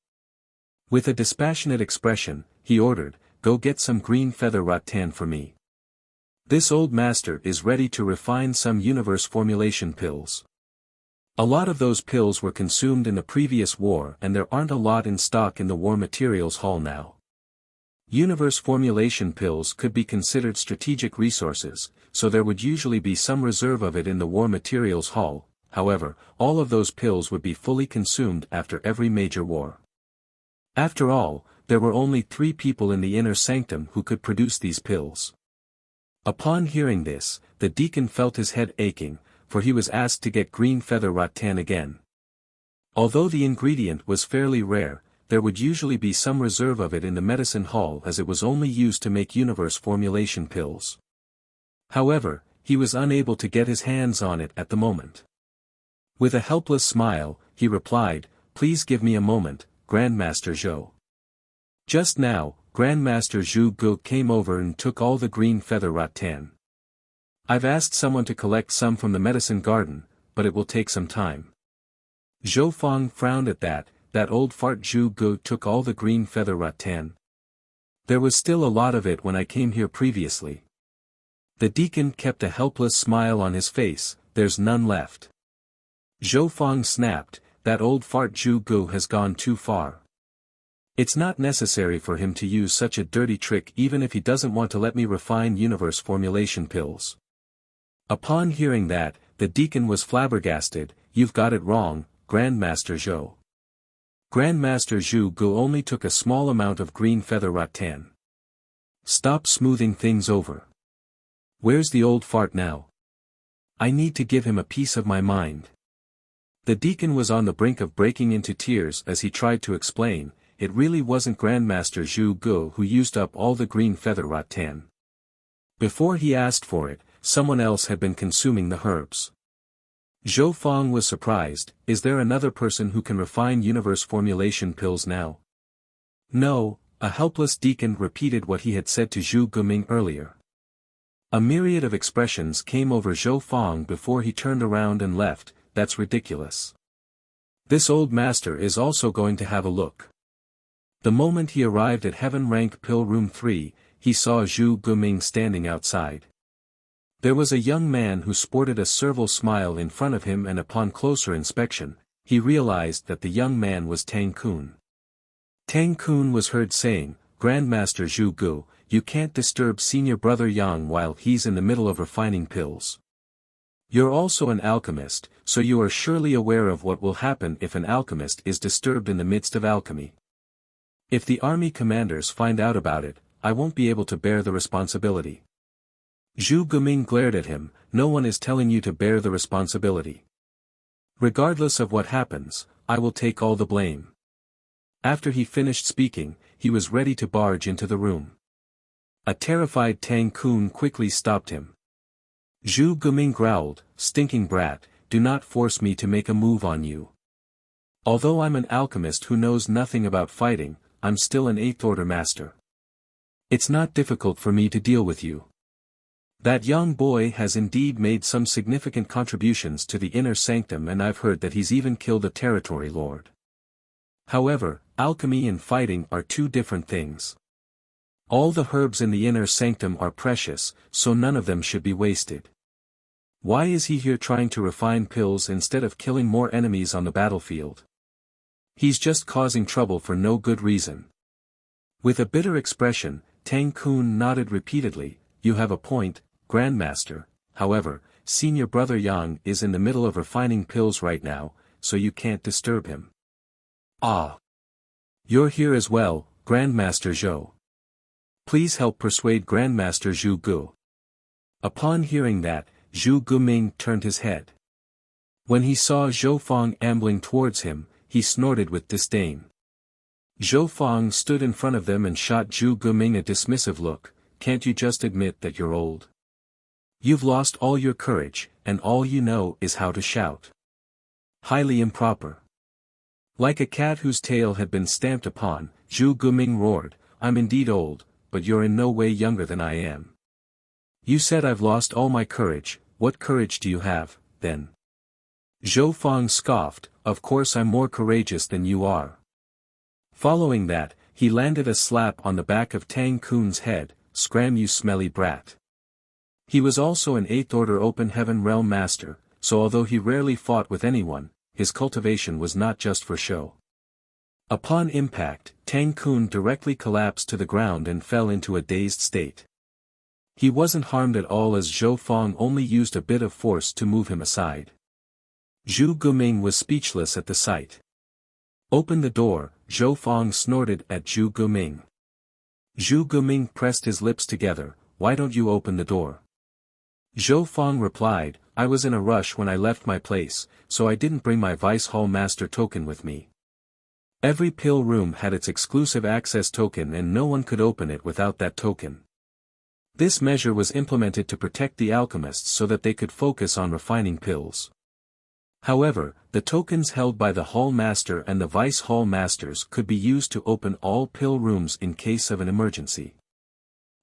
With a dispassionate expression, he ordered, "Go get some green feather rattan for me. This old master is ready to refine some universe formulation pills. A lot of those pills were consumed in the previous war and there aren't a lot in stock in the war materials hall now. Universe formulation pills could be considered strategic resources, so there would usually be some reserve of it in the war materials hall. However, all of those pills would be fully consumed after every major war. After all, there were only 3 people in the inner sanctum who could produce these pills." Upon hearing this, the deacon felt his head aching, for he was asked to get green feather rattan again. Although the ingredient was fairly rare, there would usually be some reserve of it in the medicine hall as it was only used to make universe formulation pills. However, he was unable to get his hands on it at the moment. With a helpless smile, he replied, "Please give me a moment, Grandmaster Zhou." Just now, Grandmaster Zhu Gu came over and took all the green feather rattan. I've asked someone to collect some from the medicine garden, but it will take some time. Zhou Fang frowned at that old fart Zhu Gu took all the green feather rattan. There was still a lot of it when I came here previously. The deacon kept a helpless smile on his face, there's none left. Zhou Fang snapped, that old fart Zhu Gu has gone too far. It's not necessary for him to use such a dirty trick even if he doesn't want to let me refine universe formulation pills. Upon hearing that, the deacon was flabbergasted. You've got it wrong, Grandmaster Zhou. Grandmaster Zhu Gu only took a small amount of green feather rattan. Stop smoothing things over. Where's the old fart now? I need to give him a piece of my mind. The deacon was on the brink of breaking into tears as he tried to explain. It really wasn't Grandmaster Zhu Gu who used up all the green feather rattan. Before he asked for it, someone else had been consuming the herbs. Zhou Fang was surprised. Is there another person who can refine universe formulation pills now? No, a helpless deacon repeated what he had said to Zhu Guming earlier. A myriad of expressions came over Zhou Fang before he turned around and left. That's ridiculous. This old master is also going to have a look. The moment he arrived at Heaven Rank Pill Room 3, he saw Zhu Guming standing outside. There was a young man who sported a servile smile in front of him, and upon closer inspection, he realized that the young man was Tang Kun. Tang Kun was heard saying, "Grandmaster Zhu Gu, you can't disturb senior brother Yang while he's in the middle of refining pills. You're also an alchemist, so you are surely aware of what will happen if an alchemist is disturbed in the midst of alchemy. If the army commanders find out about it, I won't be able to bear the responsibility." Zhu Guming glared at him. "No one is telling you to bear the responsibility. Regardless of what happens, I will take all the blame." After he finished speaking, he was ready to barge into the room. A terrified Tang Kun quickly stopped him. Zhu Guming growled, "Stinking brat, do not force me to make a move on you. Although I'm an alchemist who knows nothing about fighting, I'm still an 8th order master. It's not difficult for me to deal with you. That young boy has indeed made some significant contributions to the inner sanctum, and I've heard that he's even killed a territory lord. However, alchemy and fighting are 2 different things. All the herbs in the inner sanctum are precious, so none of them should be wasted. Why is he here trying to refine pills instead of killing more enemies on the battlefield? He's just causing trouble for no good reason. With a bitter expression, Tang Kun nodded repeatedly. You have a point, Grandmaster. However, Senior Brother Yang is in the middle of refining pills right now, so you can't disturb him. Ah! You're here as well, Grandmaster Zhou. Please help persuade Grandmaster Zhu Gu. Upon hearing that, Zhu Guming turned his head. When he saw Zhou Fang ambling towards him, he snorted with disdain. Zhou Fang stood in front of them and shot Zhu Guming a dismissive look. Can't you just admit that you're old? You've lost all your courage, and all you know is how to shout. Highly improper. Like a cat whose tail had been stamped upon, Zhu Guming roared, I'm indeed old, but you're in no way younger than I am. You said I've lost all my courage. What courage do you have, then? Zhou Fang scoffed, of course I'm more courageous than you are. Following that, he landed a slap on the back of Tang Kun's head, scram you smelly brat. He was also an 8th Order Open Heaven Realm Master, so although he rarely fought with anyone, his cultivation was not just for show. Upon impact, Tang Kun directly collapsed to the ground and fell into a dazed state. He wasn't harmed at all as Zhou Fang only used a bit of force to move him aside. Zhu Guming was speechless at the sight. Open the door, Zhou Fang snorted at Zhu Guming. Zhu Guming pressed his lips together, why don't you open the door? Zhou Fang replied, I was in a rush when I left my place, so I didn't bring my Vice Hall Master token with me. Every pill room had its exclusive access token and no one could open it without that token. This measure was implemented to protect the alchemists so that they could focus on refining pills. However, the tokens held by the Hall Master and the Vice Hall Masters could be used to open all pill rooms in case of an emergency.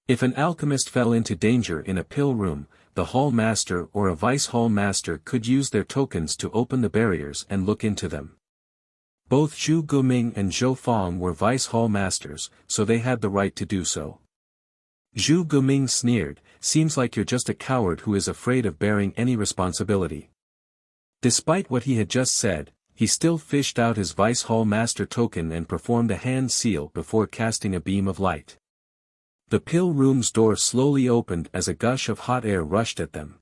If an alchemist fell into danger in a pill room, the Hall Master or a Vice Hall Master could use their tokens to open the barriers and look into them. Both Zhu Guming and Zhou Fang were Vice Hall Masters, so they had the right to do so. Zhu Guming sneered, seems like you're just a coward who is afraid of bearing any responsibility. Despite what he had just said, he still fished out his Vice Hall Master token and performed a hand seal before casting a beam of light. The pill room's door slowly opened as a gush of hot air rushed at them.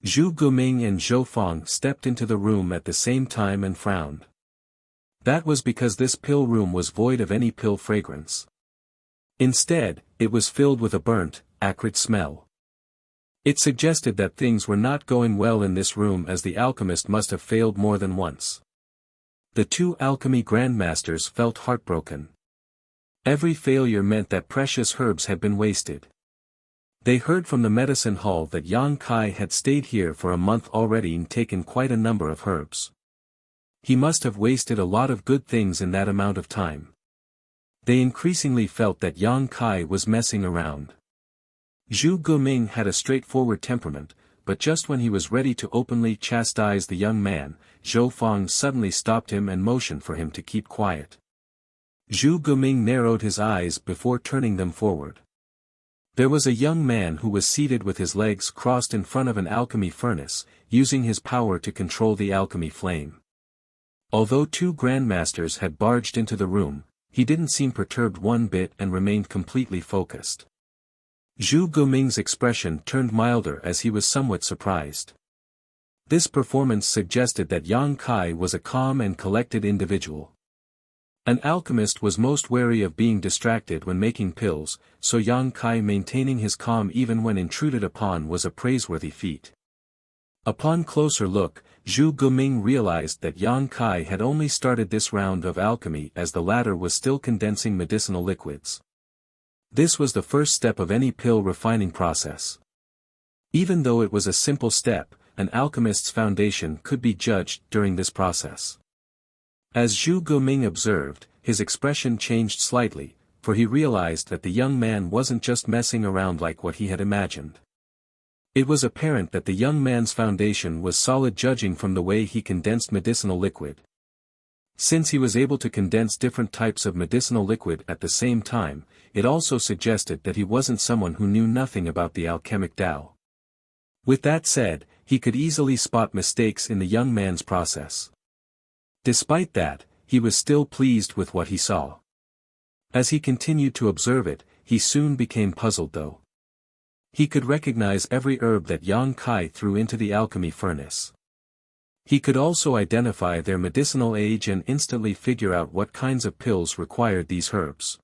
Zhu Guming and Zhou Fang stepped into the room at the same time and frowned. That was because this pill room was void of any pill fragrance. Instead, it was filled with a burnt, acrid smell. It suggested that things were not going well in this room as the alchemist must have failed more than once. The two alchemy grandmasters felt heartbroken. Every failure meant that precious herbs had been wasted. They heard from the medicine hall that Yang Kai had stayed here for a month already and taken quite a number of herbs. He must have wasted a lot of good things in that amount of time. They increasingly felt that Yang Kai was messing around. Zhu Guming had a straightforward temperament, but just when he was ready to openly chastise the young man, Zhou Fang suddenly stopped him and motioned for him to keep quiet. Zhu Guming narrowed his eyes before turning them forward. There was a young man who was seated with his legs crossed in front of an alchemy furnace, using his power to control the alchemy flame. Although two grandmasters had barged into the room, he didn't seem perturbed one bit and remained completely focused. Zhu Guming's expression turned milder as he was somewhat surprised. This performance suggested that Yang Kai was a calm and collected individual. An alchemist was most wary of being distracted when making pills, so Yang Kai maintaining his calm even when intruded upon was a praiseworthy feat. Upon closer look, Zhu Guming realized that Yang Kai had only started this round of alchemy as the latter was still condensing medicinal liquids. This was the first step of any pill refining process. Even though it was a simple step, an alchemist's foundation could be judged during this process. As Zhu Guming observed, his expression changed slightly, for he realized that the young man wasn't just messing around like what he had imagined. It was apparent that the young man's foundation was solid judging from the way he condensed medicinal liquid. Since he was able to condense different types of medicinal liquid at the same time, it also suggested that he wasn't someone who knew nothing about the alchemic Tao. With that said, he could easily spot mistakes in the young man's process. Despite that, he was still pleased with what he saw. As he continued to observe it, he soon became puzzled though. He could recognize every herb that Yang Kai threw into the alchemy furnace. He could also identify their medicinal age and instantly figure out what kinds of pills required these herbs.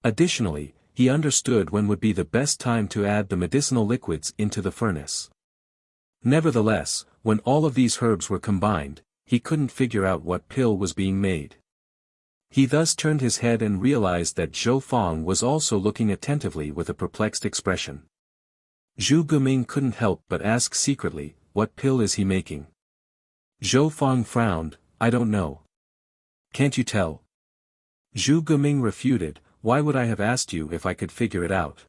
Additionally, he understood when would be the best time to add the medicinal liquids into the furnace. Nevertheless, when all of these herbs were combined, he couldn't figure out what pill was being made. He thus turned his head and realized that Zhou Fang was also looking attentively with a perplexed expression. Zhu Guming couldn't help but ask secretly, "What pill is he making?" Zhou Fang frowned, "I don't know." "Can't you tell?" Zhu Guming refuted, "Why would I have asked you if I could figure it out?"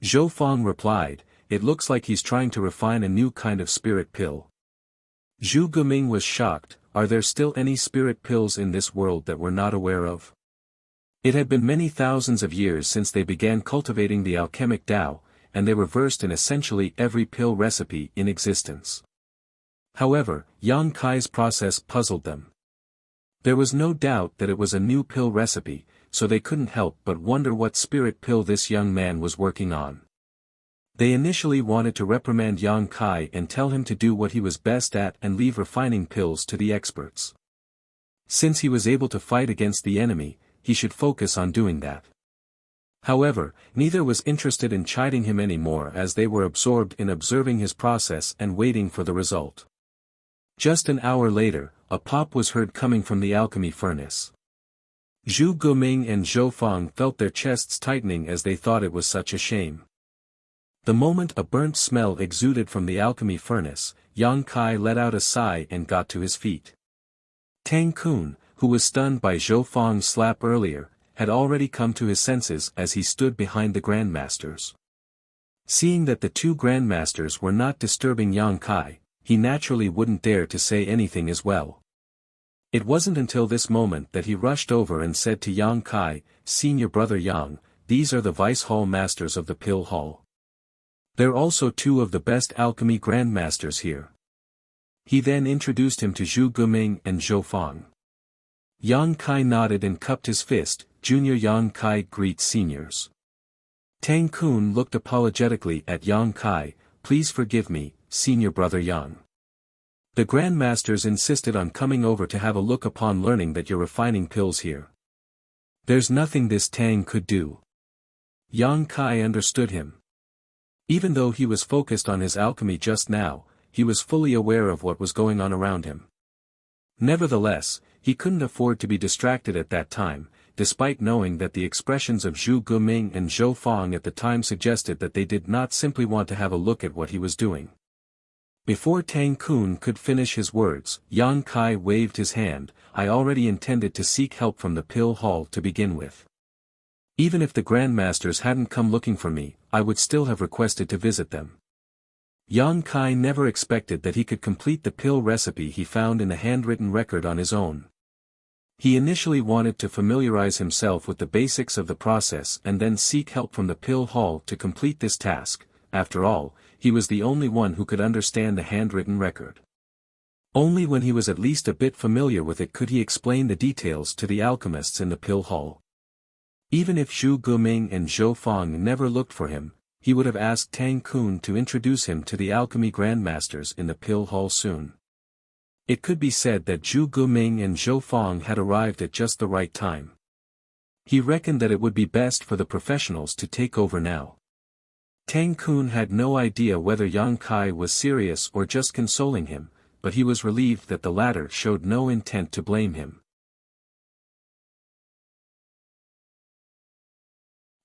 Zhou Fang replied, "It looks like he's trying to refine a new kind of spirit pill." Zhu Guming was shocked, "Are there still any spirit pills in this world that we're not aware of?" It had been many thousands of years since they began cultivating the alchemic Tao, and they were versed in essentially every pill recipe in existence. However, Yang Kai's process puzzled them. There was no doubt that it was a new pill recipe, so they couldn't help but wonder what spirit pill this young man was working on. They initially wanted to reprimand Yang Kai and tell him to do what he was best at and leave refining pills to the experts. Since he was able to fight against the enemy, he should focus on doing that. However, neither was interested in chiding him anymore as they were absorbed in observing his process and waiting for the result. Just an hour later, a pop was heard coming from the alchemy furnace. Zhu Guming and Zhou Fang felt their chests tightening as they thought it was such a shame. The moment a burnt smell exuded from the alchemy furnace, Yang Kai let out a sigh and got to his feet. Tang Kun, who was stunned by Zhou Fang's slap earlier, had already come to his senses as he stood behind the grandmasters. Seeing that the two grandmasters were not disturbing Yang Kai, he naturally wouldn't dare to say anything as well. It wasn't until this moment that he rushed over and said to Yang Kai, "Senior brother Yang, these are the vice hall masters of the pill hall. They're also two of the best alchemy grandmasters here." He then introduced him to Zhu Guming and Zhou Fang. Yang Kai nodded and cupped his fist. "Junior Yang Kai greets seniors." Tang Kun looked apologetically at Yang Kai, "Please forgive me, senior brother Yang. The grandmasters insisted on coming over to have a look upon learning that you're refining pills here. There's nothing this Tang could do." Yang Kai understood him. Even though he was focused on his alchemy just now, he was fully aware of what was going on around him. Nevertheless, he couldn't afford to be distracted at that time, despite knowing that the expressions of Zhu Guming and Zhou Fang at the time suggested that they did not simply want to have a look at what he was doing. Before Tang Kun could finish his words, Yang Kai waved his hand. "I already intended to seek help from the pill hall to begin with. Even if the grandmasters hadn't come looking for me, I would still have requested to visit them." Yang Kai never expected that he could complete the pill recipe he found in the handwritten record on his own. He initially wanted to familiarize himself with the basics of the process and then seek help from the pill hall to complete this task. After all, he was the only one who could understand the handwritten record. Only when he was at least a bit familiar with it could he explain the details to the alchemists in the pill hall. Even if Zhu Guming and Zhou Fang never looked for him, he would have asked Tang Kun to introduce him to the alchemy grandmasters in the pill hall soon. It could be said that Zhu Guming and Zhou Fang had arrived at just the right time. He reckoned that it would be best for the professionals to take over now. Tang Kun had no idea whether Yang Kai was serious or just consoling him, but he was relieved that the latter showed no intent to blame him.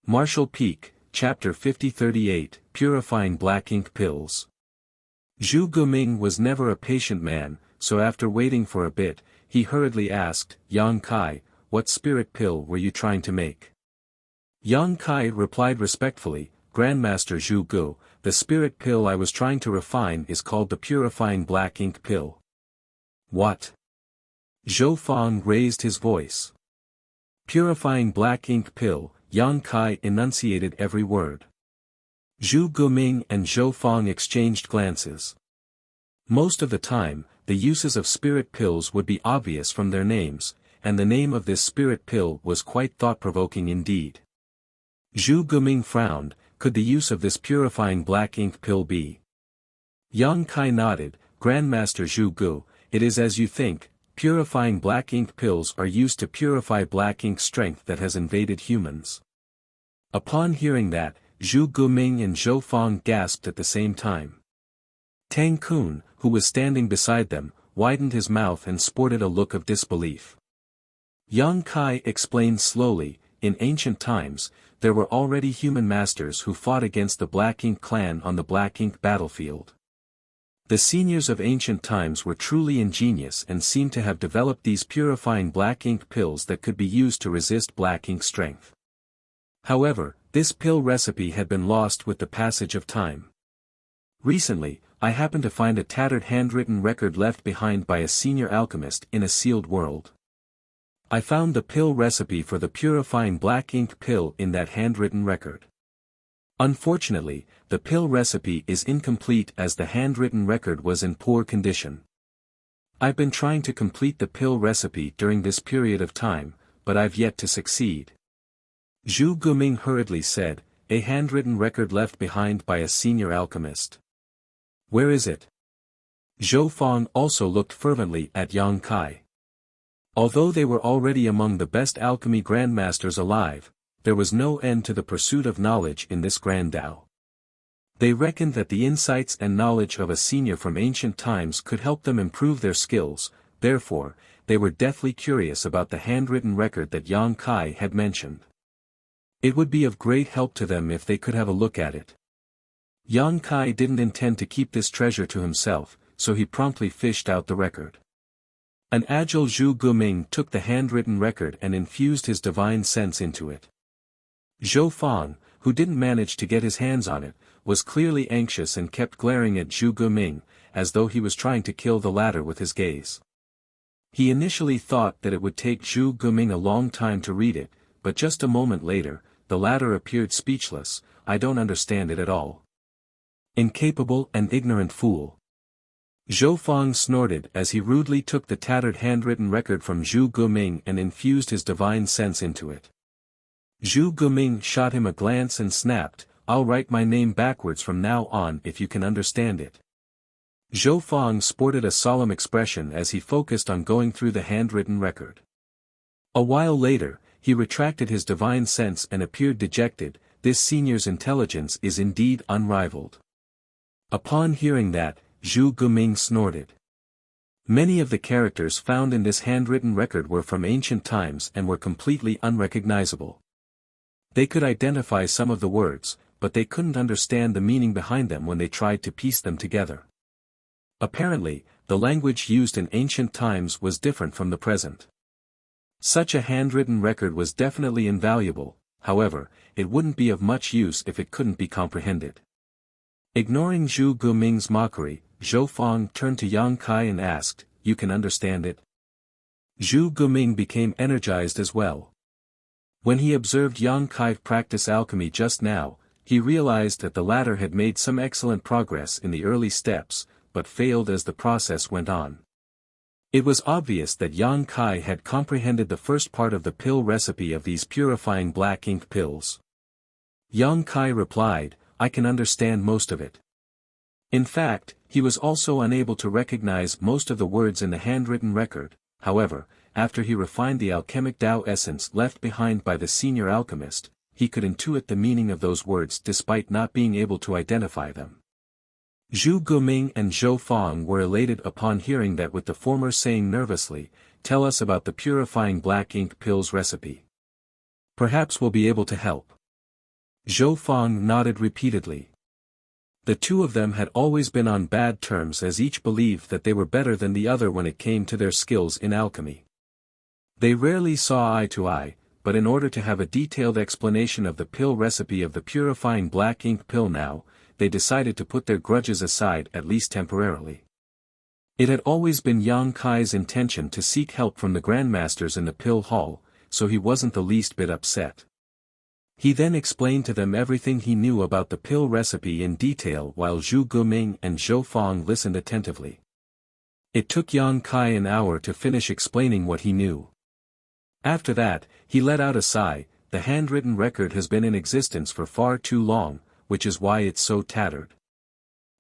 Marshall Peak, Chapter 5038, Purifying Black Ink Pills. Zhu Guming was never a patient man, so after waiting for a bit, he hurriedly asked, "Yang Kai, what spirit pill were you trying to make?" Yang Kai replied respectfully, "Grandmaster Zhu Gu, the spirit pill I was trying to refine is called the Purifying Black Ink Pill." "What?" Zhou Fang raised his voice. Purifying black ink pill, Yang Kai enunciated every word. Zhu Guming and Zhou Fang exchanged glances. Most of the time, the uses of spirit pills would be obvious from their names, and the name of this spirit pill was quite thought-provoking indeed. Zhu Guming frowned. Could the use of this purifying black ink pill be? Yang Kai nodded. Grandmaster Zhu Gu, it is as you think, purifying black ink pills are used to purify black ink strength that has invaded humans. Upon hearing that, Zhu Guming and Zhou Fang gasped at the same time. Tang Kun, who was standing beside them, widened his mouth and sported a look of disbelief. Yang Kai explained slowly, in ancient times, there were already human masters who fought against the Black Ink clan on the Black Ink battlefield. The seniors of ancient times were truly ingenious and seemed to have developed these purifying black ink pills that could be used to resist black ink strength. However, this pill recipe had been lost with the passage of time. Recently, I happened to find a tattered handwritten record left behind by a senior alchemist in a sealed world. I found the pill recipe for the purifying black ink pill in that handwritten record. Unfortunately, the pill recipe is incomplete as the handwritten record was in poor condition. I've been trying to complete the pill recipe during this period of time, but I've yet to succeed. Zhu Guming hurriedly said, a handwritten record left behind by a senior alchemist. Where is it? Zhou Fang also looked fervently at Yang Kai. Although they were already among the best alchemy grandmasters alive, there was no end to the pursuit of knowledge in this grand Tao. They reckoned that the insights and knowledge of a senior from ancient times could help them improve their skills, therefore, they were deathly curious about the handwritten record that Yang Kai had mentioned. It would be of great help to them if they could have a look at it. Yang Kai didn't intend to keep this treasure to himself, so he promptly fished out the record. An agile Zhu Guming took the handwritten record and infused his divine sense into it. Zhou Fang, who didn't manage to get his hands on it, was clearly anxious and kept glaring at Zhu Guming, as though he was trying to kill the latter with his gaze. He initially thought that it would take Zhu Guming a long time to read it, but just a moment later, the latter appeared speechless. I don't understand it at all. Incapable and ignorant fool. Zhou Fang snorted as he rudely took the tattered handwritten record from Zhu Guming and infused his divine sense into it. Zhu Guming shot him a glance and snapped, I'll write my name backwards from now on if you can understand it. Zhou Fang sported a solemn expression as he focused on going through the handwritten record. A while later, he retracted his divine sense and appeared dejected. This senior's intelligence is indeed unrivaled. Upon hearing that, Zhu Guming snorted. Many of the characters found in this handwritten record were from ancient times and were completely unrecognizable. They could identify some of the words, but they couldn't understand the meaning behind them when they tried to piece them together. Apparently, the language used in ancient times was different from the present. Such a handwritten record was definitely invaluable, however, it wouldn't be of much use if it couldn't be comprehended. Ignoring Zhu Guming's mockery, Zhou Fang turned to Yang Kai and asked, you can understand it? Zhu Guming became energized as well. When he observed Yang Kai practice alchemy just now, he realized that the latter had made some excellent progress in the early steps, but failed as the process went on. It was obvious that Yang Kai had comprehended the first part of the pill recipe of these purifying black ink pills. Yang Kai replied, I can understand most of it. In fact, he was also unable to recognize most of the words in the handwritten record. However, after he refined the alchemic Tao essence left behind by the senior alchemist, he could intuit the meaning of those words despite not being able to identify them. Zhu Guming and Zhou Fang were elated upon hearing that, with the former saying nervously, tell us about the purifying black ink pills recipe. Perhaps we'll be able to help. Zhou Fang nodded repeatedly. The two of them had always been on bad terms as each believed that they were better than the other when it came to their skills in alchemy. They rarely saw eye to eye, but in order to have a detailed explanation of the pill recipe of the purifying black ink pill now, they decided to put their grudges aside at least temporarily. It had always been Yang Kai's intention to seek help from the grandmasters in the pill hall, so he wasn't the least bit upset. He then explained to them everything he knew about the pill recipe in detail while Zhu Guming and Zhou Fang listened attentively. It took Yang Kai an hour to finish explaining what he knew. After that, he let out a sigh. The handwritten record has been in existence for far too long, which is why it's so tattered.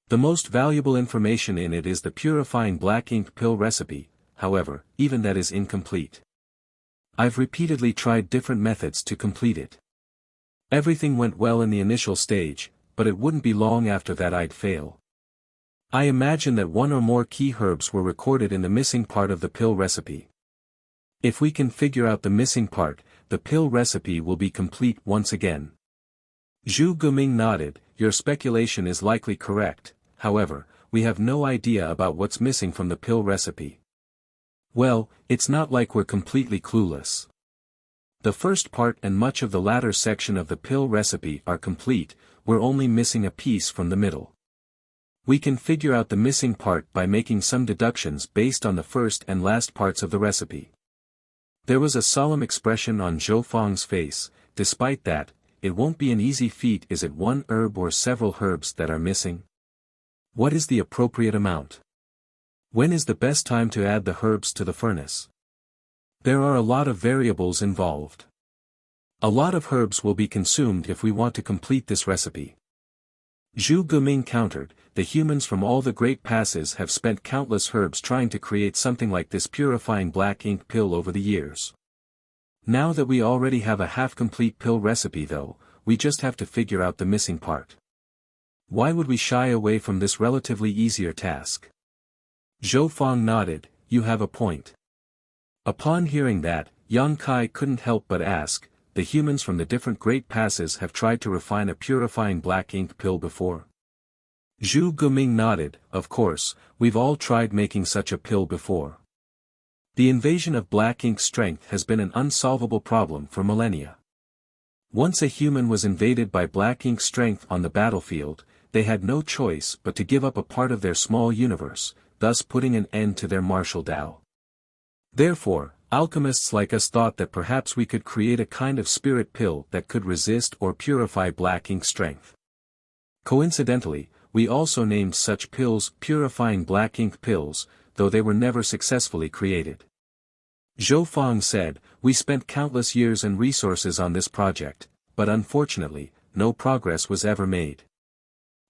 The most valuable information in it is the purifying black ink pill recipe, however, even that is incomplete. I've repeatedly tried different methods to complete it. Everything went well in the initial stage, but it wouldn't be long after that I'd fail. I imagine that one or more key herbs were recorded in the missing part of the pill recipe. If we can figure out the missing part, the pill recipe will be complete once again. Zhu Guming nodded. Your speculation is likely correct, however, we have no idea about what's missing from the pill recipe. Well, it's not like we're completely clueless. The first part and much of the latter section of the pill recipe are complete, we're only missing a piece from the middle. We can figure out the missing part by making some deductions based on the first and last parts of the recipe. There was a solemn expression on Zhou Fang's face. Despite that, it won't be an easy feat. Is it one herb or several herbs that are missing? What is the appropriate amount? When is the best time to add the herbs to the furnace? There are a lot of variables involved. A lot of herbs will be consumed if we want to complete this recipe. Zhu Guming countered. The humans from all the great passes have spent countless herbs trying to create something like this purifying black ink pill over the years. Now that we already have a half-complete pill recipe though, we just have to figure out the missing part. Why would we shy away from this relatively easier task? Zhou Fang nodded. You have a point. Upon hearing that, Yang Kai couldn't help but ask, the humans from the different great passes have tried to refine a purifying black ink pill before? Zhu Guming nodded. Of course, we've all tried making such a pill before. The invasion of black ink strength has been an unsolvable problem for millennia. Once a human was invaded by black ink strength on the battlefield, they had no choice but to give up a part of their small universe, thus putting an end to their martial Tao. Therefore, alchemists like us thought that perhaps we could create a kind of spirit pill that could resist or purify black ink strength. Coincidentally, we also named such pills purifying black ink pills, though they were never successfully created. Zhou Fang said, we spent countless years and resources on this project, but unfortunately, no progress was ever made.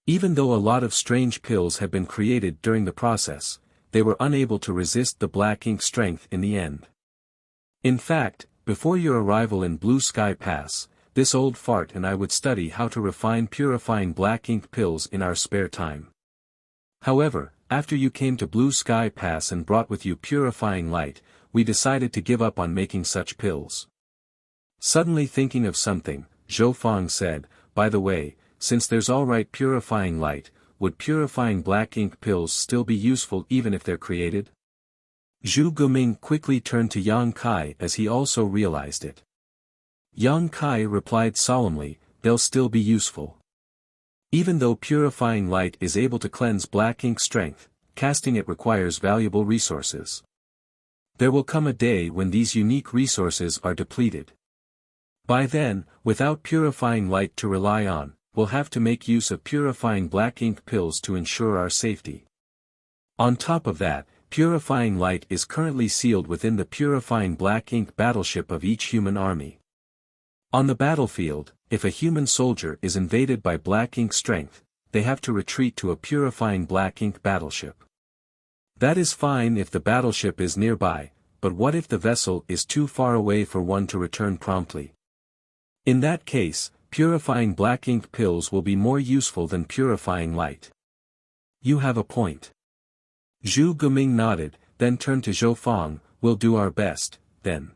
Even though a lot of strange pills had been created during the process, they were unable to resist the black ink strength in the end. In fact, before your arrival in Blue Sky Pass, this old fart and I would study how to refine purifying black ink pills in our spare time. However, after you came to Blue Sky Pass and brought with you purifying light, we decided to give up on making such pills. Suddenly thinking of something, Zhou Fang said, by the way, since there's alright purifying light, would purifying black ink pills still be useful even if they're created? Zhu Guming quickly turned to Yang Kai as he also realized it. Yang Kai replied solemnly, they'll still be useful. Even though purifying light is able to cleanse black ink strength, casting it requires valuable resources. There will come a day when these unique resources are depleted. By then, without purifying light to rely on, we'll have to make use of purifying black ink pills to ensure our safety. On top of that, purifying light is currently sealed within the purifying black ink battleship of each human army. On the battlefield, if a human soldier is invaded by black ink strength, they have to retreat to a purifying black ink battleship. That is fine if the battleship is nearby, but what if the vessel is too far away for one to return promptly? In that case, purifying black ink pills will be more useful than purifying light. You have a point. Zhu Guming nodded, then turned to Zhou Fang, we'll do our best, then.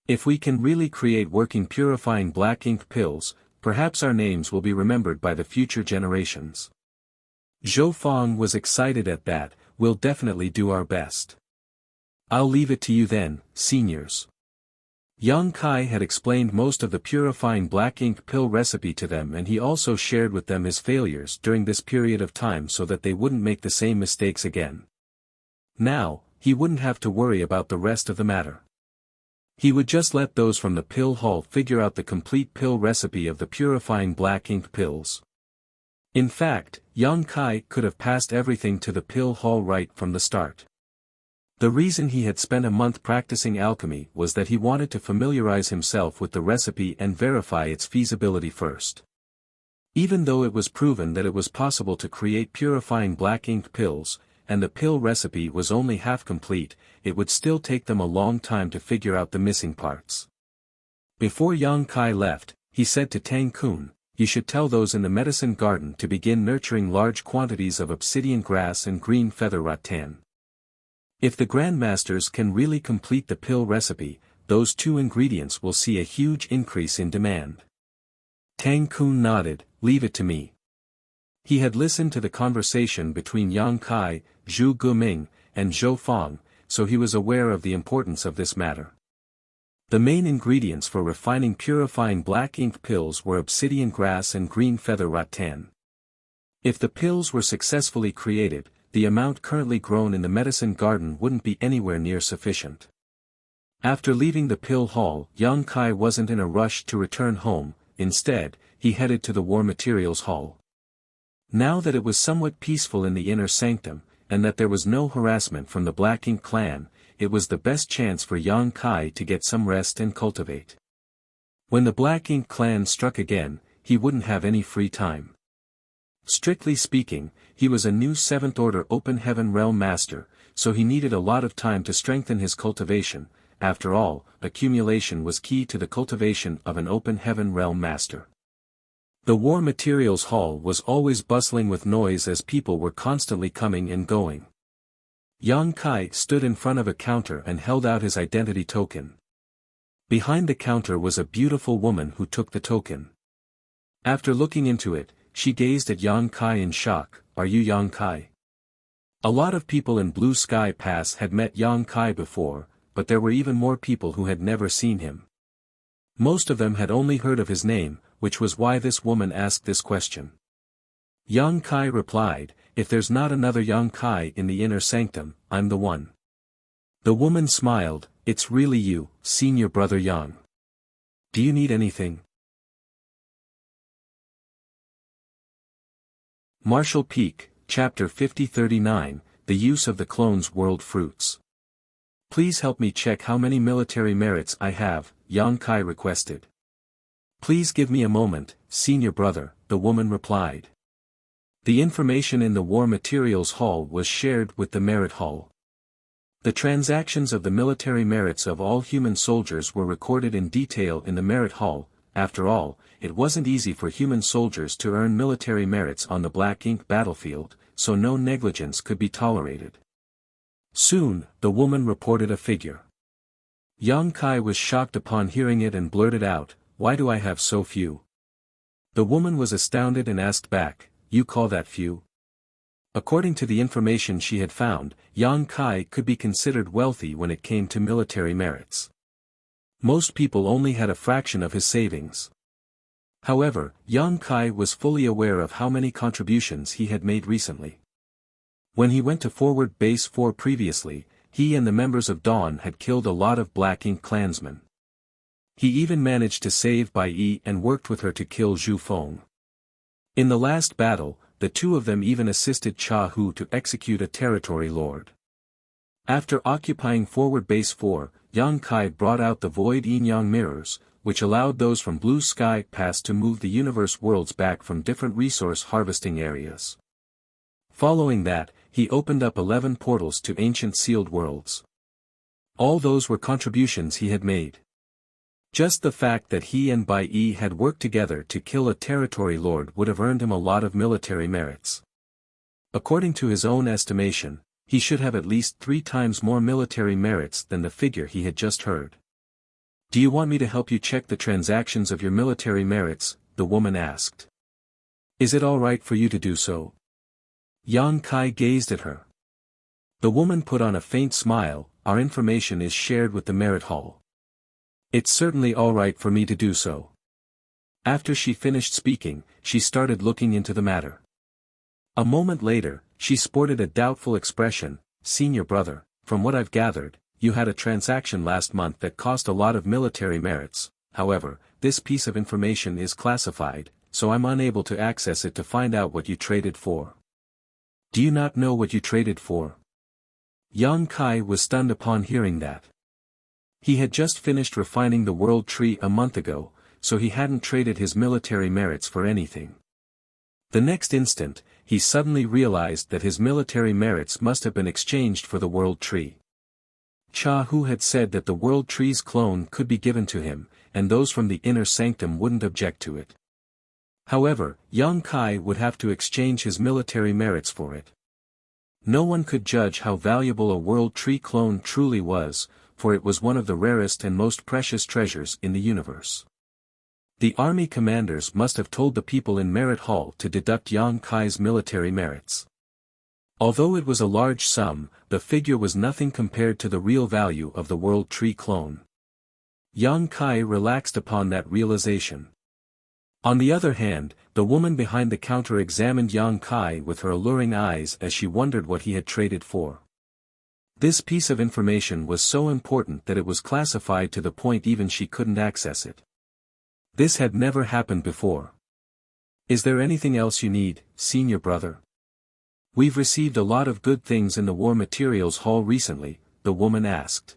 If we can really create working purifying black ink pills, perhaps our names will be remembered by the future generations. Zhou Fang was excited at that, we'll definitely do our best. I'll leave it to you then, seniors. Yang Kai had explained most of the purifying black ink pill recipe to them, and he also shared with them his failures during this period of time so that they wouldn't make the same mistakes again. Now, he wouldn't have to worry about the rest of the matter. He would just let those from the pill hall figure out the complete pill recipe of the purifying black ink pills. In fact, Yang Kai could have passed everything to the pill hall right from the start. The reason he had spent a month practicing alchemy was that he wanted to familiarize himself with the recipe and verify its feasibility first. Even though it was proven that it was possible to create purifying black ink pills, and the pill recipe was only half complete, it would still take them a long time to figure out the missing parts. Before Yang Kai left, he said to Tang Kun, "You should tell those in the medicine garden to begin nurturing large quantities of obsidian grass and green feather rattan. If the grandmasters can really complete the pill recipe, those two ingredients will see a huge increase in demand." Tang Kun nodded, "Leave it to me." He had listened to the conversation between Yang Kai, Zhu Guming, and Zhou Fang, so he was aware of the importance of this matter. The main ingredients for refining purifying black ink pills were obsidian grass and green feather rattan. If the pills were successfully created, the amount currently grown in the medicine garden wouldn't be anywhere near sufficient. After leaving the pill hall, Yang Kai wasn't in a rush to return home. Instead, he headed to the war materials hall. Now that it was somewhat peaceful in the inner sanctum, and that there was no harassment from the Black Ink clan, it was the best chance for Yang Kai to get some rest and cultivate. When the Black Ink clan struck again, he wouldn't have any free time. Strictly speaking, he was a new 7th Order Open Heaven Realm Master, so he needed a lot of time to strengthen his cultivation. After all, accumulation was key to the cultivation of an Open Heaven Realm Master. The War Materials Hall was always bustling with noise as people were constantly coming and going. Yang Kai stood in front of a counter and held out his identity token. Behind the counter was a beautiful woman who took the token. After looking into it, she gazed at Yang Kai in shock. "Are you Yang Kai?" A lot of people in Blue Sky Pass had met Yang Kai before, but there were even more people who had never seen him. Most of them had only heard of his name, which was why this woman asked this question. Yang Kai replied, "If there's not another Yang Kai in the inner sanctum, I'm the one." The woman smiled, "It's really you, senior brother Yang. Do you need anything?" Martial Peak, Chapter 5039, The Use of the Clone's World Fruits. "Please help me check how many military merits I have," Yang Kai requested. "Please give me a moment, senior brother," the woman replied. The information in the War Materials Hall was shared with the Merit Hall. The transactions of the military merits of all human soldiers were recorded in detail in the Merit Hall. After all, it wasn't easy for human soldiers to earn military merits on the Black Ink battlefield, so no negligence could be tolerated. Soon, the woman reported a figure. Yang Kai was shocked upon hearing it and blurted out, "Why do I have so few?" The woman was astounded and asked back, "You call that few?" According to the information she had found, Yang Kai could be considered wealthy when it came to military merits. Most people only had a fraction of his savings. However, Yang Kai was fully aware of how many contributions he had made recently. When he went to Forward Base 4 previously, he and the members of Dawn had killed a lot of Black Ink clansmen. He even managed to save Bai Yi and worked with her to kill Zhu Feng. In the last battle, the two of them even assisted Cha Hu to execute a territory lord. After occupying Forward Base 4, Yang Kai brought out the Void Yin-Yang mirrors, which allowed those from Blue Sky Pass to move the universe worlds back from different resource harvesting areas. Following that, he opened up 11 portals to ancient sealed worlds. All those were contributions he had made. Just the fact that he and Bai Yi had worked together to kill a territory lord would have earned him a lot of military merits. According to his own estimation, he should have at least 3 times more military merits than the figure he had just heard. "Do you want me to help you check the transactions of your military merits?" the woman asked. "Is it all right for you to do so?" Yang Kai gazed at her. The woman put on a faint smile. "Our information is shared with the Merit Hall. It's certainly all right for me to do so." After she finished speaking, she started looking into the matter. A moment later, she sported a doubtful expression. senior brother, from what I've gathered, you had a transaction last month that cost a lot of military merits. However, this piece of information is classified, so I'm unable to access it to find out what you traded for. Do you not know what you traded for? Yang Kai was stunned upon hearing that. He had just finished refining the world tree a month ago, so he hadn't traded his military merits for anything. The next instant, he suddenly realized that his military merits must have been exchanged for the world tree. Cha Hu had said that the world tree's clone could be given to him, and those from the inner sanctum wouldn't object to it. However, Yang Kai would have to exchange his military merits for it. No one could judge how valuable a world tree clone truly was, for it was one of the rarest and most precious treasures in the universe. The army commanders must have told the people in Merit Hall to deduct Yang Kai's military merits. Although it was a large sum, the figure was nothing compared to the real value of the world tree clone. Yang Kai relaxed upon that realization. On the other hand, the woman behind the counter examined Yang Kai with her alluring eyes as she wondered what he had traded for. This piece of information was so important that it was classified to the point even she couldn't access it. This had never happened before. Is there anything else you need, senior brother? We've received a lot of good things in the War Materials Hall recently, the woman asked.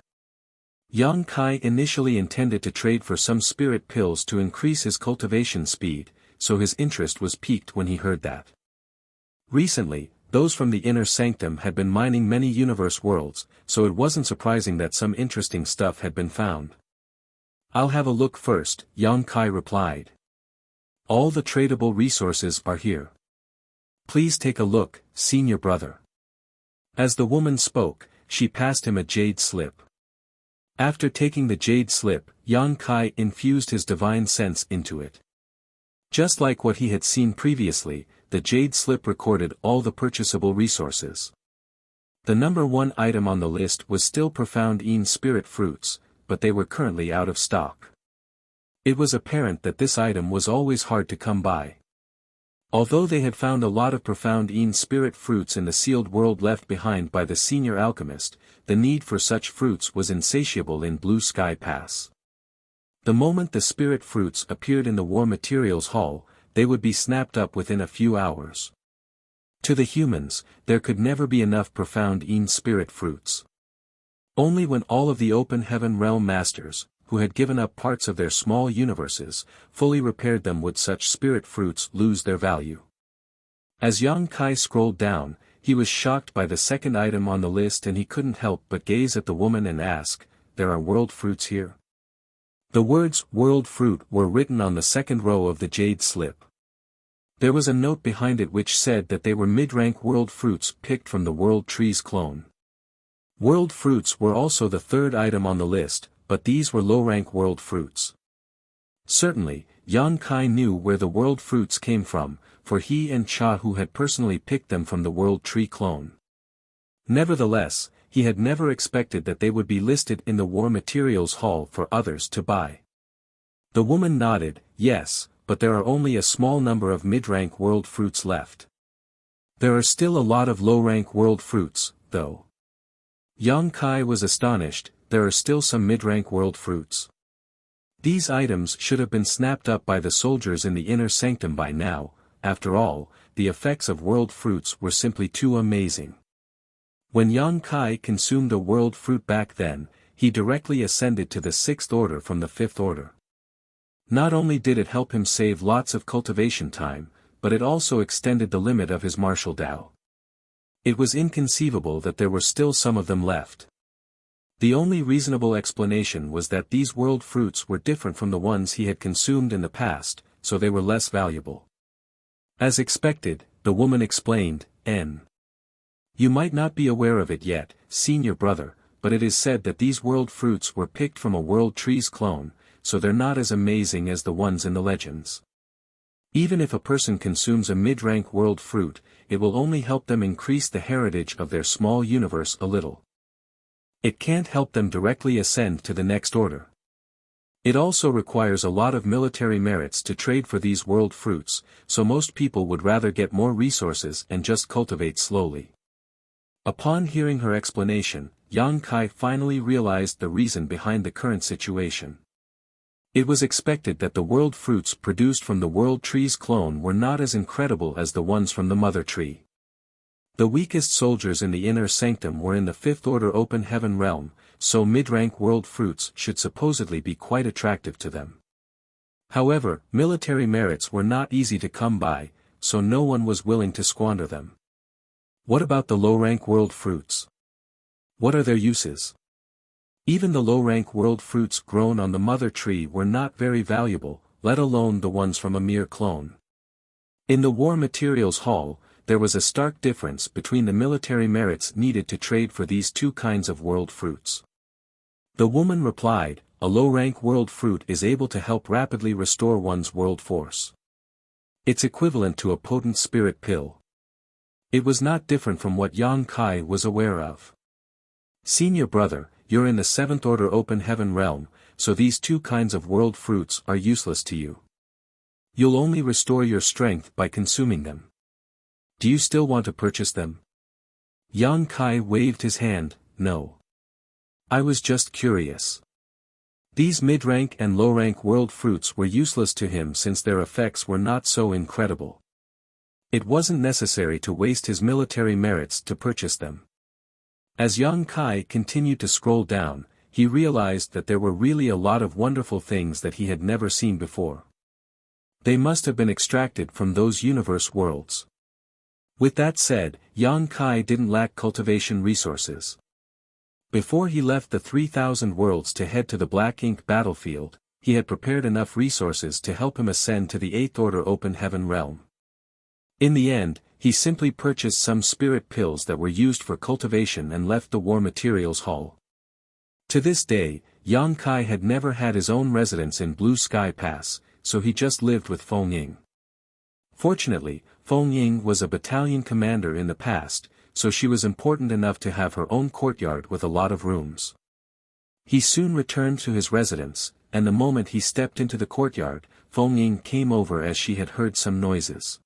Yang Kai initially intended to trade for some spirit pills to increase his cultivation speed, so his interest was piqued when he heard that. Recently, those from the inner sanctum had been mining many universe worlds, so it wasn't surprising that some interesting stuff had been found. I'll have a look first, Yang Kai replied. All the tradable resources are here. Please take a look, senior brother. As the woman spoke, she passed him a jade slip. After taking the jade slip, Yang Kai infused his divine sense into it. Just like what he had seen previously, the jade slip recorded all the purchasable resources. The number 1 item on the list was still profound Een spirit fruits, but they were currently out of stock. It was apparent that this item was always hard to come by. Although they had found a lot of profound Een spirit fruits in the sealed world left behind by the senior alchemist, the need for such fruits was insatiable in Blue Sky Pass. The moment the spirit fruits appeared in the War Materials Hall, they would be snapped up within a few hours. To the humans, there could never be enough profound Een spirit fruits. Only when all of the open heaven realm masters, who had given up parts of their small universes, fully repaired them would such spirit fruits lose their value. As Yang Kai scrolled down, he was shocked by the second item on the list and he couldn't help but gaze at the woman and ask, "There are world fruits here?" The words "world fruit" were written on the second row of the jade slip. There was a note behind it which said that they were mid-rank world fruits picked from the world tree's clone. World fruits were also the third item on the list, but these were low-rank world fruits. Certainly, Yang Kai knew where the world fruits came from, for he and Cha Hu had personally picked them from the world tree clone. Nevertheless, he had never expected that they would be listed in the War Materials Hall for others to buy. The woman nodded, yes, but there are only a small number of mid-rank world fruits left. There are still a lot of low-rank world fruits, though. Yang Kai was astonished. There are still some mid-rank world fruits. These items should have been snapped up by the soldiers in the inner sanctum by now. After all, the effects of world fruits were simply too amazing. When Yang Kai consumed a world fruit back then, he directly ascended to the 6th order from the 5th order. Not only did it help him save lots of cultivation time, but it also extended the limit of his martial Tao. It was inconceivable that there were still some of them left. The only reasonable explanation was that these world fruits were different from the ones he had consumed in the past, so they were less valuable. As expected, the woman explained, "N. You might not be aware of it yet, senior brother, but it is said that these world fruits were picked from a world tree's clone, so they're not as amazing as the ones in the legends. Even if a person consumes a mid-rank world fruit, it will only help them increase the heritage of their small universe a little. It can't help them directly ascend to the next order. It also requires a lot of military merits to trade for these world fruits, so most people would rather get more resources and just cultivate slowly. Upon hearing her explanation, Yang Kai finally realized the reason behind the current situation. It was expected that the world fruits produced from the world tree's clone were not as incredible as the ones from the mother tree. The weakest soldiers in the inner sanctum were in the fifth order open heaven realm, so mid-rank world fruits should supposedly be quite attractive to them. However, military merits were not easy to come by, so no one was willing to squander them. What about the low-rank world fruits? What are their uses? Even the low-rank world fruits grown on the mother tree were not very valuable, let alone the ones from a mere clone. In the War Materials Hall, there was a stark difference between the military merits needed to trade for these two kinds of world fruits. The woman replied, a low-rank world fruit is able to help rapidly restore one's world force. It's equivalent to a potent spirit pill. It was not different from what Yang Kai was aware of. Senior brother, you're in the seventh order open heaven realm, so these two kinds of world fruits are useless to you. You'll only restore your strength by consuming them. Do you still want to purchase them? Yang Kai waved his hand, no. I was just curious. These mid-rank and low-rank world fruits were useless to him since their effects were not so incredible. It wasn't necessary to waste his military merits to purchase them. As Yang Kai continued to scroll down, he realized that there were really a lot of wonderful things that he had never seen before. They must have been extracted from those universe worlds. With that said, Yang Kai didn't lack cultivation resources. Before he left the 3,000 worlds to head to the Black Ink battlefield, he had prepared enough resources to help him ascend to the 8th order open heaven realm. In the end, he simply purchased some spirit pills that were used for cultivation and left the War Materials Hall. To this day, Yang Kai had never had his own residence in Blue Sky Pass, so he just lived with Feng Ying. Fortunately, Feng Ying was a battalion commander in the past, so she was important enough to have her own courtyard with a lot of rooms. He soon returned to his residence, and the moment he stepped into the courtyard, Feng Ying came over as she had heard some noises.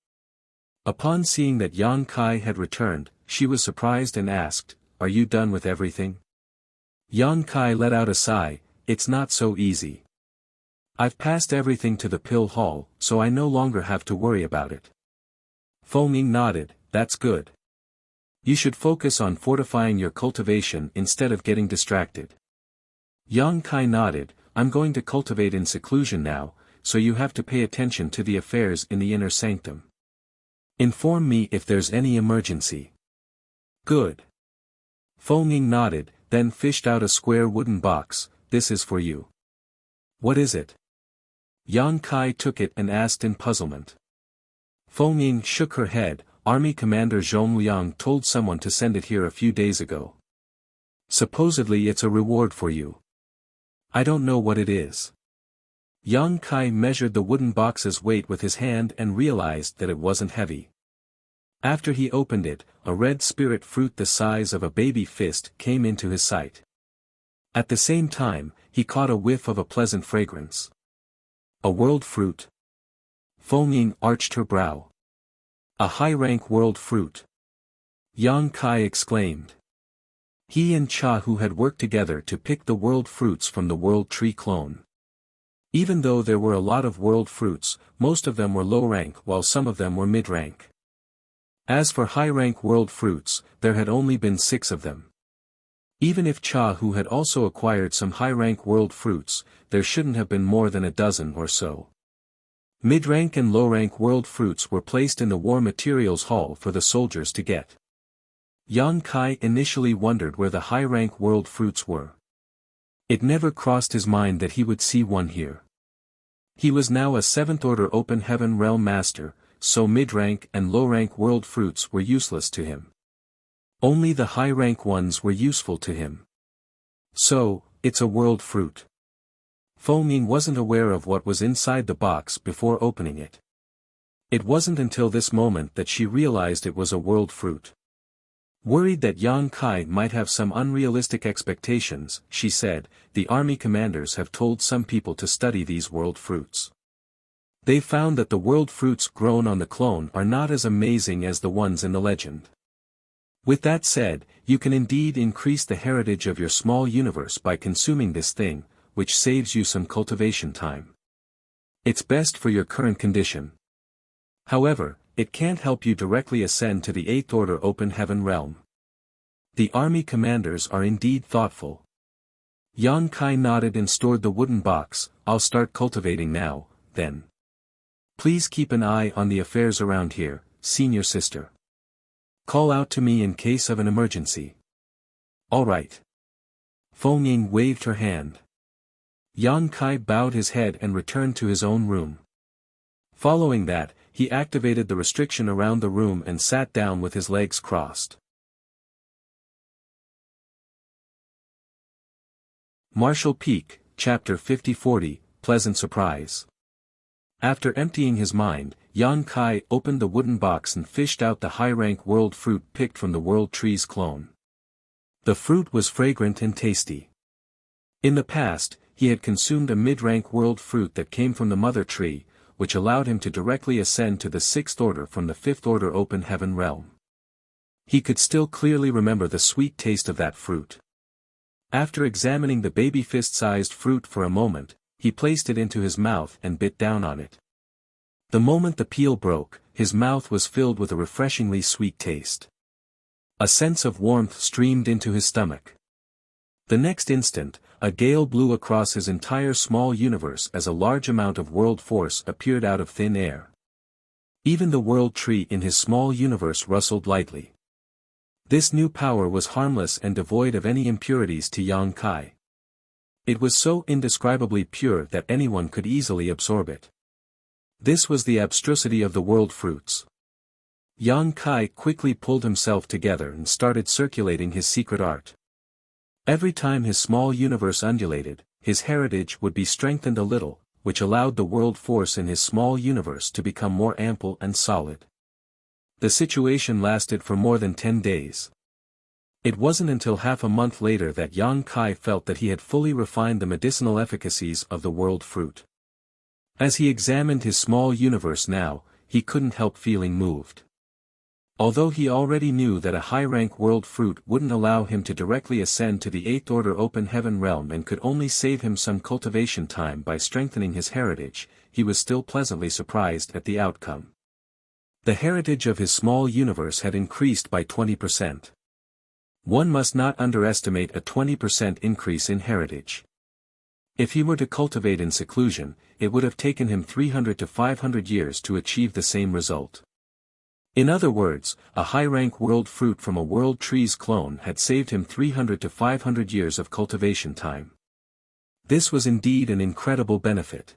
Upon seeing that Yang Kai had returned, she was surprised and asked, "Are you done with everything?" Yang Kai let out a sigh, "It's not so easy. I've passed everything to the pill hall, so I no longer have to worry about it." Feng Ying nodded, "That's good. You should focus on fortifying your cultivation instead of getting distracted." Yang Kai nodded, "I'm going to cultivate in seclusion now, so you have to pay attention to the affairs in the inner sanctum. Inform me if there's any emergency." "Good." Feng Ying nodded, then fished out a square wooden box, "This is for you." "What is it?" Yang Kai took it and asked in puzzlement. Feng Ying shook her head, "Army Commander Zhong Liang told someone to send it here a few days ago. Supposedly it's a reward for you. I don't know what it is." Yang Kai measured the wooden box's weight with his hand and realized that it wasn't heavy. After he opened it, a red spirit fruit the size of a baby fist came into his sight. At the same time, he caught a whiff of a pleasant fragrance. A world fruit? Feng Ying arched her brow. A high-rank world fruit. Yang Kai exclaimed. He and Cha Hu had worked together to pick the world fruits from the world tree clone. Even though there were a lot of world fruits, most of them were low rank while some of them were mid-rank. As for high-rank world fruits, there had only been 6 of them. Even if Cha Hu had also acquired some high-rank world fruits, there shouldn't have been more than a dozen or so. Mid-rank and low-rank world fruits were placed in the War Materials Hall for the soldiers to get. Yang Kai initially wondered where the high-rank world fruits were. It never crossed his mind that he would see one here. He was now a 7th order open heaven realm master, so mid-rank and low-rank world fruits were useless to him. Only the high-rank ones were useful to him. So, it's a world fruit. Feng Ying wasn't aware of what was inside the box before opening it. It wasn't until this moment that she realized it was a world fruit. Worried that Yang Kai might have some unrealistic expectations, she said, "The army commanders have told some people to study these world fruits. They found that the world fruits grown on the clone are not as amazing as the ones in the legend. With that said, you can indeed increase the heritage of your small universe by consuming this thing, which saves you some cultivation time. It's best for your current condition. However, it can't help you directly ascend to the 8th order open heaven realm. The army commanders are indeed thoughtful. Yang Kai nodded and stored the wooden box. I'll start cultivating now, then. Please keep an eye on the affairs around here, senior sister. Call out to me in case of an emergency. All right. Feng Ying waved her hand. Yang Kai bowed his head and returned to his own room. Following that, he activated the restriction around the room and sat down with his legs crossed. Marshall Peak, Chapter 50-40, Pleasant Surprise. After emptying his mind, Yang Kai opened the wooden box and fished out the high-rank world fruit picked from the world tree's clone. The fruit was fragrant and tasty. In the past, he had consumed a mid-rank world fruit that came from the mother tree, which allowed him to directly ascend to the 6th order from the 5th order open heaven realm. He could still clearly remember the sweet taste of that fruit. After examining the baby fist-sized fruit for a moment, he placed it into his mouth and bit down on it. The moment the peel broke, his mouth was filled with a refreshingly sweet taste. A sense of warmth streamed into his stomach. The next instant, a gale blew across his entire small universe as a large amount of world force appeared out of thin air. Even the world tree in his small universe rustled lightly. This new power was harmless and devoid of any impurities to Yang Kai. It was so indescribably pure that anyone could easily absorb it. This was the abstrusity of the world fruits. Yang Kai quickly pulled himself together and started circulating his secret art. Every time his small universe undulated, his heritage would be strengthened a little, which allowed the world force in his small universe to become more ample and solid. The situation lasted for more than 10 days. It wasn't until half a month later that Yang Kai felt that he had fully refined the medicinal efficacies of the world fruit. As he examined his small universe now, he couldn't help feeling moved. Although he already knew that a high-rank world fruit wouldn't allow him to directly ascend to the 8th order open heaven realm and could only save him some cultivation time by strengthening his heritage, he was still pleasantly surprised at the outcome. The heritage of his small universe had increased by 20%. One must not underestimate a 20% increase in heritage. If he were to cultivate in seclusion, it would have taken him 300 to 500 years to achieve the same result. In other words, a high-rank world fruit from a world tree's clone had saved him 300 to 500 years of cultivation time. This was indeed an incredible benefit.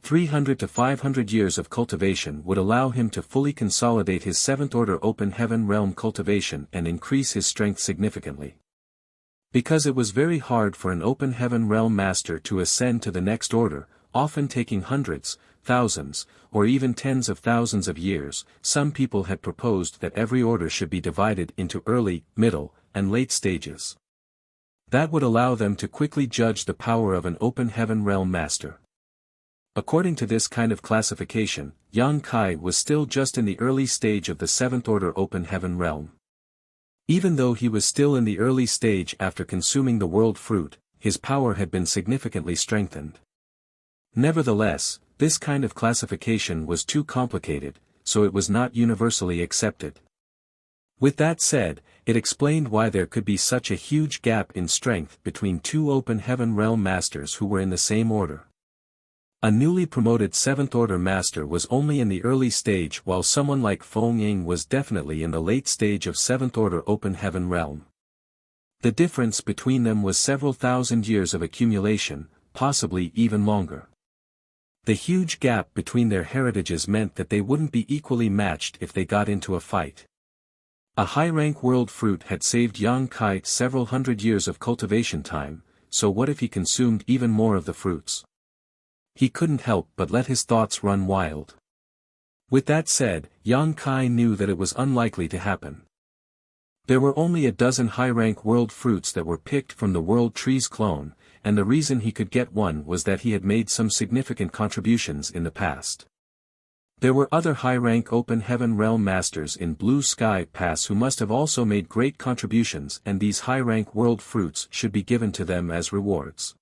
300 to 500 years of cultivation would allow him to fully consolidate his 7th order open heaven realm cultivation and increase his strength significantly. Because it was very hard for an open heaven realm master to ascend to the next order, often taking hundreds, thousands, or even tens of thousands of years, some people had proposed that every order should be divided into early, middle, and late stages. That would allow them to quickly judge the power of an open heaven realm master. According to this kind of classification, Yang Kai was still just in the early stage of the 7th order open heaven realm. Even though he was still in the early stage after consuming the world fruit, his power had been significantly strengthened. Nevertheless, this kind of classification was too complicated, so it was not universally accepted. With that said, it explained why there could be such a huge gap in strength between two open heaven realm masters who were in the same order. A newly promoted 7th order master was only in the early stage while someone like Feng Ying was definitely in the late stage of 7th order open heaven realm. The difference between them was several thousand years of accumulation, possibly even longer. The huge gap between their heritages meant that they wouldn't be equally matched if they got into a fight. A high-rank world fruit had saved Yang Kai several hundred years of cultivation time, so what if he consumed even more of the fruits? He couldn't help but let his thoughts run wild. With that said, Yang Kai knew that it was unlikely to happen. There were only a dozen high-rank world fruits that were picked from the world tree's clone, and the reason he could get one was that he had made some significant contributions in the past. There were other high-rank Open Heaven Realm Masters in Blue Sky Pass who must have also made great contributions, and these high-rank world fruits should be given to them as rewards.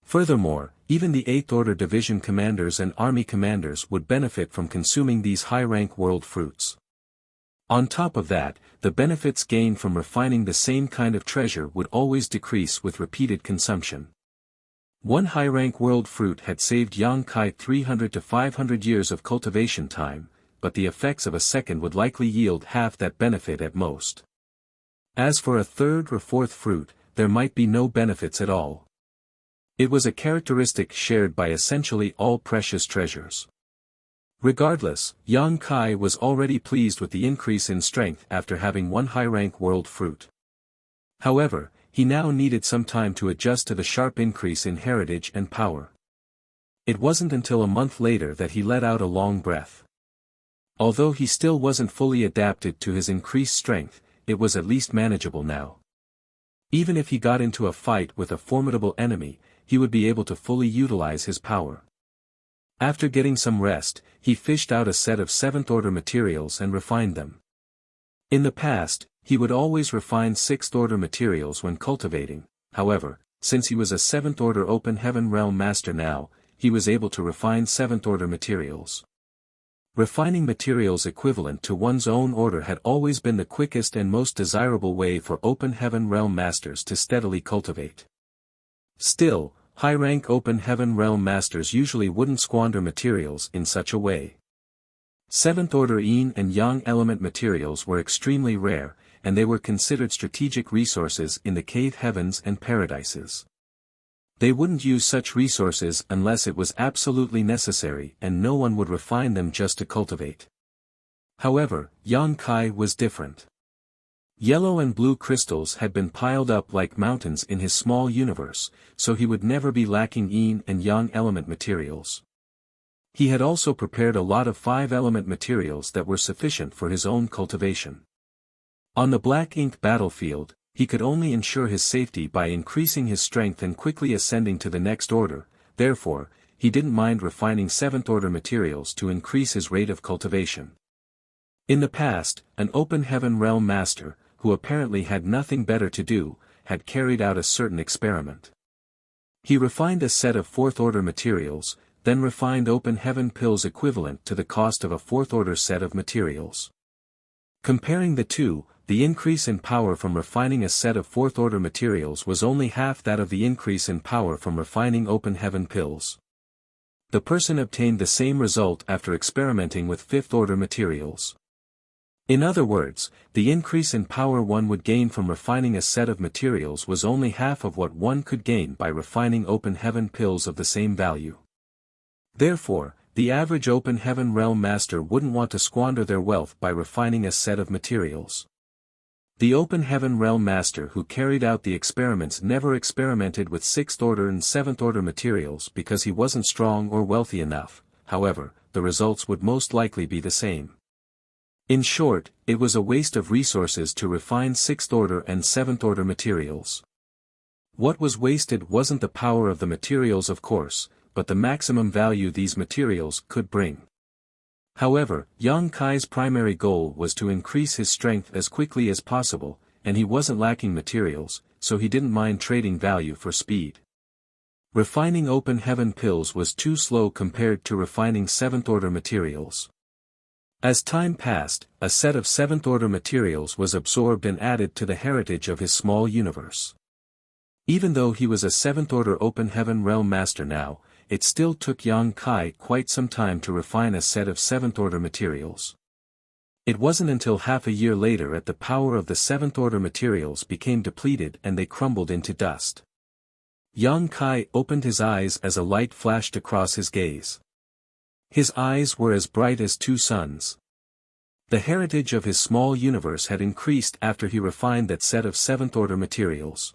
Furthermore, even the 8th Order Division commanders and army commanders would benefit from consuming these high-rank world fruits. On top of that, the benefits gained from refining the same kind of treasure would always decrease with repeated consumption. One high-rank world fruit had saved Yang Kai 300 to 500 years of cultivation time, but the effects of a second would likely yield half that benefit at most. As for a third or fourth fruit, there might be no benefits at all. It was a characteristic shared by essentially all precious treasures. Regardless, Yang Kai was already pleased with the increase in strength after having one high-rank world fruit. However, he now needed some time to adjust to the sharp increase in heritage and power. It wasn't until a month later that he let out a long breath. Although he still wasn't fully adapted to his increased strength, it was at least manageable now. Even if he got into a fight with a formidable enemy, he would be able to fully utilize his power. After getting some rest, he fished out a set of 7th Order materials and refined them. In the past, he would always refine 6th Order materials when cultivating. However, since he was a 7th Order Open Heaven Realm Master now, he was able to refine 7th Order materials. Refining materials equivalent to one's own order had always been the quickest and most desirable way for Open Heaven Realm Masters to steadily cultivate. Still, high-rank Open Heaven Realm Masters usually wouldn't squander materials in such a way. 7th Order Yin and Yang element materials were extremely rare, and they were considered strategic resources in the cave heavens and paradises. They wouldn't use such resources unless it was absolutely necessary, and no one would refine them just to cultivate. However, Yang Kai was different. Yellow and blue crystals had been piled up like mountains in his small universe, so he would never be lacking Yin and Yang element materials. He had also prepared a lot of 5-element materials that were sufficient for his own cultivation. On the black ink battlefield, he could only ensure his safety by increasing his strength and quickly ascending to the next order. Therefore, he didn't mind refining 7th Order materials to increase his rate of cultivation. In the past, an Open Heaven Realm Master, who apparently had nothing better to do, had carried out a certain experiment. He refined a set of 4th Order materials, then refined Open Heaven pills equivalent to the cost of a 4th Order set of materials. Comparing the two, the increase in power from refining a set of 4th Order materials was only half that of the increase in power from refining Open Heaven pills. The person obtained the same result after experimenting with 5th Order materials. In other words, the increase in power one would gain from refining a set of materials was only half of what one could gain by refining Open Heaven pills of the same value. Therefore, the average Open Heaven Realm Master wouldn't want to squander their wealth by refining a set of materials. The Open Heaven Realm Master who carried out the experiments never experimented with 6th Order and 7th Order materials because he wasn't strong or wealthy enough. However, the results would most likely be the same. In short, it was a waste of resources to refine 6th Order and 7th Order materials. What was wasted wasn't the power of the materials, of course, but the maximum value these materials could bring. However, Yang Kai's primary goal was to increase his strength as quickly as possible, and he wasn't lacking materials, so he didn't mind trading value for speed. Refining Open Heaven pills was too slow compared to refining 7th Order materials. As time passed, a set of 7th Order materials was absorbed and added to the heritage of his small universe. Even though he was a 7th Order Open Heaven Realm Master now, it still took Yang Kai quite some time to refine a set of 7th Order materials. It wasn't until half a year later that the power of the 7th Order materials became depleted and they crumbled into dust. Yang Kai opened his eyes as a light flashed across his gaze. His eyes were as bright as two suns. The heritage of his small universe had increased after he refined that set of 7th Order materials.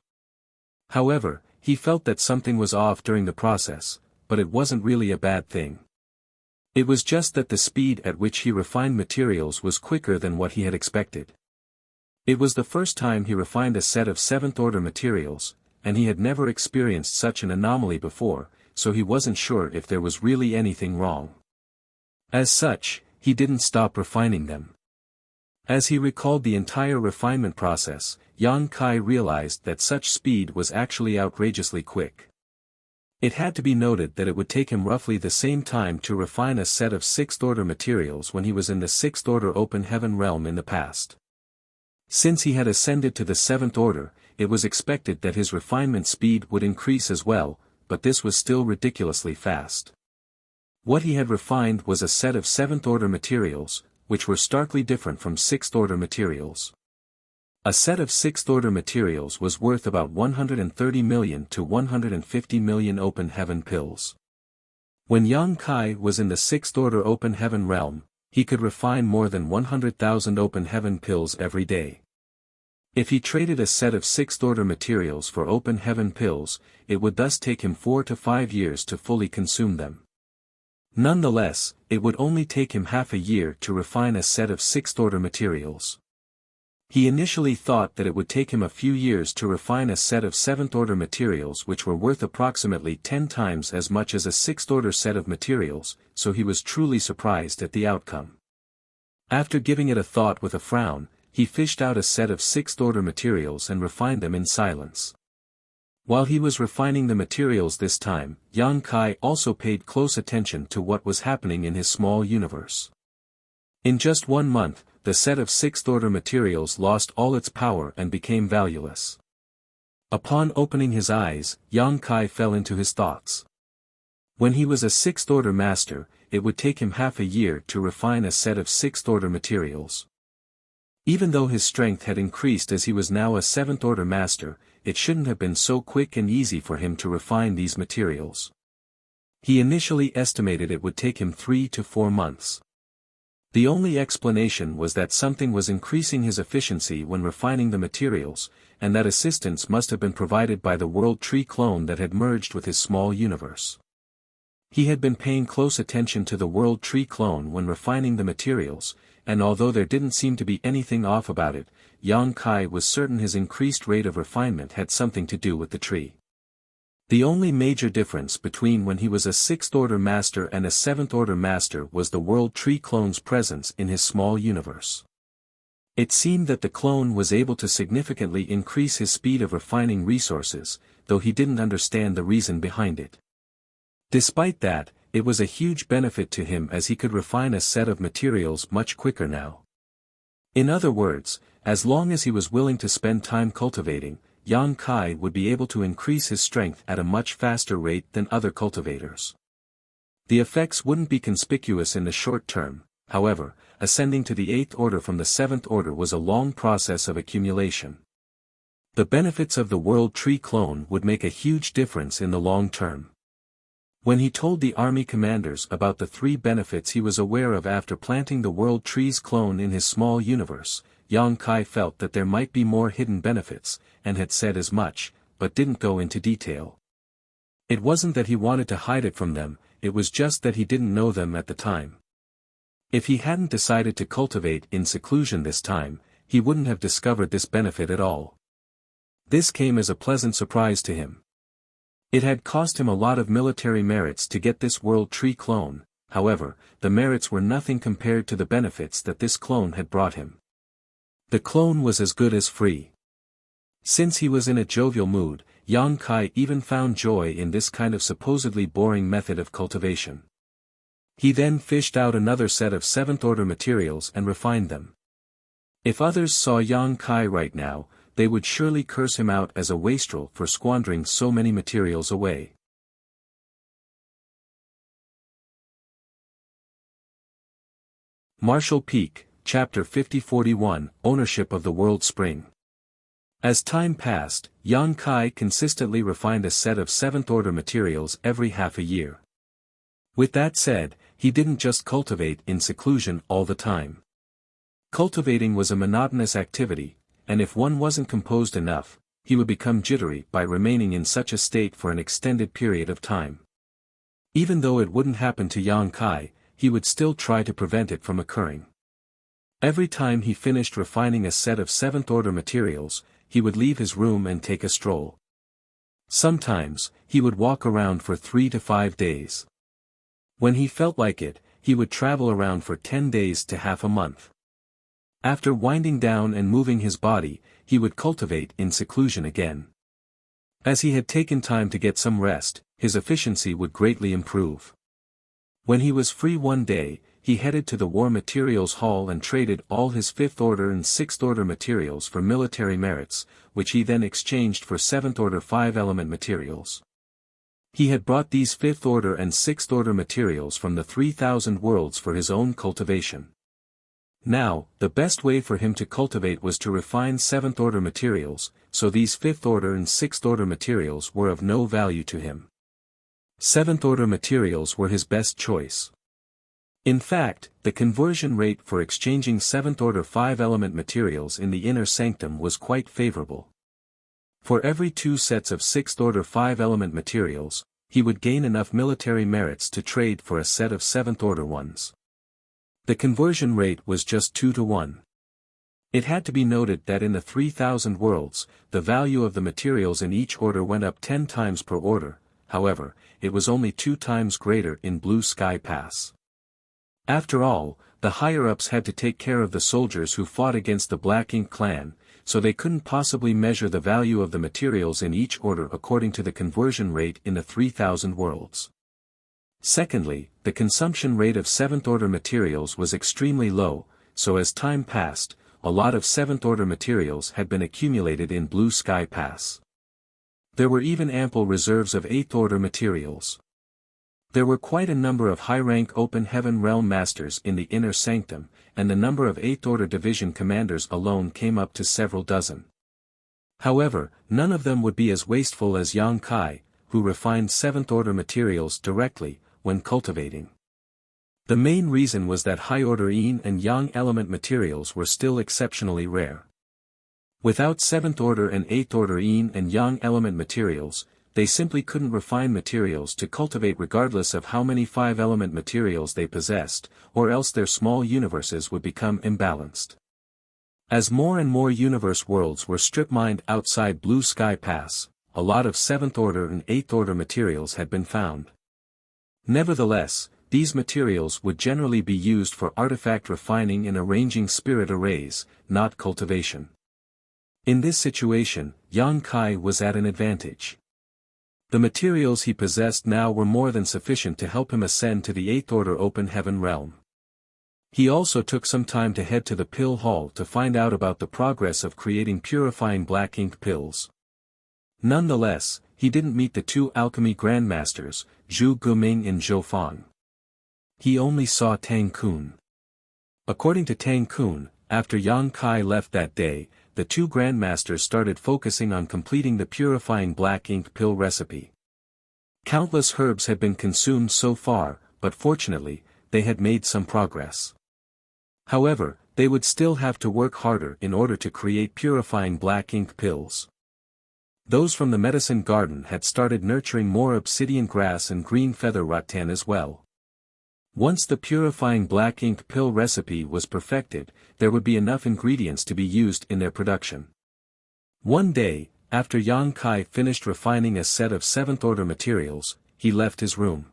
However, he felt that something was off during the process, but it wasn't really a bad thing. It was just that the speed at which he refined materials was quicker than what he had expected. It was the first time he refined a set of 7th Order materials, and he had never experienced such an anomaly before, so he wasn't sure if there was really anything wrong. As such, he didn't stop refining them. As he recalled the entire refinement process, Yang Kai realized that such speed was actually outrageously quick. It had to be noted that it would take him roughly the same time to refine a set of sixth-order materials when he was in the sixth-order open heaven realm in the past. Since he had ascended to the seventh order, it was expected that his refinement speed would increase as well, but this was still ridiculously fast. What he had refined was a set of seventh-order materials, which were starkly different from sixth-order materials. A set of sixth-order materials was worth about 130 million to 150 million open heaven pills. When Yang Kai was in the sixth-order open heaven realm, he could refine more than 100,000 open heaven pills every day. If he traded a set of sixth-order materials for open heaven pills, it would thus take him 4 to 5 years to fully consume them. Nonetheless, it would only take him half a year to refine a set of sixth-order materials. He initially thought that it would take him a few years to refine a set of seventh-order materials which were worth approximately 10 times as much as a sixth-order set of materials, so he was truly surprised at the outcome. After giving it a thought with a frown, he fished out a set of sixth-order materials and refined them in silence. While he was refining the materials this time, Yang Kai also paid close attention to what was happening in his small universe. In just 1 month, the set of sixth-order materials lost all its power and became valueless. Upon opening his eyes, Yang Kai fell into his thoughts. When he was a sixth-order master, it would take him half a year to refine a set of sixth-order materials. Even though his strength had increased as he was now a seventh-order master, it shouldn't have been so quick and easy for him to refine these materials. He initially estimated it would take him 3 to 4 months. The only explanation was that something was increasing his efficiency when refining the materials, and that assistance must have been provided by the World Tree clone that had merged with his small universe. He had been paying close attention to the World Tree clone when refining the materials, and although there didn't seem to be anything off about it, Yang Kai was certain his increased rate of refinement had something to do with the tree. The only major difference between when he was a sixth-order master and a seventh-order master was the World Tree clone's presence in his small universe. It seemed that the clone was able to significantly increase his speed of refining resources, though he didn't understand the reason behind it. Despite that, it was a huge benefit to him as he could refine a set of materials much quicker now. In other words, as long as he was willing to spend time cultivating, Yang Kai would be able to increase his strength at a much faster rate than other cultivators. The effects wouldn't be conspicuous in the short term, however, ascending to the 8th order from the 7th order was a long process of accumulation. The benefits of the World Tree clone would make a huge difference in the long term. When he told the army commanders about the 3 benefits he was aware of after planting the World Tree's clone in his small universe, Yang Kai felt that there might be more hidden benefits, and had said as much, but didn't go into detail. It wasn't that he wanted to hide it from them, it was just that he didn't know them at the time. If he hadn't decided to cultivate in seclusion this time, he wouldn't have discovered this benefit at all. This came as a pleasant surprise to him. It had cost him a lot of military merits to get this World Tree clone, however, the merits were nothing compared to the benefits that this clone had brought him. The clone was as good as free. Since he was in a jovial mood, Yang Kai even found joy in this kind of supposedly boring method of cultivation. He then fished out another set of 7th order materials and refined them. If others saw Yang Kai right now, they would surely curse him out as a wastrel for squandering so many materials away. Martial Peak, Chapter 5041, Ownership of the World Spring. As time passed, Yang Kai consistently refined a set of 7th order materials every half a year. With that said, he didn't just cultivate in seclusion all the time. Cultivating was a monotonous activity, and if one wasn't composed enough, he would become jittery by remaining in such a state for an extended period of time. Even though it wouldn't happen to Yang Kai, he would still try to prevent it from occurring. Every time he finished refining a set of 7th order materials, he would leave his room and take a stroll. Sometimes, he would walk around for 3 to 5 days. When he felt like it, he would travel around for 10 days to half a month. After winding down and moving his body, he would cultivate in seclusion again. As he had taken time to get some rest, his efficiency would greatly improve. When he was free one day, he headed to the War Materials Hall and traded all his 5th order and 6th order materials for military merits, which he then exchanged for 7th order 5-element materials. He had brought these 5th order and 6th order materials from the 3,000 worlds for his own cultivation. Now, the best way for him to cultivate was to refine 7th order materials, so these 5th order and 6th order materials were of no value to him. 7th order materials were his best choice. In fact, the conversion rate for exchanging 7th order 5-element materials in the inner sanctum was quite favorable. For every 2 sets of 6th order 5-element materials, he would gain enough military merits to trade for a set of 7th order ones. The conversion rate was just 2 to 1. It had to be noted that in the 3,000 worlds, the value of the materials in each order went up 10 times per order. However, it was only 2 times greater in Blue Sky Pass. After all, the higher-ups had to take care of the soldiers who fought against the Black Ink clan, so they couldn't possibly measure the value of the materials in each order according to the conversion rate in the 3,000 worlds. Secondly, the consumption rate of 7th order materials was extremely low, so as time passed, a lot of 7th order materials had been accumulated in Blue Sky Pass. There were even ample reserves of 8th order materials. There were quite a number of high-rank Open Heaven Realm Masters in the Inner Sanctum, and the number of 8th order division commanders alone came up to several dozen. However, none of them would be as wasteful as Yang Kai, who refined 7th order materials directly, when cultivating. The main reason was that high-order Yin and Yang element materials were still exceptionally rare. Without 7th order and 8th order Yin and Yang element materials, they simply couldn't refine materials to cultivate regardless of how many 5-element materials they possessed, or else their small universes would become imbalanced. As more and more universe worlds were strip-mined outside Blue Sky Pass, a lot of 7th order and 8th order materials had been found. Nevertheless, these materials would generally be used for artifact refining and arranging spirit arrays, not cultivation. In this situation, Yang Kai was at an advantage. The materials he possessed now were more than sufficient to help him ascend to the 8th order Open Heaven realm. He also took some time to head to the pill hall to find out about the progress of creating purifying black ink pills. Nonetheless, he didn't meet the 2 alchemy grandmasters, Zhu Guming and Zhou Fang. He only saw Tang Kun. According to Tang Kun, after Yang Kai left that day, the 2 grandmasters started focusing on completing the purifying black ink pill recipe. Countless herbs had been consumed so far, but fortunately, they had made some progress. However, they would still have to work harder in order to create purifying black ink pills. Those from the medicine garden had started nurturing more obsidian grass and green feather rattan as well. Once the purifying black ink pill recipe was perfected, there would be enough ingredients to be used in their production. One day, after Yang Kai finished refining a set of 7th order materials, he left his room.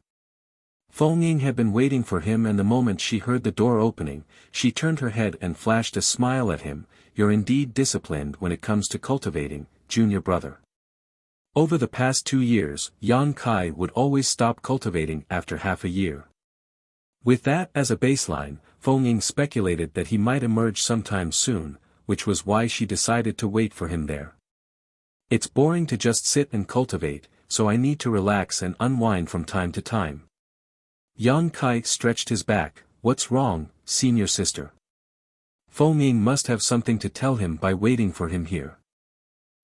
Feng Ying had been waiting for him, and the moment she heard the door opening, she turned her head and flashed a smile at him. "You're indeed disciplined when it comes to cultivating, junior brother." Over the past 2 years, Yang Kai would always stop cultivating after half a year. With that as a baseline, Feng Ying speculated that he might emerge sometime soon, which was why she decided to wait for him there. "It's boring to just sit and cultivate, so I need to relax and unwind from time to time." Yang Kai stretched his back. "What's wrong, senior sister?" Feng Ying must have something to tell him by waiting for him here.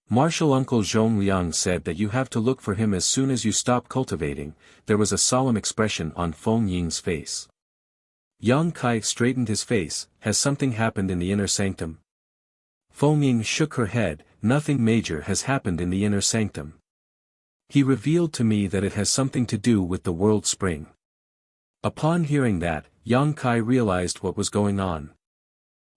"Martial Uncle Zhong Liang said that you have to look for him as soon as you stop cultivating." There was a solemn expression on Feng Ying's face. Yang Kai straightened his face. "Has something happened in the inner sanctum?" Feng Ying shook her head. "Nothing major has happened in the inner sanctum. He revealed to me that it has something to do with the world spring." Upon hearing that, Yang Kai realized what was going on.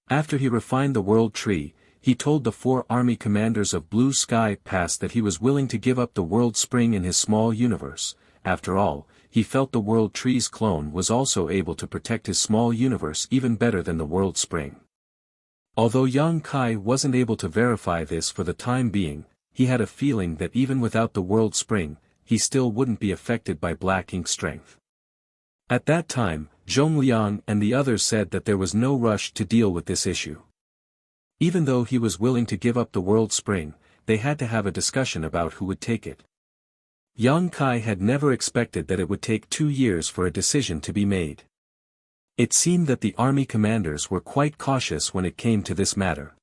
After he refined the world tree, he told the 4 army commanders of Blue Sky Pass that he was willing to give up the world spring in his small universe. After all, he felt the World Tree's clone was also able to protect his small universe even better than the World Spring. Although Yang Kai wasn't able to verify this for the time being, he had a feeling that even without the World Spring, he still wouldn't be affected by Black Ink strength. At that time, Zhongliang and the others said that there was no rush to deal with this issue. Even though he was willing to give up the World Spring, they had to have a discussion about who would take it. Yang Kai had never expected that it would take 2 years for a decision to be made. It seemed that the army commanders were quite cautious when it came to this matter.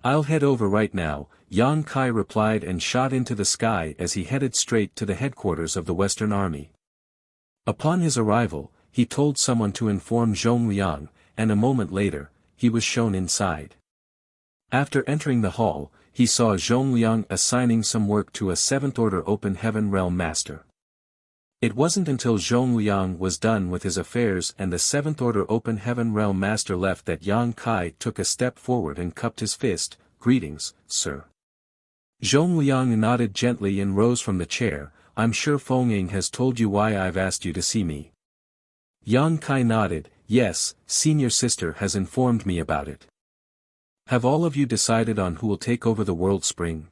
"I'll head over right now," Yang Kai replied and shot into the sky as he headed straight to the headquarters of the Western Army. Upon his arrival, he told someone to inform Zhongliang, and a moment later, he was shown inside. After entering the hall, he saw Zhongliang assigning some work to a 7th Order Open Heaven Realm Master. It wasn't until Zhongliang was done with his affairs and the 7th Order Open Heaven Realm Master left that Yang Kai took a step forward and cupped his fist. "Greetings, sir." Zhongliang nodded gently and rose from the chair. "I'm sure Fengying has told you why I've asked you to see me." Yang Kai nodded. "Yes, senior sister has informed me about it." "Have all of you decided on who will take over the World Spring?"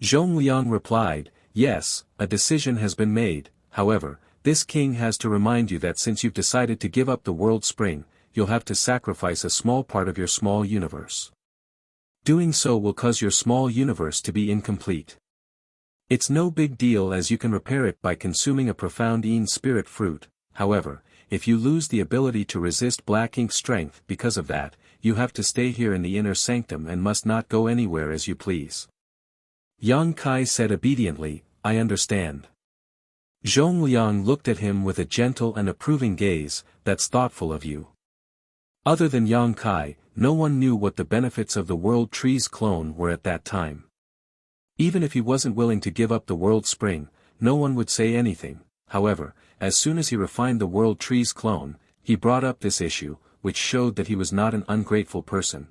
Zhongliang replied, "Yes, a decision has been made. However, this king has to remind you that since you've decided to give up the World Spring, you'll have to sacrifice a small part of your small universe. Doing so will cause your small universe to be incomplete. It's no big deal as you can repair it by consuming a profound Yin spirit fruit. However, if you lose the ability to resist Black Ink strength because of that, you have to stay here in the inner sanctum and must not go anywhere as you please." Yang Kai said obediently, "I understand." Zhongliang looked at him with a gentle and approving gaze. "That's thoughtful of you." Other than Yang Kai, no one knew what the benefits of the World Tree's clone were at that time. Even if he wasn't willing to give up the World Spring, no one would say anything. However, as soon as he refined the World Tree's clone, he brought up this issue, which showed that he was not an ungrateful person.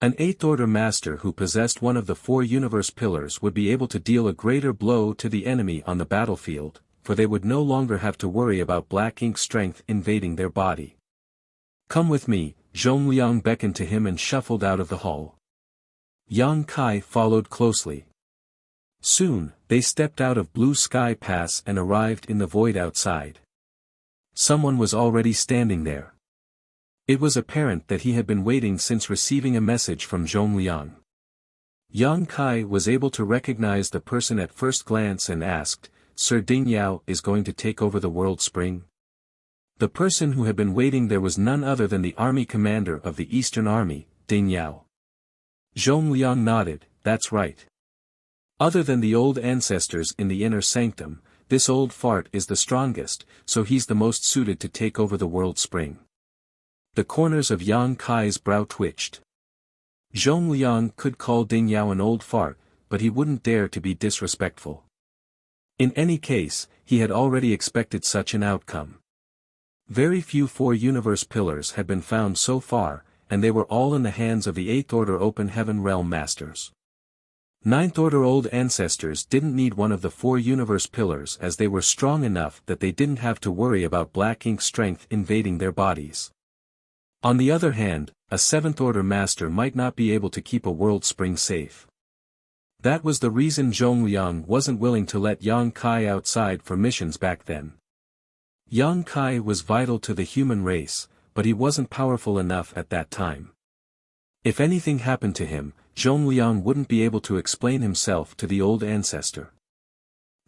An 8th Order Master who possessed one of the 4 universe pillars would be able to deal a greater blow to the enemy on the battlefield, for they would no longer have to worry about Black Ink strength invading their body. "Come with me," Zhongliang beckoned to him and shuffled out of the hall. Yang Kai followed closely. Soon, they stepped out of Blue Sky Pass and arrived in the void outside. Someone was already standing there. It was apparent that he had been waiting since receiving a message from Zhongliang. Yang Kai was able to recognize the person at first glance and asked, "Sir Ding Yao is going to take over the World Spring?" The person who had been waiting there was none other than the army commander of the Eastern Army, Ding Yao. Zhongliang nodded, "That's right. Other than the old ancestors in the inner sanctum, this old fart is the strongest, so he's the most suited to take over the World Spring." The corners of Yang Kai's brow twitched. Zhongliang could call Ding Yao an old fart, but he wouldn't dare to be disrespectful. In any case, he had already expected such an outcome. Very few 4 universe pillars had been found so far, and they were all in the hands of the 8th Order Open Heaven Realm Masters. 9th Order Old Ancestors didn't need one of the 4 universe pillars as they were strong enough that they didn't have to worry about Black Ink strength invading their bodies. On the other hand, a 7th Order Master might not be able to keep a World Spring safe. That was the reason Zhongliang wasn't willing to let Yang Kai outside for missions back then. Yang Kai was vital to the human race, but he wasn't powerful enough at that time. If anything happened to him, Zhongliang wouldn't be able to explain himself to the old ancestor.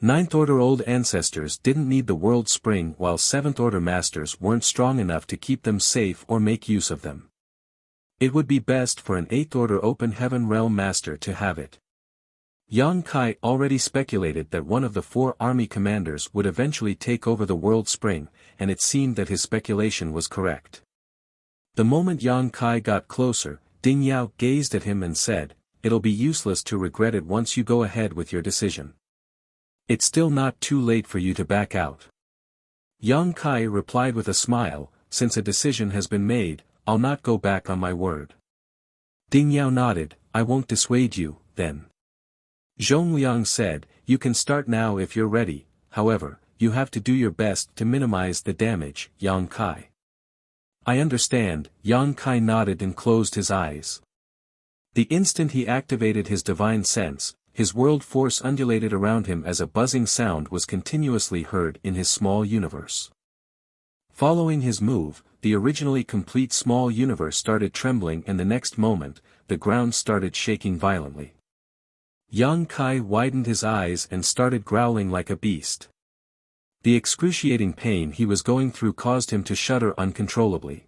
9th Order Old Ancestors didn't need the World Spring while 7th Order Masters weren't strong enough to keep them safe or make use of them. It would be best for an 8th Order Open Heaven Realm Master to have it. Yang Kai already speculated that one of the 4 army commanders would eventually take over the World Spring, and it seemed that his speculation was correct. The moment Yang Kai got closer, Ding Yao gazed at him and said, "It'll be useless to regret it once you go ahead with your decision. It's still not too late for you to back out." Yang Kai replied with a smile, "Since a decision has been made, I'll not go back on my word." Ding Yao nodded, "I won't dissuade you, then." Zhongliang said, "You can start now if you're ready, however, you have to do your best to minimize the damage, Yang Kai. I understand, Yang Kai nodded and closed his eyes. The instant he activated his divine sense, his world force undulated around him as a buzzing sound was continuously heard in his small universe. Following his move, the originally complete small universe started trembling, and the next moment, the ground started shaking violently. Yang Kai widened his eyes and started growling like a beast. The excruciating pain he was going through caused him to shudder uncontrollably.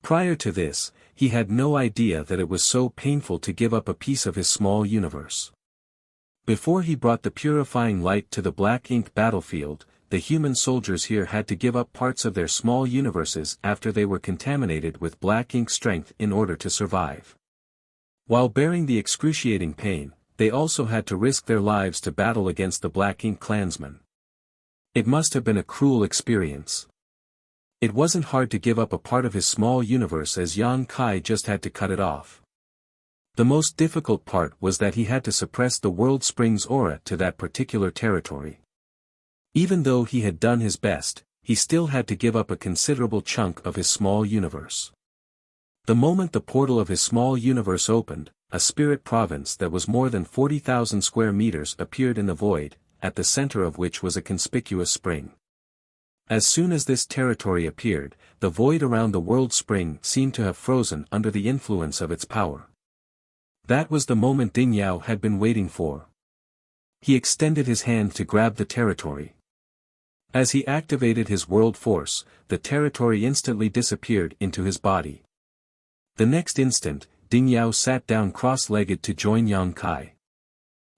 Prior to this, he had no idea that it was so painful to give up a piece of his small universe. Before he brought the purifying light to the black ink battlefield, the human soldiers here had to give up parts of their small universes after they were contaminated with black ink strength in order to survive. While bearing the excruciating pain, they also had to risk their lives to battle against the black ink clansmen. It must have been a cruel experience. It wasn't hard to give up a part of his small universe, as Yang Kai just had to cut it off. The most difficult part was that he had to suppress the World Spring's aura to that particular territory. Even though he had done his best, he still had to give up a considerable chunk of his small universe. The moment the portal of his small universe opened, a spirit province that was more than 40,000 square meters appeared in the void, at the center of which was a conspicuous spring. As soon as this territory appeared, the void around the world spring seemed to have frozen under the influence of its power. That was the moment Ding Yao had been waiting for. He extended his hand to grab the territory. As he activated his world force, the territory instantly disappeared into his body. The next instant, Ding Yao sat down cross-legged to join Yang Kai.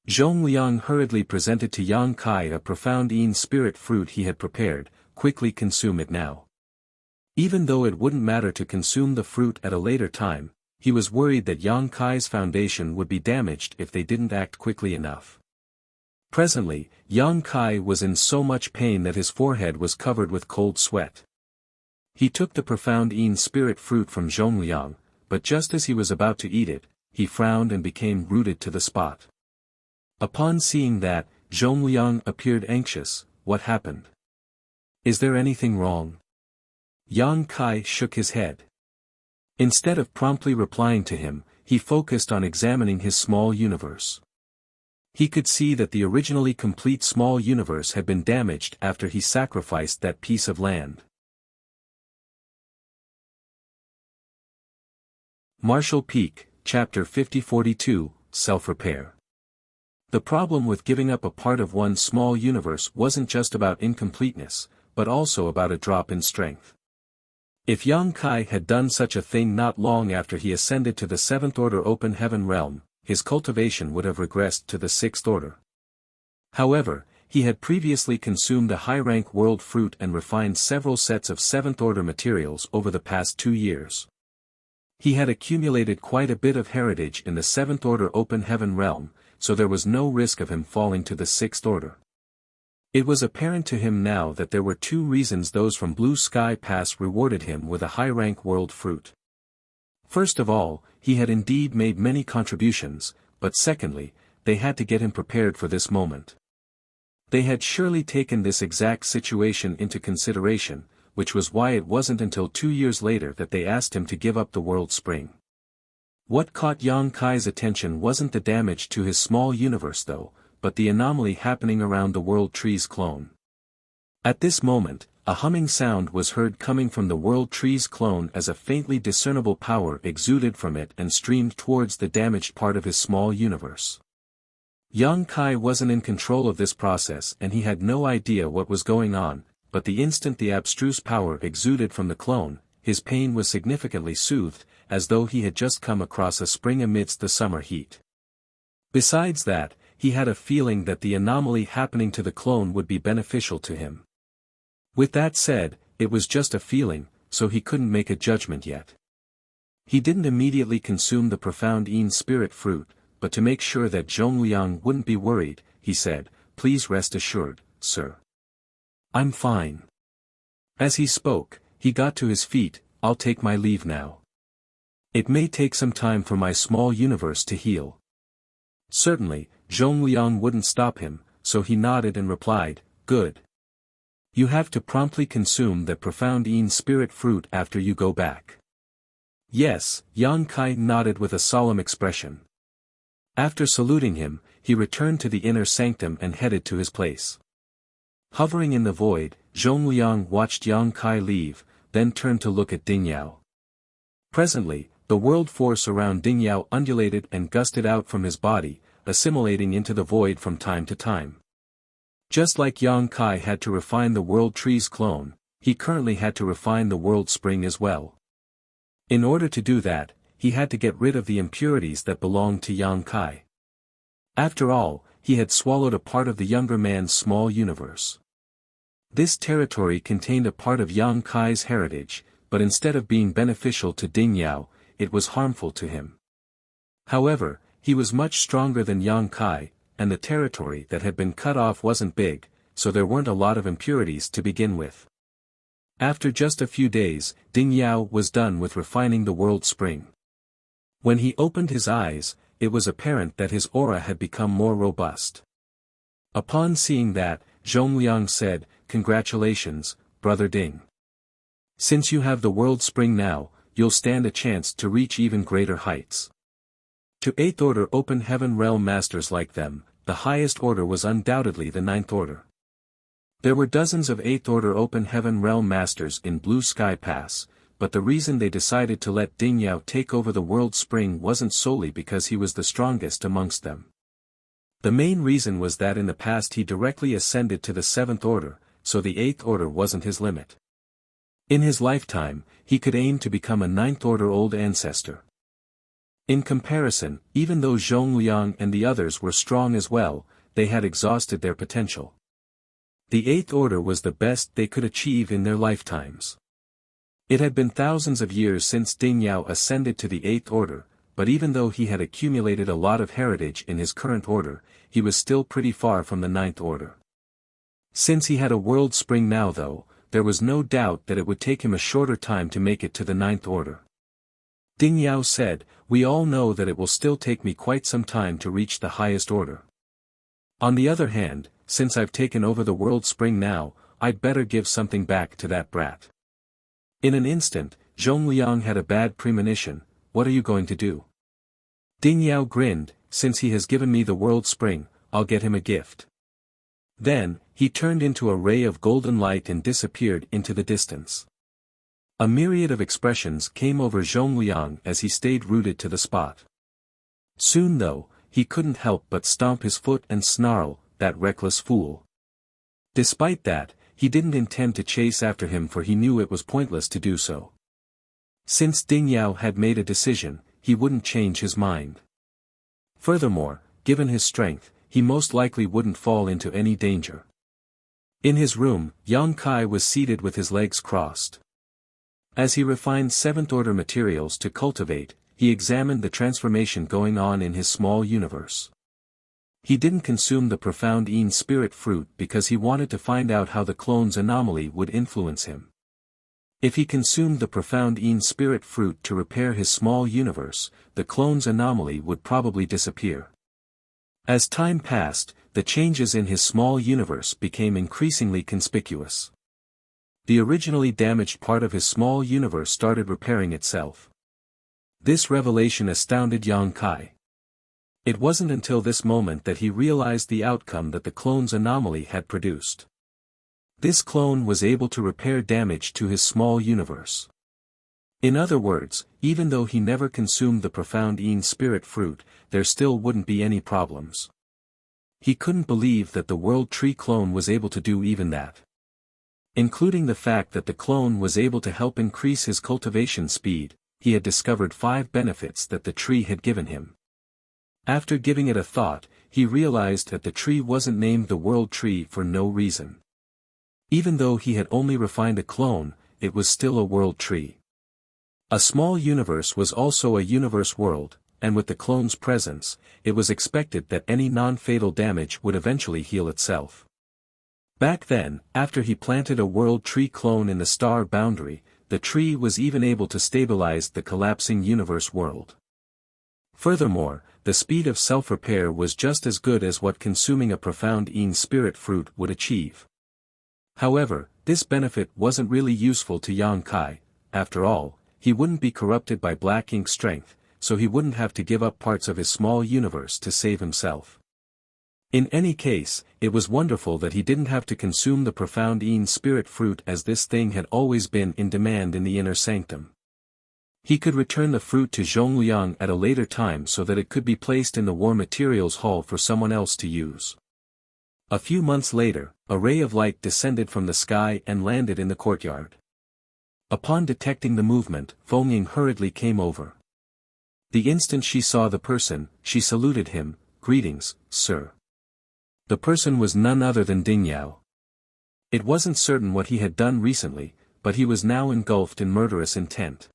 Zhongliang hurriedly presented to Yang Kai a profound Yin spirit fruit he had prepared. Quickly consume it now. Even though it wouldn't matter to consume the fruit at a later time, he was worried that Yang Kai's foundation would be damaged if they didn't act quickly enough. Presently, Yang Kai was in so much pain that his forehead was covered with cold sweat. He took the profound Yin spirit fruit from Zhongliang, but just as he was about to eat it, he frowned and became rooted to the spot. Upon seeing that, Zhongliang appeared anxious. What happened? Is there anything wrong? Yang Kai shook his head. Instead of promptly replying to him, he focused on examining his small universe. He could see that the originally complete small universe had been damaged after he sacrificed that piece of land. Martial Peak, Chapter 5042, Self-Repair. The problem with giving up a part of one's small universe wasn't just about incompleteness, but also about a drop in strength. If Yang Kai had done such a thing not long after he ascended to the seventh order open heaven realm, his cultivation would have regressed to the sixth order. However, he had previously consumed a high-rank world fruit and refined several sets of seventh order materials over the past 2 years. He had accumulated quite a bit of heritage in the seventh order open heaven realm, so there was no risk of him falling to the sixth order. It was apparent to him now that there were 2 reasons those from Blue Sky Pass rewarded him with a high-rank world fruit. First of all, he had indeed made many contributions, but secondly, they had to get him prepared for this moment. They had surely taken this exact situation into consideration, which was why it wasn't until 2 years later that they asked him to give up the world spring. What caught Yang Kai's attention wasn't the damage to his small universe though, but the anomaly happening around the World Tree's clone. At this moment, a humming sound was heard coming from the World Tree's clone as a faintly discernible power exuded from it and streamed towards the damaged part of his small universe. Yang Kai wasn't in control of this process and he had no idea what was going on, but the instant the abstruse power exuded from the clone, his pain was significantly soothed, as though he had just come across a spring amidst the summer heat. Besides that, he had a feeling that the anomaly happening to the clone would be beneficial to him. With that said, it was just a feeling, so he couldn't make a judgment yet. He didn't immediately consume the profound Yin spirit fruit, but to make sure that Zhongliang wouldn't be worried, he said, "Please rest assured, sir. I'm fine." As he spoke, he got to his feet. "I'll take my leave now. It may take some time for my small universe to heal." Certainly, Zhongliang wouldn't stop him, so he nodded and replied, "Good. You have to promptly consume the profound Yin spirit fruit after you go back. Yes, Yang Kai nodded with a solemn expression. After saluting him, he returned to the inner sanctum and headed to his place. Hovering in the void, Zhongliang watched Yang Kai leave, then turned to look at Ding Yao. Presently, the world force around Ding Yao undulated and gusted out from his body, assimilating into the void from time to time. Just like Yang Kai had to refine the world tree's clone, he currently had to refine the world spring as well. In order to do that, he had to get rid of the impurities that belonged to Yang Kai. After all, he had swallowed a part of the younger man's small universe. This territory contained a part of Yang Kai's heritage, but instead of being beneficial to Ding Yao, it was harmful to him. However, he was much stronger than Yang Kai, and the territory that had been cut off wasn't big, so there weren't a lot of impurities to begin with. After just a few days, Ding Yao was done with refining the world spring. When he opened his eyes, it was apparent that his aura had become more robust. Upon seeing that, Zhongliang said, "Congratulations, Brother Ding. Since you have the world spring now, you'll stand a chance to reach even greater heights." To 8th Order Open Heaven Realm Masters like them, the highest order was undoubtedly the 9th Order. There were dozens of 8th Order Open Heaven Realm Masters in Blue Sky Pass, but the reason they decided to let Ding Yao take over the world spring wasn't solely because he was the strongest amongst them. The main reason was that in the past he directly ascended to the 7th Order, so the 8th Order wasn't his limit. In his lifetime, he could aim to become a 9th Order Old Ancestor. In comparison, even though Zhongliang and the others were strong as well, they had exhausted their potential. The 8th Order was the best they could achieve in their lifetimes. It had been thousands of years since Ding Yao ascended to the 8th Order, but even though he had accumulated a lot of heritage in his current order, he was still pretty far from the 9th Order. Since he had a world spring now though, there was no doubt that it would take him a shorter time to make it to the 9th Order. Ding Yao said, "We all know that it will still take me quite some time to reach the highest order. On the other hand, since I've taken over the world spring now, I'd better give something back to that brat." In an instant, Zhongliang had a bad premonition. "What are you going to do?" Ding Yao grinned, "Since he has given me the world spring, I'll get him a gift." Then, he turned into a ray of golden light and disappeared into the distance. A myriad of expressions came over Zhongliang as he stayed rooted to the spot. Soon though, he couldn't help but stomp his foot and snarl, "That reckless fool." Despite that, he didn't intend to chase after him for he knew it was pointless to do so. Since Ding Yao had made a decision, he wouldn't change his mind. Furthermore, given his strength, he most likely wouldn't fall into any danger. In his room, Yang Kai was seated with his legs crossed. As he refined 7th Order materials to cultivate, he examined the transformation going on in his small universe. He didn't consume the profound Yin spirit fruit because he wanted to find out how the clone's anomaly would influence him. If he consumed the profound Yin spirit fruit to repair his small universe, the clone's anomaly would probably disappear. As time passed, the changes in his small universe became increasingly conspicuous. The originally damaged part of his small universe started repairing itself. This revelation astounded Yang Kai. It wasn't until this moment that he realized the outcome that the clone's anomaly had produced. This clone was able to repair damage to his small universe. In other words, even though he never consumed the profound Yin spirit fruit, there still wouldn't be any problems. He couldn't believe that the world tree clone was able to do even that. Including the fact that the clone was able to help increase his cultivation speed, he had discovered 5 benefits that the tree had given him. After giving it a thought, he realized that the tree wasn't named the world tree for no reason. Even though he had only refined a clone, it was still a world tree. A small universe was also a universe world, and with the clone's presence, it was expected that any non-fatal damage would eventually heal itself. Back then, after he planted a world tree clone in the star boundary, the tree was even able to stabilize the collapsing universe world. Furthermore, the speed of self-repair was just as good as what consuming a profound Yin spirit fruit would achieve. However, this benefit wasn't really useful to Yang Kai. After all, he wouldn't be corrupted by black ink strength, so he wouldn't have to give up parts of his small universe to save himself. In any case, it was wonderful that he didn't have to consume the profound Yin spirit fruit, as this thing had always been in demand in the inner sanctum. He could return the fruit to Zhongliang at a later time so that it could be placed in the War Materials Hall for someone else to use. A few months later, a ray of light descended from the sky and landed in the courtyard. Upon detecting the movement, Feng Ying hurriedly came over. The instant she saw the person, she saluted him. "Greetings, sir." The person was none other than Ding Yao. It wasn't certain what he had done recently, but he was now engulfed in murderous intent.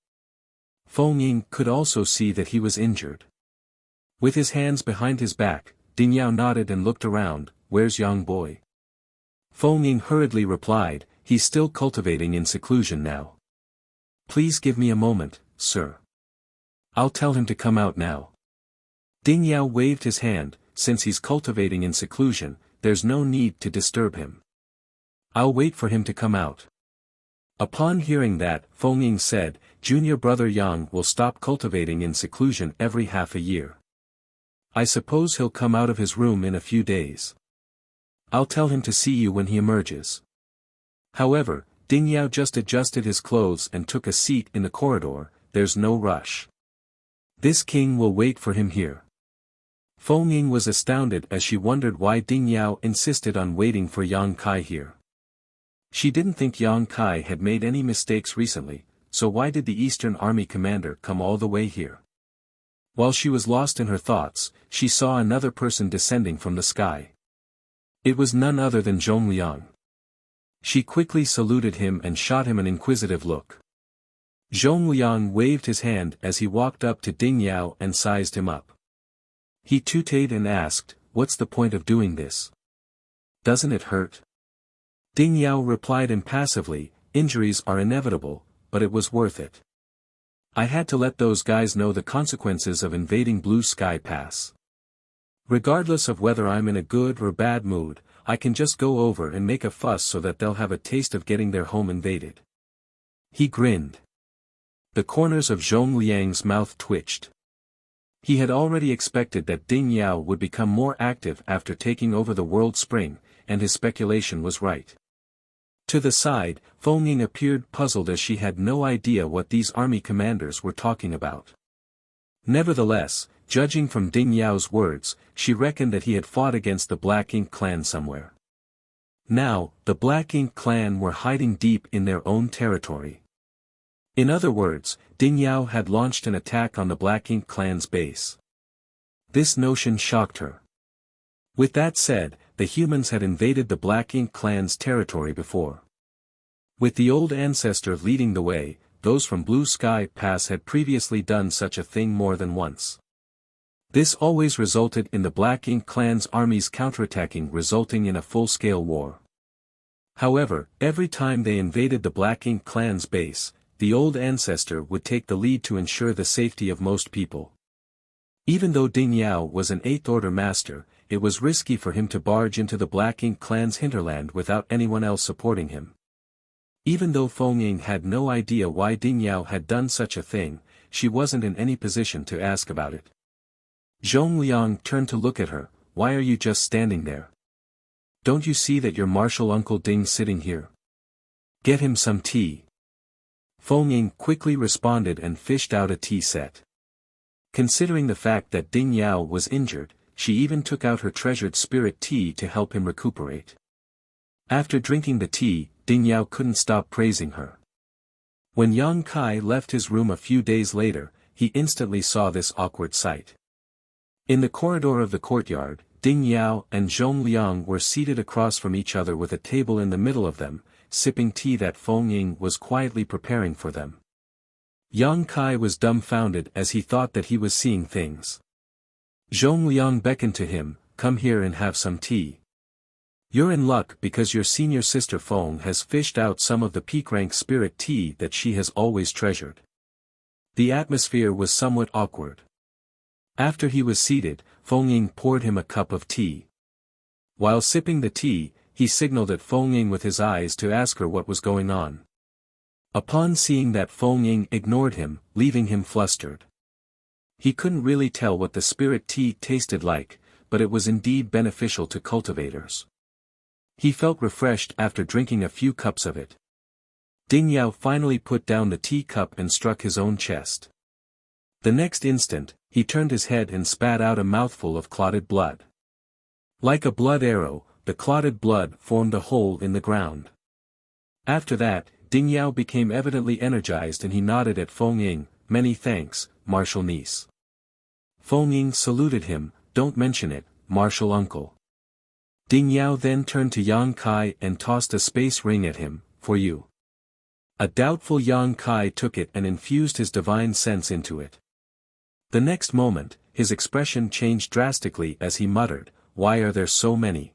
Feng Ying could also see that he was injured. With his hands behind his back, Ding Yao nodded and looked around. "Where's young boy?" Feng Ying hurriedly replied, "He's still cultivating in seclusion now." "Please give me a moment, sir. I'll tell him to come out now." Ding Yao waved his hand. "Since he's cultivating in seclusion, there's no need to disturb him. I'll wait for him to come out." Upon hearing that, Feng Ying said, "Junior brother Yang will stop cultivating in seclusion every half a year. I suppose he'll come out of his room in a few days. I'll tell him to see you when he emerges." However, Ding Yao just adjusted his clothes and took a seat in the corridor. "There's no rush. This king will wait for him here." Feng Ying was astounded as she wondered why Ding Yao insisted on waiting for Yang Kai here. She didn't think Yang Kai had made any mistakes recently, so why did the Eastern Army commander come all the way here? While she was lost in her thoughts, she saw another person descending from the sky. It was none other than Zhongliang. She quickly saluted him and shot him an inquisitive look. Zhongliang waved his hand as he walked up to Ding Yao and sized him up. He tooted and asked, "What's the point of doing this? Doesn't it hurt?" Ding Yao replied impassively, "Injuries are inevitable, but it was worth it. I had to let those guys know the consequences of invading Blue Sky Pass. Regardless of whether I'm in a good or bad mood, I can just go over and make a fuss so that they'll have a taste of getting their home invaded." He grinned. The corners of Zhongliang's mouth twitched. He had already expected that Ding Yao would become more active after taking over the World Spring, and his speculation was right. To the side, Feng Ying appeared puzzled as she had no idea what these army commanders were talking about. Nevertheless, judging from Ding Yao's words, she reckoned that he had fought against the Black Ink clan somewhere. Now, the Black Ink clan were hiding deep in their own territory. In other words, Ding Yao had launched an attack on the Black Ink clan's base. This notion shocked her. With that said, the humans had invaded the Black Ink clan's territory before. With the old ancestor leading the way, those from Blue Sky Pass had previously done such a thing more than once. This always resulted in the Black Ink clan's armies counterattacking, resulting in a full-scale war. However, every time they invaded the Black Ink clan's base, the old ancestor would take the lead to ensure the safety of most people. Even though Ding Yao was an Eighth-Order master, it was risky for him to barge into the Black Ink clan's hinterland without anyone else supporting him. Even though Feng Ying had no idea why Ding Yao had done such a thing, she wasn't in any position to ask about it. Zhongliang turned to look at her. "Why are you just standing there? Don't you see that your martial uncle Ding's sitting here? Get him some tea." Feng Ying quickly responded and fished out a tea set. Considering the fact that Ding Yao was injured, she even took out her treasured spirit tea to help him recuperate. After drinking the tea, Ding Yao couldn't stop praising her. When Yang Kai left his room a few days later, he instantly saw this awkward sight. In the corridor of the courtyard, Ding Yao and Zhongliang were seated across from each other with a table in the middle of them, sipping tea that Feng Ying was quietly preparing for them. Yang Kai was dumbfounded as he thought that he was seeing things. Zhongliang beckoned to him, "Come here and have some tea. You're in luck because your senior sister Feng has fished out some of the peak-rank spirit tea that she has always treasured." The atmosphere was somewhat awkward. After he was seated, Feng Ying poured him a cup of tea. While sipping the tea, he signaled at Feng Ying with his eyes to ask her what was going on. Upon seeing that, Feng Ying ignored him, leaving him flustered. He couldn't really tell what the spirit tea tasted like, but it was indeed beneficial to cultivators. He felt refreshed after drinking a few cups of it. Ding Yao finally put down the teacup and struck his own chest. The next instant, he turned his head and spat out a mouthful of clotted blood. Like a blood arrow, the clotted blood formed a hole in the ground. After that, Ding Yao became evidently energized and he nodded at Feng Ying. "Many thanks, martial niece." Feng Ying saluted him. "Don't mention it, martial uncle." Ding Yao then turned to Yang Kai and tossed a space ring at him. "For you." A doubtful Yang Kai took it and infused his divine sense into it. The next moment, his expression changed drastically as he muttered, "Why are there so many?"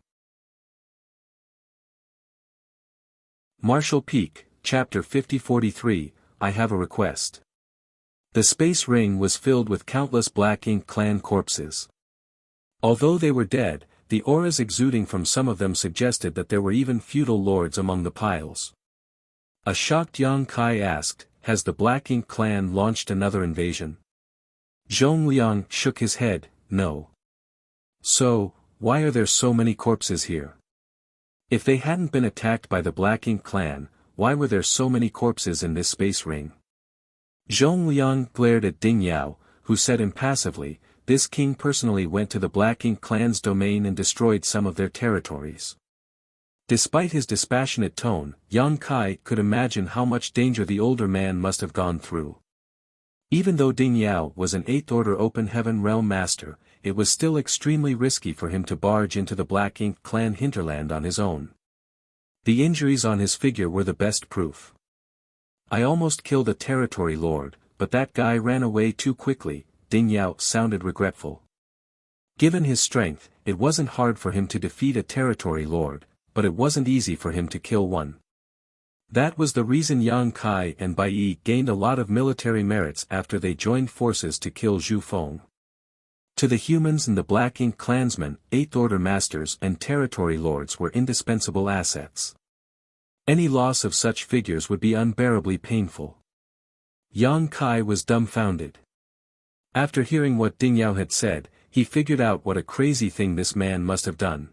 Martial Peak, Chapter 50-43, I Have a Request. The space ring was filled with countless Black Ink clan corpses. Although they were dead, the auras exuding from some of them suggested that there were even feudal lords among the piles. A shocked Yang Kai asked, "Has the Black Ink clan launched another invasion?" Zhong Liang shook his head, "No." "So, why are there so many corpses here?" If they hadn't been attacked by the Black Ink clan, why were there so many corpses in this space ring? Zhong Liang glared at Ding Yao, who said impassively, "This king personally went to the Black Ink clan's domain and destroyed some of their territories." Despite his dispassionate tone, Yang Kai could imagine how much danger the older man must have gone through. Even though Ding Yao was an 8th Order Open Heaven Realm Master, it was still extremely risky for him to barge into the Black Ink clan hinterland on his own. The injuries on his figure were the best proof. "I almost killed a territory lord, but that guy ran away too quickly," Ding Yao sounded regretful. Given his strength, it wasn't hard for him to defeat a territory lord, but it wasn't easy for him to kill one. That was the reason Yang Kai and Bai Yi gained a lot of military merits after they joined forces to kill Zhu Feng. To the humans and the Black Ink clansmen, 8th Order Masters and Territory Lords were indispensable assets. Any loss of such figures would be unbearably painful. Yang Kai was dumbfounded. After hearing what Ding Yao had said, he figured out what a crazy thing this man must have done.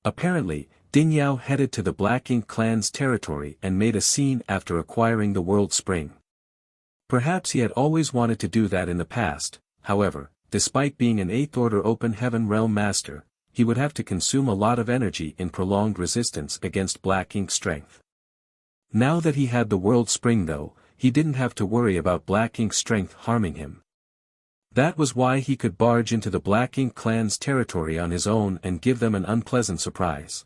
Apparently, Ding Yao headed to the Black Ink clan's territory and made a scene after acquiring the World Spring. Perhaps he had always wanted to do that in the past, however, despite being an 8th Order Open Heaven Realm Master, he would have to consume a lot of energy in prolonged resistance against Black Ink strength. Now that he had the World Spring though, he didn't have to worry about Black Ink strength harming him. That was why he could barge into the Black Ink clan's territory on his own and give them an unpleasant surprise.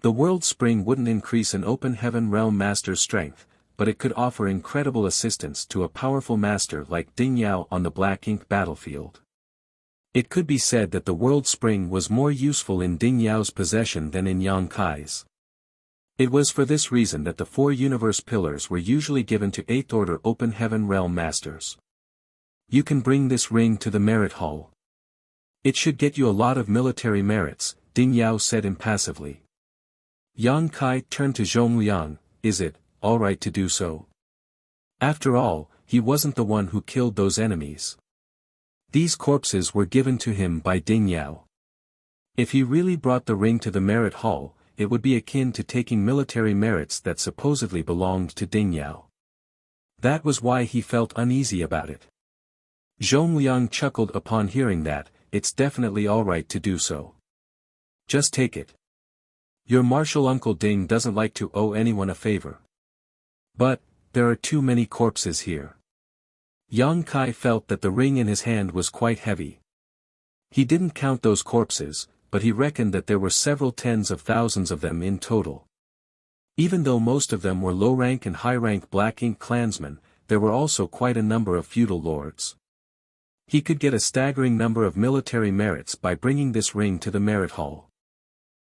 The World Spring wouldn't increase an Open Heaven Realm Master's strength, but it could offer incredible assistance to a powerful master like Ding Yao on the Black Ink battlefield. It could be said that the World Spring was more useful in Ding Yao's possession than in Yang Kai's. It was for this reason that the 4 universe pillars were usually given to 8th Order Open Heaven Realm Masters. "You can bring this ring to the Merit Hall. It should get you a lot of military merits," Ding Yao said impassively. Yang Kai turned to Zhong Liang, "Is it all right to do so? After all, he wasn't the one who killed those enemies. These corpses were given to him by Ding Yao. If he really brought the ring to the Merit Hall, it would be akin to taking military merits that supposedly belonged to Ding Yao. That was why he felt uneasy about it." Zhong Liang chuckled upon hearing that. "It's definitely all right to do so. Just take it. Your martial uncle Ding doesn't like to owe anyone a favor. But, there are too many corpses here." Yang Kai felt that the ring in his hand was quite heavy. He didn't count those corpses, but he reckoned that there were several tens of thousands of them in total. Even though most of them were low-rank and high-rank Black Ink clansmen, there were also quite a number of feudal lords. He could get a staggering number of military merits by bringing this ring to the Merit Hall.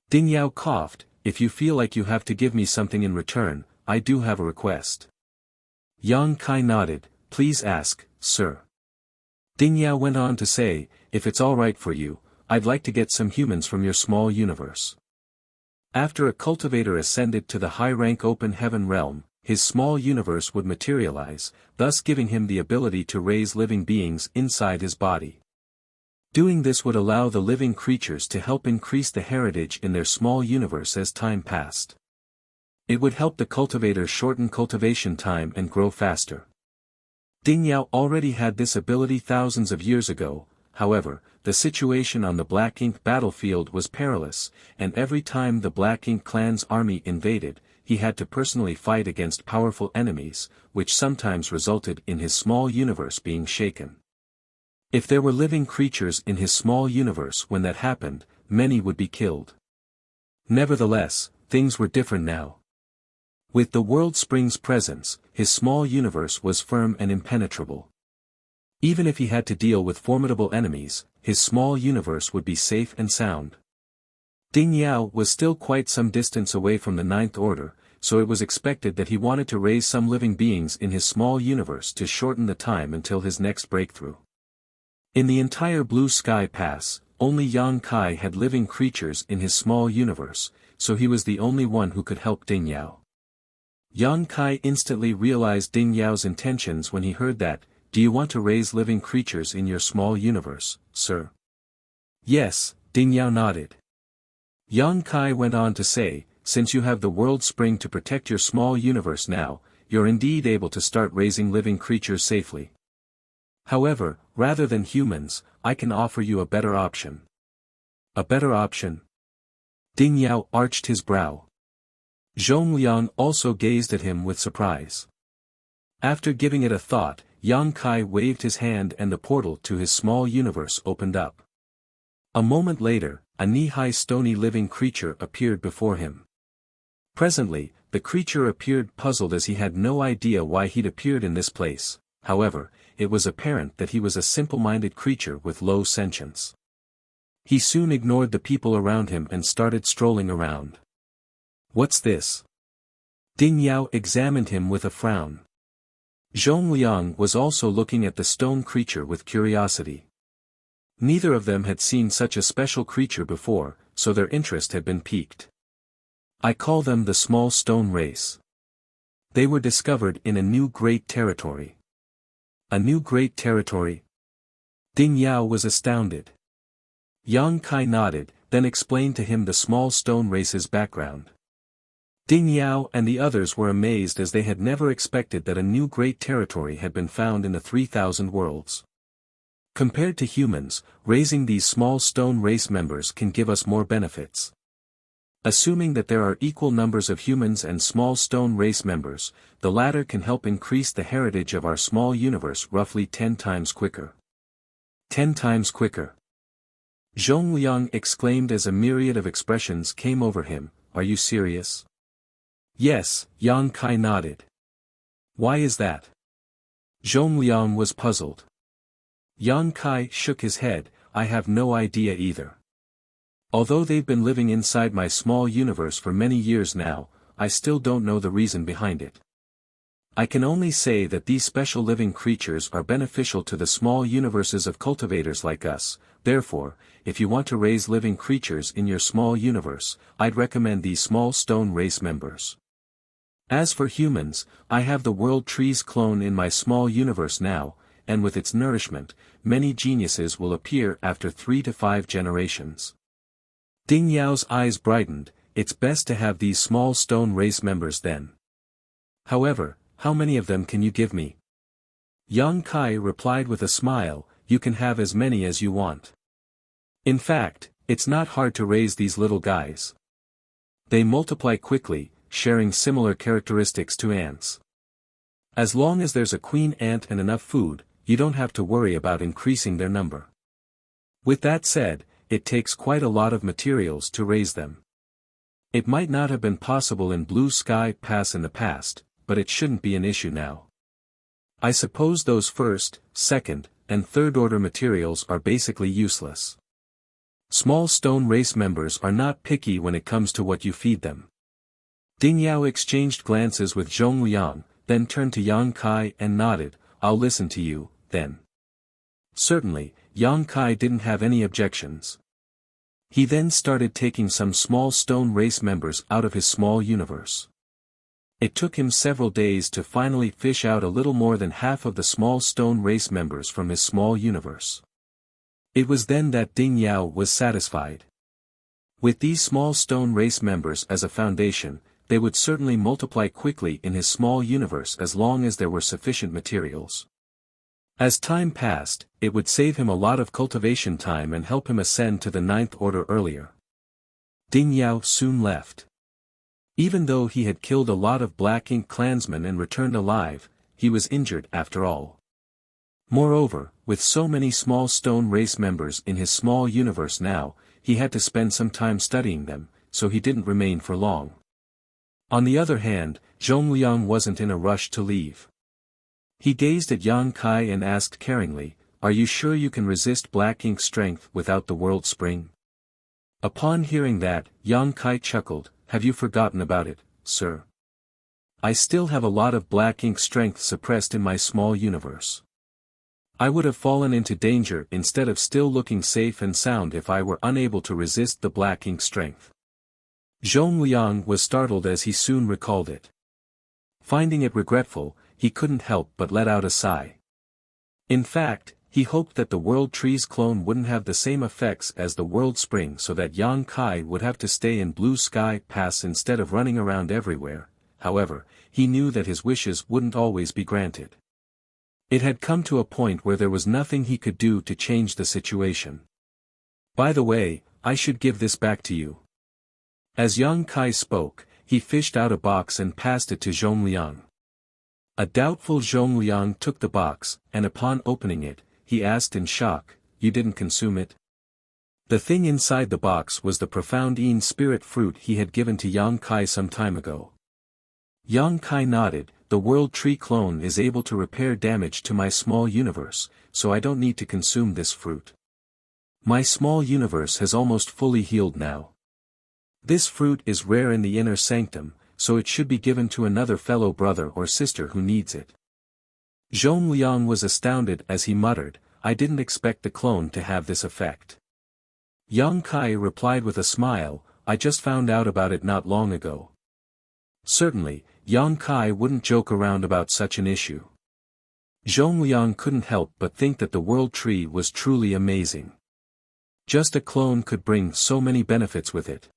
Ding Yao coughed, "If you feel like you have to give me something in return, I do have a request." Yang Kai nodded, "Please ask, sir." Ding Yao went on to say, "If it's all right for you, I'd like to get some humans from your small universe. After a cultivator ascended to the high-rank open heaven realm, his small universe would materialize, thus giving him the ability to raise living beings inside his body. Doing this would allow the living creatures to help increase the heritage in their small universe as time passed. It would help the cultivator shorten cultivation time and grow faster. Ding Yao already had this ability thousands of years ago. However, the situation on the Black Ink battlefield was perilous, and every time the Black Ink clan's army invaded, he had to personally fight against powerful enemies, which sometimes resulted in his small universe being shaken. If there were living creatures in his small universe when that happened, many would be killed. Nevertheless, things were different now. With the World Spring's presence, his small universe was firm and impenetrable. Even if he had to deal with formidable enemies, his small universe would be safe and sound. Ding Yao was still quite some distance away from the Ninth Order, so it was expected that he wanted to raise some living beings in his small universe to shorten the time until his next breakthrough. In the entire Blue Sky Pass, only Yang Kai had living creatures in his small universe, so he was the only one who could help Ding Yao. Yang Kai instantly realized Ding Yao's intentions when he heard that. Do you want to raise living creatures in your small universe, sir? Yes, Ding Yao nodded. Yang Kai went on to say, since you have the World Spring to protect your small universe now, you're indeed able to start raising living creatures safely. However, rather than humans, I can offer you a better option. A better option? Ding Yao arched his brow. Zhongliang also gazed at him with surprise. After giving it a thought, Yang Kai waved his hand and the portal to his small universe opened up. A moment later, a knee-high stony living creature appeared before him. Presently, the creature appeared puzzled as he had no idea why he'd appeared in this place. However, it was apparent that he was a simple-minded creature with low sentience. He soon ignored the people around him and started strolling around. What's this? Ding Yao examined him with a frown. Zhongliang was also looking at the stone creature with curiosity. Neither of them had seen such a special creature before, so their interest had been piqued. I call them the small stone race. They were discovered in a new great territory. A new great territory? Ding Yao was astounded. Yang Kai nodded, then explained to him the small stone race's background. Ding Yao and the others were amazed as they had never expected that a new great territory had been found in the 3,000 worlds. Compared to humans, raising these small stone race members can give us more benefits. Assuming that there are equal numbers of humans and small stone race members, the latter can help increase the heritage of our small universe roughly 10 times quicker. 10 times quicker. Zhongliang exclaimed as a myriad of expressions came over him, are you serious? Yes, Yang Kai nodded. Why is that? Zhongliang was puzzled. Yang Kai shook his head, I have no idea either. Although they've been living inside my small universe for many years now, I still don't know the reason behind it. I can only say that these special living creatures are beneficial to the small universes of cultivators like us. Therefore, if you want to raise living creatures in your small universe, I'd recommend these small stone race members. As for humans, I have the World Trees clone in my small universe now, and with its nourishment, many geniuses will appear after 3 to 5 generations. Ding Yao's eyes brightened, it's best to have these small stone race members then. However, how many of them can you give me? Yang Kai replied with a smile, you can have as many as you want. In fact, it's not hard to raise these little guys. They multiply quickly, sharing similar characteristics to ants. As long as there's a queen ant and enough food, you don't have to worry about increasing their number. With that said, it takes quite a lot of materials to raise them. It might not have been possible in Blue Sky Pass in the past, but it shouldn't be an issue now. I suppose those first, second, and third order materials are basically useless. Small stone race members are not picky when it comes to what you feed them. Ding Yao exchanged glances with Zhongliang, then turned to Yang Kai and nodded, I'll listen to you, then. Certainly, Yang Kai didn't have any objections. He then started taking some small stone race members out of his small universe. It took him several days to finally fish out a little more than half of the small stone race members from his small universe. It was then that Ding Yao was satisfied. With these small stone race members as a foundation, they would certainly multiply quickly in his small universe as long as there were sufficient materials. As time passed, it would save him a lot of cultivation time and help him ascend to the 9th order earlier. Ding Yao soon left. Even though he had killed a lot of Black Ink clansmen and returned alive, he was injured after all. Moreover, with so many small stone race members in his small universe now, he had to spend some time studying them, so he didn't remain for long. On the other hand, Zhongliang wasn't in a rush to leave. He gazed at Yang Kai and asked caringly, "Are you sure you can resist Black Ink's strength without the World Spring?" Upon hearing that, Yang Kai chuckled, "Have you forgotten about it, sir? I still have a lot of Black Ink strength suppressed in my small universe. I would have fallen into danger instead of still looking safe and sound if I were unable to resist the Black Ink strength." Zhongliang was startled as he soon recalled it. Finding it regretful, he couldn't help but let out a sigh. In fact, he hoped that the World Tree's clone wouldn't have the same effects as the World Spring so that Yang Kai would have to stay in Blue Sky Pass instead of running around everywhere. However, he knew that his wishes wouldn't always be granted. It had come to a point where there was nothing he could do to change the situation. "By the way, I should give this back to you." As Yang Kai spoke, he fished out a box and passed it to Zhongliang. A doubtful Zhongliang took the box, and upon opening it, he asked in shock, "You didn't consume it?" The thing inside the box was the profound Yin spirit fruit he had given to Yang Kai some time ago. Yang Kai nodded, "The World Tree clone is able to repair damage to my small universe, so I don't need to consume this fruit. My small universe has almost fully healed now. This fruit is rare in the inner sanctum, so it should be given to another fellow brother or sister who needs it." Zhongliang was astounded as he muttered, "I didn't expect the clone to have this effect." Yang Kai replied with a smile, "I just found out about it not long ago." Certainly, Yang Kai wouldn't joke around about such an issue. Zhongliang couldn't help but think that the World Tree was truly amazing. Just a clone could bring so many benefits with it.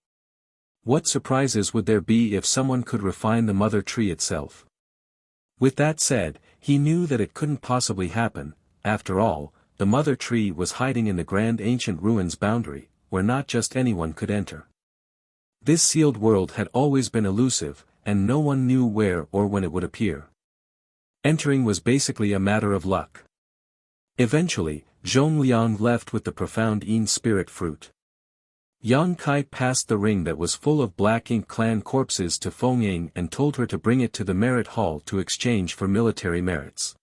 What surprises would there be if someone could refine the Mother Tree itself? With that said, he knew that it couldn't possibly happen. After all, the Mother Tree was hiding in the grand ancient ruins boundary, where not just anyone could enter. This sealed world had always been elusive, and no one knew where or when it would appear. Entering was basically a matter of luck. Eventually, Zhongliang left with the profound Yin spirit fruit. Yang Kai passed the ring that was full of Black Ink clan corpses to Fengying and told her to bring it to the merit hall to exchange for military merits.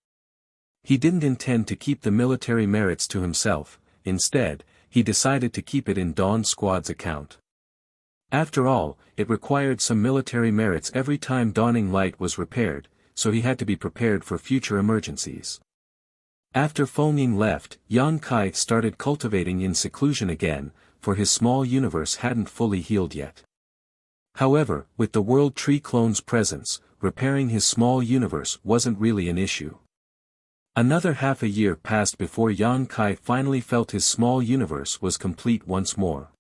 He didn't intend to keep the military merits to himself. Instead, he decided to keep it in Dawn Squad's account. After all, it required some military merits every time Dawning Light was repaired, so he had to be prepared for future emergencies. After Fengying left, Yang Kai started cultivating in seclusion again, for his small universe hadn't fully healed yet. However, with the World Tree clone's presence, repairing his small universe wasn't really an issue. Another half a year passed before Yang Kai finally felt his small universe was complete once more.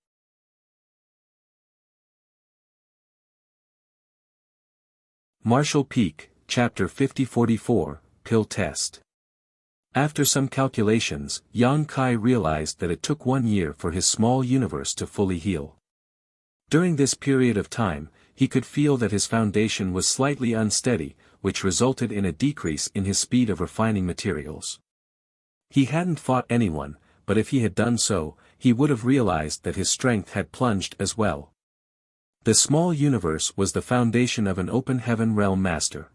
Marshall Peak, Chapter 5044, Pill Test. After some calculations, Yang Kai realized that it took 1 year for his small universe to fully heal. During this period of time, he could feel that his foundation was slightly unsteady, which resulted in a decrease in his speed of refining materials. He hadn't fought anyone, but if he had done so, he would have realized that his strength had plunged as well. The small universe was the foundation of an open heaven realm master.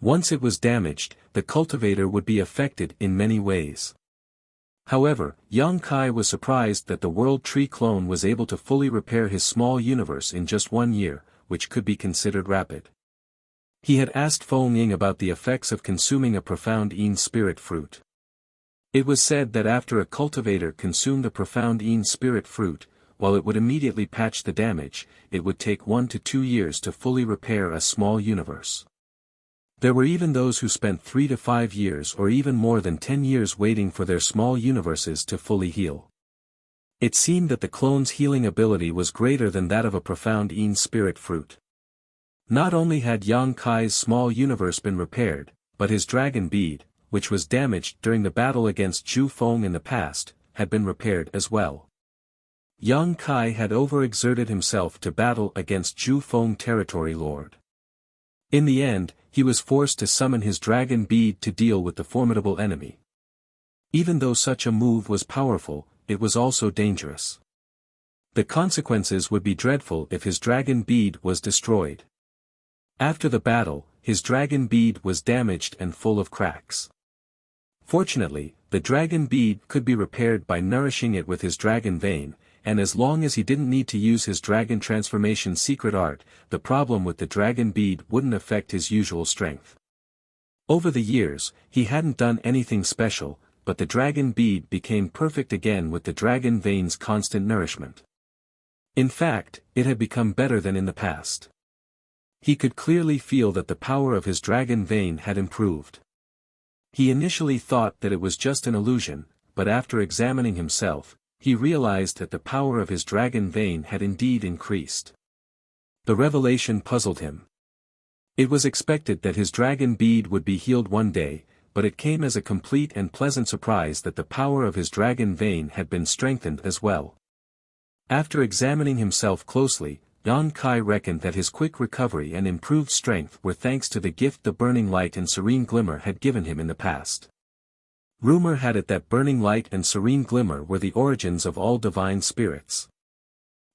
Once it was damaged, the cultivator would be affected in many ways. However, Yang Kai was surprised that the World Tree clone was able to fully repair his small universe in just 1 year, which could be considered rapid. He had asked Fengying about the effects of consuming a profound Yin spirit fruit. It was said that after a cultivator consumed a profound Yin spirit fruit, while it would immediately patch the damage, it would take 1 to 2 years to fully repair a small universe. There were even those who spent 3 to 5 years or even more than 10 years waiting for their small universes to fully heal. It seemed that the clone's healing ability was greater than that of a profound Yin spirit fruit. Not only had Yang Kai's small universe been repaired, but his dragon bead, which was damaged during the battle against Zhu Feng in the past, had been repaired as well. Yang Kai had overexerted himself to battle against Zhu Feng territory lord. In the end, he was forced to summon his dragon bead to deal with the formidable enemy. Even though such a move was powerful, it was also dangerous. The consequences would be dreadful if his dragon bead was destroyed. After the battle, his dragon bead was damaged and full of cracks. Fortunately, the dragon bead could be repaired by nourishing it with his dragon vein, and as long as he didn't need to use his dragon transformation secret art, the problem with the dragon bead wouldn't affect his usual strength. Over the years, he hadn't done anything special, but the dragon bead became perfect again with the dragon vein's constant nourishment. In fact, it had become better than in the past. He could clearly feel that the power of his dragon vein had improved. He initially thought that it was just an illusion, but after examining himself, he realized that the power of his dragon vein had indeed increased. The revelation puzzled him. It was expected that his dragon bead would be healed one day, but it came as a complete and pleasant surprise that the power of his dragon vein had been strengthened as well. After examining himself closely, Yang Kai reckoned that his quick recovery and improved strength were thanks to the gift the burning light and serene glimmer had given him in the past. Rumor had it that burning light and serene glimmer were the origins of all divine spirits.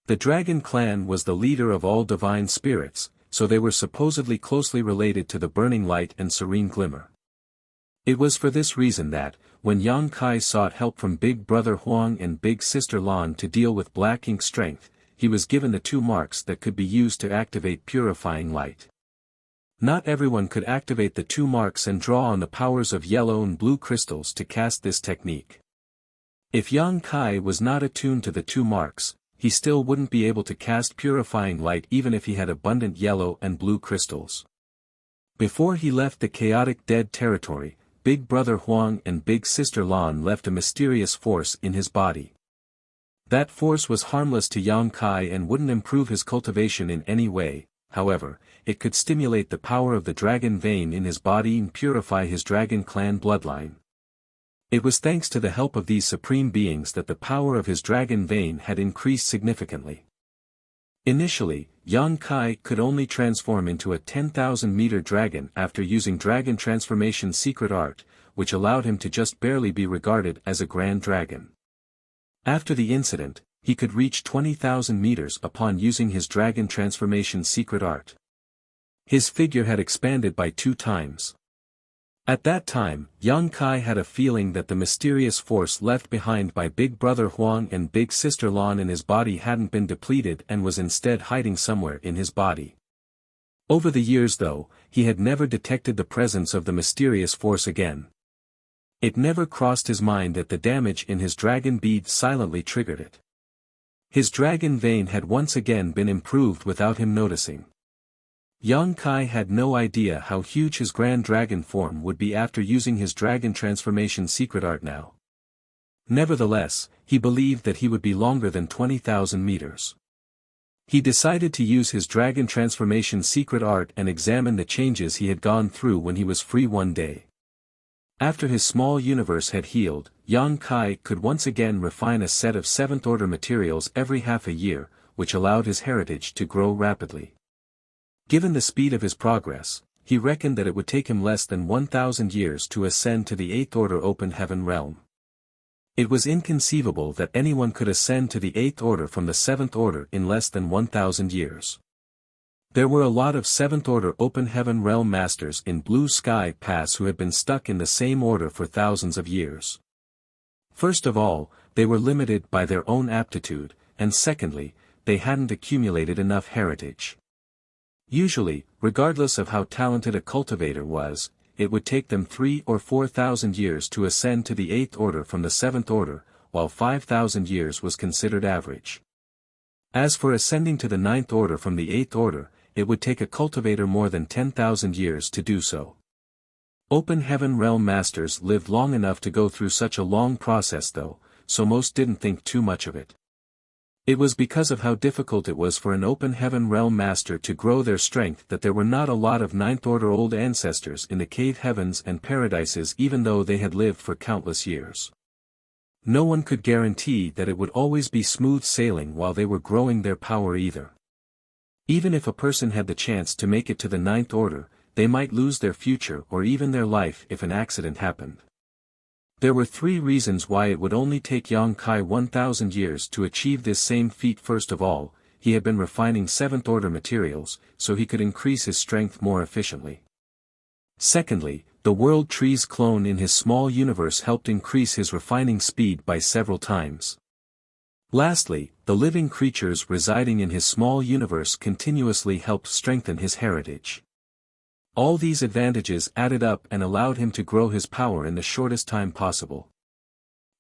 The dragon clan was the leader of all divine spirits, so they were supposedly closely related to the burning light and serene glimmer. It was for this reason that, when Yang Kai sought help from Big Brother Huang and Big Sister Lan to deal with black ink strength, he was given the 2 marks that could be used to activate purifying light. Not everyone could activate the 2 marks and draw on the powers of yellow and blue crystals to cast this technique. If Yang Kai was not attuned to the 2 marks, he still wouldn't be able to cast purifying light even if he had abundant yellow and blue crystals. Before he left the chaotic dead territory, Big Brother Huang and Big Sister Lan left a mysterious force in his body. That force was harmless to Yang Kai and wouldn't improve his cultivation in any way, however, it could stimulate the power of the dragon vein in his body and purify his dragon clan bloodline. It was thanks to the help of these supreme beings that the power of his dragon vein had increased significantly. Initially, Yang Kai could only transform into a 10,000-meter dragon after using dragon transformation secret art, which allowed him to just barely be regarded as a grand dragon. After the incident, he could reach 20,000 meters upon using his dragon transformation secret art. His figure had expanded by 2 times. At that time, Yang Kai had a feeling that the mysterious force left behind by Big Brother Huang and Big Sister Lan in his body hadn't been depleted and was instead hiding somewhere in his body. Over the years though, he had never detected the presence of the mysterious force again. It never crossed his mind that the damage in his dragon bead silently triggered it. His dragon vein had once again been improved without him noticing. Yang Kai had no idea how huge his grand dragon form would be after using his dragon transformation secret art now. Nevertheless, he believed that he would be longer than 20,000 meters. He decided to use his dragon transformation secret art and examine the changes he had gone through when he was free one day. After his small universe had healed, Yang Kai could once again refine a set of 7th-order materials every half a year, which allowed his heritage to grow rapidly. Given the speed of his progress, he reckoned that it would take him less than 1,000 years to ascend to the 8th-order open heaven realm. It was inconceivable that anyone could ascend to the 8th order from the 7th order in less than 1,000 years. There were a lot of 7th-order open heaven realm masters in Blue Sky Pass who had been stuck in the same order for thousands of years. First of all, they were limited by their own aptitude, and secondly, they hadn't accumulated enough heritage. Usually, regardless of how talented a cultivator was, it would take them 3,000 or 4,000 years to ascend to the 8th order from the 7th order, while 5,000 years was considered average. As for ascending to the ninth order from the eighth order, it would take a cultivator more than 10,000 years to do so. Open Heaven Realm Masters lived long enough to go through such a long process though, so most didn't think too much of it. It was because of how difficult it was for an Open Heaven Realm Master to grow their strength that there were not a lot of ninth order old ancestors in the cave heavens and paradises even though they had lived for countless years. No one could guarantee that it would always be smooth sailing while they were growing their power either. Even if a person had the chance to make it to the ninth order, they might lose their future or even their life if an accident happened. There were 3 reasons why it would only take Yang Kai 1,000 years to achieve this same feat. First of all, he had been refining 7th order materials, so he could increase his strength more efficiently. Secondly, the World Trees clone in his small universe helped increase his refining speed by several times. Lastly, the living creatures residing in his small universe continuously helped strengthen his heritage. All these advantages added up and allowed him to grow his power in the shortest time possible.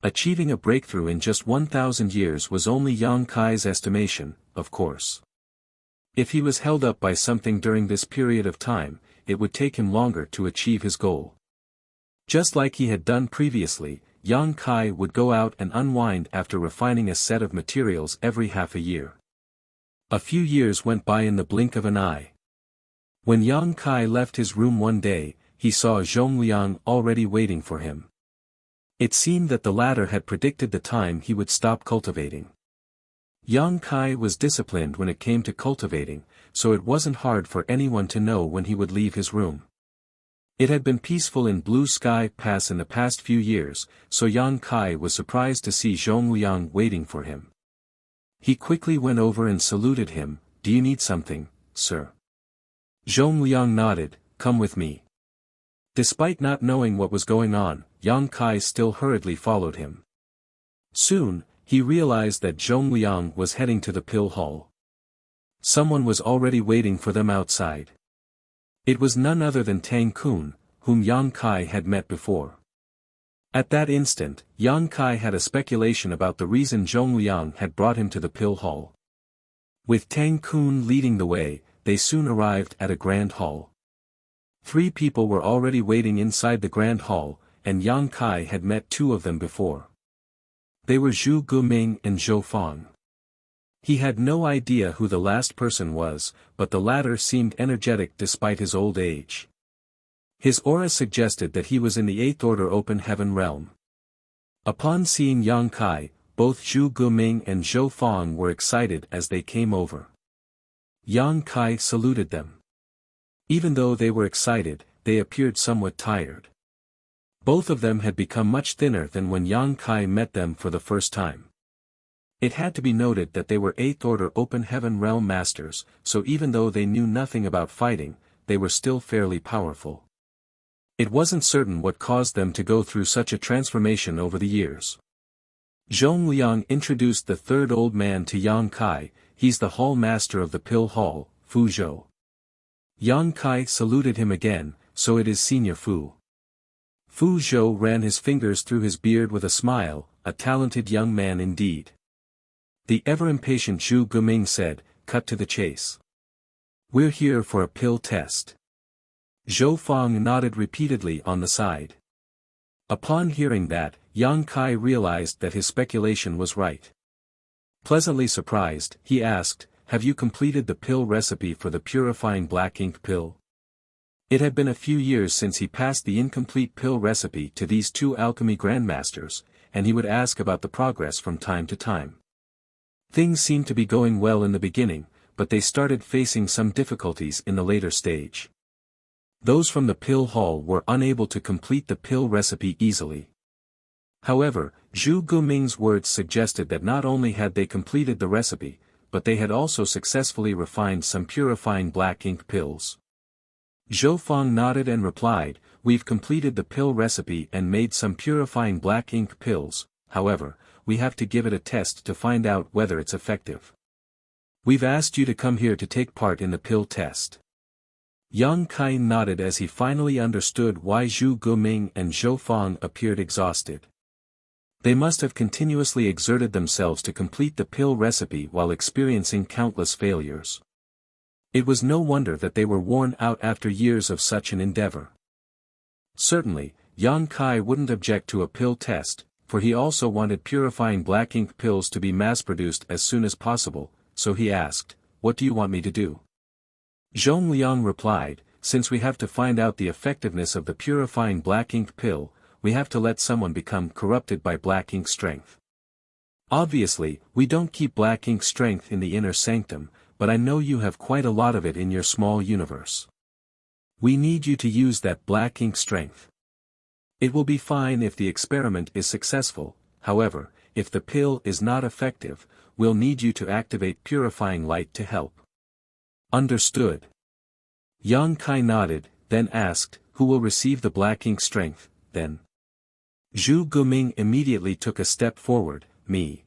Achieving a breakthrough in just 1,000 years was only Yang Kai's estimation, of course. If he was held up by something during this period of time, it would take him longer to achieve his goal. Just like he had done previously, Yang Kai would go out and unwind after refining a set of materials every half a year. A few years went by in the blink of an eye. When Yang Kai left his room one day, he saw Zhongliang already waiting for him. It seemed that the latter had predicted the time he would stop cultivating. Yang Kai was disciplined when it came to cultivating, so it wasn't hard for anyone to know when he would leave his room. It had been peaceful in Blue Sky Pass in the past few years, so Yang Kai was surprised to see Zhongliang waiting for him. He quickly went over and saluted him. "Do you need something, sir?" Zhongliang nodded. "Come with me." Despite not knowing what was going on, Yang Kai still hurriedly followed him. Soon, he realized that Zhongliang was heading to the pill hall. Someone was already waiting for them outside. It was none other than Tang Kun, whom Yang Kai had met before. At that instant, Yang Kai had a speculation about the reason Zhongliang had brought him to the pill hall. With Tang Kun leading the way, they soon arrived at a grand hall. 3 people were already waiting inside the grand hall, and Yang Kai had met 2 of them before. They were Zhu Guming and Zhou Fang. He had no idea who the last person was, but the latter seemed energetic despite his old age. His aura suggested that he was in the 8th order Open Heaven realm. Upon seeing Yang Kai, both Zhu Guming and Zhou Fang were excited as they came over. Yang Kai saluted them. Even though they were excited, they appeared somewhat tired. Both of them had become much thinner than when Yang Kai met them for the first time. It had to be noted that they were 8th order Open Heaven Realm Masters, so even though they knew nothing about fighting, they were still fairly powerful. It wasn't certain what caused them to go through such a transformation over the years. Zhongliang introduced the 3rd old man to Yang Kai. "He's the hall master of the pill hall, Fu Zhou." Yang Kai saluted him again. "So it is Senior Fu." Fu Zhou ran his fingers through his beard with a smile. "A talented young man indeed." The ever-impatient Zhu Guming said, "Cut to the chase. We're here for a pill test." Zhou Fang nodded repeatedly on the side. Upon hearing that, Yang Kai realized that his speculation was right. Pleasantly surprised, he asked, "Have you completed the pill recipe for the purifying black ink pill?" It had been a few years since he passed the incomplete pill recipe to these 2 alchemy grandmasters, and he would ask about the progress from time to time. Things seemed to be going well in the beginning, but they started facing some difficulties in the later stage. Those from the pill hall were unable to complete the pill recipe easily. However, Zhu Guming's words suggested that not only had they completed the recipe, but they had also successfully refined some purifying black ink pills. Zhou Fang nodded and replied, "We've completed the pill recipe and made some purifying black ink pills, however, we have to give it a test to find out whether it's effective. We've asked you to come here to take part in the pill test." Yang Kai nodded as he finally understood why Zhu Guming and Zhou Fang appeared exhausted. They must have continuously exerted themselves to complete the pill recipe while experiencing countless failures. It was no wonder that they were worn out after years of such an endeavor. Certainly, Yang Kai wouldn't object to a pill test, for he also wanted purifying black ink pills to be mass-produced as soon as possible, so he asked, "What do you want me to do?" Zhong Liang replied, "Since we have to find out the effectiveness of the purifying black ink pill, we have to let someone become corrupted by black ink strength. Obviously, we don't keep black ink strength in the inner sanctum, but I know you have quite a lot of it in your small universe. We need you to use that black ink strength. It will be fine if the experiment is successful, however, if the pill is not effective, we'll need you to activate purifying light to help." Understood. Yang Kai nodded, then asked, "Who will receive the black ink strength, then?" Zhu Guming immediately took a step forward, "Me."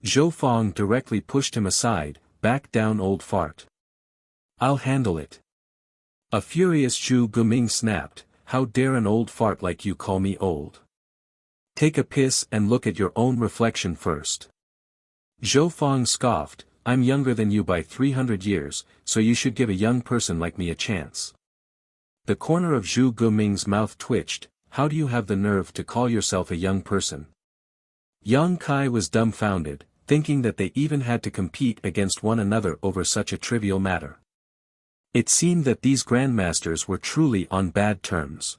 Zhou Fong directly pushed him aside, "Back down, old fart. I'll handle it." A furious Zhu Guming snapped, "How dare an old fart like you call me old? Take a piss and look at your own reflection first." Zhou Fong scoffed, "I'm younger than you by 300 years, so you should give a young person like me a chance." The corner of Zhu Guming's mouth twitched, "How do you have the nerve to call yourself a young person?" Yang Kai was dumbfounded, thinking that they even had to compete against one another over such a trivial matter. It seemed that these grandmasters were truly on bad terms.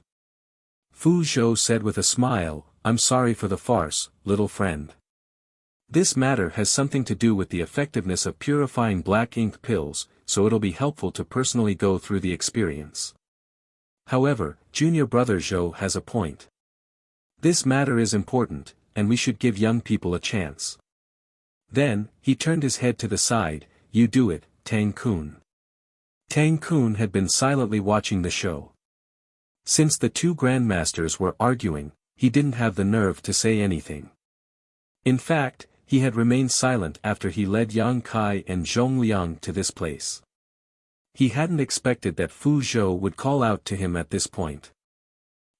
Fu Zhou said with a smile, "I'm sorry for the farce, little friend. This matter has something to do with the effectiveness of purifying black ink pills, so it'll be helpful to personally go through the experience. However, junior brother Zhou has a point. This matter is important, and we should give young people a chance." Then, he turned his head to the side, "You do it, Tang Kun." Tang Kun had been silently watching the show. Since the two grandmasters were arguing, he didn't have the nerve to say anything. In fact, he had remained silent after he led Yang Kai and Zhong Liang to this place. He hadn't expected that Fu Zhou would call out to him at this point.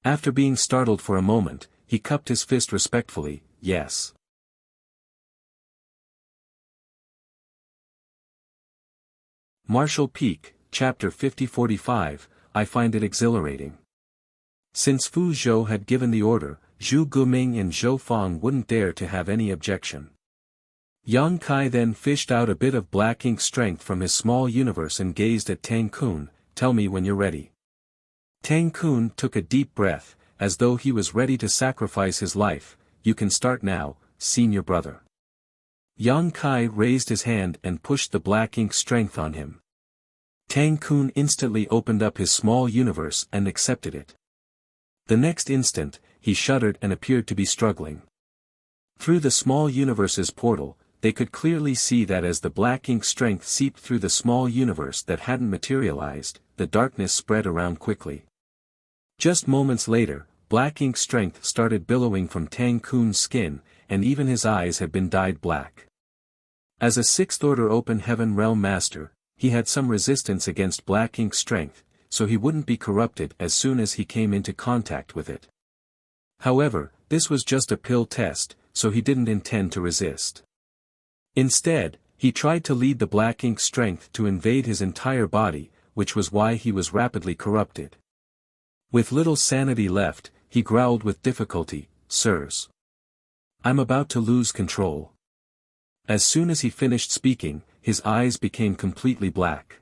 After being startled for a moment, he cupped his fist respectfully, "Yes." Martial Peak, Chapter 50-45, I find it exhilarating. Since Fu Zhou had given the order, Zhu Guming and Zhou Fong wouldn't dare to have any objection. Yang Kai then fished out a bit of black ink strength from his small universe and gazed at Tang Kun, "Tell me when you're ready." Tang Kun took a deep breath, as though he was ready to sacrifice his life. "You can start now, senior brother." Yang Kai raised his hand and pushed the black ink strength on him. Tang Kun instantly opened up his small universe and accepted it. The next instant, he shuddered and appeared to be struggling. Through the small universe's portal, they could clearly see that as the black ink strength seeped through the small universe that hadn't materialized, the darkness spread around quickly. Just moments later, black ink strength started billowing from Tang Kun's skin, and even his eyes had been dyed black. As a sixth-order open heaven realm master, he had some resistance against black ink strength, so he wouldn't be corrupted as soon as he came into contact with it. However, this was just a pill test, so he didn't intend to resist. Instead, he tried to lead the black ink strength to invade his entire body, which was why he was rapidly corrupted. With little sanity left, he growled with difficulty, "Sirs, I'm about to lose control." As soon as he finished speaking, his eyes became completely black.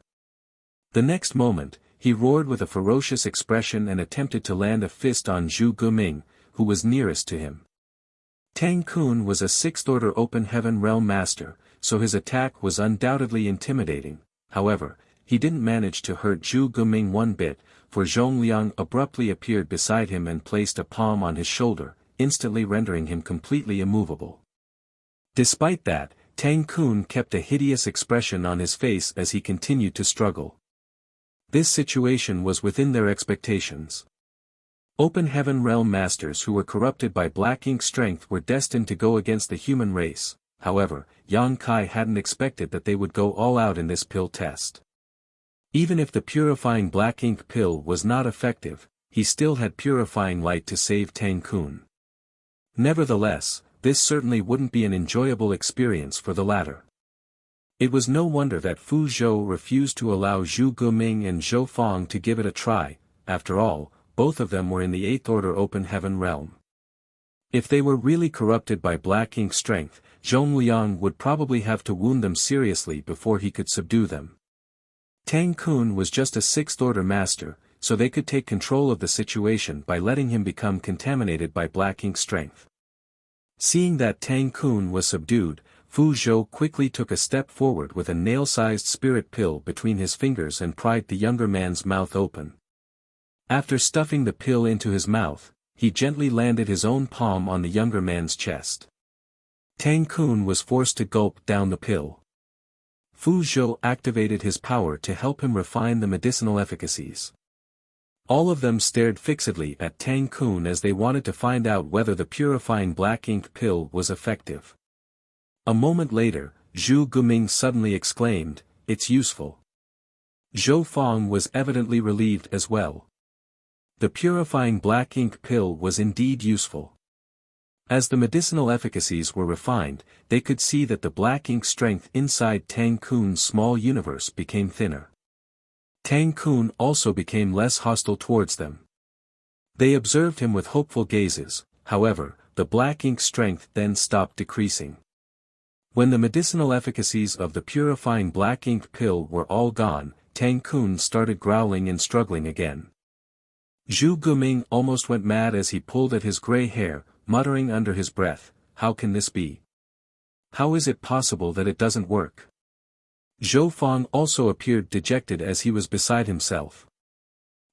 The next moment, he roared with a ferocious expression and attempted to land a fist on Zhu Guming, who was nearest to him. Tang Kun was a sixth-order open heaven realm master, so his attack was undoubtedly intimidating. However, he didn't manage to hurt Zhu Guming one bit, for Zhong Liang abruptly appeared beside him and placed a palm on his shoulder, instantly rendering him completely immovable. Despite that, Tang Kun kept a hideous expression on his face as he continued to struggle. This situation was within their expectations. Open heaven realm masters who were corrupted by black ink strength were destined to go against the human race. However, Yang Kai hadn't expected that they would go all out in this pill test. Even if the purifying black ink pill was not effective, he still had purifying light to save Tang Kun. Nevertheless, this certainly wouldn't be an enjoyable experience for the latter. It was no wonder that Fu Zhou refused to allow Zhu Guming and Zhou Fang to give it a try. After all, both of them were in the Eighth Order Open Heaven realm. If they were really corrupted by black ink strength, Zhong Liang would probably have to wound them seriously before he could subdue them. Tang Kun was just a Sixth Order master, so they could take control of the situation by letting him become contaminated by black ink strength. Seeing that Tang Kun was subdued, Fu Zhou quickly took a step forward with a nail-sized spirit pill between his fingers and pried the younger man's mouth open. After stuffing the pill into his mouth, he gently landed his own palm on the younger man's chest. Tang Kun was forced to gulp down the pill. Fu Zhou activated his power to help him refine the medicinal efficacies. All of them stared fixedly at Tang Kun as they wanted to find out whether the purifying black ink pill was effective. A moment later, Zhu Guming suddenly exclaimed, "It's useful." Zhou Fang was evidently relieved as well. The purifying black ink pill was indeed useful. As the medicinal efficacies were refined, they could see that the black ink strength inside Tang Kun's small universe became thinner. Tang Kun also became less hostile towards them. They observed him with hopeful gazes. However, the black ink strength then stopped decreasing. When the medicinal efficacies of the purifying black ink pill were all gone, Tang Kun started growling and struggling again. Zhu Guming almost went mad as he pulled at his gray hair, muttering under his breath, "How can this be? How is it possible that it doesn't work?" Zhou Fang also appeared dejected as he was beside himself.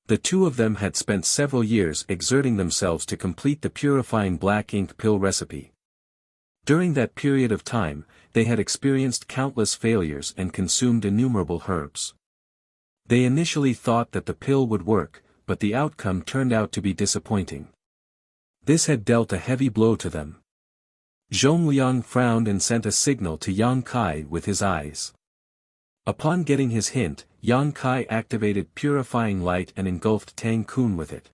The two of them had spent several years exerting themselves to complete the purifying black ink pill recipe. During that period of time, they had experienced countless failures and consumed innumerable herbs. They initially thought that the pill would work, but the outcome turned out to be disappointing. This had dealt a heavy blow to them. Zhong Liang frowned and sent a signal to Yang Kai with his eyes. Upon getting his hint, Yang Kai activated purifying light and engulfed Tang Kun with it.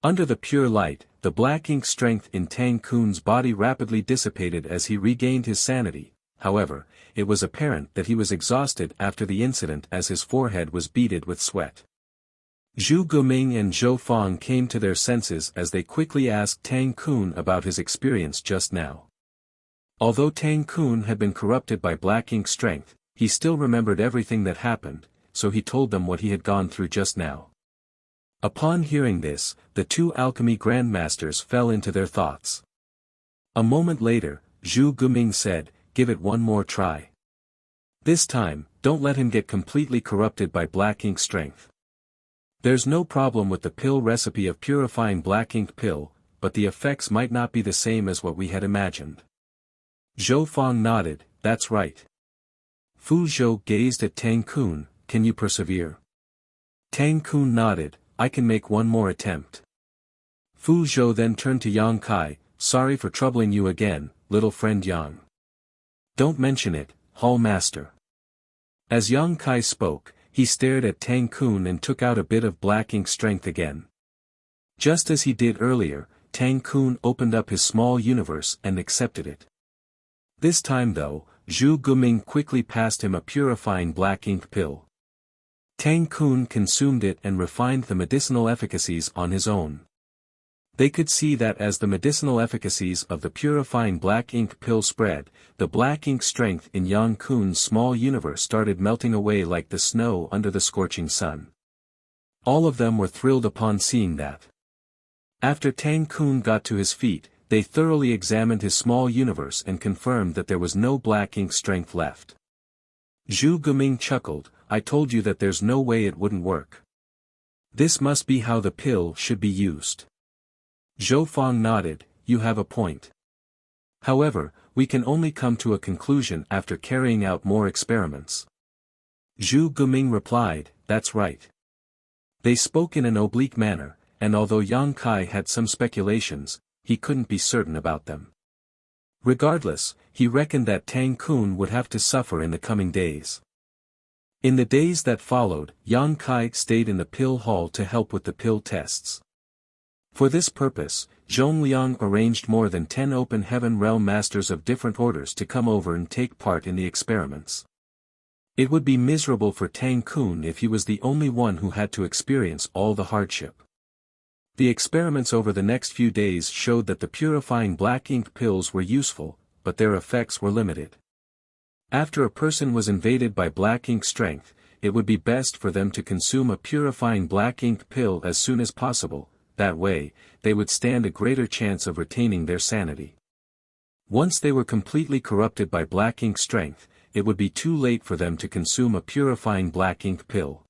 Under the pure light, the black ink strength in Tang Kun's body rapidly dissipated as he regained his sanity. However, it was apparent that he was exhausted after the incident as his forehead was beaded with sweat. Zhu Guming and Zhou Fang came to their senses as they quickly asked Tang Kun about his experience just now. Although Tang Kun had been corrupted by black ink strength, he still remembered everything that happened, so he told them what he had gone through just now. Upon hearing this, the two alchemy grandmasters fell into their thoughts. A moment later, Zhu Guming said, "Give it one more try. This time, don't let him get completely corrupted by black ink strength. There's no problem with the pill recipe of purifying black ink pill, but the effects might not be the same as what we had imagined." Zhou Fang nodded, "That's right." Fu Zhou gazed at Tang Kun, "Can you persevere?" Tang Kun nodded, "I can make one more attempt." Fu Zhou then turned to Yang Kai, "Sorry for troubling you again, little friend Yang. Don't mention it, Hall Master." As Yang Kai spoke, he stared at Tang Kun and took out a bit of black ink strength again. Just as he did earlier, Tang Kun opened up his small universe and accepted it. This time though, Zhu Guming quickly passed him a purifying black ink pill. Tang Kun consumed it and refined the medicinal efficacies on his own. They could see that as the medicinal efficacies of the purifying black ink pill spread, the black ink strength in Yang Kun's small universe started melting away like the snow under the scorching sun. All of them were thrilled upon seeing that. After Tang Kun got to his feet, they thoroughly examined his small universe and confirmed that there was no black ink strength left. Zhu Guming chuckled, "I told you that there's no way it wouldn't work. This must be how the pill should be used." Zhou Fang nodded, "You have a point. However, we can only come to a conclusion after carrying out more experiments." Zhu Guming replied, "That's right." They spoke in an oblique manner, and although Yang Kai had some speculations, he couldn't be certain about them. Regardless, he reckoned that Tang Kun would have to suffer in the coming days. In the days that followed, Yang Kai stayed in the pill hall to help with the pill tests. For this purpose, Zhongliang arranged more than 10 open heaven realm masters of different orders to come over and take part in the experiments. It would be miserable for Tang Kun if he was the only one who had to experience all the hardship. The experiments over the next few days showed that the purifying black ink pills were useful, but their effects were limited. After a person was invaded by black ink strength, it would be best for them to consume a purifying black ink pill as soon as possible. That way, they would stand a greater chance of retaining their sanity. Once they were completely corrupted by black ink strength, it would be too late for them to consume a purifying black ink pill.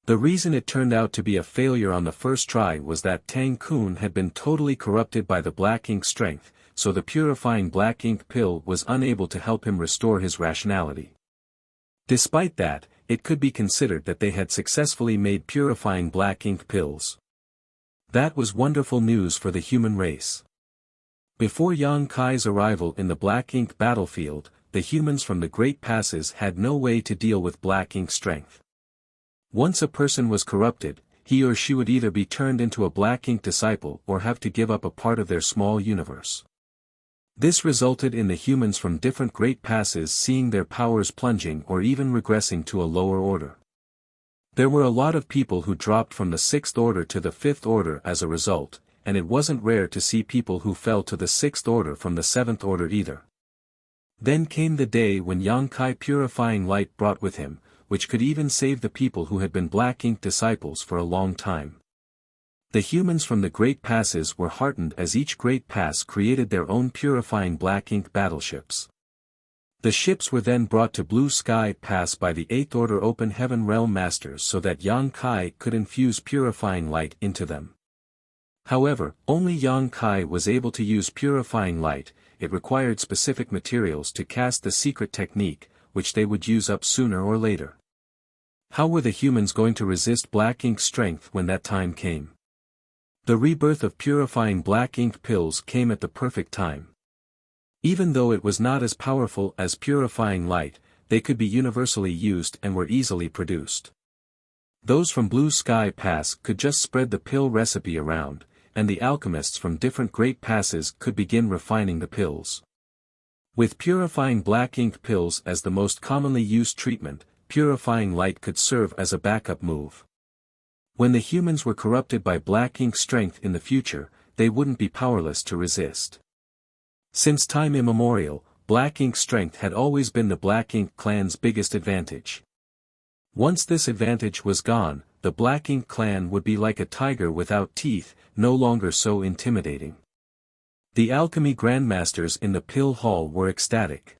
The reason it turned out to be a failure on the first try was that Tang Kun had been totally corrupted by the black ink strength, so the purifying black ink pill was unable to help him restore his rationality. Despite that, it could be considered that they had successfully made purifying black ink pills. That was wonderful news for the human race. Before Yang Kai's arrival in the black ink battlefield, the humans from the Great Passes had no way to deal with black ink strength. Once a person was corrupted, he or she would either be turned into a black ink disciple or have to give up a part of their small universe. This resulted in the humans from different Great Passes seeing their powers plunging or even regressing to a lower order. There were a lot of people who dropped from the 6th order to the 5th order as a result, and it wasn't rare to see people who fell to the 6th order from the 7th order either. Then came the day when Yang Kai purifying light brought with him, which could even save the people who had been black ink disciples for a long time. The humans from the Great Passes were heartened as each Great Pass created their own purifying black ink battleships. The ships were then brought to Blue Sky Pass by the 8th Order Open Heaven Realm Masters so that Yang Kai could infuse purifying light into them. However, only Yang Kai was able to use purifying light. It required specific materials to cast the secret technique, which they would use up sooner or later. How were the humans going to resist black ink strength when that time came? The rebirth of purifying black ink pills came at the perfect time. Even though it was not as powerful as purifying light, they could be universally used and were easily produced. Those from Blue Sky Pass could just spread the pill recipe around, and the alchemists from different Great Passes could begin refining the pills. With purifying black ink pills as the most commonly used treatment, purifying light could serve as a backup move. When the humans were corrupted by black ink strength in the future, they wouldn't be powerless to resist. Since time immemorial, black ink strength had always been the black ink clan's biggest advantage. Once this advantage was gone, the black ink clan would be like a tiger without teeth, no longer so intimidating. The alchemy grandmasters in the pill hall were ecstatic.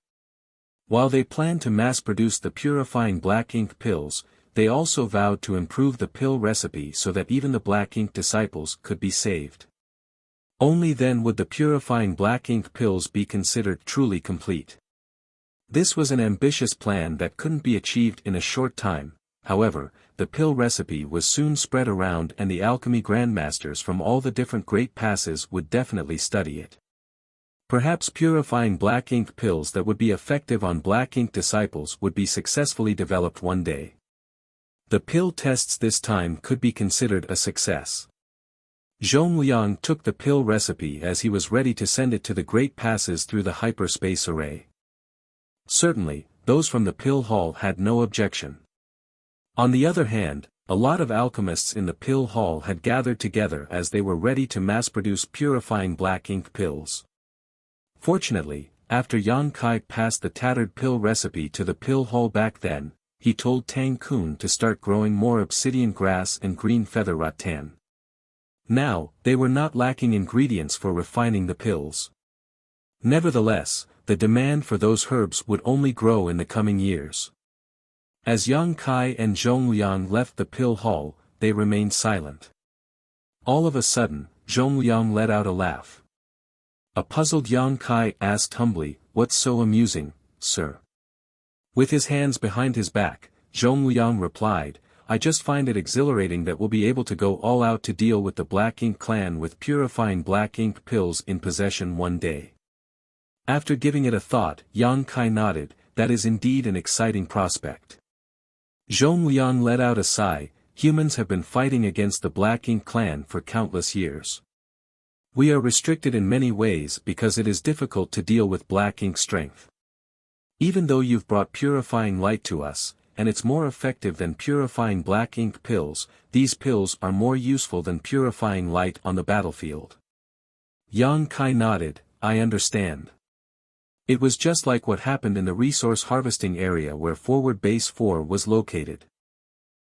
While they planned to mass-produce the purifying black ink pills, they also vowed to improve the pill recipe so that even the black ink disciples could be saved. Only then would the purifying black ink pills be considered truly complete. This was an ambitious plan that couldn't be achieved in a short time. However, the pill recipe was soon spread around and the alchemy grandmasters from all the different Great Passes would definitely study it. Perhaps purifying black ink pills that would be effective on black ink disciples would be successfully developed one day. The pill tests this time could be considered a success. Zhongliang took the pill recipe as he was ready to send it to the Great Passes through the hyperspace array. Certainly, those from the pill hall had no objection. On the other hand, a lot of alchemists in the pill hall had gathered together as they were ready to mass-produce purifying black ink pills. Fortunately, after Yang Kai passed the tattered pill recipe to the pill hall back then, he told Tang Kun to start growing more obsidian grass and green feather rattan. Now, they were not lacking ingredients for refining the pills. Nevertheless, the demand for those herbs would only grow in the coming years. As Yang Kai and Zhongliang left the pill hall, they remained silent. All of a sudden, Zhongliang let out a laugh. A puzzled Yang Kai asked humbly, "What's so amusing, sir?" With his hands behind his back, Zhongliang replied, "I just find it exhilarating that we'll be able to go all out to deal with the Black Ink clan with purifying black ink pills in possession one day." After giving it a thought, Yang Kai nodded, "That is indeed an exciting prospect." Zhongliang let out a sigh. humans have been fighting against the Black Ink clan for countless years. We are restricted in many ways because it is difficult to deal with Black Ink strength. Even though you've brought purifying light to us, and it's more effective than purifying Black Ink pills, these pills are more useful than purifying light on the battlefield. Yang Kai nodded, I understand. It was just like what happened in the resource harvesting area where Forward Base 4 was located.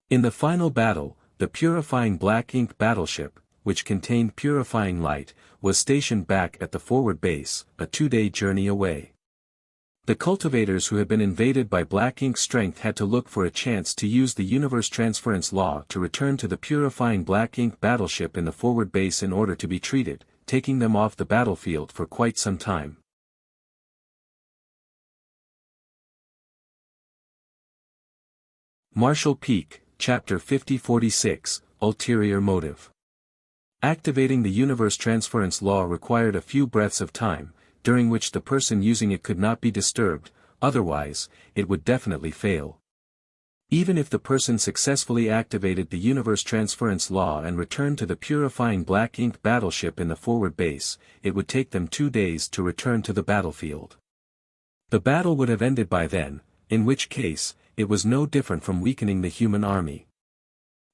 In the final battle, the purifying Black Ink battleship, which contained purifying light, was stationed back at the forward base, a 2-day journey away. The cultivators who had been invaded by Black Ink strength had to look for a chance to use the universe transference law to return to the purifying Black Ink battleship in the forward base in order to be treated, taking them off the battlefield for quite some time. Marshall Peak, Chapter 5046, Ulterior Motive. Activating the universe transference law required a few breaths of time, during which the person using it could not be disturbed, otherwise, it would definitely fail. Even if the person successfully activated the universe transference law and returned to the purifying Black Ink battleship in the forward base, it would take them 2 days to return to the battlefield. The battle would have ended by then, in which case, it was no different from weakening the human army.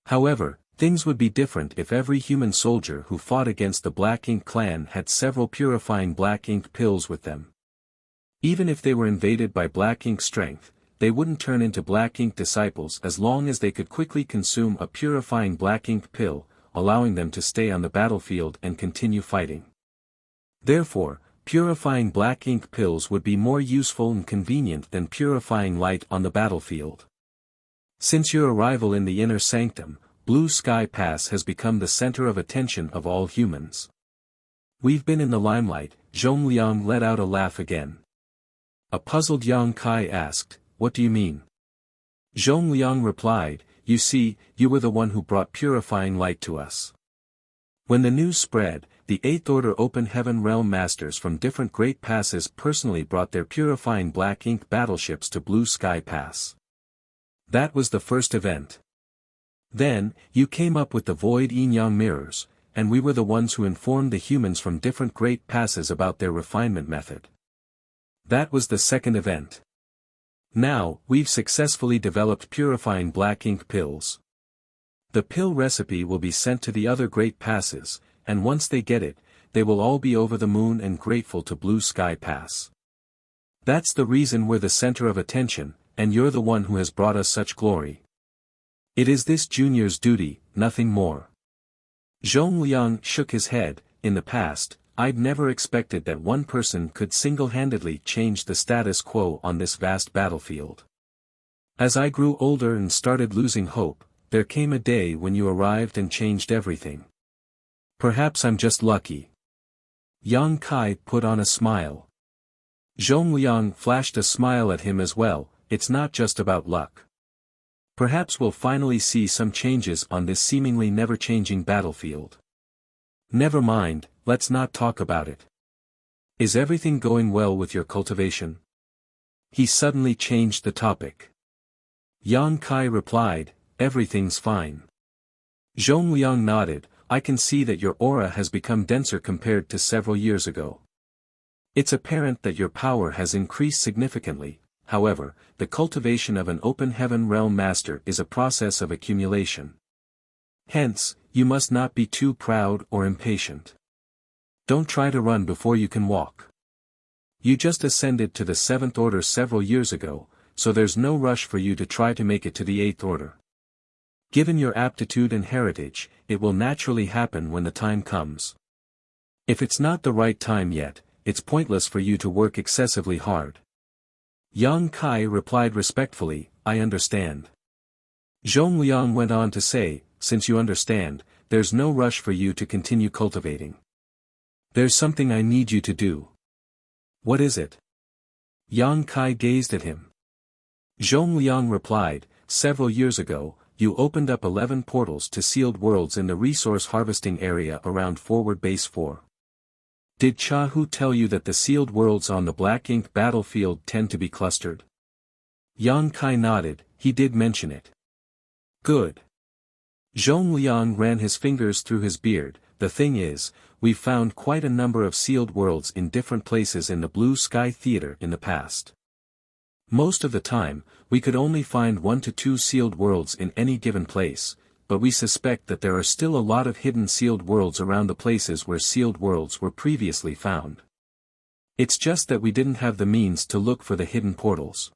However, things would be different if every human soldier who fought against the Black Ink clan had several purifying Black Ink pills with them. Even if they were invaded by Black Ink strength, they wouldn't turn into Black Ink disciples as long as they could quickly consume a purifying Black Ink pill, allowing them to stay on the battlefield and continue fighting. Therefore, purifying Black Ink pills would be more useful and convenient than purifying light on the battlefield. Since your arrival in the inner sanctum, Blue Sky Pass has become the center of attention of all humans. We've been in the limelight. Zhongliang let out a laugh again. A puzzled Yang Kai asked, what do you mean? Zhongliang replied, you see, you were the one who brought purifying light to us. When the news spread, the 8th Order Open Heaven Realm Masters from different Great Passes personally brought their purifying Black Ink battleships to Blue Sky Pass. That was the first event. Then, you came up with the Void Yin-Yang mirrors, and we were the ones who informed the humans from different Great Passes about their refinement method. That was the second event. Now, we've successfully developed purifying Black Ink pills. The pill recipe will be sent to the other Great Passes, and once they get it, they will all be over the moon and grateful to Blue Sky Pass. That's the reason we're the center of attention, and you're the one who has brought us such glory. It is this junior's duty, nothing more. Zhongliang shook his head. In the past, I'd never expected that one person could single-handedly change the status quo on this vast battlefield. As I grew older and started losing hope, there came a day when you arrived and changed everything. Perhaps I'm just lucky. Yang Kai put on a smile. Zhongliang flashed a smile at him as well. It's not just about luck. Perhaps we'll finally see some changes on this seemingly never-changing battlefield. Never mind, let's not talk about it. Is everything going well with your cultivation? He suddenly changed the topic. Yang Kai replied, everything's fine. Zhongliang nodded, I can see that your aura has become denser compared to several years ago. It's apparent that your power has increased significantly. However, the cultivation of an open heaven realm master is a process of accumulation. Hence, you must not be too proud or impatient. Don't try to run before you can walk. You just ascended to the 7th Order several years ago, so there's no rush for you to try to make it to the 8th Order. Given your aptitude and heritage, it will naturally happen when the time comes. If it's not the right time yet, it's pointless for you to work excessively hard. Yang Kai replied respectfully, I understand. Zhongliang went on to say, since you understand, there's no rush for you to continue cultivating. There's something I need you to do. What is it? Yang Kai gazed at him. Zhongliang replied, several years ago, you opened up 11 portals to sealed worlds in the resource harvesting area around Forward Base 4. Did Chahu tell you that the sealed worlds on the Black Ink battlefield tend to be clustered? Yang Kai nodded, he did mention it. Good. Zhongliang ran his fingers through his beard. The thing is, we've found quite a number of sealed worlds in different places in the Blue Sky Theater in the past. Most of the time, we could only find 1 to 2 sealed worlds in any given place, but we suspect that there are still a lot of hidden sealed worlds around the places where sealed worlds were previously found. It's just that we didn't have the means to look for the hidden portals.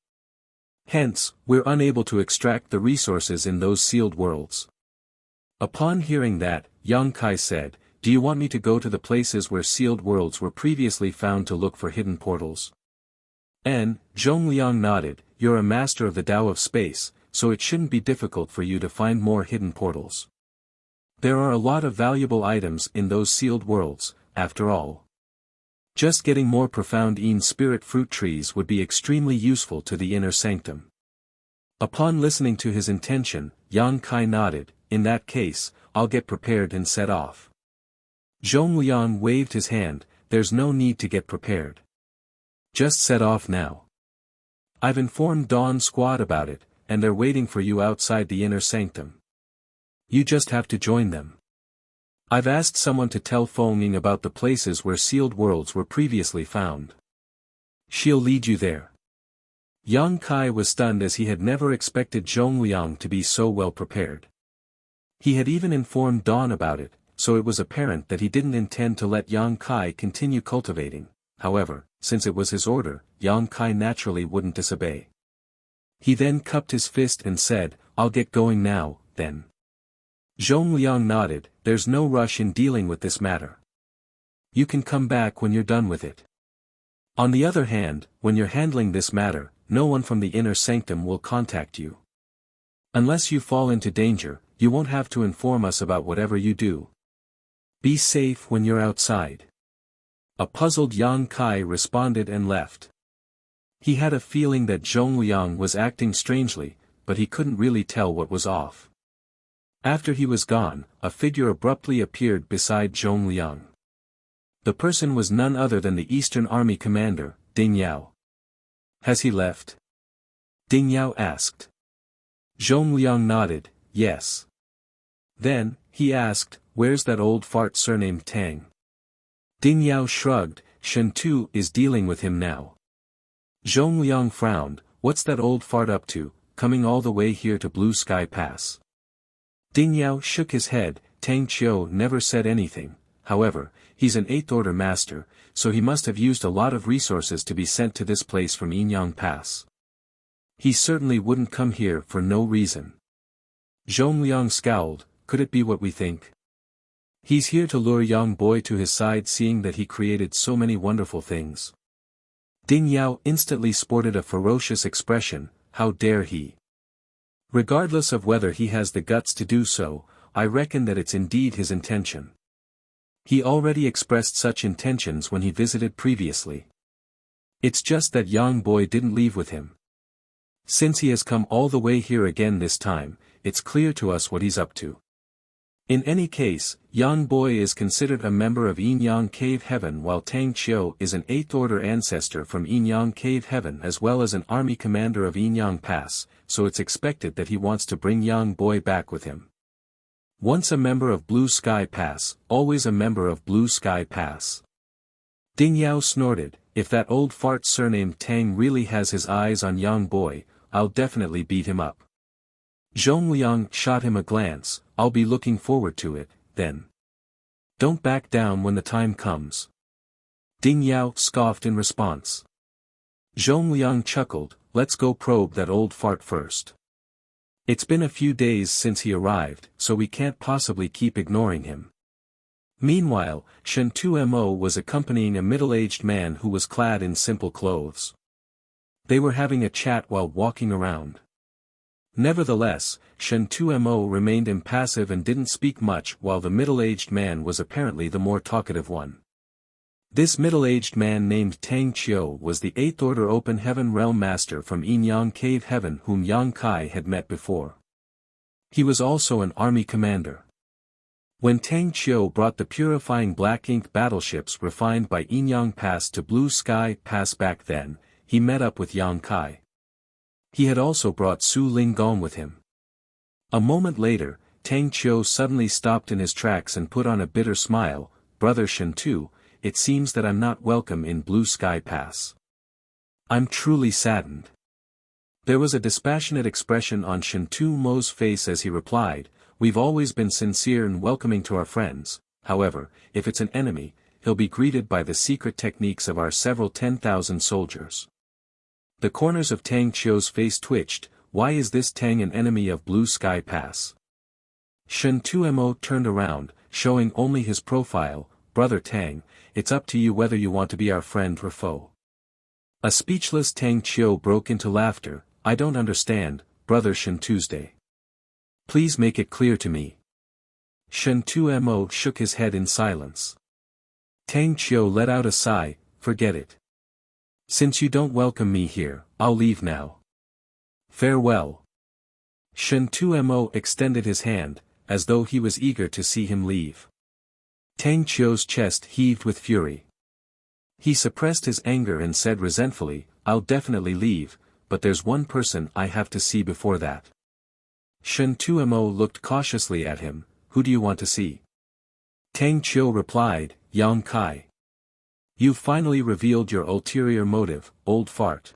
Hence, we're unable to extract the resources in those sealed worlds. Upon hearing that, Yang Kai said, "Do you want me to go to the places where sealed worlds were previously found to look for hidden portals?" Zhongliang nodded. "You're a master of the Tao of space, so it shouldn't be difficult for you to find more hidden portals. There are a lot of valuable items in those sealed worlds, after all. Just getting more profound spirit fruit trees would be extremely useful to the inner sanctum." Upon listening to his intention, Yang Kai nodded. "In that case, I'll get prepared and set off." Zhongliang waved his hand. "There's no need to get prepared. Just set off now. I've informed Dawn Squad about it, and they're waiting for you outside the inner sanctum. You just have to join them. I've asked someone to tell Feng Ying about the places where sealed worlds were previously found. She'll lead you there." Yang Kai was stunned as he had never expected Zhongliang to be so well prepared. He had even informed Dawn about it, so it was apparent that he didn't intend to let Yang Kai continue cultivating. However, since it was his order, Yang Kai naturally wouldn't disobey. He then cupped his fist and said, "I'll get going now, then." Zhongliang nodded. "There's no rush in dealing with this matter. You can come back when you're done with it. On the other hand, when you're handling this matter, no one from the inner sanctum will contact you. Unless you fall into danger, you won't have to inform us about whatever you do. Be safe when you're outside." A puzzled Yang Kai responded and left. He had a feeling that Zhongliang was acting strangely, but he couldn't really tell what was off. After he was gone, a figure abruptly appeared beside Zhongliang. The person was none other than the Eastern Army commander, Ding Yao. "Has he left?" Ding Yao asked. Zhongliang nodded, "Yes." Then, he asked, "Where's that old fart surnamed Tang?" Ding Yao shrugged. "Shen Tu is dealing with him now." Zhongliang frowned. "What's that old fart up to, coming all the way here to Blue Sky Pass?" Ding Yao shook his head. "Tang Qiu never said anything. However, he's an 8th order master, so he must have used a lot of resources to be sent to this place from Yinyang Pass. He certainly wouldn't come here for no reason." Zhongliang scowled. "Could it be what we think? He's here to lure Yang Boy to his side, seeing that he created so many wonderful things." Ding Yao instantly sported a ferocious expression. "How dare he? Regardless of whether he has the guts to do so, I reckon that it's indeed his intention. He already expressed such intentions when he visited previously. It's just that Yang Boy didn't leave with him. Since he has come all the way here again this time, it's clear to us what he's up to. In any case, Yang Boy is considered a member of Yinyang Cave Heaven, while Tang Qiu is an 8th order ancestor from Yinyang Cave Heaven as well as an army commander of Yinyang Pass, so it's expected that he wants to bring Yang Boy back with him. Once a member of Blue Sky Pass, always a member of Blue Sky Pass." Ding Yao snorted. "If that old fart surnamed Tang really has his eyes on Yang Boy, I'll definitely beat him up." Zhongliang shot him a glance. "I'll be looking forward to it, then. Don't back down when the time comes." Ding Yao scoffed in response. Zhongliang chuckled. "Let's go probe that old fart first. It's been a few days since he arrived, so we can't possibly keep ignoring him." Meanwhile, Shen Tu Mo was accompanying a middle-aged man who was clad in simple clothes. They were having a chat while walking around. Nevertheless, Shen Tu Mo remained impassive and didn't speak much, while the middle-aged man was apparently the more talkative one. This middle-aged man named Tang Qiu was the 8th order Open Heaven Realm Master from Yinyang Cave Heaven whom Yang Kai had met before. He was also an army commander. When Tang Qiu brought the purifying black ink battleships refined by Yinyang Pass to Blue Sky Pass back then, he met up with Yang Kai. He had also brought Su Linggong with him. A moment later, Tang Qiu suddenly stopped in his tracks and put on a bitter smile. Brother Shentu, it seems that I'm not welcome in Blue Sky Pass. I'm truly saddened. There was a dispassionate expression on Shentu Mo's face as he replied, we've always been sincere and welcoming to our friends. However, if it's an enemy, he'll be greeted by the secret techniques of our several 10,000 soldiers. The corners of Tang Qiu's face twitched. Why is this Tang an enemy of Blue Sky Pass? Shentu Mo turned around, showing only his profile. Brother Tang, it's up to you whether you want to be our friend or foe. A speechless Tang Qiu broke into laughter. I don't understand, Brother Shen Tuesday. Please make it clear to me. Shentu Mo shook his head in silence. Tang Qiu let out a sigh. Forget it. Since you don't welcome me here, I'll leave now. Farewell. Shentu Mo extended his hand, as though he was eager to see him leave. Tang Qiu's chest heaved with fury. He suppressed his anger and said resentfully, I'll definitely leave, but there's one person I have to see before that. Shentu Mo looked cautiously at him. Who do you want to see? Tang Qiu replied, Yang Kai. You've finally revealed your ulterior motive, old fart.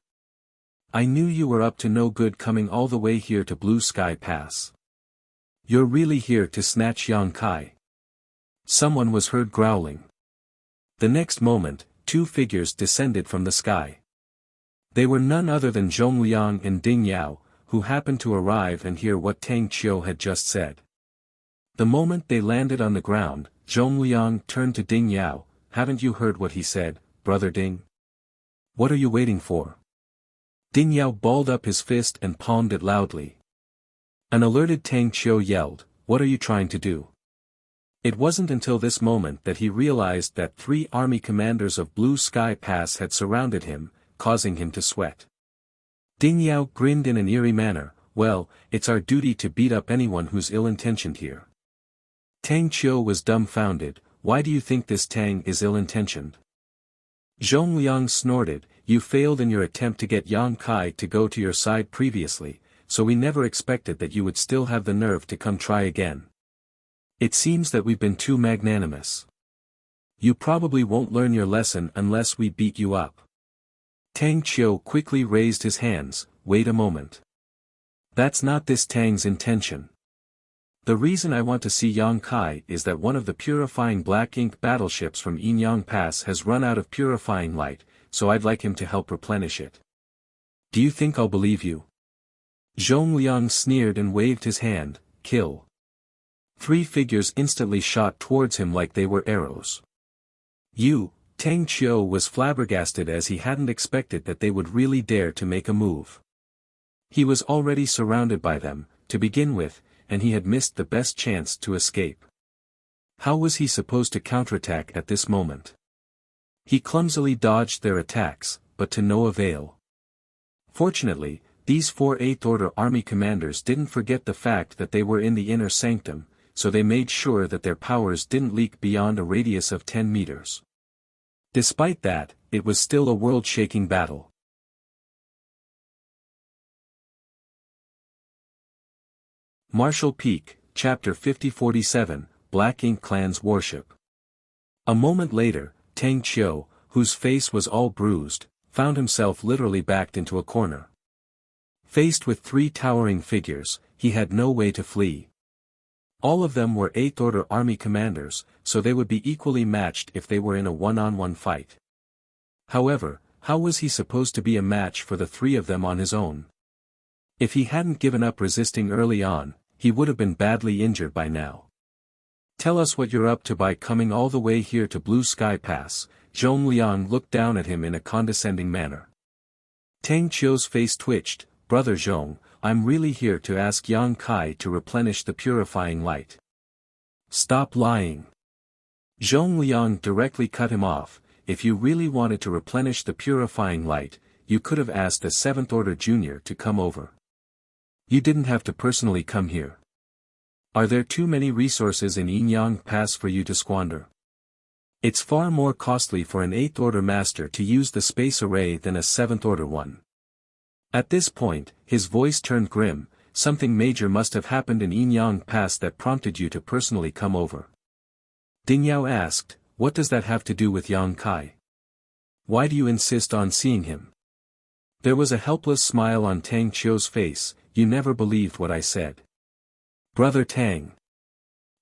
I knew you were up to no good coming all the way here to Blue Sky Pass. You're really here to snatch Yang Kai. Someone was heard growling. The next moment, two figures descended from the sky. They were none other than Zhong Liang and Ding Yao, who happened to arrive and hear what Tang Qiu had just said. The moment they landed on the ground, Zhong Liang turned to Ding Yao. Haven't you heard what he said, Brother Ding? What are you waiting for? Ding Yao balled up his fist and palmed it loudly. An alerted Tang Qiu yelled, What are you trying to do? It wasn't until this moment that he realized that 3 army commanders of Blue Sky Pass had surrounded him, causing him to sweat. Ding Yao grinned in an eerie manner. Well, it's our duty to beat up anyone who's ill-intentioned here. Tang Qiu was dumbfounded. Why do you think this Tang is ill-intentioned? Zhong Liang snorted, You failed in your attempt to get Yang Kai to go to your side previously, so we never expected that you would still have the nerve to come try again. It seems that we've been too magnanimous. You probably won't learn your lesson unless we beat you up. Tang Qiu quickly raised his hands. Wait a moment. That's not this Tang's intention. The reason I want to see Yang Kai is that one of the purifying black ink battleships from Yinyang Pass has run out of purifying light, so I'd like him to help replenish it. Do you think I'll believe you? Zhong Liang sneered and waved his hand. Kill. 3 figures instantly shot towards him like they were arrows. Tang Qiu was flabbergasted as he hadn't expected that they would really dare to make a move. He was already surrounded by them, to begin with, and he had missed the best chance to escape. How was he supposed to counterattack at this moment? He clumsily dodged their attacks, but to no avail. Fortunately, these 4 Eighth Order Army commanders didn't forget the fact that they were in the inner sanctum, so they made sure that their powers didn't leak beyond a radius of 10 meters. Despite that, it was still a world-shaking battle. Martial Peak, Chapter 5047, Black Ink Clan's Worship. A moment later, Tang Qiu, whose face was all bruised, found himself literally backed into a corner. Faced with 3 towering figures, he had no way to flee. All of them were Eighth Order Army commanders, so they would be equally matched if they were in a one-on-one fight. However, how was he supposed to be a match for the 3 of them on his own? If he hadn't given up resisting early on, he would have been badly injured by now. Tell us what you're up to by coming all the way here to Blue Sky Pass. Zhong Liang looked down at him in a condescending manner. Tang Qiu's face twitched. Brother Zhong, I'm really here to ask Yang Kai to replenish the purifying light. Stop lying. Zhong Liang directly cut him off. If you really wanted to replenish the purifying light, you could have asked a 7th Order Junior to come over. You didn't have to personally come here. Are there too many resources in Yinyang Pass for you to squander? It's far more costly for an 8th Order Master to use the space array than a 7th Order one. At this point, his voice turned grim. something major must have happened in Yinyang Pass that prompted you to personally come over. Ding Yao asked, what does that have to do with Yang Kai? Why do you insist on seeing him? There was a helpless smile on Tang Qiu's face. You never believed what I said. Brother Tang.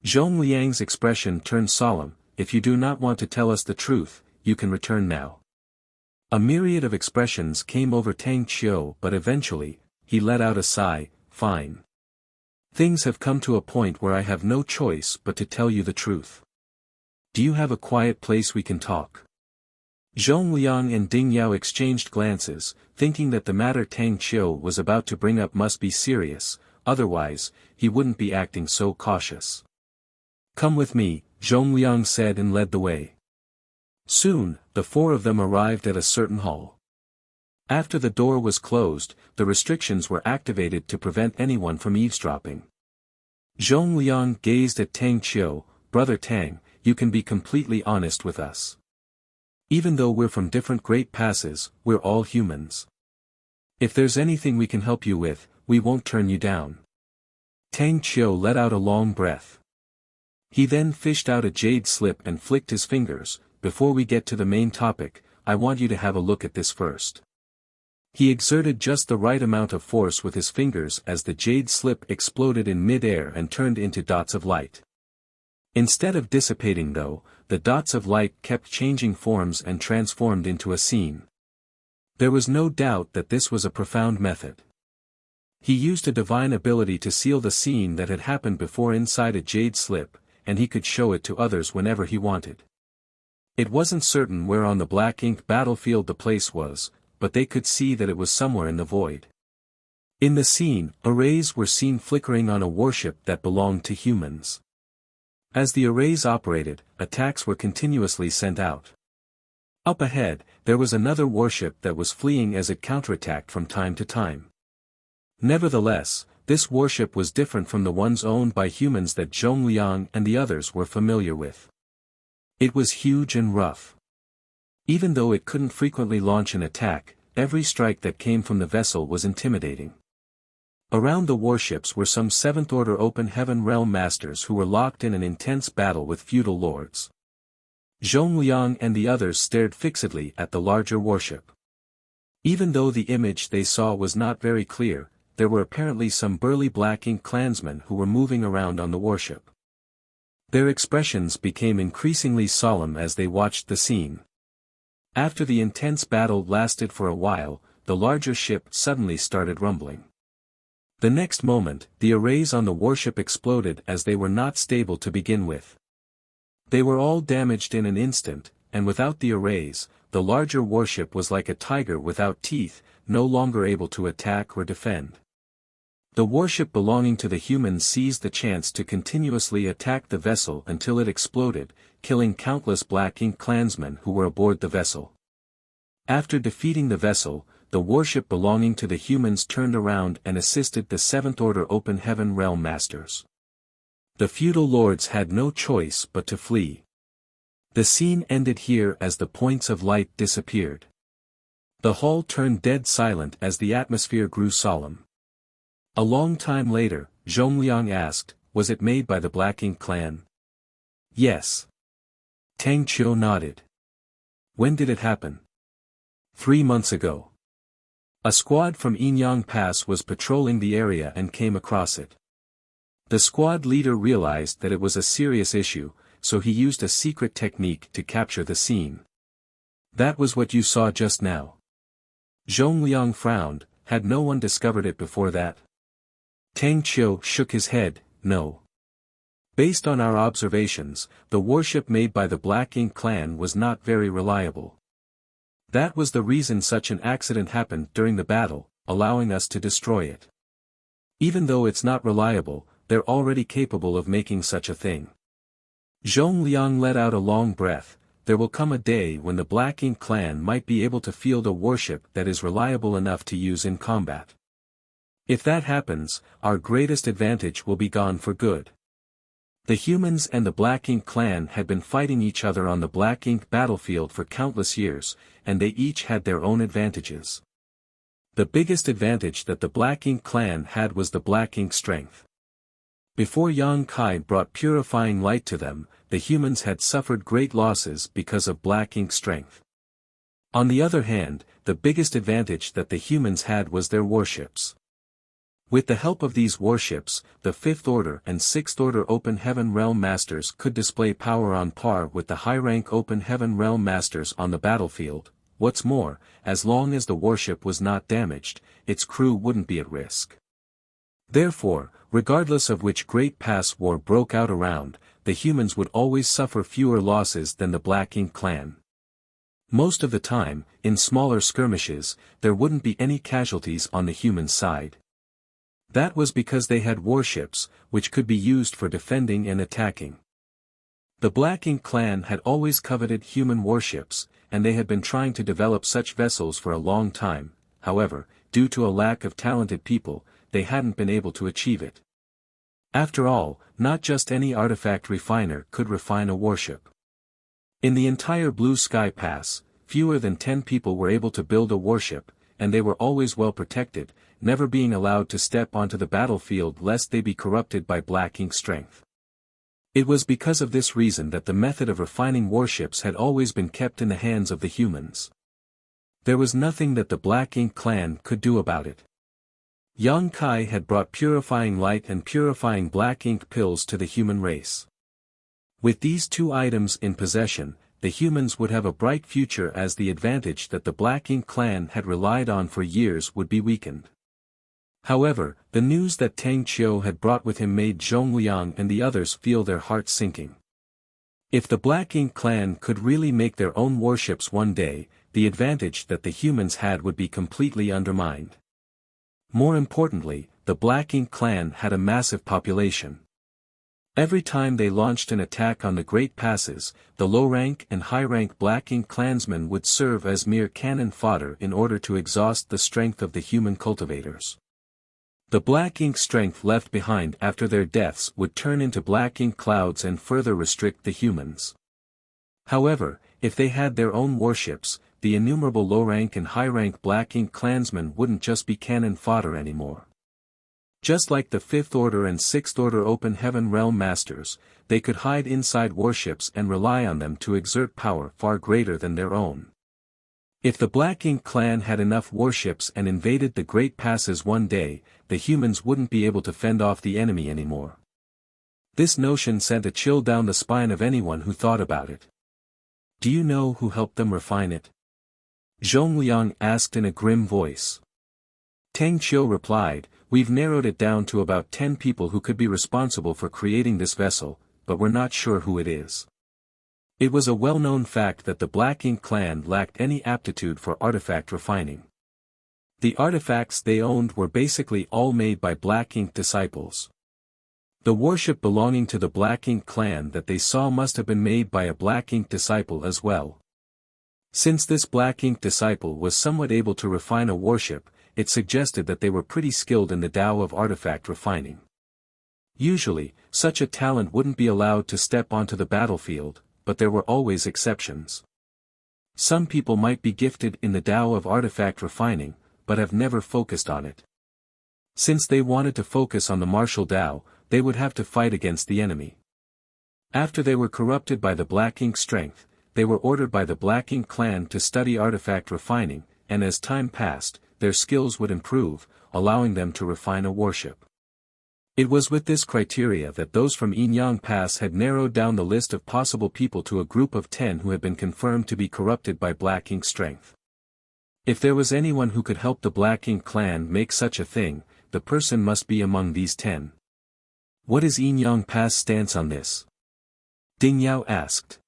Zhong Liang's expression turned solemn. If you do not want to tell us the truth, you can return now. A myriad of expressions came over Tang Qiu, but eventually, he let out a sigh. Fine. Things have come to a point where I have no choice but to tell you the truth. Do you have a quiet place we can talk? Zhong Liang and Ding Yao exchanged glances, thinking that the matter Tang Qiu was about to bring up must be serious, otherwise, he wouldn't be acting so cautious. Come with me, Zhong Liang said and led the way. Soon, the four of them arrived at a certain hall. After the door was closed, the restrictions were activated to prevent anyone from eavesdropping. Zhong Liang gazed at Tang Qiu. Brother Tang, you can be completely honest with us. Even though we're from different great passes, we're all humans. If there's anything we can help you with, we won't turn you down. Tang Qiu let out a long breath. He then fished out a jade slip and flicked his fingers. Before we get to the main topic, I want you to have a look at this first. He exerted just the right amount of force with his fingers as the jade slip exploded in mid-air and turned into dots of light. Instead of dissipating though, the dots of light kept changing forms and transformed into a scene. There was no doubt that this was a profound method. He used a divine ability to seal the scene that had happened before inside a jade slip, and he could show it to others whenever he wanted. It wasn't certain where on the black ink battlefield the place was, but they could see that it was somewhere in the void. In the scene, arrays were seen flickering on a warship that belonged to humans. As the arrays operated, attacks were continuously sent out. Up ahead, there was another warship that was fleeing as it counterattacked from time to time. Nevertheless, this warship was different from the ones owned by humans that Zhong Liang and the others were familiar with. It was huge and rough. Even though it couldn't frequently launch an attack, every strike that came from the vessel was intimidating. Around the warships were some Seventh-Order Open Heaven Realm Masters who were locked in an intense battle with feudal lords. Zhong Liang and the others stared fixedly at the larger warship. Even though the image they saw was not very clear, there were apparently some burly Black Ink clansmen who were moving around on the warship. Their expressions became increasingly solemn as they watched the scene. After the intense battle lasted for a while, the larger ship suddenly started rumbling. The next moment, the arrays on the warship exploded as they were not stable to begin with. They were all damaged in an instant, and without the arrays, the larger warship was like a tiger without teeth, no longer able to attack or defend. The warship belonging to the humans seized the chance to continuously attack the vessel until it exploded, killing countless Black Ink clansmen who were aboard the vessel. After defeating the vessel, the warship belonging to the humans turned around and assisted the Seventh Order Open Heaven Realm Masters. The feudal lords had no choice but to flee. The scene ended here as the points of light disappeared. The hall turned dead silent as the atmosphere grew solemn. A long time later, Zhong Liang asked, was it made by the Black Ink clan? Yes. Tang Qiu nodded. When did it happen? 3 months ago. A squad from Yinyang Pass was patrolling the area and came across it. The squad leader realized that it was a serious issue, so he used a secret technique to capture the scene. That was what you saw just now. Zhong Liang frowned. Had no one discovered it before that? Tang Qiu shook his head. No. Based on our observations, the warship made by the Black Ink clan was not very reliable. That was the reason such an accident happened during the battle, allowing us to destroy it. Even though it's not reliable, they're already capable of making such a thing. Zhong Liang let out a long breath. There will come a day when the Black Ink clan might be able to field a warship that is reliable enough to use in combat. If that happens, our greatest advantage will be gone for good. The humans and the Black Ink clan had been fighting each other on the Black Ink battlefield for countless years, and they each had their own advantages. The biggest advantage that the Black Ink clan had was the Black Ink strength. Before Yang Kai brought purifying light to them, the humans had suffered great losses because of Black Ink strength. On the other hand, the biggest advantage that the humans had was their warships. With the help of these warships, the Fifth Order and Sixth Order Open Heaven Realm Masters could display power on par with the high-rank Open Heaven Realm Masters on the battlefield. What's more, as long as the warship was not damaged, its crew wouldn't be at risk. Therefore, regardless of which Great Pass War broke out around, the humans would always suffer fewer losses than the Black Ink clan. Most of the time, in smaller skirmishes, there wouldn't be any casualties on the human side. That was because they had warships, which could be used for defending and attacking. The Black Ink clan had always coveted human warships, and they had been trying to develop such vessels for a long time. However, due to a lack of talented people, they hadn't been able to achieve it. After all, not just any artifact refiner could refine a warship. In the entire Blue Sky Pass, fewer than 10 people were able to build a warship, and they were always well protected, never being allowed to step onto the battlefield lest they be corrupted by Black Ink strength. It was because of this reason that the method of refining warships had always been kept in the hands of the humans. There was nothing that the Black Ink clan could do about it. Yang Kai had brought purifying light and purifying Black Ink pills to the human race. With these two items in possession, the humans would have a bright future as the advantage that the Black Ink clan had relied on for years would be weakened. However, the news that Tang Qiu had brought with him made Zhongliang and the others feel their hearts sinking. If the Black Ink clan could really make their own warships one day, the advantage that the humans had would be completely undermined. More importantly, the Black Ink clan had a massive population. Every time they launched an attack on the Great Passes, the low-rank and high-rank Black Ink clansmen would serve as mere cannon fodder in order to exhaust the strength of the human cultivators. The Black Ink strength left behind after their deaths would turn into Black Ink clouds and further restrict the humans. However, if they had their own warships, the innumerable low-rank and high-rank Black Ink clansmen wouldn't just be cannon fodder anymore. Just like the Fifth Order and Sixth Order Open Heaven Realm Masters, they could hide inside warships and rely on them to exert power far greater than their own. If the Black Ink clan had enough warships and invaded the Great Passes one day, the humans wouldn't be able to fend off the enemy anymore. This notion sent a chill down the spine of anyone who thought about it. Do you know who helped them refine it? Zhongliang asked in a grim voice. Tang Qiu replied, "We've narrowed it down to about 10 people who could be responsible for creating this vessel, but we're not sure who it is." It was a well-known fact that the Black Ink clan lacked any aptitude for artifact refining. The artifacts they owned were basically all made by Black Ink disciples. The warship belonging to the Black Ink clan that they saw must have been made by a Black Ink disciple as well. Since this Black Ink disciple was somewhat able to refine a warship, it suggested that they were pretty skilled in the Tao of artifact refining. Usually, such a talent wouldn't be allowed to step onto the battlefield, but there were always exceptions. Some people might be gifted in the Tao of artifact refining, but have never focused on it. Since they wanted to focus on the martial Tao, they would have to fight against the enemy. After they were corrupted by the Black Ink strength, they were ordered by the Black Ink clan to study artifact refining, and as time passed, their skills would improve, allowing them to refine a warship. It was with this criteria that those from Yinyang Pass had narrowed down the list of possible people to a group of 10 who had been confirmed to be corrupted by Black Ink strength. If there was anyone who could help the Black Ink clan make such a thing, the person must be among these 10. What is Yinyang Pass' stance on this? Ding Yao asked.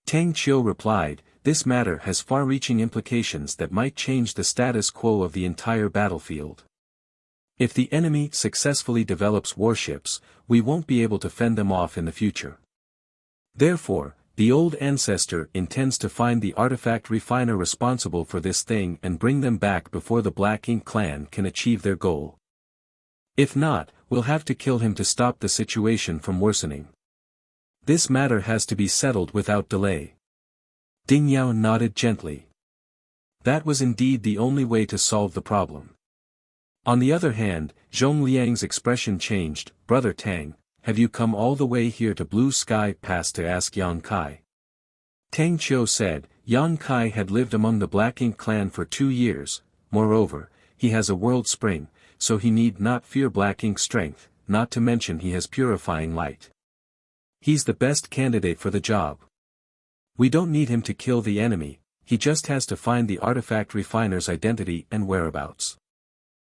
Tang Qiu replied, "This matter has far-reaching implications that might change the status quo of the entire battlefield. If the enemy successfully develops warships, we won't be able to fend them off in the future. Therefore, the old ancestor intends to find the artifact refiner responsible for this thing and bring them back before the Black Ink clan can achieve their goal. If not, we'll have to kill him to stop the situation from worsening. This matter has to be settled without delay." Ding Yao nodded gently. That was indeed the only way to solve the problem. On the other hand, Zhong Liang's expression changed. "Brother Tang, have you come all the way here to Blue Sky Pass to ask Yang Kai?" Tang Qiu said. Yang Kai had lived among the Black Ink clan for 2 years, moreover, he has a world spring, so he need not fear Black Ink strength, not to mention he has purifying light. He's the best candidate for the job. We don't need him to kill the enemy, he just has to find the artifact refiner's identity and whereabouts.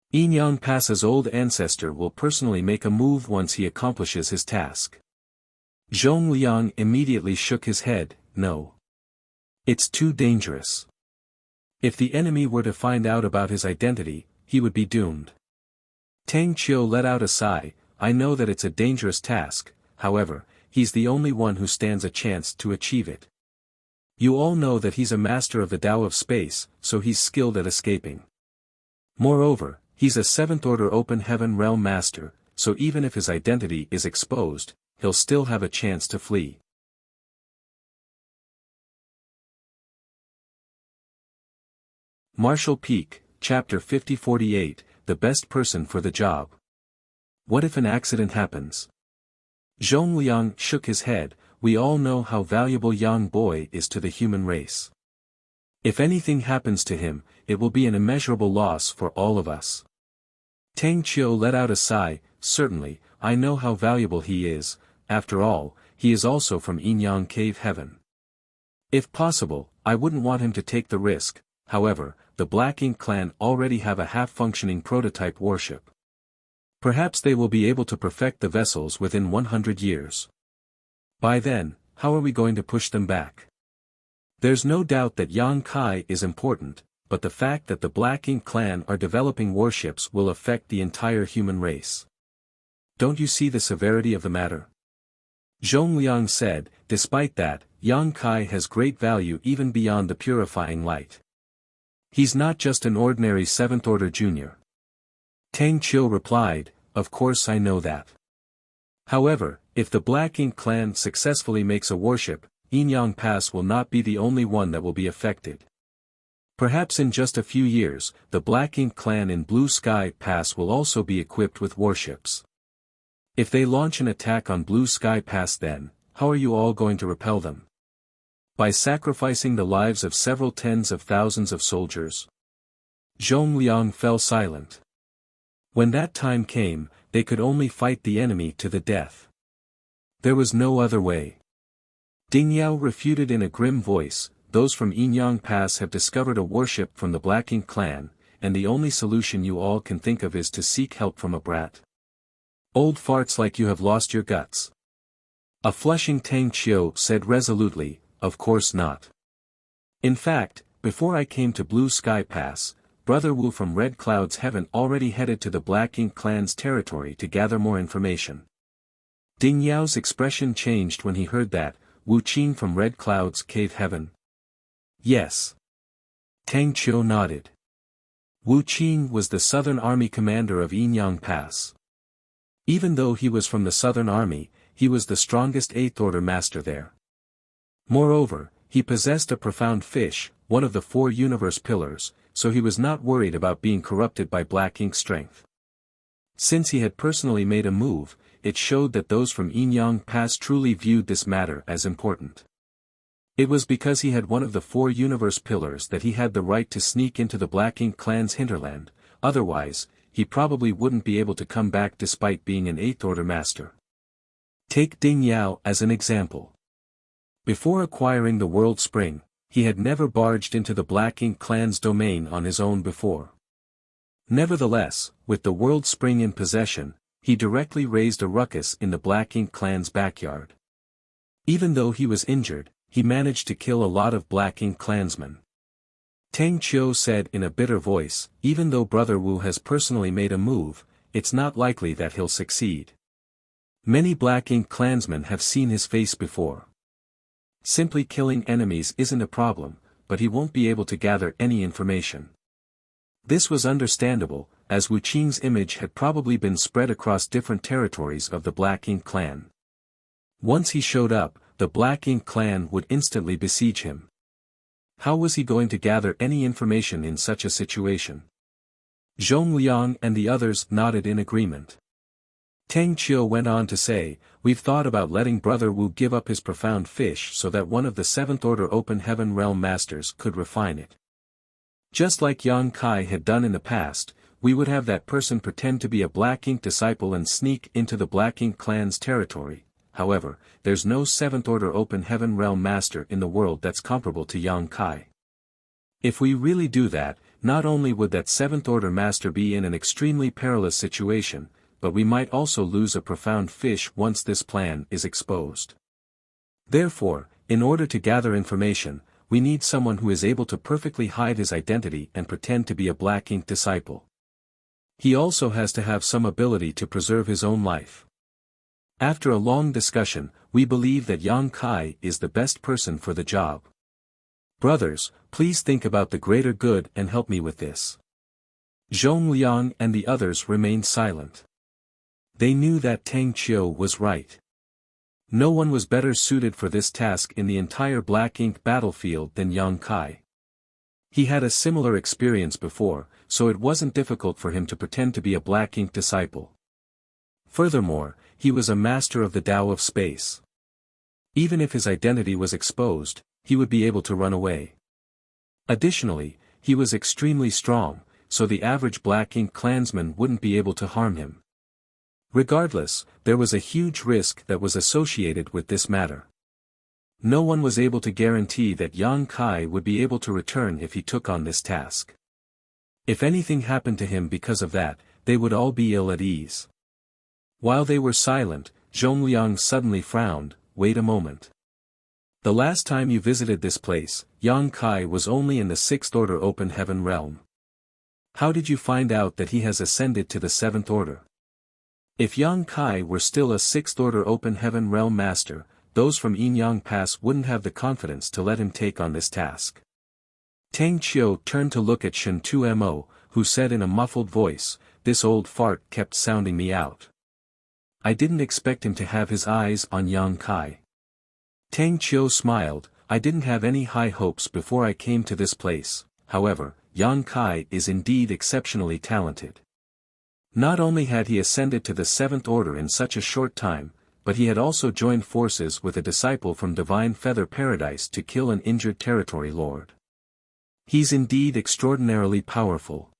Yin Yang Pass's old ancestor will personally make a move once he accomplishes his task. Zhong Liang immediately shook his head. No. It's too dangerous. If the enemy were to find out about his identity, he would be doomed. Tang Qiu let out a sigh. I know that it's a dangerous task, however, he's the only one who stands a chance to achieve it. You all know that he's a master of the Tao of space, so he's skilled at escaping. Moreover, he's a 7th order open heaven realm master, so even if his identity is exposed, he'll still have a chance to flee. Marshall Peak, Chapter 50-48, The Best Person for the Job. What if an accident happens? Zhong Liang shook his head. We all know how valuable Yang Boy is to the human race. If anything happens to him, it will be an immeasurable loss for all of us. Tang Qiu let out a sigh. Certainly, I know how valuable he is, after all, he is also from Yin Yang Cave Heaven. If possible, I wouldn't want him to take the risk. However, the Black Ink clan already have a half-functioning prototype warship. Perhaps they will be able to perfect the vessels within 100 years. By then, how are we going to push them back? There's no doubt that Yang Kai is important, but the fact that the Black Ink clan are developing warships will affect the entire human race. Don't you see the severity of the matter? Zhong Liang said. Despite that, Yang Kai has great value even beyond the purifying light. He's not just an ordinary 7th order junior. Tang Qiu replied, of course I know that. However, if the Black Ink clan successfully makes a warship, Yin Yang Pass will not be the only one that will be affected. Perhaps in just a few years, the Black Ink clan in Blue Sky Pass will also be equipped with warships. If they launch an attack on Blue Sky Pass, then, how are you all going to repel them? By sacrificing the lives of several tens of thousands of soldiers? Zhong Liang fell silent. When that time came, they could only fight the enemy to the death. There was no other way. Ding Yao refuted in a grim voice. Those from Yin Yang Pass have discovered a warship from the Black Ink clan, and the only solution you all can think of is to seek help from a brat. Old farts like you have lost your guts. A flushing Tang Qiu said resolutely, of course not. In fact, before I came to Blue Sky Pass, Brother Wu from Red Cloud's Heaven already headed to the Black Ink clan's territory to gather more information. Ding Yao's expression changed when he heard that. Wu Qin from Red Cloud's Cave Heaven? Yes. Tang Qiu nodded. Wu Qin was the Southern Army commander of Yin Yang Pass. Even though he was from the Southern Army, he was the strongest 8th order master there. Moreover, he possessed a profound fish, one of the 4 universe pillars, so he was not worried about being corrupted by Black Ink strength. Since he had personally made a move, it showed that those from Yin Yang Pass truly viewed this matter as important. It was because he had one of the 4 universe pillars that he had the right to sneak into the Black Ink clan's hinterland, otherwise, he probably wouldn't be able to come back despite being an 8th order master. Take Ding Yao as an example. Before acquiring the World Spring, he had never barged into the Black Ink clan's domain on his own before. Nevertheless, with the World Spring in possession, he directly raised a ruckus in the Black Ink clan's backyard. Even though he was injured, he managed to kill a lot of Black Ink clansmen. Tang Qiu said in a bitter voice, even though Brother Wu has personally made a move, it's not likely that he'll succeed. Many Black Ink clansmen have seen his face before. Simply killing enemies isn't a problem, but he won't be able to gather any information. This was understandable, as Wu Qing's image had probably been spread across different territories of the Black Ink clan. Once he showed up, the Black Ink clan would instantly besiege him. How was he going to gather any information in such a situation? Zhongliang and the others nodded in agreement. Tang Qiu went on to say, "We've thought about letting Brother Wu give up his profound fish so that one of the Seventh Order Open Heaven Realm Masters could refine it. Just like Yang Kai had done in the past, we would have that person pretend to be a Black Ink disciple and sneak into the Black Ink clan's territory. However, there's no Seventh Order Open Heaven Realm Master in the world that's comparable to Yang Kai. If we really do that, not only would that Seventh Order Master be in an extremely perilous situation, but we might also lose a profound fish once this plan is exposed. Therefore, in order to gather information, we need someone who is able to perfectly hide his identity and pretend to be a Black Ink disciple. He also has to have some ability to preserve his own life. After a long discussion, we believe that Yang Kai is the best person for the job. Brothers, please think about the greater good and help me with this." Zhongliang and the others remained silent. They knew that Tang Qiu was right. No one was better suited for this task in the entire Black Ink battlefield than Yang Kai. He had a similar experience before, so it wasn't difficult for him to pretend to be a Black Ink disciple. Furthermore, he was a master of the Tao of space. Even if his identity was exposed, he would be able to run away. Additionally, he was extremely strong, so the average Black Ink clansman wouldn't be able to harm him. Regardless, there was a huge risk that was associated with this matter. No one was able to guarantee that Yang Kai would be able to return if he took on this task. If anything happened to him because of that, they would all be ill at ease. While they were silent, Zhongliang suddenly frowned. "Wait a moment. The last time you visited this place, Yang Kai was only in the Sixth Order Open Heaven Realm. How did you find out that he has ascended to the Seventh Order? If Yang Kai were still a Sixth Order Open Heaven Realm Master, those from Yinyang Pass wouldn't have the confidence to let him take on this task." Tang Qiu turned to look at Shen Tumo, who said in a muffled voice, "This old fart kept sounding me out. I didn't expect him to have his eyes on Yang Kai." Tang Qiu smiled, "I didn't have any high hopes before I came to this place. However, Yang Kai is indeed exceptionally talented. Not only had he ascended to the Seventh Order in such a short time, but he had also joined forces with a disciple from Divine Feather Paradise to kill an injured territory lord. He's indeed extraordinarily powerful."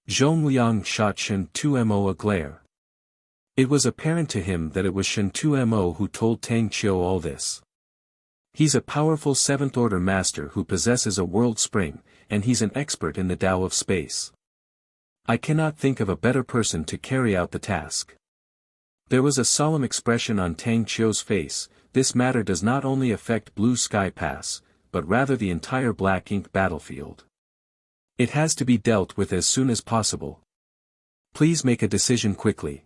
Zhongliang shot Shen Tumo a glare. It was apparent to him that it was Shen Tumo who told Tang Qiu all this. He's a powerful Seventh Order Master who possesses a world spring, and he's an expert in the Tao of space. I cannot think of a better person to carry out the task. There was a solemn expression on Tang Qiu's face. This matter does not only affect Blue Sky Pass, but rather the entire Black Ink battlefield. It has to be dealt with as soon as possible. Please make a decision quickly.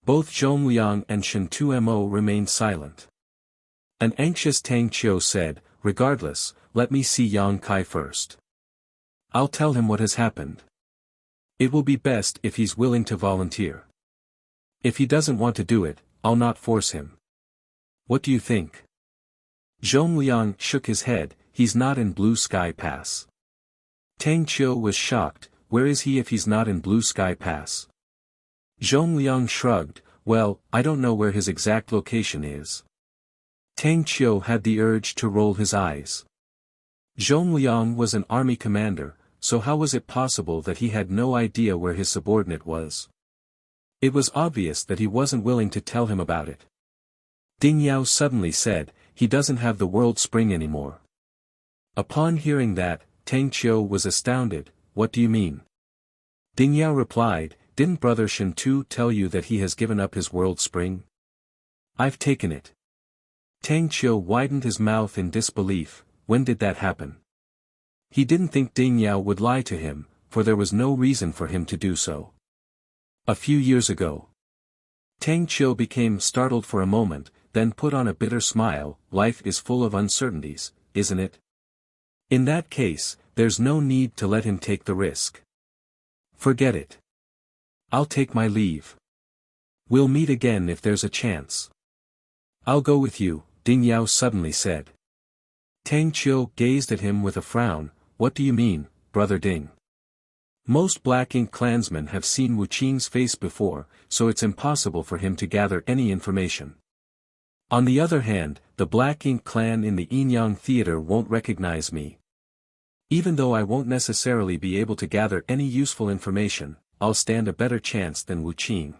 Both Zhongliang and Shen Tumo remained silent. An anxious Tang Qiu said, "Regardless, let me see Yang Kai first. I'll tell him what has happened. It will be best if he's willing to volunteer. If he doesn't want to do it, I'll not force him. What do you think?" Zhongliang shook his head. "He's not in Blue Sky Pass." Tang Qiu was shocked. "Where is he if he's not in Blue Sky Pass?" Zhongliang shrugged. "Well, I don't know where his exact location is." Tang Qiu had the urge to roll his eyes. Zhongliang was an army commander, so how was it possible that he had no idea where his subordinate was? It was obvious that he wasn't willing to tell him about it. Ding Yao suddenly said, "He doesn't have the world spring anymore." Upon hearing that, Tang Qiu was astounded. "What do you mean?" Ding Yao replied, "Didn't Brother Shen Tu tell you that he has given up his world spring? I've taken it." Tang Qiu widened his mouth in disbelief. When did that happen? He didn't think Ding Yao would lie to him, for there was no reason for him to do so. "A few years ago." Tang Qiu became startled for a moment, then put on a bitter smile. "Life is full of uncertainties, isn't it? In that case, there's no need to let him take the risk. Forget it. I'll take my leave. We'll meet again if there's a chance." "I'll go with you," Ding Yao suddenly said. Tang Qiu gazed at him with a frown. What do you mean, Brother Ding? Most Black Ink clansmen have seen Wu Qing's face before, so it's impossible for him to gather any information. On the other hand, the Black Ink clan in the Yinyang Theater won't recognize me. Even though I won't necessarily be able to gather any useful information, I'll stand a better chance than Wu Qing.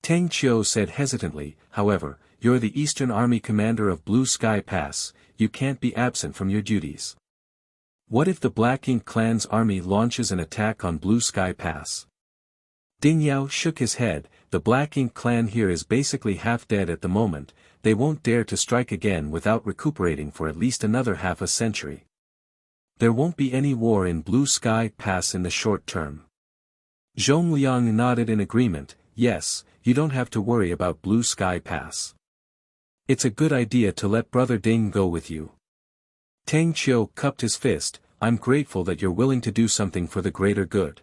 Tang Qiu said hesitantly, however, you're the Eastern Army commander of Blue Sky Pass, you can't be absent from your duties. What if the Black Ink clan's army launches an attack on Blue Sky Pass? Ding Yao shook his head. The Black Ink clan here is basically half dead at the moment, they won't dare to strike again without recuperating for at least another half a century. There won't be any war in Blue Sky Pass in the short term. Zhongliang nodded in agreement. Yes, you don't have to worry about Blue Sky Pass. It's a good idea to let Brother Ding go with you. Tang Qiu cupped his fist. I'm grateful that you're willing to do something for the greater good.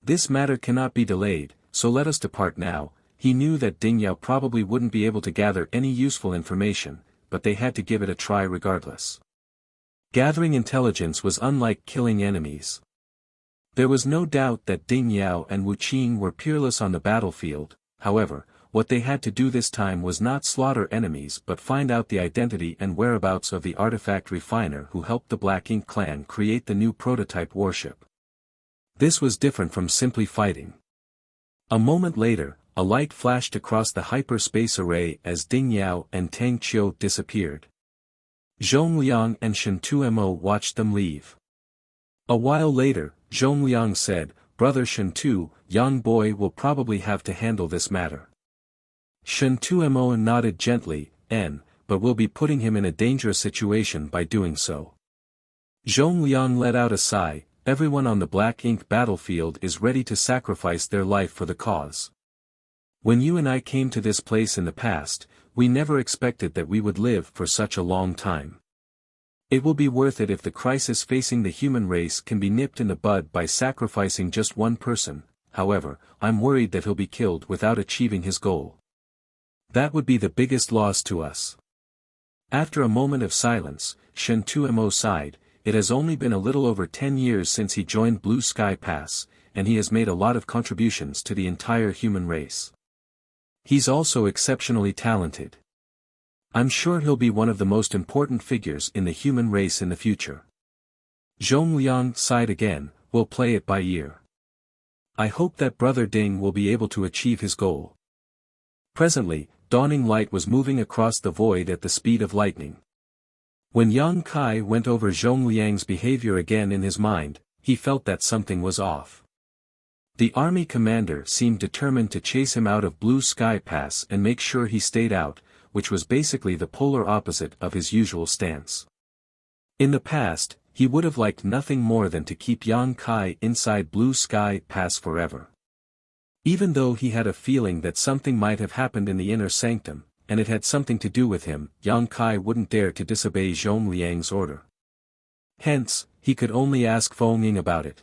This matter cannot be delayed, so let us depart now. He knew that Ding Yao probably wouldn't be able to gather any useful information, but they had to give it a try regardless. Gathering intelligence was unlike killing enemies. There was no doubt that Ding Yao and Wu Qing were peerless on the battlefield. However, what they had to do this time was not slaughter enemies but find out the identity and whereabouts of the artifact refiner who helped the Black Ink clan create the new prototype warship. This was different from simply fighting. A moment later, a light flashed across the hyperspace array as Ding Yao and Tang Qiu disappeared. Zhongliang and Shen Tuemo watched them leave. A while later, Zhongliang said, Brother Shen Tu, young boy will probably have to handle this matter. Shen Tuemo nodded gently, but we'll be putting him in a dangerous situation by doing so. Zhongliang let out a sigh. Everyone on the Black Ink battlefield is ready to sacrifice their life for the cause. When you and I came to this place in the past, we never expected that we would live for such a long time. It will be worth it if the crisis facing the human race can be nipped in the bud by sacrificing just one person. However, I'm worried that he'll be killed without achieving his goal. That would be the biggest loss to us. After a moment of silence, Shen Tuemo sighed. It has only been a little over 10 years since he joined Blue Sky Pass, and he has made a lot of contributions to the entire human race. He's also exceptionally talented. I'm sure he'll be one of the most important figures in the human race in the future. Zhongliang sighed again. We'll play it by ear. I hope that Brother Ding will be able to achieve his goal. Presently, dawning light was moving across the void at the speed of lightning. When Yang Kai went over Zhongliang's behavior again in his mind, he felt that something was off. The army commander seemed determined to chase him out of Blue Sky Pass and make sure he stayed out, which was basically the polar opposite of his usual stance. In the past, he would have liked nothing more than to keep Yang Kai inside Blue Sky Pass forever. Even though he had a feeling that something might have happened in the inner sanctum, and it had something to do with him, Yang Kai wouldn't dare to disobey Zhongliang's order. Hence, he could only ask Feng Ying about it.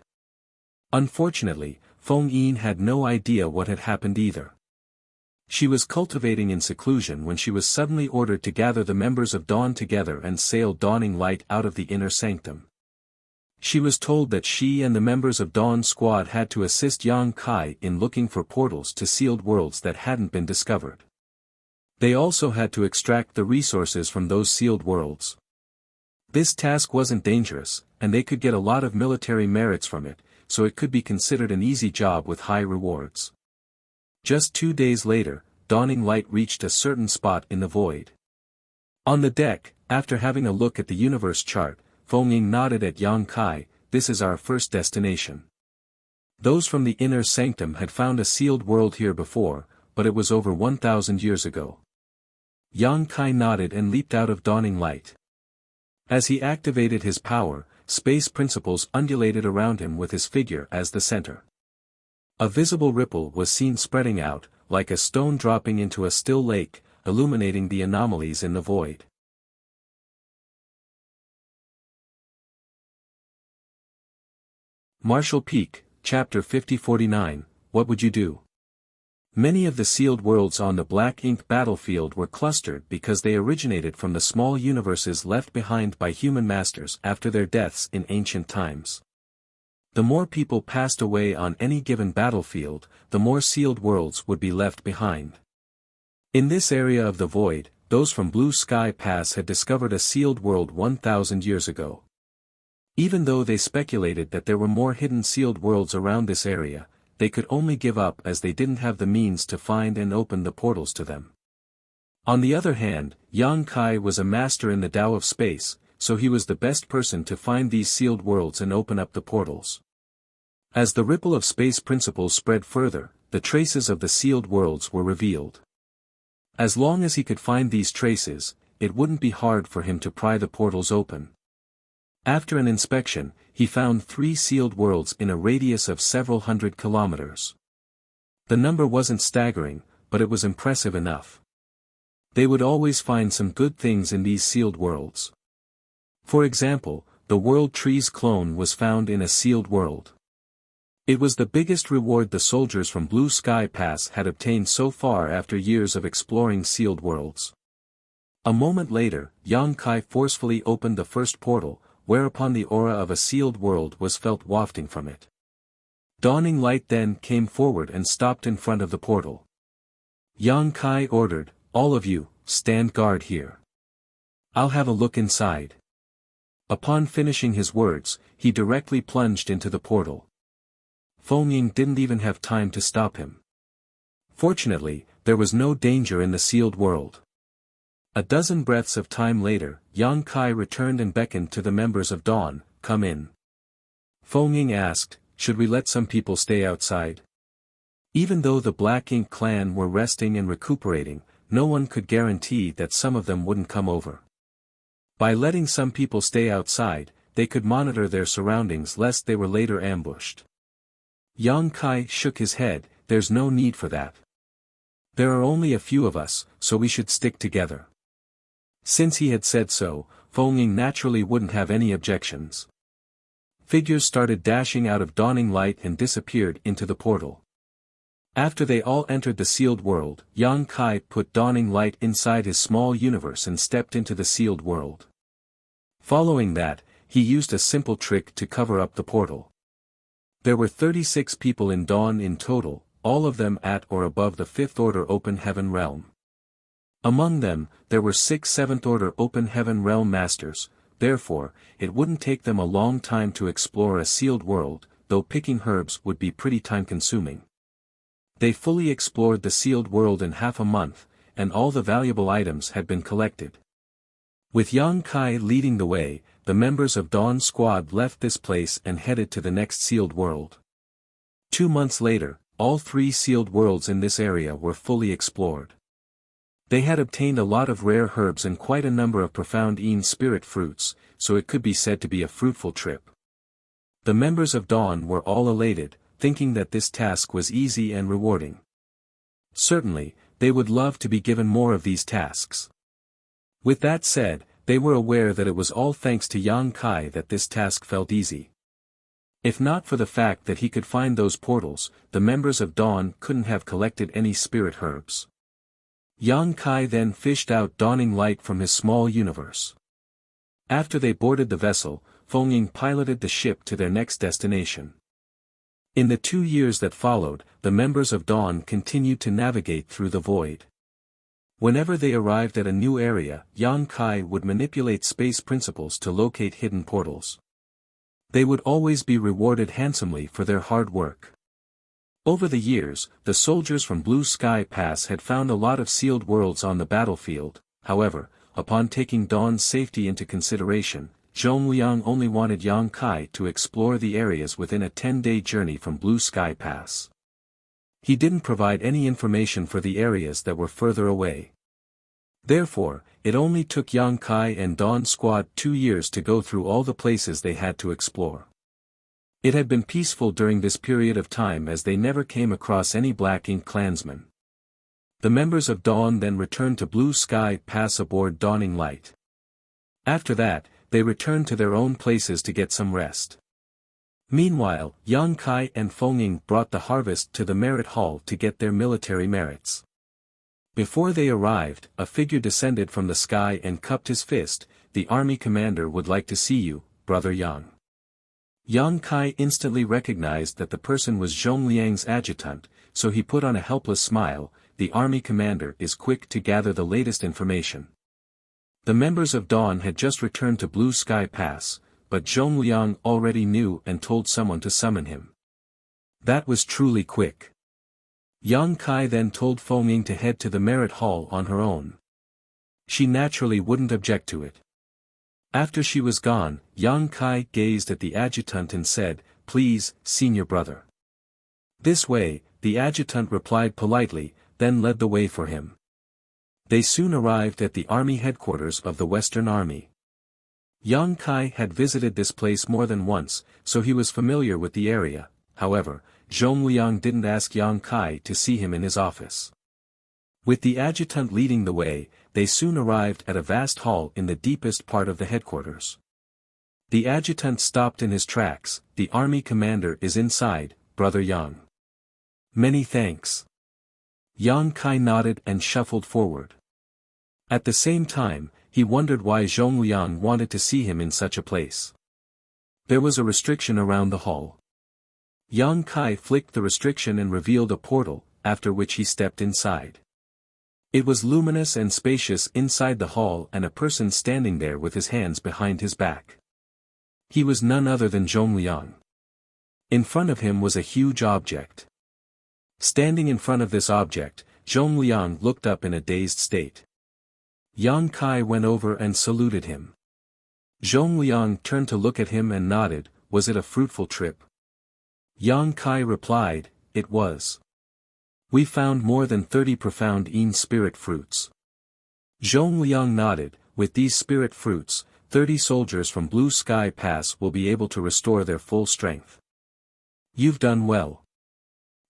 Unfortunately, Feng Ying had no idea what had happened either. She was cultivating in seclusion when she was suddenly ordered to gather the members of Dawn together and sail Dawning Light out of the inner sanctum. She was told that she and the members of Dawn Squad had to assist Yang Kai in looking for portals to sealed worlds that hadn't been discovered. They also had to extract the resources from those sealed worlds. This task wasn't dangerous, and they could get a lot of military merits from it, so it could be considered an easy job with high rewards. Just 2 days later, Dawning Light reached a certain spot in the void. On the deck, after having a look at the universe chart, Feng Ying nodded at Yang Kai. This is our first destination. Those from the inner sanctum had found a sealed world here before, but it was over 1,000 years ago. Yang Kai nodded and leaped out of Dawning Light. As he activated his power, space principles undulated around him with his figure as the center. A visible ripple was seen spreading out, like a stone dropping into a still lake, illuminating the anomalies in the void. Marshall Peak, Chapter 5049, What Would You Do? Many of the sealed worlds on the black ink battlefield were clustered because they originated from the small universes left behind by human masters after their deaths in ancient times. The more people passed away on any given battlefield, the more sealed worlds would be left behind. In this area of the void, those from Blue Sky Pass had discovered a sealed world 1,000 years ago. Even though they speculated that there were more hidden sealed worlds around this area, they could only give up as they didn't have the means to find and open the portals to them. On the other hand, Yang Kai was a master in the Tao of space, so he was the best person to find these sealed worlds and open up the portals. As the ripple of space principles spread further, the traces of the sealed worlds were revealed. As long as he could find these traces, it wouldn't be hard for him to pry the portals open. After an inspection, he found 3 sealed worlds in a radius of several hundred kilometers. The number wasn't staggering, but it was impressive enough. They would always find some good things in these sealed worlds. For example, the World Tree's clone was found in a sealed world. It was the biggest reward the soldiers from Blue Sky Pass had obtained so far after years of exploring sealed worlds. A moment later, Yang Kai forcefully opened the first portal, whereupon the aura of a sealed world was felt wafting from it. Dawning Light then came forward and stopped in front of the portal. Yang Kai ordered, "All of you, stand guard here. I'll have a look inside." Upon finishing his words, he directly plunged into the portal. Feng Ying didn't even have time to stop him. Fortunately, there was no danger in the sealed world. A dozen breaths of time later, Yang Kai returned and beckoned to the members of Dawn, "Come in." Feng Ying asked, "Should we let some people stay outside?" Even though the Black Ink clan were resting and recuperating, no one could guarantee that some of them wouldn't come over. By letting some people stay outside, they could monitor their surroundings lest they were later ambushed. Yang Kai shook his head, "There's no need for that. There are only a few of us, so we should stick together." Since he had said so, Feng Ying naturally wouldn't have any objections. Figures started dashing out of Dawning Light and disappeared into the portal. After they all entered the sealed world, Yang Kai put Dawning Light inside his small universe and stepped into the sealed world. Following that, he used a simple trick to cover up the portal. There were 36 people in Dawn in total, all of them at or above the 5th Order Open Heaven Realm. Among them, there were 6 7th Order Open Heaven Realm Masters, therefore, it wouldn't take them a long time to explore a sealed world, though picking herbs would be pretty time-consuming. They fully explored the sealed world in half a month, and all the valuable items had been collected. With Yang Kai leading the way, the members of Dawn's squad left this place and headed to the next sealed world. 2 months later, all 3 sealed worlds in this area were fully explored. They had obtained a lot of rare herbs and quite a number of profound spirit fruits, so it could be said to be a fruitful trip. The members of Dawn were all elated, thinking that this task was easy and rewarding. Certainly, they would love to be given more of these tasks. With that said, they were aware that it was all thanks to Yang Kai that this task felt easy. If not for the fact that he could find those portals, the members of Dawn couldn't have collected any spirit herbs. Yang Kai then fished out Dawning Light from his small universe. After they boarded the vessel, Feng Ying piloted the ship to their next destination. In the 2 years that followed, the members of Dawn continued to navigate through the void. Whenever they arrived at a new area, Yang Kai would manipulate space principles to locate hidden portals. They would always be rewarded handsomely for their hard work. Over the years, the soldiers from Blue Sky Pass had found a lot of sealed worlds on the battlefield. However, upon taking Dawn's safety into consideration, Zhong Liang only wanted Yang Kai to explore the areas within a 10-day journey from Blue Sky Pass. He didn't provide any information for the areas that were further away. Therefore, it only took Yang Kai and Dawn's squad 2 years to go through all the places they had to explore. It had been peaceful during this period of time as they never came across any Black Ink clansmen. The members of Dawn then returned to Blue Sky Pass aboard Dawning Light. After that, they returned to their own places to get some rest. Meanwhile, Yang Kai and Feng Ying brought the harvest to the merit hall to get their military merits. Before they arrived, a figure descended from the sky and cupped his fist. "The army commander would like to see you, Brother Yang." Yang Kai instantly recognized that the person was Zhongliang's adjutant, so he put on a helpless smile. "The army commander is quick to gather the latest information." The members of Dawn had just returned to Blue Sky Pass, but Zhongliang already knew and told someone to summon him. That was truly quick. Yang Kai then told Feng Ying to head to the merit hall on her own. She naturally wouldn't object to it. After she was gone, Yang Kai gazed at the adjutant and said, "Please, senior brother." "This way," the adjutant replied politely, then led the way for him. They soon arrived at the army headquarters of the Western Army. Yang Kai had visited this place more than once, so he was familiar with the area. However, Zhongliang didn't ask Yang Kai to see him in his office. With the adjutant leading the way, they soon arrived at a vast hall in the deepest part of the headquarters. The adjutant stopped in his tracks. "The army commander is inside, Brother Yang." "Many thanks." Yang Kai nodded and shuffled forward. At the same time, he wondered why Zhongliang wanted to see him in such a place. There was a restriction around the hall. Yang Kai flicked the restriction and revealed a portal, after which he stepped inside. It was luminous and spacious inside the hall and a person standing there with his hands behind his back. He was none other than Zhongliang. In front of him was a huge object. Standing in front of this object, Zhongliang looked up in a dazed state. Yang Kai went over and saluted him. Zhongliang turned to look at him and nodded. "Was it a fruitful trip?" Yang Kai replied, "It was. We found more than 30 profound Yin spirit fruits." Zhongliang nodded. "With these spirit fruits, 30 soldiers from Blue Sky Pass will be able to restore their full strength." "You've done well."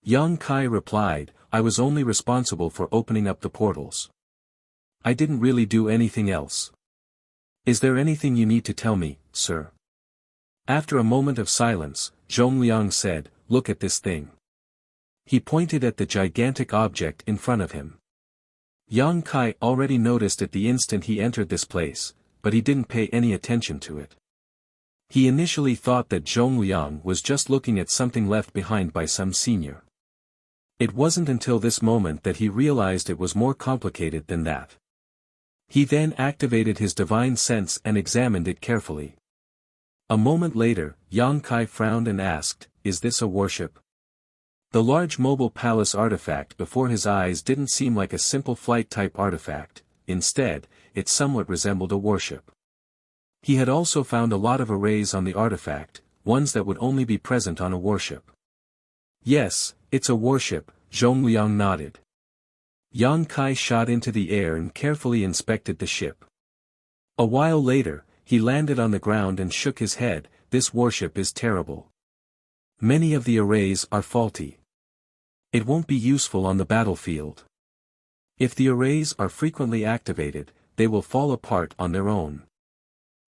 Yang Kai replied, "I was only responsible for opening up the portals. I didn't really do anything else." "Is there anything you need to tell me, sir?" After a moment of silence, Zhongliang said, "Look at this thing." He pointed at the gigantic object in front of him. Yang Kai already noticed it the instant he entered this place, but he didn't pay any attention to it. He initially thought that Zhongliang was just looking at something left behind by some senior. It wasn't until this moment that he realized it was more complicated than that. He then activated his divine sense and examined it carefully. A moment later, Yang Kai frowned and asked, "Is this a warship?" The large mobile palace artifact before his eyes didn't seem like a simple flight-type artifact. Instead, it somewhat resembled a warship. He had also found a lot of arrays on the artifact, ones that would only be present on a warship. "Yes, it's a warship," Zhongliang nodded. Yang Kai shot into the air and carefully inspected the ship. A while later, he landed on the ground and shook his head. "This warship is terrible. Many of the arrays are faulty. It won't be useful on the battlefield. If the arrays are frequently activated, they will fall apart on their own.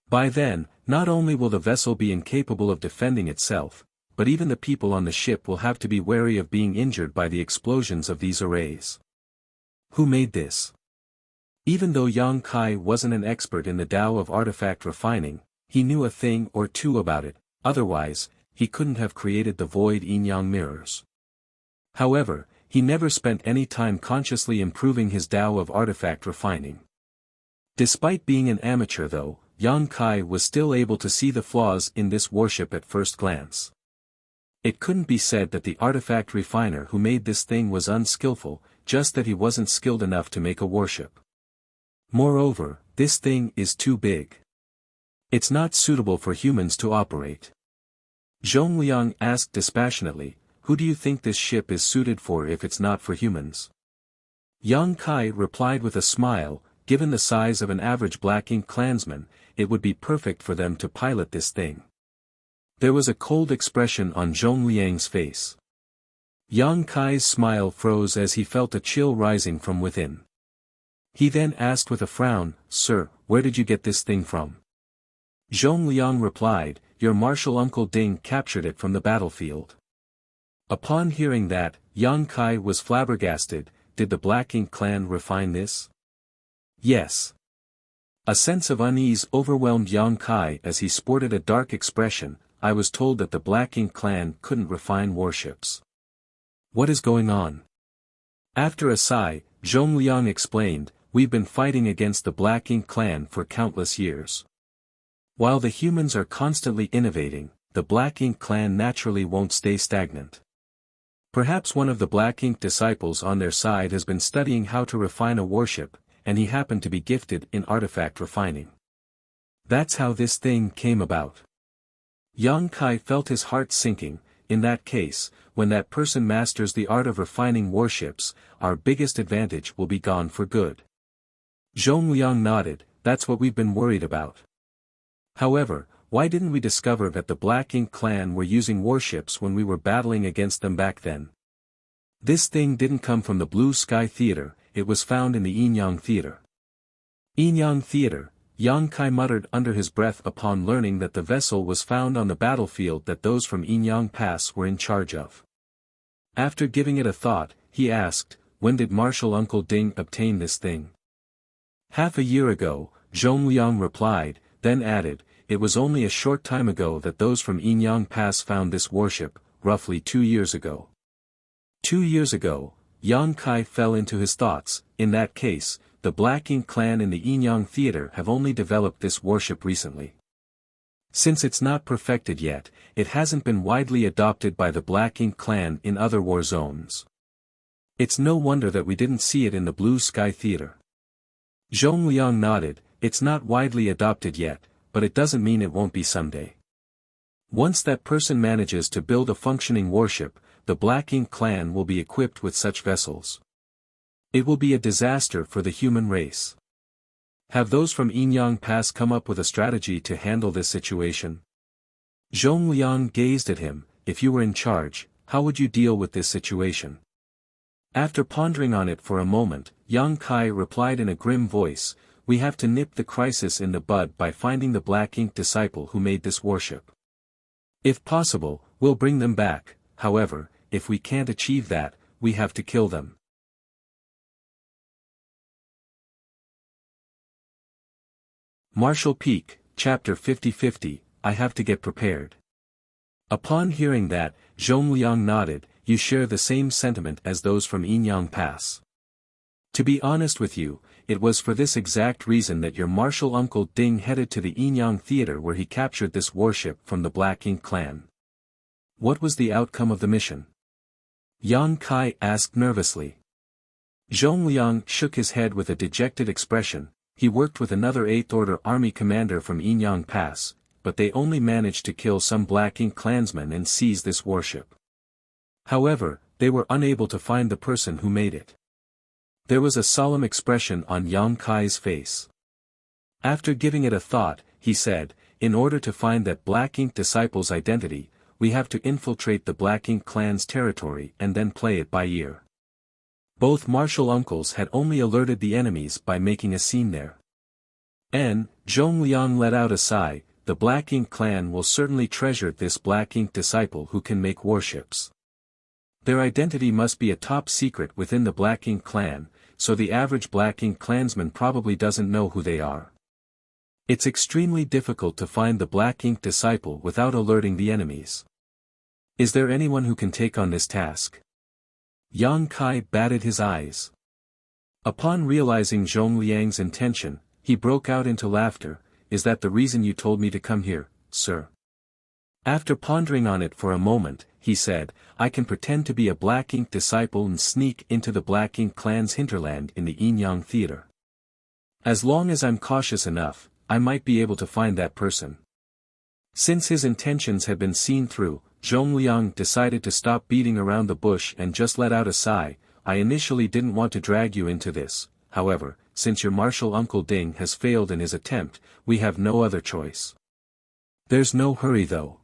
By then, not only will the vessel be incapable of defending itself, but even the people on the ship will have to be wary of being injured by the explosions of these arrays." Who made this? Even though Yang Kai wasn't an expert in the Tao of artifact refining, he knew a thing or two about it. Otherwise, he couldn't have created the void yin-yang mirrors. However, he never spent any time consciously improving his Tao of artifact refining. Despite being an amateur though, Yang Kai was still able to see the flaws in this warship at first glance. It couldn't be said that the artifact refiner who made this thing was unskillful, just that he wasn't skilled enough to make a warship. Moreover, this thing is too big. It's not suitable for humans to operate. Zhongliang asked dispassionately, "Who do you think this ship is suited for if it's not for humans?" Yang Kai replied with a smile, "Given the size of an average Black Ink clansman, it would be perfect for them to pilot this thing." There was a cold expression on Zhongliang's face. Yang Kai's smile froze as he felt a chill rising from within. He then asked with a frown, "Sir, where did you get this thing from?" Zhongliang replied, your martial Uncle Ding captured it from the battlefield. Upon hearing that, Yang Kai was flabbergasted. Did the Black Ink clan refine this? Yes. A sense of unease overwhelmed Yang Kai as he sported a dark expression. I was told that the Black Ink clan couldn't refine warships. What is going on? After a sigh, Zhongliang explained, we've been fighting against the Black Ink clan for countless years. While the humans are constantly innovating, the Black Ink clan naturally won't stay stagnant. Perhaps one of the Black Ink disciples on their side has been studying how to refine a warship, and he happened to be gifted in artifact refining. That's how this thing came about. Yang Kai felt his heart sinking. In that case, when that person masters the art of refining warships, our biggest advantage will be gone for good. Zhongliang nodded, that's what we've been worried about. However, why didn't we discover that the Black Ink clan were using warships when we were battling against them back then? This thing didn't come from the Blue Sky Theater, it was found in the Yinyang Theater. Yinyang Theater, Yang Kai muttered under his breath upon learning that the vessel was found on the battlefield that those from Yinyang Pass were in charge of. After giving it a thought, he asked, when did Martial Uncle Ding obtain this thing? Half a year ago, Zhongliang replied, then added, it was only a short time ago that those from Yinyang Pass found this warship, roughly 2 years ago. 2 years ago, Yang Kai fell into his thoughts. In that case, the Black Ink clan in the Yinyang Theater have only developed this warship recently. Since it's not perfected yet, it hasn't been widely adopted by the Black Ink clan in other war zones. It's no wonder that we didn't see it in the Blue Sky Theater. Zhongliang nodded, it's not widely adopted yet, but it doesn't mean it won't be someday. Once that person manages to build a functioning warship, the Black Ink clan will be equipped with such vessels. It will be a disaster for the human race. Have those from Yinyang Pass come up with a strategy to handle this situation? Zhongliang gazed at him, if you were in charge, how would you deal with this situation? After pondering on it for a moment, Yang Kai replied in a grim voice, we have to nip the crisis in the bud by finding the Black Ink disciple who made this warship. If possible, we'll bring them back, however, if we can't achieve that, we have to kill them. Martial Peak, Chapter 50-50, I have to get prepared. Upon hearing that, Zhongliang nodded, you share the same sentiment as those from Yinyang Pass. To be honest with you, it was for this exact reason that your martial Uncle Ding headed to the Yinyang Theater where he captured this warship from the Black Ink clan. What was the outcome of the mission? Yang Kai asked nervously. Zhongliang shook his head with a dejected expression. He worked with another 8th Order Army commander from Yinyang Pass, but they only managed to kill some Black Ink clansmen and seize this warship. However, they were unable to find the person who made it. There was a solemn expression on Yang Kai's face. After giving it a thought, he said, in order to find that Black Ink disciple's identity, we have to infiltrate the Black Ink clan's territory and then play it by ear. Both martial uncles had only alerted the enemies by making a scene there. Zhongliang let out a sigh, the Black Ink clan will certainly treasure this Black Ink disciple who can make warships. Their identity must be a top secret within the Black Ink clan, so the average Black Ink clansman probably doesn't know who they are. It's extremely difficult to find the Black Ink disciple without alerting the enemies. Is there anyone who can take on this task? Yang Kai batted his eyes. Upon realizing Zhongliang's intention, he broke out into laughter. Is that the reason you told me to come here, sir? After pondering on it for a moment, he said, I can pretend to be a Black Ink disciple and sneak into the Black Ink clan's hinterland in the Yinyang Theater. As long as I'm cautious enough, I might be able to find that person. Since his intentions had been seen through, Zhongliang decided to stop beating around the bush and just let out a sigh. I initially didn't want to drag you into this, however, since your martial Uncle Ding has failed in his attempt, we have no other choice. There's no hurry though.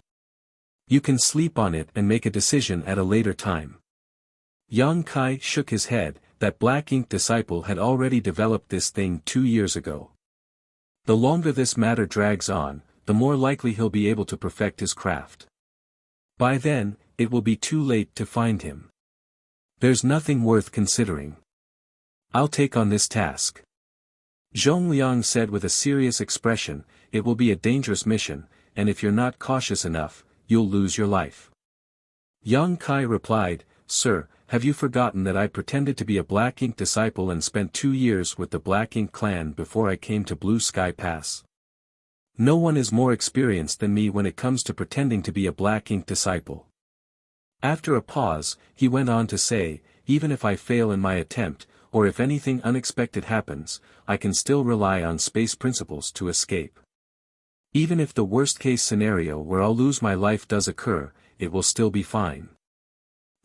You can sleep on it and make a decision at a later time. Yang Kai shook his head, that Black Ink disciple had already developed this thing 2 years ago. The longer this matter drags on, the more likely he'll be able to perfect his craft. By then, it will be too late to find him. There's nothing worth considering. I'll take on this task. Zhongliang said with a serious expression, it will be a dangerous mission, and if you're not cautious enough, you'll lose your life. Yang Kai replied, Sir, have you forgotten that I pretended to be a Black Ink disciple and spent 2 years with the Black Ink clan before I came to Blue Sky Pass? No one is more experienced than me when it comes to pretending to be a Black Ink disciple. After a pause, he went on to say, even if I fail in my attempt, or if anything unexpected happens, I can still rely on space principles to escape. Even if the worst-case scenario where I'll lose my life does occur, it will still be fine.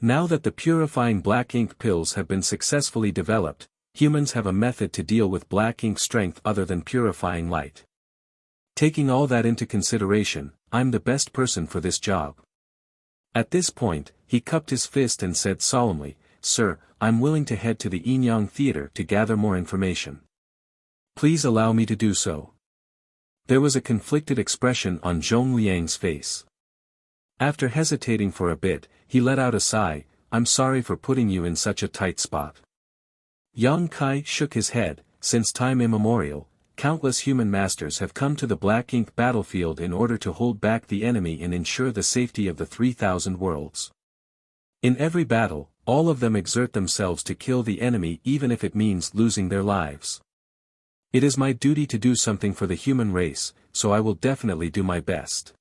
Now that the purifying black ink pills have been successfully developed, humans have a method to deal with black ink strength other than purifying light. Taking all that into consideration, I'm the best person for this job. At this point, he cupped his fist and said solemnly, Sir, I'm willing to head to the Yinyang Theater to gather more information. Please allow me to do so. There was a conflicted expression on Zhongliang's face. After hesitating for a bit, he let out a sigh, I'm sorry for putting you in such a tight spot. Yang Kai shook his head. Since time immemorial, countless human masters have come to the Black Ink battlefield in order to hold back the enemy and ensure the safety of the 3,000 worlds. In every battle, all of them exert themselves to kill the enemy even if it means losing their lives. It is my duty to do something for the human race, so I will definitely do my best.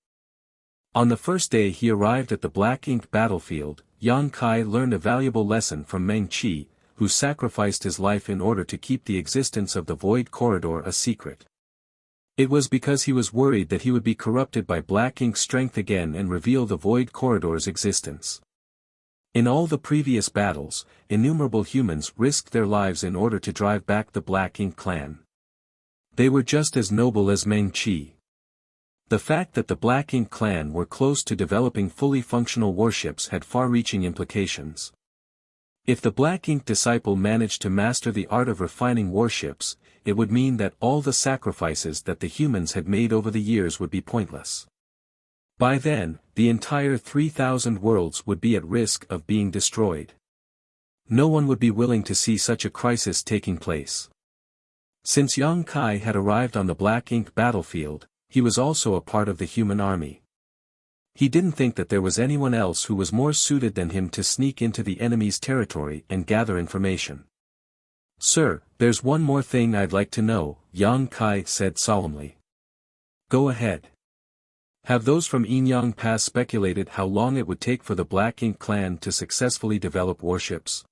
On the first day he arrived at the Black Ink battlefield, Yang Kai learned a valuable lesson from Meng Qi, who sacrificed his life in order to keep the existence of the Void Corridor a secret. It was because he was worried that he would be corrupted by Black Ink's strength again and reveal the Void Corridor's existence. In all the previous battles, innumerable humans risked their lives in order to drive back the Black Ink clan. They were just as noble as Meng Qi. The fact that the Black Ink clan were close to developing fully functional warships had far-reaching implications. If the Black Ink disciple managed to master the art of refining warships, it would mean that all the sacrifices that the humans had made over the years would be pointless. By then, the entire 3,000 worlds would be at risk of being destroyed. No one would be willing to see such a crisis taking place. Since Yang Kai had arrived on the Black Ink battlefield, he was also a part of the human army. He didn't think that there was anyone else who was more suited than him to sneak into the enemy's territory and gather information. Sir, there's one more thing I'd like to know, Yang Kai said solemnly. Go ahead. Have those from Yinyang Pass speculated how long it would take for the Black Ink clan to successfully develop warships?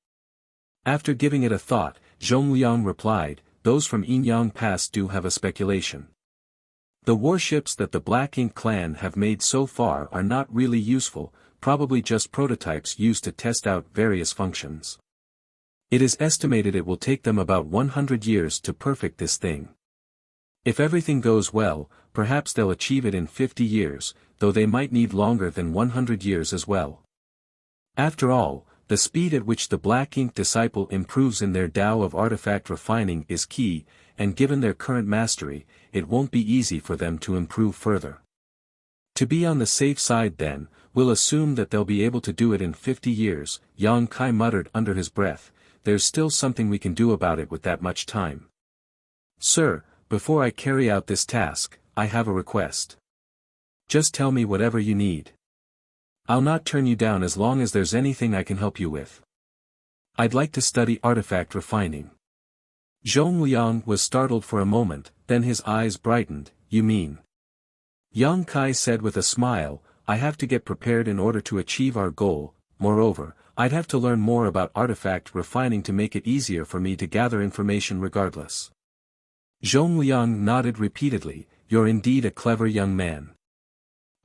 After giving it a thought, Zhongliang replied, those from Yinyang Pass do have a speculation. The warships that the Black Ink clan have made so far are not really useful, probably just prototypes used to test out various functions. It is estimated it will take them about 100 years to perfect this thing. If everything goes well, perhaps they'll achieve it in 50 years, though they might need longer than 100 years as well. After all, the speed at which the Black Ink disciple improves in their Tao of artifact refining is key, and given their current mastery, it won't be easy for them to improve further. To be on the safe side then, we'll assume that they'll be able to do it in 50 years, Yang Kai muttered under his breath, there's still something we can do about it with that much time. Sir, before I carry out this task, I have a request. Just tell me whatever you need. I'll not turn you down as long as there's anything I can help you with. I'd like to study artifact refining. Zhongliang was startled for a moment, then his eyes brightened, you mean? Yang Kai said with a smile, I have to get prepared in order to achieve our goal, moreover, I'd have to learn more about artifact refining to make it easier for me to gather information regardless. Zhongliang nodded repeatedly, you're indeed a clever young man.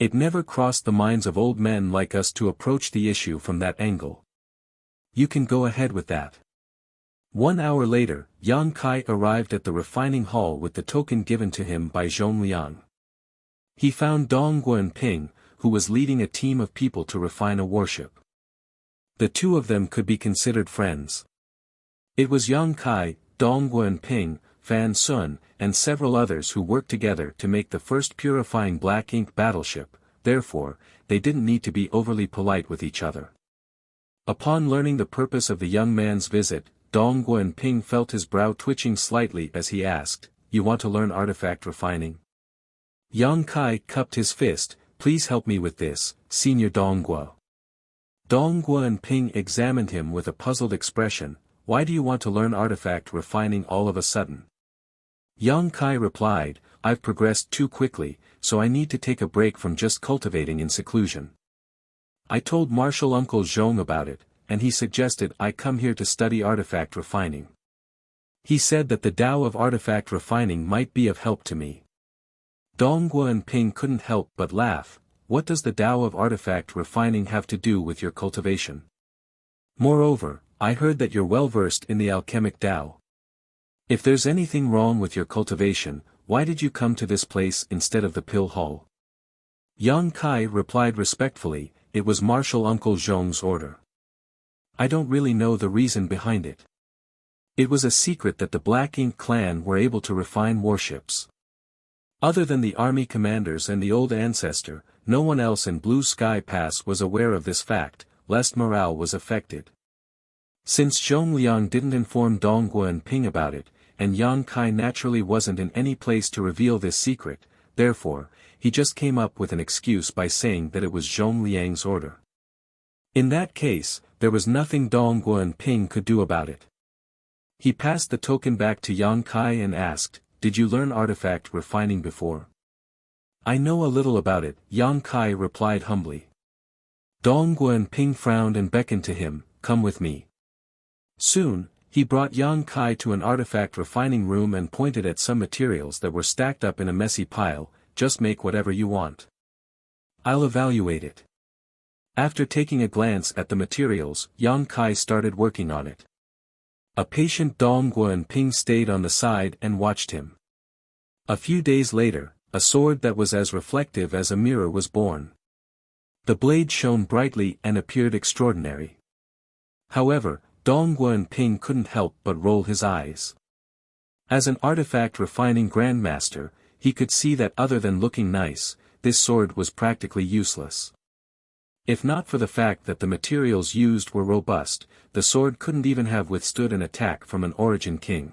It never crossed the minds of old men like us to approach the issue from that angle. You can go ahead with that. 1 hour later, Yang Kai arrived at the refining hall with the token given to him by Zhongliang. He found Dong Guanping, who was leading a team of people to refine a warship. The two of them could be considered friends. It was Yang Kai, Dong Guanping, Fan Sun, and several others who worked together to make the first purifying black ink battleship, therefore, they didn't need to be overly polite with each other. Upon learning the purpose of the young man's visit, Dong Guanping felt his brow twitching slightly as he asked, "You want to learn artifact refining?" Yang Kai cupped his fist, "Please help me with this, Senior Donghua." Dong Guanping examined him with a puzzled expression. "Why do you want to learn artifact refining all of a sudden?" Yang Kai replied, "I've progressed too quickly, so I need to take a break from just cultivating in seclusion. I told Martial Uncle Zhong about it, and he suggested I come here to study artifact refining. He said that the Tao of artifact refining might be of help to me." Dong Guanping couldn't help but laugh. "What does the Tao of artifact refining have to do with your cultivation? Moreover, I heard that you're well versed in the alchemic Tao. If there's anything wrong with your cultivation, why did you come to this place instead of the pill hall?" Yang Kai replied respectfully, "It was Martial Uncle Zhong's order. I don't really know the reason behind it. It was a secret that the Black Ink clan were able to refine warships. Other than the army commanders and the old ancestor, no one else in Blue Sky Pass was aware of this fact, lest morale was affected. Since Zhong Liang didn't inform Dong Guanping about it, and Yang Kai naturally wasn't in any place to reveal this secret, therefore, he just came up with an excuse by saying that it was Zhong Liang's order. In that case, there was nothing Dong Guanping could do about it. He passed the token back to Yang Kai and asked, "Did you learn artifact refining before?" "I know a little about it," Yang Kai replied humbly. Dong Guanping frowned and beckoned to him, "Come with me." Soon, he brought Yang Kai to an artifact refining room and pointed at some materials that were stacked up in a messy pile. "Just make whatever you want. I'll evaluate it." After taking a glance at the materials, Yang Kai started working on it. A patient Dong Guanping stayed on the side and watched him. A few days later, a sword that was as reflective as a mirror was born. The blade shone brightly and appeared extraordinary. However, Dong Guanping couldn't help but roll his eyes. As an artifact refining grandmaster, he could see that other than looking nice, this sword was practically useless. If not for the fact that the materials used were robust, the sword couldn't even have withstood an attack from an Origin King.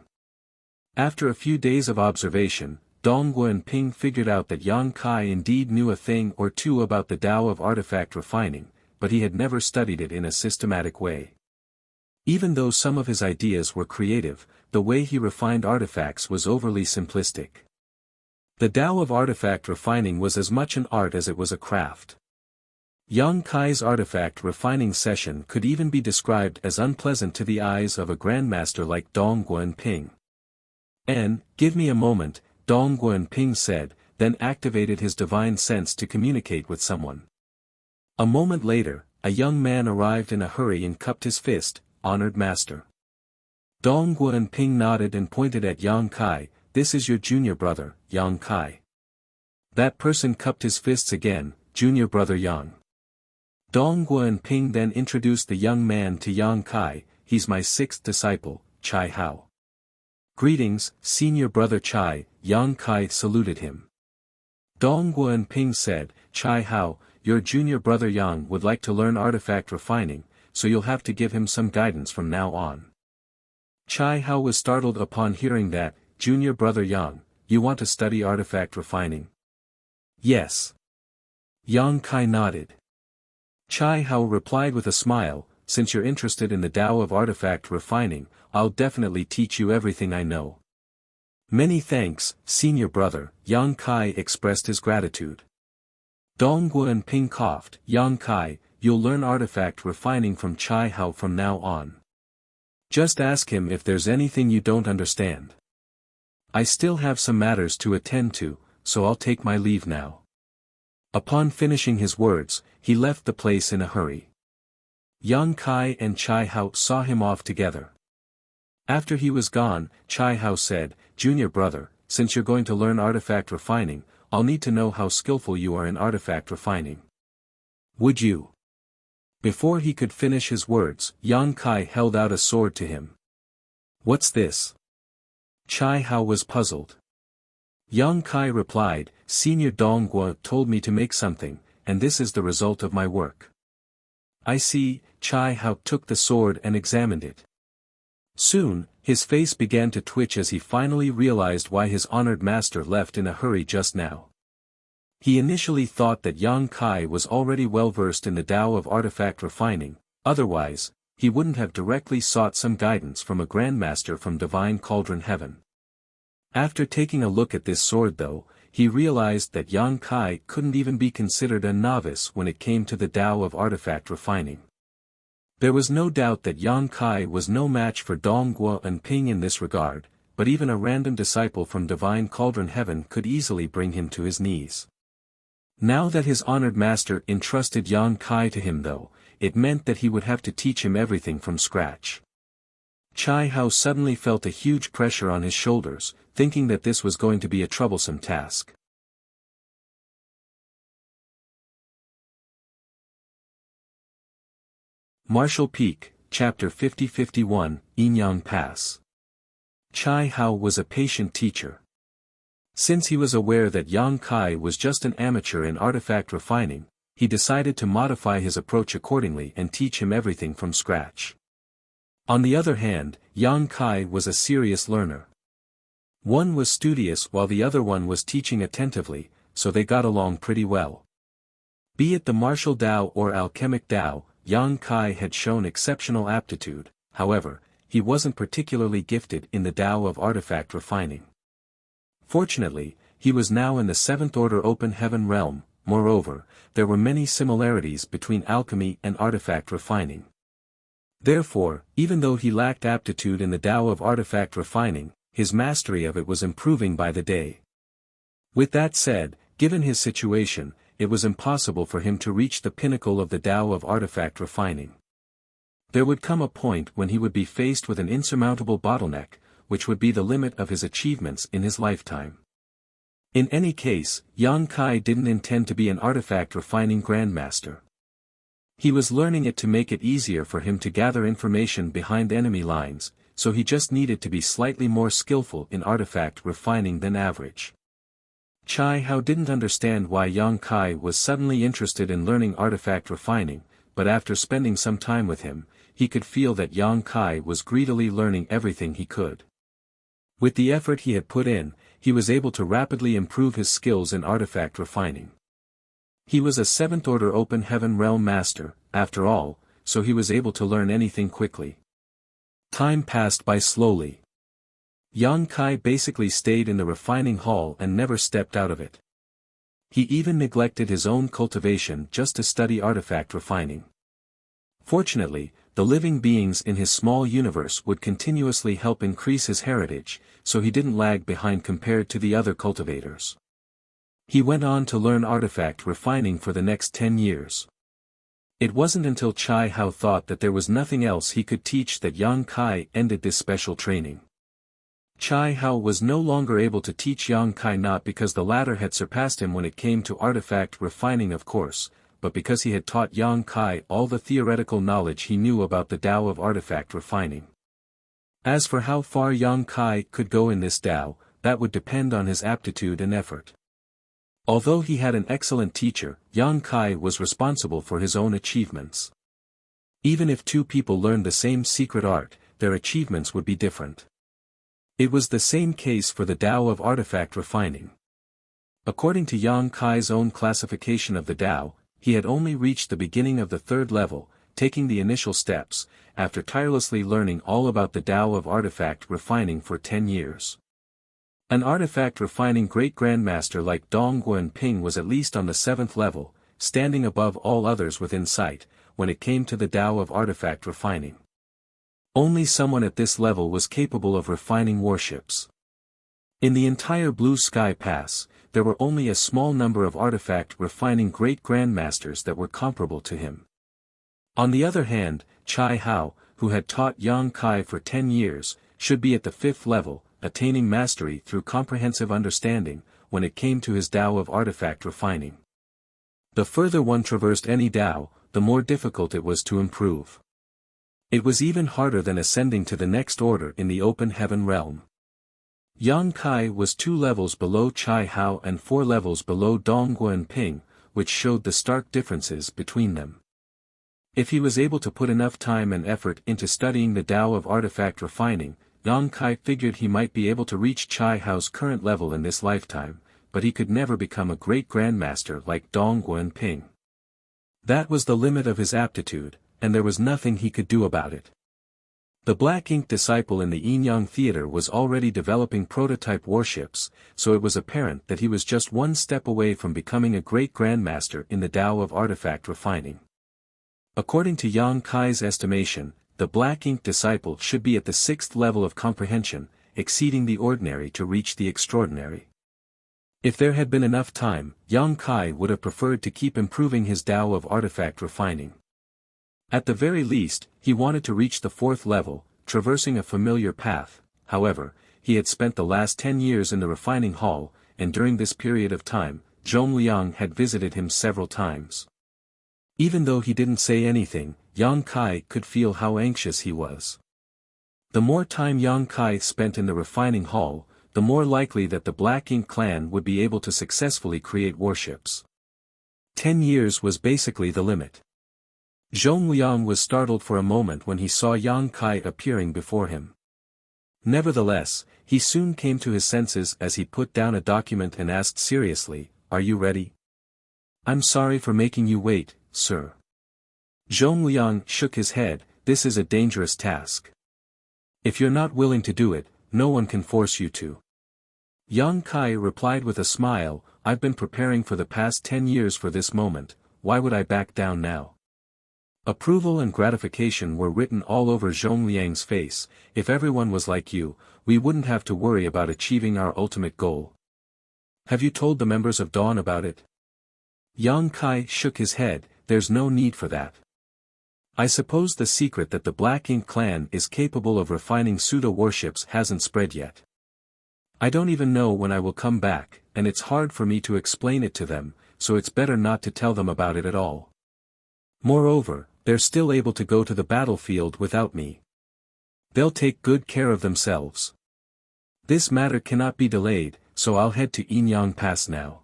After a few days of observation, Dong Guanping figured out that Yang Kai indeed knew a thing or two about the Tao of artifact refining, but he had never studied it in a systematic way. Even though some of his ideas were creative, the way he refined artifacts was overly simplistic. The Tao of artifact refining was as much an art as it was a craft. Yang Kai's artifact refining session could even be described as unpleasant to the eyes of a grandmaster like Dong Guanping. "Give me a moment," Dong Guanping said, then activated his divine sense to communicate with someone. A moment later, a young man arrived in a hurry and cupped his fist, "Honored master." Dong Guanping nodded and pointed at Yang Kai, "This is your junior brother, Yang Kai." That person cupped his fists again, "Junior brother Yang." Dong Guanping then introduced the young man to Yang Kai, "He's my sixth disciple, Chai Hao." "Greetings, senior brother Chai," Yang Kai saluted him. Dong Guanping said, "Chai Hao, your junior brother Yang would like to learn artifact refining, so you'll have to give him some guidance from now on." Chai Hao was startled upon hearing that. "Junior brother Yang, you want to study artifact refining?" "Yes." Yang Kai nodded. Chai Hao replied with a smile, "Since you're interested in the Tao of artifact refining, I'll definitely teach you everything I know." "Many thanks, senior brother," Yang Kai expressed his gratitude. Dong Guanping coughed, "Yang Kai, you'll learn artifact refining from Chai Hao from now on. Just ask him if there's anything you don't understand. I still have some matters to attend to, so I'll take my leave now." Upon finishing his words, he left the place in a hurry. Yang Kai and Chai Hao saw him off together. After he was gone, Chai Hao said, "Junior brother, since you're going to learn artifact refining, I'll need to know how skillful you are in artifact refining. Would you?" Before he could finish his words, Yang Kai held out a sword to him. "What's this?" Chai Hao was puzzled. Yang Kai replied, Senior Dongguo told me to make something, and this is the result of my work. I see. Chai Hao took the sword and examined it. Soon, his face began to twitch as he finally realized why his honored master left in a hurry just now. He initially thought that Yang Kai was already well versed in the Tao of artifact refining, otherwise, he wouldn't have directly sought some guidance from a grandmaster from Divine Cauldron Heaven. After taking a look at this sword though, he realized that Yang Kai couldn't even be considered a novice when it came to the Tao of artifact refining. There was no doubt that Yang Kai was no match for Dongguo and Ping in this regard, but even a random disciple from Divine Cauldron Heaven could easily bring him to his knees. Now that his honored master entrusted Yang Kai to him though, it meant that he would have to teach him everything from scratch. Chai Hao suddenly felt a huge pressure on his shoulders, thinking that this was going to be a troublesome task. Martial Peak, Chapter 50-51, Yinyang Pass. Chai Hao was a patient teacher. Since he was aware that Yang Kai was just an amateur in artifact refining, he decided to modify his approach accordingly and teach him everything from scratch. On the other hand, Yang Kai was a serious learner. One was studious while the other one was teaching attentively, so they got along pretty well. Be it the martial Tao or alchemic Tao, Yang Kai had shown exceptional aptitude, however, he wasn't particularly gifted in the Tao of artifact refining. Fortunately, he was now in the 7th Order Open Heaven realm. Moreover, there were many similarities between alchemy and artifact refining. Therefore, even though he lacked aptitude in the Tao of artifact refining, his mastery of it was improving by the day. With that said, given his situation, it was impossible for him to reach the pinnacle of the Tao of artifact refining. There would come a point when he would be faced with an insurmountable bottleneck, which would be the limit of his achievements in his lifetime. In any case, Yang Kai didn't intend to be an artifact refining grandmaster. He was learning it to make it easier for him to gather information behind enemy lines, so he just needed to be slightly more skillful in artifact refining than average. Chai Hao didn't understand why Yang Kai was suddenly interested in learning artifact refining, but after spending some time with him, he could feel that Yang Kai was greedily learning everything he could. With the effort he had put in, he was able to rapidly improve his skills in artifact refining. He was a 7th Order Open Heaven Realm Master, after all, so he was able to learn anything quickly. Time passed by slowly. Yang Kai basically stayed in the refining hall and never stepped out of it. He even neglected his own cultivation just to study artifact refining. Fortunately, the living beings in his small universe would continuously help increase his heritage, so he didn't lag behind compared to the other cultivators. He went on to learn artifact refining for the next 10 years. It wasn't until Chai Hao thought that there was nothing else he could teach that Yang Kai ended this special training. Chai Hao was no longer able to teach Yang Kai not because the latter had surpassed him when it came to artifact refining of course, but because he had taught Yang Kai all the theoretical knowledge he knew about the Tao of artifact refining. As for how far Yang Kai could go in this Tao, that would depend on his aptitude and effort. Although he had an excellent teacher, Yang Kai was responsible for his own achievements. Even if two people learned the same secret art, their achievements would be different. It was the same case for the Tao of artifact refining. According to Yang Kai's own classification of the Tao, he had only reached the beginning of the 3rd level, taking the initial steps, after tirelessly learning all about the Tao of artifact refining for 10 years. An artifact refining great grandmaster like Dongguo and Ping was at least on the 7th level, standing above all others within sight, when it came to the Tao of artifact refining. Only someone at this level was capable of refining warships. In the entire Blue Sky Pass, there were only a small number of artifact refining great grandmasters that were comparable to him. On the other hand, Chai Hao, who had taught Yang Kai for 10 years, should be at the 5th level, attaining mastery through comprehensive understanding, when it came to his Tao of artifact refining. The further one traversed any Tao, the more difficult it was to improve. It was even harder than ascending to the next order in the open heaven realm. Yang Kai was 2 levels below Chai Hao and 4 levels below Dong Ping, which showed the stark differences between them. If he was able to put enough time and effort into studying the Tao of artifact refining, Yang Kai figured he might be able to reach Chai Hao's current level in this lifetime, but he could never become a great grandmaster like Dong Ping. That was the limit of his aptitude, and there was nothing he could do about it. The Black Ink disciple in the Yin Yang Theater was already developing prototype warships, so it was apparent that he was just one step away from becoming a great grandmaster in the Tao of artifact refining. According to Yang Kai's estimation, the Black Ink disciple should be at the 6th level of comprehension, exceeding the ordinary to reach the extraordinary. If there had been enough time, Yang Kai would have preferred to keep improving his Tao of artifact refining. At the very least, he wanted to reach the 4th level, traversing a familiar path. However, he had spent the last 10 years in the refining hall, and during this period of time, Zhong Liang had visited him several times. Even though he didn't say anything, Yang Kai could feel how anxious he was. The more time Yang Kai spent in the refining hall, the more likely that the Black Ink clan would be able to successfully create warships. 10 years was basically the limit. Zhong Liang was startled for a moment when he saw Yang Kai appearing before him. Nevertheless, he soon came to his senses as he put down a document and asked seriously, "Are you ready?" "I'm sorry for making you wait, sir." Zhong Liang shook his head. "This is a dangerous task. If you're not willing to do it, no one can force you to." Yang Kai replied with a smile, "I've been preparing for the past 10 years for this moment, why would I back down now?" Approval and gratification were written all over Zhong Liang's face. "If everyone was like you, we wouldn't have to worry about achieving our ultimate goal. Have you told the members of Dawn about it?" Yang Kai shook his head. "There's no need for that. I suppose the secret that the Black Ink clan is capable of refining pseudo-warships hasn't spread yet. I don't even know when I will come back, and it's hard for me to explain it to them, so it's better not to tell them about it at all. Moreover, they're still able to go to the battlefield without me. They'll take good care of themselves. This matter cannot be delayed, so I'll head to Yin Yang Pass now."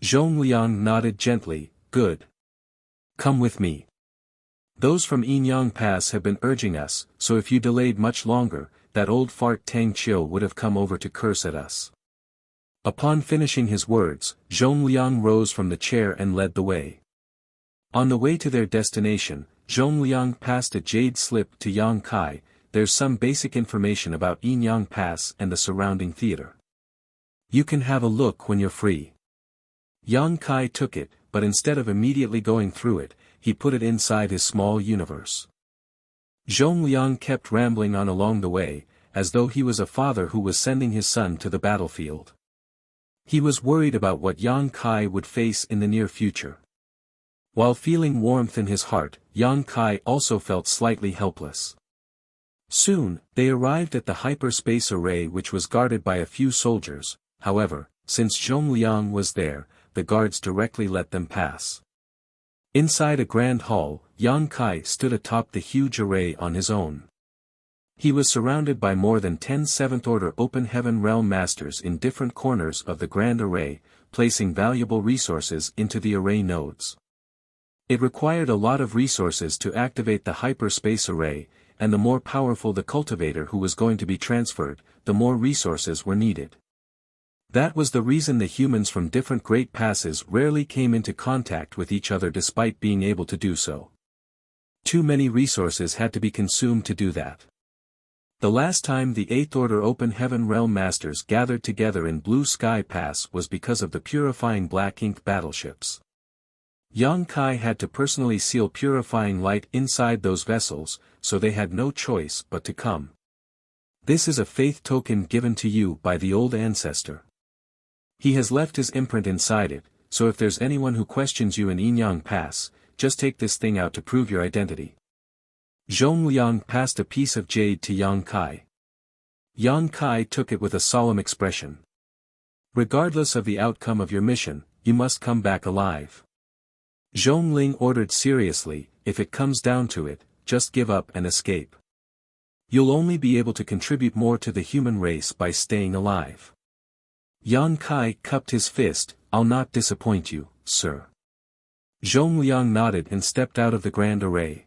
Zhong Liang nodded gently. "Good. Come with me. Those from Yin Yang Pass have been urging us, so if you delayed much longer, that old fart Tang Chiu would have come over to curse at us." Upon finishing his words, Zhong Liang rose from the chair and led the way. On the way to their destination, Zhong Liang passed a jade slip to Yang Kai. "There's some basic information about Yin Yang Pass and the surrounding theater. You can have a look when you're free." Yang Kai took it, but instead of immediately going through it, he put it inside his small universe. Zhong Liang kept rambling on along the way, as though he was a father who was sending his son to the battlefield. He was worried about what Yang Kai would face in the near future. While feeling warmth in his heart, Yang Kai also felt slightly helpless. Soon, they arrived at the hyperspace array, which was guarded by a few soldiers. However, since Zhong Liang was there, the guards directly let them pass. Inside a grand hall, Yang Kai stood atop the huge array on his own. He was surrounded by more than 10 7th-order Open Heaven Realm Masters in different corners of the grand array, placing valuable resources into the array nodes. It required a lot of resources to activate the hyperspace array, and the more powerful the cultivator who was going to be transferred, the more resources were needed. That was the reason the humans from different great passes rarely came into contact with each other despite being able to do so. Too many resources had to be consumed to do that. The last time the 8th Order Open Heaven Realm Masters gathered together in Blue Sky Pass was because of the purifying Black Ink battleships. Yang Kai had to personally seal purifying light inside those vessels, so they had no choice but to come. This is a faith token given to you by the old ancestor. He has left his imprint inside it, so if there's anyone who questions you in Yin Yang Pass, just take this thing out to prove your identity. Zhong Liang passed a piece of jade to Yang Kai. Yang Kai took it with a solemn expression. Regardless of the outcome of your mission, you must come back alive. Zhong Ling ordered seriously, if it comes down to it, just give up and escape. You'll only be able to contribute more to the human race by staying alive. Yang Kai cupped his fist, I'll not disappoint you, sir. Zhong Liang nodded and stepped out of the grand array.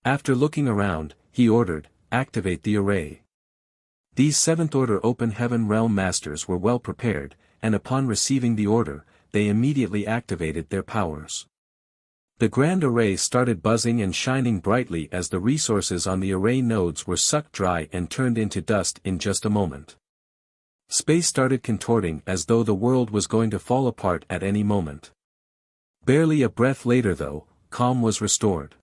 After looking around, he ordered, activate the array. These Seventh Order Open Heaven Realm Masters were well prepared, and upon receiving the order, they immediately activated their powers. The grand array started buzzing and shining brightly as the resources on the array nodes were sucked dry and turned into dust in just a moment. Space started contorting as though the world was going to fall apart at any moment. Barely a breath later though, calm was restored.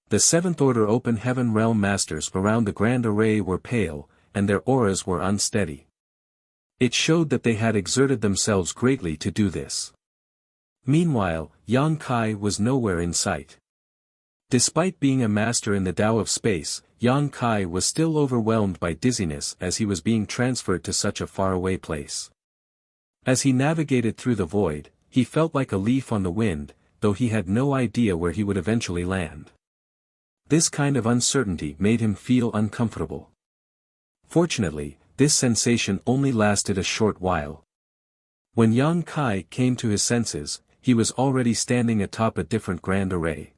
The Seventh Order Open Heaven Realm Masters around the grand array were pale, and their auras were unsteady. It showed that they had exerted themselves greatly to do this. Meanwhile, Yang Kai was nowhere in sight. Despite being a master in the Tao of space, Yang Kai was still overwhelmed by dizziness as he was being transferred to such a faraway place. As he navigated through the void, he felt like a leaf on the wind, though he had no idea where he would eventually land. This kind of uncertainty made him feel uncomfortable. Fortunately, this sensation only lasted a short while. When Yang Kai came to his senses, he was already standing atop a different grand array.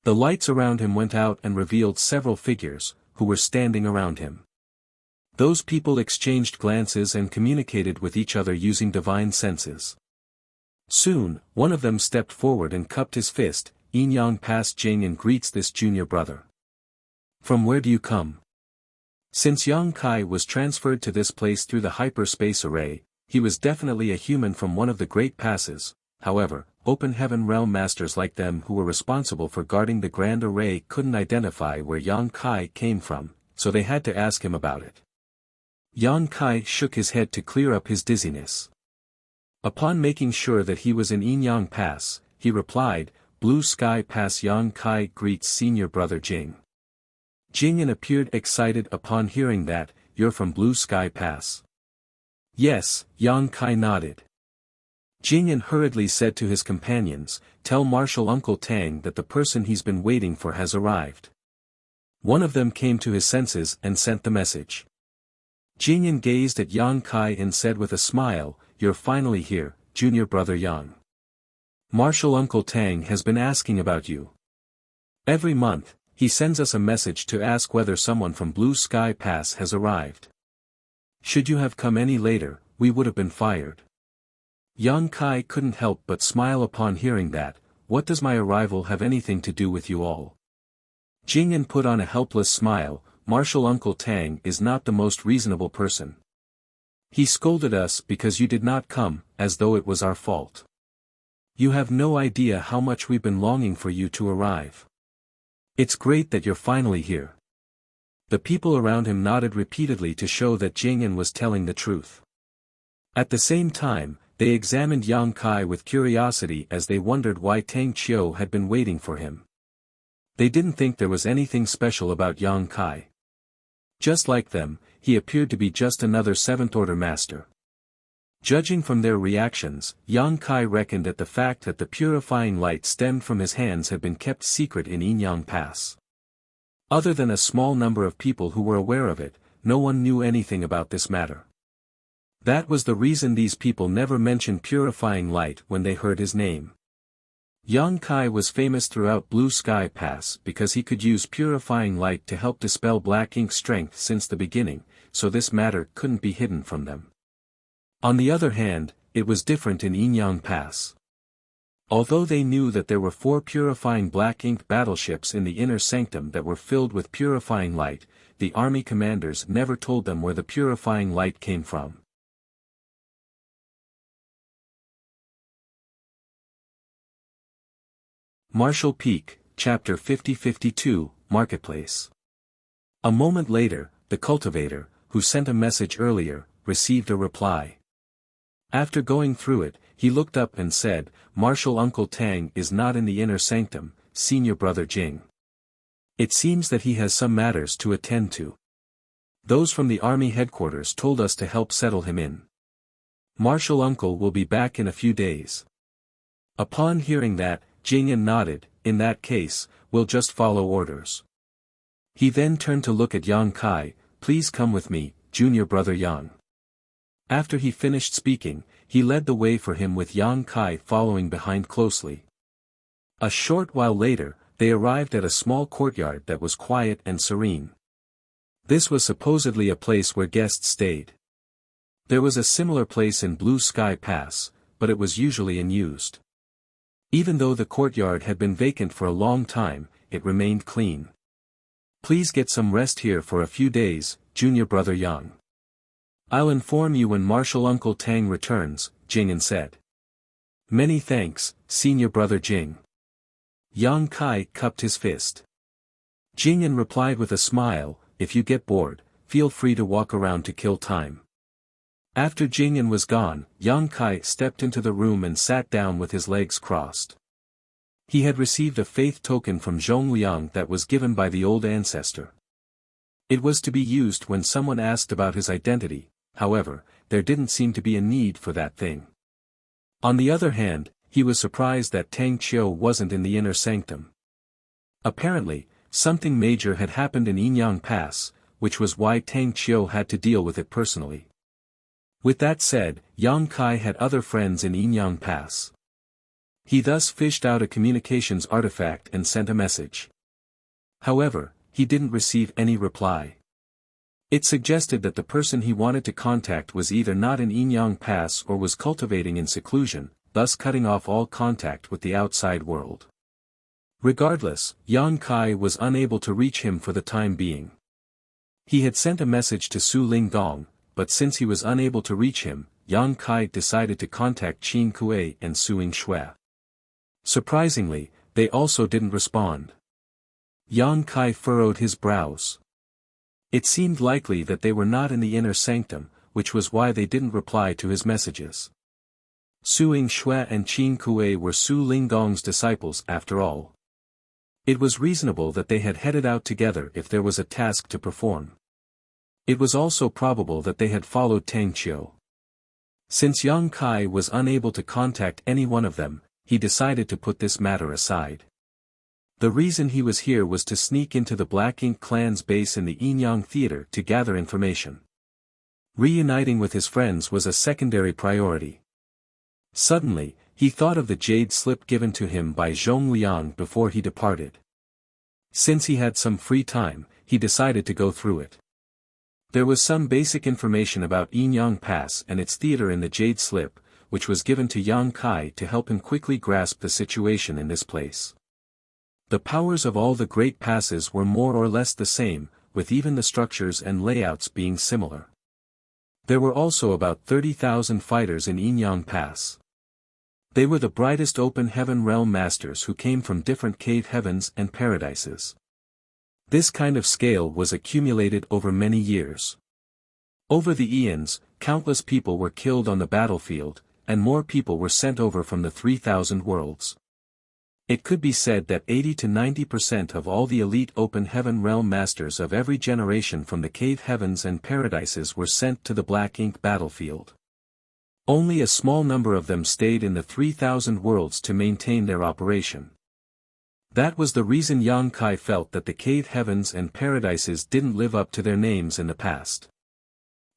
The lights around him went out and revealed several figures, who were standing around him. Those people exchanged glances and communicated with each other using divine senses. Soon, one of them stepped forward and cupped his fist, Yin Yang Pass Jing and greets this junior brother. From where do you come? Since Yang Kai was transferred to this place through the hyperspace array, he was definitely a human from one of the great passes. However, Open Heaven Realm Masters like them who were responsible for guarding the grand array couldn't identify where Yang Kai came from, so they had to ask him about it. Yang Kai shook his head to clear up his dizziness. Upon making sure that he was in Yin Yang Pass, he replied, Blue Sky Pass. Yang Kai greets senior brother Jing. Jingyan appeared excited upon hearing that, you're from Blue Sky Pass. Yes, Yang Kai nodded. Jingyan hurriedly said to his companions, tell Marshal Uncle Tang that the person he's been waiting for has arrived. One of them came to his senses and sent the message. Jingyan gazed at Yang Kai and said with a smile, you're finally here, junior brother Yang. Marshal Uncle Tang has been asking about you. Every month, he sends us a message to ask whether someone from Blue Sky Pass has arrived. Should you have come any later, we would have been fired. Yang Kai couldn't help but smile upon hearing that. What does my arrival have anything to do with you all? Jingyan put on a helpless smile. Marshal Uncle Tang is not the most reasonable person. He scolded us because you did not come, as though it was our fault. You have no idea how much we've been longing for you to arrive. It's great that you're finally here. The people around him nodded repeatedly to show that Jingyan was telling the truth. At the same time, they examined Yang Kai with curiosity as they wondered why Tang Qiu had been waiting for him. They didn't think there was anything special about Yang Kai. Just like them, he appeared to be just another Seventh Order Master. Judging from their reactions, Yang Kai reckoned that the fact that the purifying light stemmed from his hands had been kept secret in Yin Yang Pass. Other than a small number of people who were aware of it, no one knew anything about this matter. That was the reason these people never mentioned purifying light when they heard his name. Yang Kai was famous throughout Blue Sky Pass because he could use purifying light to help dispel black ink strength since the beginning, so this matter couldn't be hidden from them. On the other hand, it was different in Yin Yang Pass. Although they knew that there were 4 purifying black ink battleships in the inner sanctum that were filled with purifying light, the army commanders never told them where the purifying light came from. Marshall Peak, Chapter 50-52, Marketplace. A moment later, the cultivator, who sent a message earlier, received a reply. After going through it, he looked up and said, Marshal Uncle Tang is not in the inner sanctum, senior brother Jing. It seems that he has some matters to attend to. Those from the army headquarters told us to help settle him in. Marshal Uncle will be back in a few days. Upon hearing that, Jingyan nodded, in that case, we'll just follow orders. He then turned to look at Yang Kai. "Please come with me, junior brother Yang." After he finished speaking, he led the way for him with Yang Kai following behind closely. A short while later, they arrived at a small courtyard that was quiet and serene. This was supposedly a place where guests stayed. There was a similar place in Blue Sky Pass, but it was usually unused. Even though the courtyard had been vacant for a long time, it remained clean. "Please get some rest here for a few days, junior brother Yang. I'll inform you when Marshal Uncle Tang returns," Jing'an said. "Many thanks, senior brother Jing." Yang Kai cupped his fist. Jing'an replied with a smile, "If you get bored, feel free to walk around to kill time." After Jing'an was gone, Yang Kai stepped into the room and sat down with his legs crossed. He had received a faith token from Zhongliang that was given by the old ancestor. It was to be used when someone asked about his identity. However, there didn't seem to be a need for that thing. On the other hand, he was surprised that Tang Qiu wasn't in the inner sanctum. Apparently, something major had happened in Yinyang Pass, which was why Tang Qiu had to deal with it personally. With that said, Yang Kai had other friends in Yinyang Pass. He thus fished out a communications artifact and sent a message. However, he didn't receive any reply. It suggested that the person he wanted to contact was either not in Yinyang Pass or was cultivating in seclusion, thus cutting off all contact with the outside world. Regardless, Yang Kai was unable to reach him for the time being. He had sent a message to Su Linggong, but since he was unable to reach him, Yang Kai decided to contact Qin Kuei and Suing Shui. Surprisingly, they also didn't respond. Yang Kai furrowed his brows. It seemed likely that they were not in the inner sanctum, which was why they didn't reply to his messages. Suing Shui and Qin Kuei were Su Linggong's disciples after all. It was reasonable that they had headed out together if there was a task to perform. It was also probable that they had followed Tang Qiu. Since Yang Kai was unable to contact any one of them, he decided to put this matter aside. The reason he was here was to sneak into the Black Ink clan's base in the Yinyang Theater to gather information. Reuniting with his friends was a secondary priority. Suddenly, he thought of the jade slip given to him by Zhongliang before he departed. Since he had some free time, he decided to go through it. There was some basic information about Yinyang Pass and its theater in the jade slip, which was given to Yang Kai to help him quickly grasp the situation in this place. The powers of all the great passes were more or less the same, with even the structures and layouts being similar. There were also about 30,000 fighters in Yinyang Pass. They were the brightest open heaven realm masters who came from different cave heavens and paradises. This kind of scale was accumulated over many years. Over the eons, countless people were killed on the battlefield, and more people were sent over from the 3,000 worlds. It could be said that 80 to 90% of all the elite open heaven realm masters of every generation from the cave heavens and paradises were sent to the Black Ink battlefield. Only a small number of them stayed in the 3,000 worlds to maintain their operation. That was the reason Yang Kai felt that the cave heavens and paradises didn't live up to their names in the past.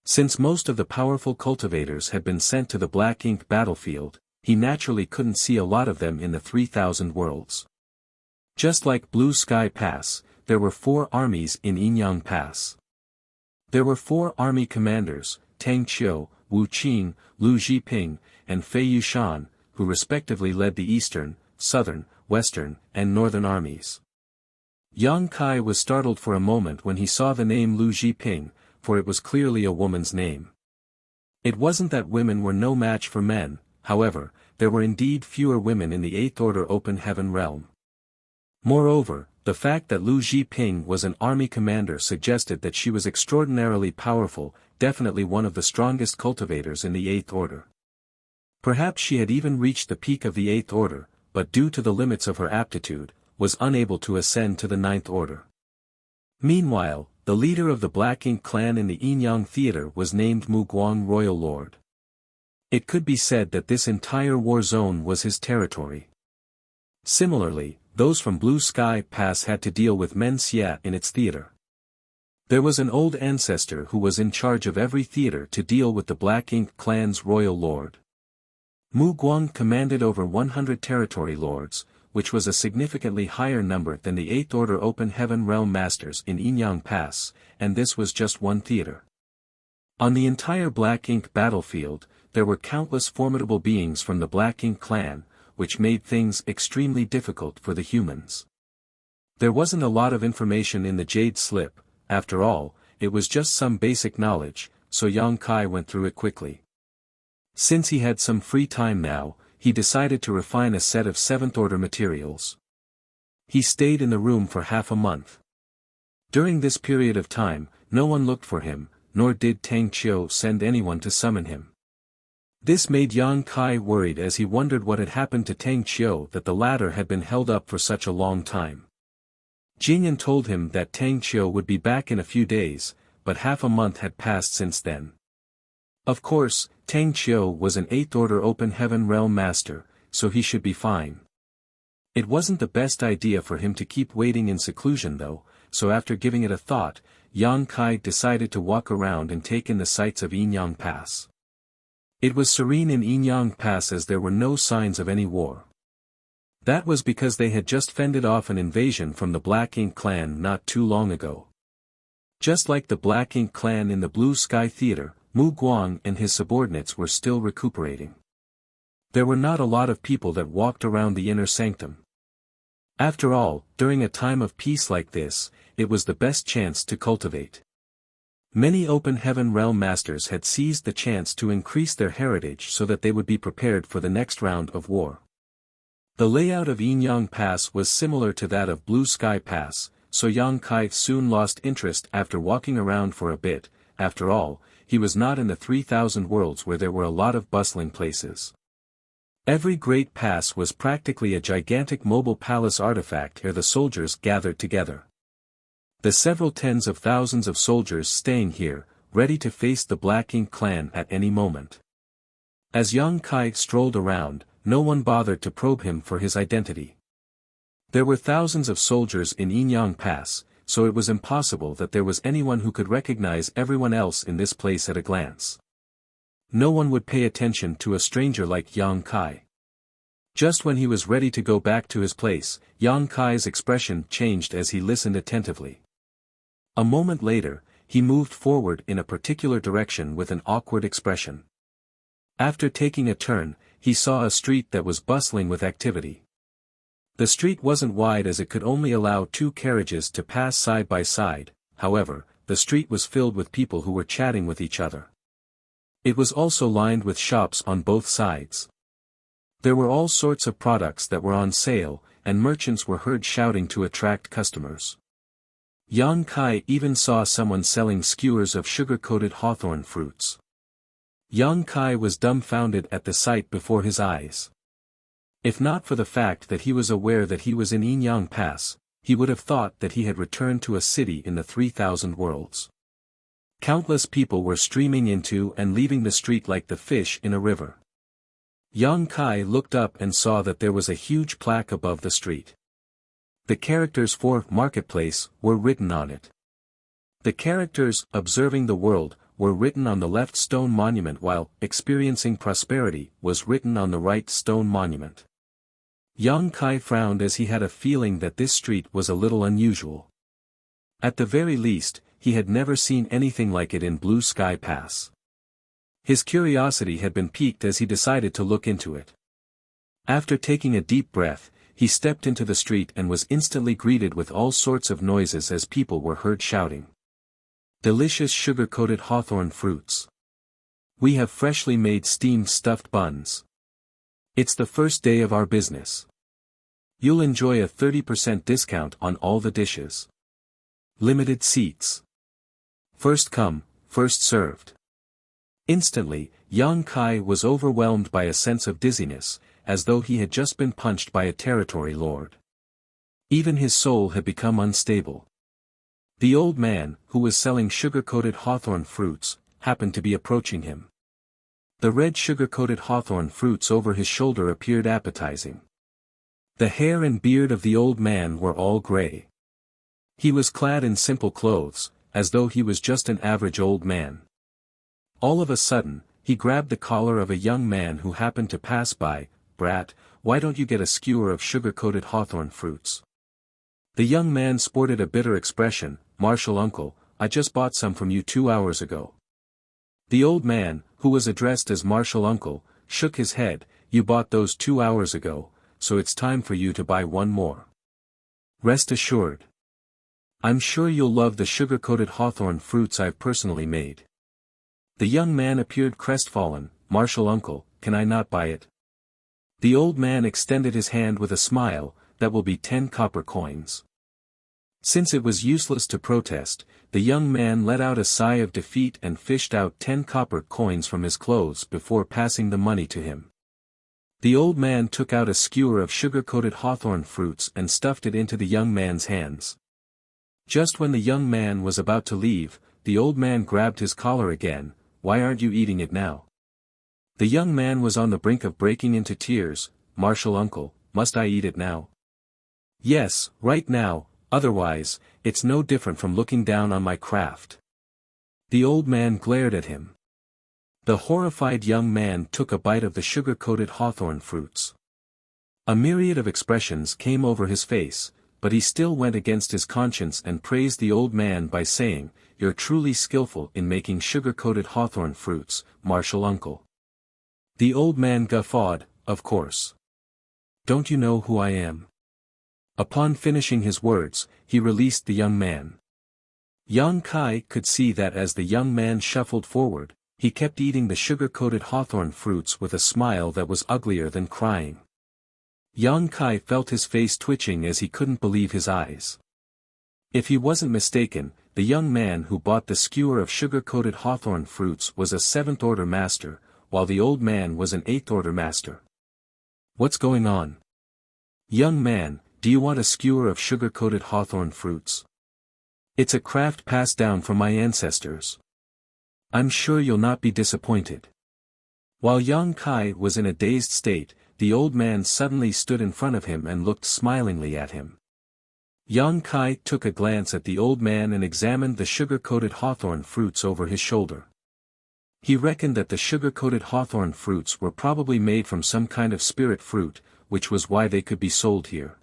Since most of the powerful cultivators had been sent to the Black Ink battlefield, he naturally couldn't see a lot of them in the 3,000 worlds. Just like Blue Sky Pass, there were 4 armies in Yinyang Pass. There were 4 army commanders, Tang Qiu, Wu Qing, Lu Zhiping, and Fei Yushan, who respectively led the eastern, southern, western, and northern armies. Yang Kai was startled for a moment when he saw the name Lu Zhiping, for it was clearly a woman's name. It wasn't that women were no match for men. However, there were indeed fewer women in the 8th Order Open Heaven realm. Moreover, the fact that Lu Zhiping was an army commander suggested that she was extraordinarily powerful, definitely one of the strongest cultivators in the 8th Order. Perhaps she had even reached the peak of the 8th Order, but due to the limits of her aptitude, was unable to ascend to the 9th Order. Meanwhile, the leader of the Black Ink clan in the Yinyang Theater was named Mu Guang Royal Lord. It could be said that this entire war zone was his territory. Similarly, those from Blue Sky Pass had to deal with men Xia in its theater. There was an old ancestor who was in charge of every theater to deal with the Black Ink clan's royal lord. Mu Guang commanded over 100 territory lords, which was a significantly higher number than the 8th Order Open Heaven Realm Masters in Yinyang Pass, and this was just one theater. On the entire Black Ink battlefield, there were countless formidable beings from the Black Ink clan, which made things extremely difficult for the humans. There wasn't a lot of information in the Jade Slip, after all, it was just some basic knowledge, so Yang Kai went through it quickly. Since he had some free time now, he decided to refine a set of 7th Order materials. He stayed in the room for half a month. During this period of time, no one looked for him, nor did Tang Qiu send anyone to summon him. This made Yang Kai worried as he wondered what had happened to Tang Qiu that the latter had been held up for such a long time. Jingyan told him that Tang Qiu would be back in a few days, but half a month had passed since then. Of course, Tang Qiu was an 8th Order Open Heaven Realm Master, so he should be fine. It wasn't the best idea for him to keep waiting in seclusion though, so after giving it a thought, Yang Kai decided to walk around and take in the sights of Yinyang Pass. It was serene in Yinyang Pass as there were no signs of any war. That was because they had just fended off an invasion from the Black Ink clan not too long ago. Just like the Black Ink clan in the Blue Sky Theater, Mu Guang and his subordinates were still recuperating. There were not a lot of people that walked around the inner sanctum. After all, during a time of peace like this, it was the best chance to cultivate. Many Open Heaven Realm Masters had seized the chance to increase their heritage so that they would be prepared for the next round of war. The layout of Yinyang Pass was similar to that of Blue Sky Pass, so Yang Kai soon lost interest after walking around for a bit. After all, he was not in the 3,000 worlds where there were a lot of bustling places. Every great pass was practically a gigantic mobile palace artifact where the soldiers gathered together. The several tens of thousands of soldiers staying here, ready to face the Black Ink clan at any moment. As Yang Kai strolled around, no one bothered to probe him for his identity. There were thousands of soldiers in Yinyang Pass, so it was impossible that there was anyone who could recognize everyone else in this place at a glance. No one would pay attention to a stranger like Yang Kai. Just when he was ready to go back to his place, Yang Kai's expression changed as he listened attentively. A moment later, he moved forward in a particular direction with an awkward expression. After taking a turn, he saw a street that was bustling with activity. The street wasn't wide as it could only allow 2 carriages to pass side by side, however, the street was filled with people who were chatting with each other. It was also lined with shops on both sides. There were all sorts of products that were on sale, and merchants were heard shouting to attract customers. Yang Kai even saw someone selling skewers of sugar-coated hawthorn fruits. Yang Kai was dumbfounded at the sight before his eyes. If not for the fact that he was aware that he was in Yinyang Pass, he would have thought that he had returned to a city in the 3,000 worlds. Countless people were streaming into and leaving the street like the fish in a river. Yang Kai looked up and saw that there was a huge plaque above the street. The characters for Marketplace were written on it. The characters Observing the World were written on the left stone monument while Experiencing Prosperity was written on the right stone monument. Yang Kai frowned as he had a feeling that this street was a little unusual. At the very least, he had never seen anything like it in Blue Sky Pass. His curiosity had been piqued as he decided to look into it. After taking a deep breath, he stepped into the street and was instantly greeted with all sorts of noises as people were heard shouting. Delicious sugar-coated hawthorn fruits. We have freshly made steamed stuffed buns. It's the first day of our business. You'll enjoy a 30% discount on all the dishes. Limited seats. First come, first served. Instantly, Yang Kai was overwhelmed by a sense of dizziness, as though he had just been punched by a territory lord. Even his soul had become unstable. The old man, who was selling sugar-coated hawthorn fruits, happened to be approaching him. The red sugar-coated hawthorn fruits over his shoulder appeared appetizing. The hair and beard of the old man were all gray. He was clad in simple clothes, as though he was just an average old man. All of a sudden, he grabbed the collar of a young man who happened to pass by. "Brat, why don't you get a skewer of sugar-coated hawthorn fruits?" The young man sported a bitter expression. "Marshal uncle, I just bought some from you 2 hours ago." The old man, who was addressed as Marshal uncle, shook his head. "You bought those 2 hours ago, so it's time for you to buy one more. Rest assured. I'm sure you'll love the sugar-coated hawthorn fruits I've personally made." The young man appeared crestfallen. "Marshal uncle, can I not buy it?" The old man extended his hand with a smile. "That will be 10 copper coins." Since it was useless to protest, the young man let out a sigh of defeat and fished out 10 copper coins from his clothes before passing the money to him. The old man took out a skewer of sugar-coated hawthorn fruits and stuffed it into the young man's hands. Just when the young man was about to leave, the old man grabbed his collar again. "Why aren't you eating it now?" The young man was on the brink of breaking into tears. "Marshal uncle, must I eat it now?" "Yes, right now, otherwise, it's no different from looking down on my craft." The old man glared at him. The horrified young man took a bite of the sugar-coated hawthorn fruits. A myriad of expressions came over his face, but he still went against his conscience and praised the old man by saying, "You're truly skillful in making sugar-coated hawthorn fruits, Marshal uncle." The old man guffawed. "Of course. Don't you know who I am?" Upon finishing his words, he released the young man. Yang Kai could see that as the young man shuffled forward, he kept eating the sugar-coated hawthorn fruits with a smile that was uglier than crying. Yang Kai felt his face twitching as he couldn't believe his eyes. If he wasn't mistaken, the young man who bought the skewer of sugar-coated hawthorn fruits was a 7th-order master, while the old man was an 8th-order master. What's going on? Young man, do you want a skewer of sugar-coated hawthorn fruits? It's a craft passed down from my ancestors. I'm sure you'll not be disappointed. While Yang Kai was in a dazed state, the old man suddenly stood in front of him and looked smilingly at him. Yang Kai took a glance at the old man and examined the sugar-coated hawthorn fruits over his shoulder. He reckoned that the sugar-coated hawthorn fruits were probably made from some kind of spirit fruit, which was why they could be sold here.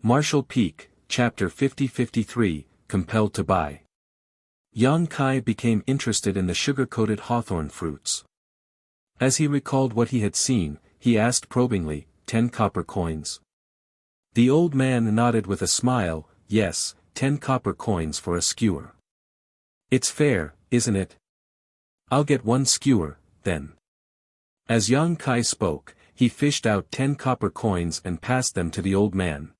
Marshall Peak, Chapter 50-53, Compelled to Buy. Yang Kai became interested in the sugar-coated hawthorn fruits. As he recalled what he had seen, he asked probingly, 10 copper coins. The old man nodded with a smile. Yes, 10 copper coins for a skewer. It's fair, isn't it? I'll get 1 skewer, then. As Yang Kai spoke, he fished out 10 copper coins and passed them to the old man.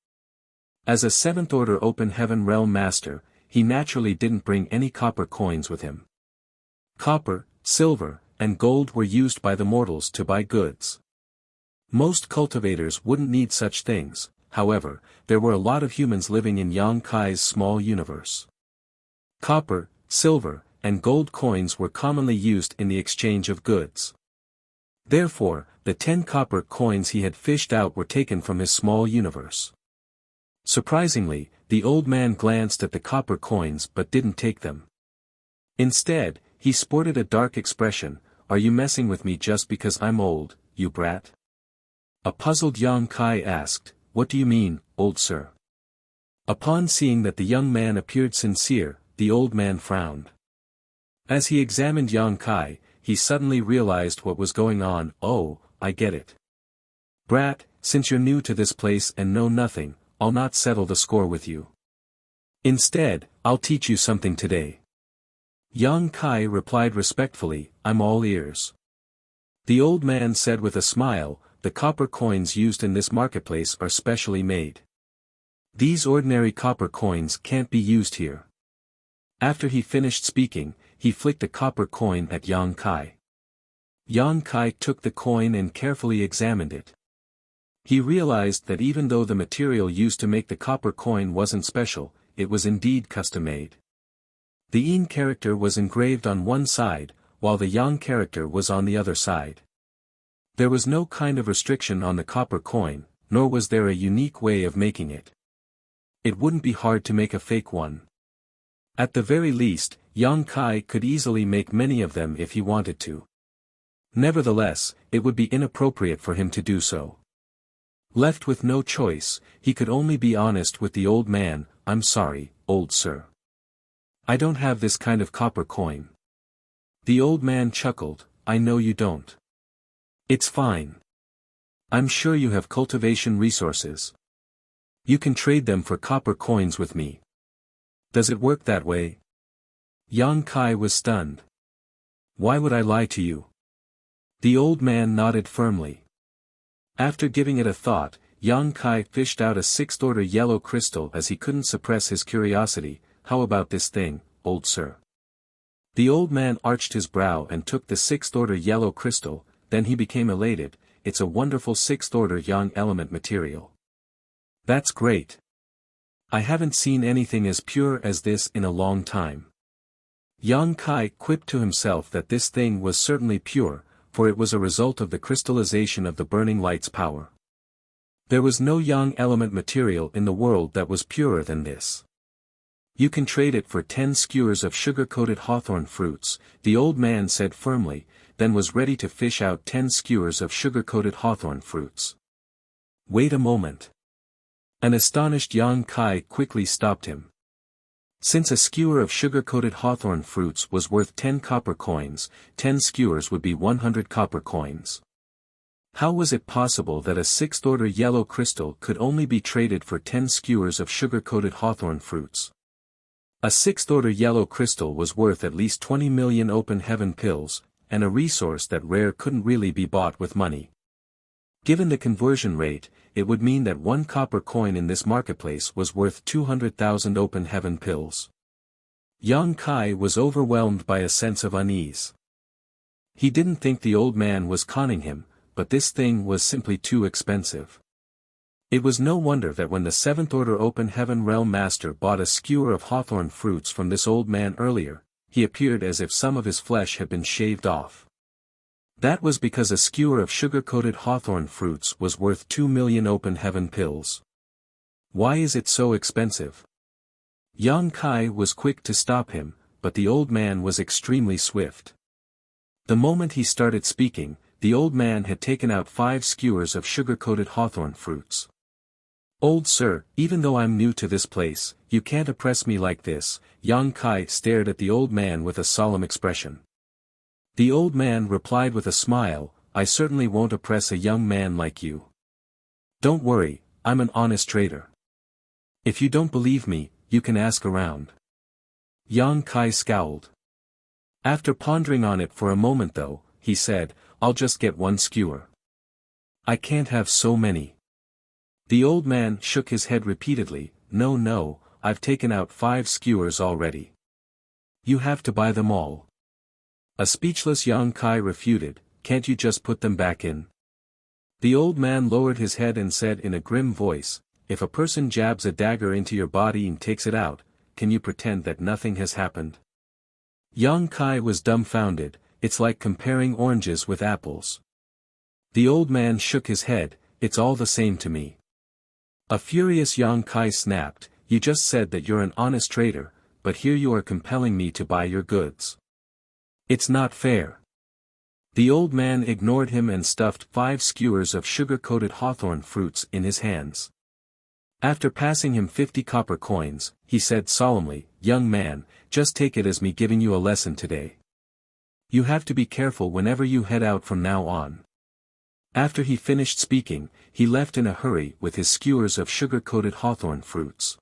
As a 7th-order open heaven realm master, he naturally didn't bring any copper coins with him. Copper, silver, and gold were used by the mortals to buy goods. Most cultivators wouldn't need such things, however, there were a lot of humans living in Yang Kai's small universe. Copper, silver, and gold coins were commonly used in the exchange of goods. Therefore, the 10 copper coins he had fished out were taken from his small universe. Surprisingly, the old man glanced at the copper coins but didn't take them. Instead, he sported a dark expression. Are you messing with me just because I'm old, you brat? A puzzled Yang Kai asked, What do you mean, old sir? Upon seeing that the young man appeared sincere, the old man frowned. As he examined Yang Kai, he suddenly realized what was going on. Oh, I get it. Brat, since you're new to this place and know nothing, I'll not settle the score with you. Instead, I'll teach you something today. Yang Kai replied respectfully, I'm all ears. The old man said with a smile, the copper coins used in this marketplace are specially made. These ordinary copper coins can't be used here. After he finished speaking, he flicked a copper coin at Yang Kai. Yang Kai took the coin and carefully examined it. He realized that even though the material used to make the copper coin wasn't special, it was indeed custom-made. The Yin character was engraved on one side, while the young character was on the other side. There was no kind of restriction on the copper coin, nor was there a unique way of making it. It wouldn't be hard to make a fake one. At the very least, Yang Kai could easily make many of them if he wanted to. Nevertheless, it would be inappropriate for him to do so. Left with no choice, he could only be honest with the old man. "I'm sorry, old sir. I don't have this kind of copper coin." The old man chuckled. "I know you don't. It's fine. I'm sure you have cultivation resources. You can trade them for copper coins with me. Does it work that way?" Yang Kai was stunned. "Why would I lie to you?" The old man nodded firmly. After giving it a thought, Yang Kai fished out a sixth-order yellow crystal as he couldn't suppress his curiosity. "How about this thing, old sir?" The old man arched his brow and took the sixth-order yellow crystal, then he became elated. "It's a wonderful sixth-order yang element material. That's great. I haven't seen anything as pure as this in a long time." Yang Kai quipped to himself that this thing was certainly pure, for it was a result of the crystallization of the burning light's power. There was no yang element material in the world that was purer than this. "You can trade it for 10 skewers of sugar-coated hawthorn fruits," the old man said firmly, then was ready to fish out 10 skewers of sugar-coated hawthorn fruits. "Wait a moment." An astonished Yang Kai quickly stopped him. Since a skewer of sugar-coated hawthorn fruits was worth 10 copper coins, 10 skewers would be 100 copper coins. How was it possible that a sixth-order yellow crystal could only be traded for 10 skewers of sugar-coated hawthorn fruits? A sixth-order yellow crystal was worth at least 20 million open heaven pills, and a resource that rare couldn't really be bought with money. Given the conversion rate, it would mean that 1 copper coin in this marketplace was worth 200,000 open heaven pills. Yang Kai was overwhelmed by a sense of unease. He didn't think the old man was conning him, but this thing was simply too expensive. It was no wonder that when the 7th Order Open Heaven Realm Master bought a skewer of hawthorn fruits from this old man earlier, he appeared as if some of his flesh had been shaved off. That was because a skewer of sugar-coated hawthorn fruits was worth 2 million open heaven pills. Why is it so expensive? Yang Kai was quick to stop him, but the old man was extremely swift. The moment he started speaking, the old man had taken out 5 skewers of sugar-coated hawthorn fruits. "Old sir, even though I'm new to this place, you can't oppress me like this." Yang Kai stared at the old man with a solemn expression. The old man replied with a smile, "I certainly won't oppress a young man like you. Don't worry, I'm an honest trader. If you don't believe me, you can ask around." Yang Kai scowled. After pondering on it for a moment though, he said, "I'll just get 1 skewer. I can't have so many." The old man shook his head repeatedly. No, I've taken out 5 skewers already. You have to buy them all." A speechless Yang Kai refuted, "Can't you just put them back in?" The old man lowered his head and said in a grim voice, "If a person jabs a dagger into your body and takes it out, can you pretend that nothing has happened?" Yang Kai was dumbfounded. "It's like comparing oranges with apples." The old man shook his head. "It's all the same to me." A furious Yang Kai snapped, "You just said that you're an honest trader, but here you are compelling me to buy your goods. It's not fair." The old man ignored him and stuffed 5 skewers of sugar-coated hawthorn fruits in his hands. After passing him 50 copper coins, he said solemnly, "Young man, just take it as me giving you a lesson today. You have to be careful whenever you head out from now on." After he finished speaking, he left in a hurry with his skewers of sugar-coated hawthorn fruits.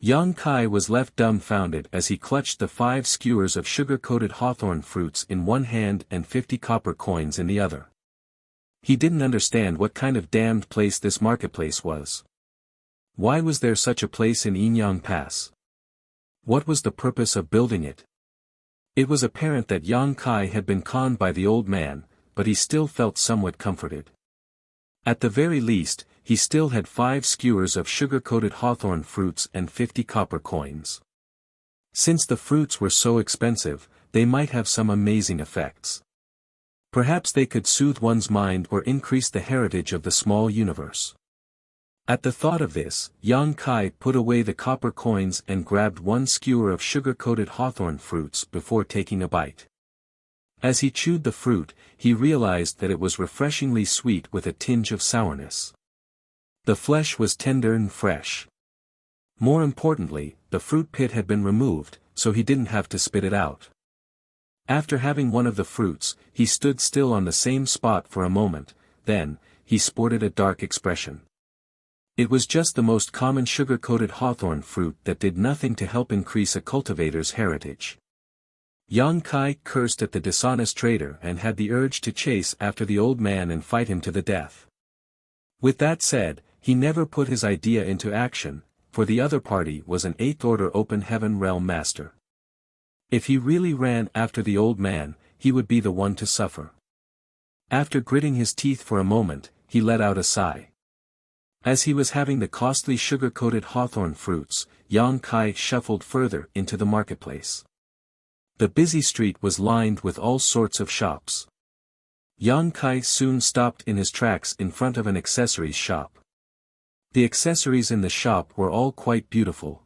Yang Kai was left dumbfounded as he clutched the 5 skewers of sugar-coated hawthorn fruits in one hand and 50 copper coins in the other. He didn't understand what kind of damned place this marketplace was. Why was there such a place in Yinyang Pass? What was the purpose of building it? It was apparent that Yang Kai had been conned by the old man, but he still felt somewhat comforted. At the very least, he still had 5 skewers of sugar-coated hawthorn fruits and 50 copper coins. Since the fruits were so expensive, they might have some amazing effects. Perhaps they could soothe one's mind or increase the heritage of the small universe. At the thought of this, Yang Kai put away the copper coins and grabbed one skewer of sugar-coated hawthorn fruits before taking a bite. As he chewed the fruit, he realized that it was refreshingly sweet with a tinge of sourness. The flesh was tender and fresh. More importantly, the fruit pit had been removed, so he didn't have to spit it out. After having one of the fruits, he stood still on the same spot for a moment, then, he sported a dark expression. It was just the most common sugar-coated hawthorn fruit that did nothing to help increase a cultivator's heritage. Yang Kai cursed at the dishonest trader and had the urge to chase after the old man and fight him to the death. With that said, he never put his idea into action, for the other party was an 8th Order Open Heaven Realm Master. If he really ran after the old man, he would be the one to suffer. After gritting his teeth for a moment, he let out a sigh. As he was having the costly sugar-coated hawthorn fruits, Yang Kai shuffled further into the marketplace. The busy street was lined with all sorts of shops. Yang Kai soon stopped in his tracks in front of an accessories shop. The accessories in the shop were all quite beautiful.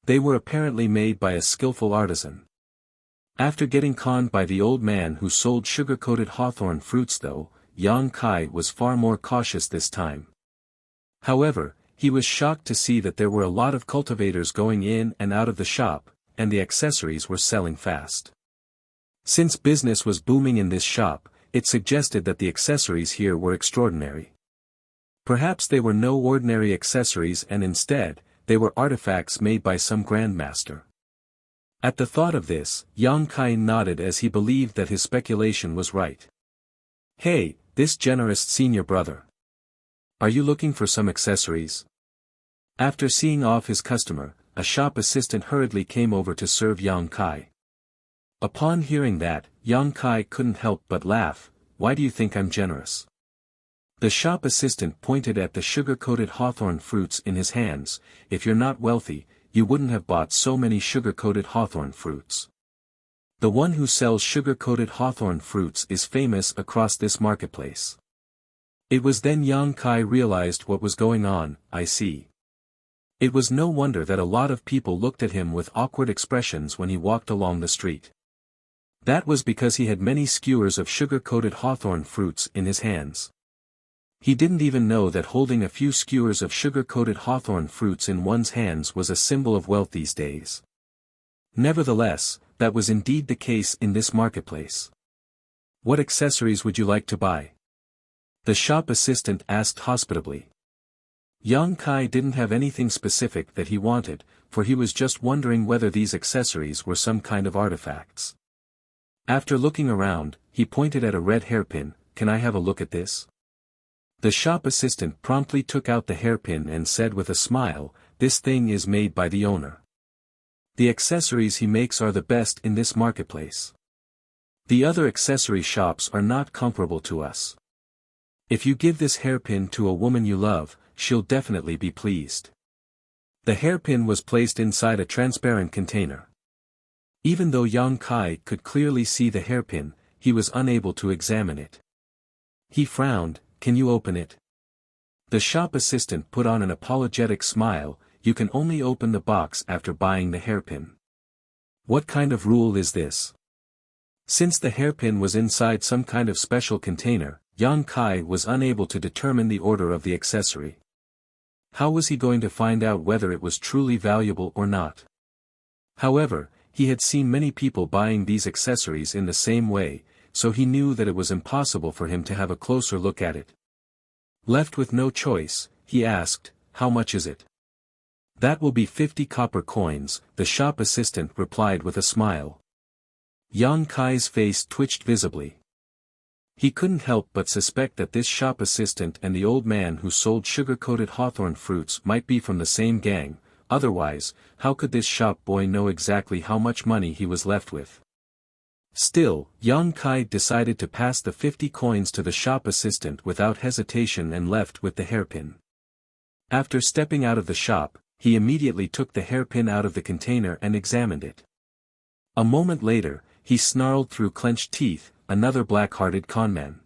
They were apparently made by a skillful artisan. After getting conned by the old man who sold sugar-coated hawthorn fruits though, Yang Kai was far more cautious this time. However, he was shocked to see that there were a lot of cultivators going in and out of the shop, and the accessories were selling fast. Since business was booming in this shop, it suggested that the accessories here were extraordinary. Perhaps they were no ordinary accessories and instead, they were artifacts made by some grandmaster. At the thought of this, Yang Kai nodded as he believed that his speculation was right. Hey, this generous senior brother. Are you looking for some accessories? After seeing off his customer, a shop assistant hurriedly came over to serve Yang Kai. Upon hearing that, Yang Kai couldn't help but laugh. Why do you think I'm generous? The shop assistant pointed at the sugar-coated hawthorn fruits in his hands. If you're not wealthy, you wouldn't have bought so many sugar-coated hawthorn fruits. The one who sells sugar-coated hawthorn fruits is famous across this marketplace. It was then Yang Kai realized what was going on. I see. It was no wonder that a lot of people looked at him with awkward expressions when he walked along the street. That was because he had many skewers of sugar-coated hawthorn fruits in his hands. He didn't even know that holding a few skewers of sugar-coated hawthorn fruits in one's hands was a symbol of wealth these days. Nevertheless, that was indeed the case in this marketplace. What accessories would you like to buy? The shop assistant asked hospitably. Yang Kai didn't have anything specific that he wanted, for he was just wondering whether these accessories were some kind of artifacts. After looking around, he pointed at a red hairpin. Can I have a look at this? The shop assistant promptly took out the hairpin and said with a smile, this thing is made by the owner. The accessories he makes are the best in this marketplace. The other accessory shops are not comparable to us. If you give this hairpin to a woman you love, she'll definitely be pleased. The hairpin was placed inside a transparent container. Even though Yang Kai could clearly see the hairpin, he was unable to examine it. He frowned. Can you open it? The shop assistant put on an apologetic smile. You can only open the box after buying the hairpin. What kind of rule is this? Since the hairpin was inside some kind of special container, Yang Kai was unable to determine the order of the accessory. How was he going to find out whether it was truly valuable or not? However, he had seen many people buying these accessories in the same way, so he knew that it was impossible for him to have a closer look at it. Left with no choice, he asked, how much is it? That will be 50 copper coins, the shop assistant replied with a smile. Yang Kai's face twitched visibly. He couldn't help but suspect that this shop assistant and the old man who sold sugar-coated hawthorn fruits might be from the same gang, otherwise, how could this shop boy know exactly how much money he was left with? Still, Yang Kai decided to pass the 50 coins to the shop assistant without hesitation and left with the hairpin. After stepping out of the shop, he immediately took the hairpin out of the container and examined it. A moment later, he snarled through clenched teeth, another black-hearted conman.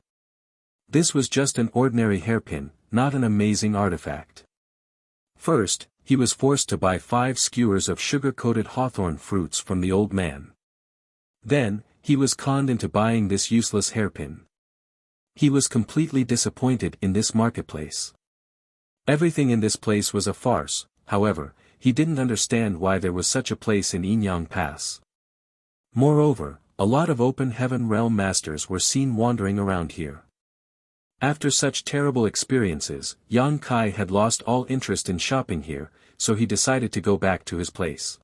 This was just an ordinary hairpin, not an amazing artifact. First, he was forced to buy 5 skewers of sugar-coated hawthorn fruits from the old man. Then, he was conned into buying this useless hairpin. He was completely disappointed in this marketplace. Everything in this place was a farce. However, he didn't understand why there was such a place in Yinyang Pass. Moreover, a lot of open heaven realm masters were seen wandering around here. After such terrible experiences, Yang Kai had lost all interest in shopping here, so he decided to go back to his place.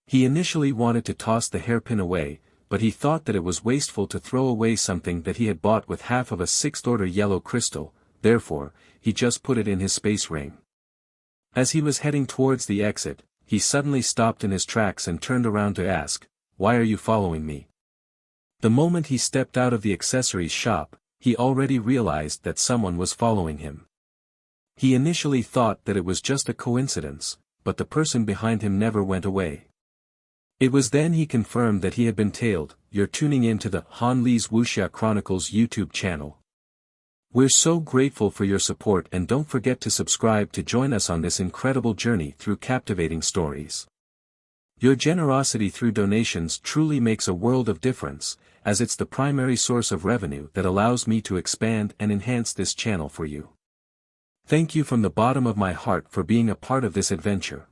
He initially wanted to toss the hairpin away, but he thought that it was wasteful to throw away something that he had bought with half of a 6th-order yellow crystal, therefore, he just put it in his space ring. As he was heading towards the exit, he suddenly stopped in his tracks and turned around to ask, "Why are you following me?" The moment he stepped out of the accessories shop, he already realized that someone was following him. He initially thought that it was just a coincidence, but the person behind him never went away. It was then he confirmed that he had been tailed. You're tuning in to the Han Li's Wuxia Chronicles YouTube channel. We're so grateful for your support, and don't forget to subscribe to join us on this incredible journey through captivating stories. Your generosity through donations truly makes a world of difference, as it's the primary source of revenue that allows me to expand and enhance this channel for you. Thank you from the bottom of my heart for being a part of this adventure.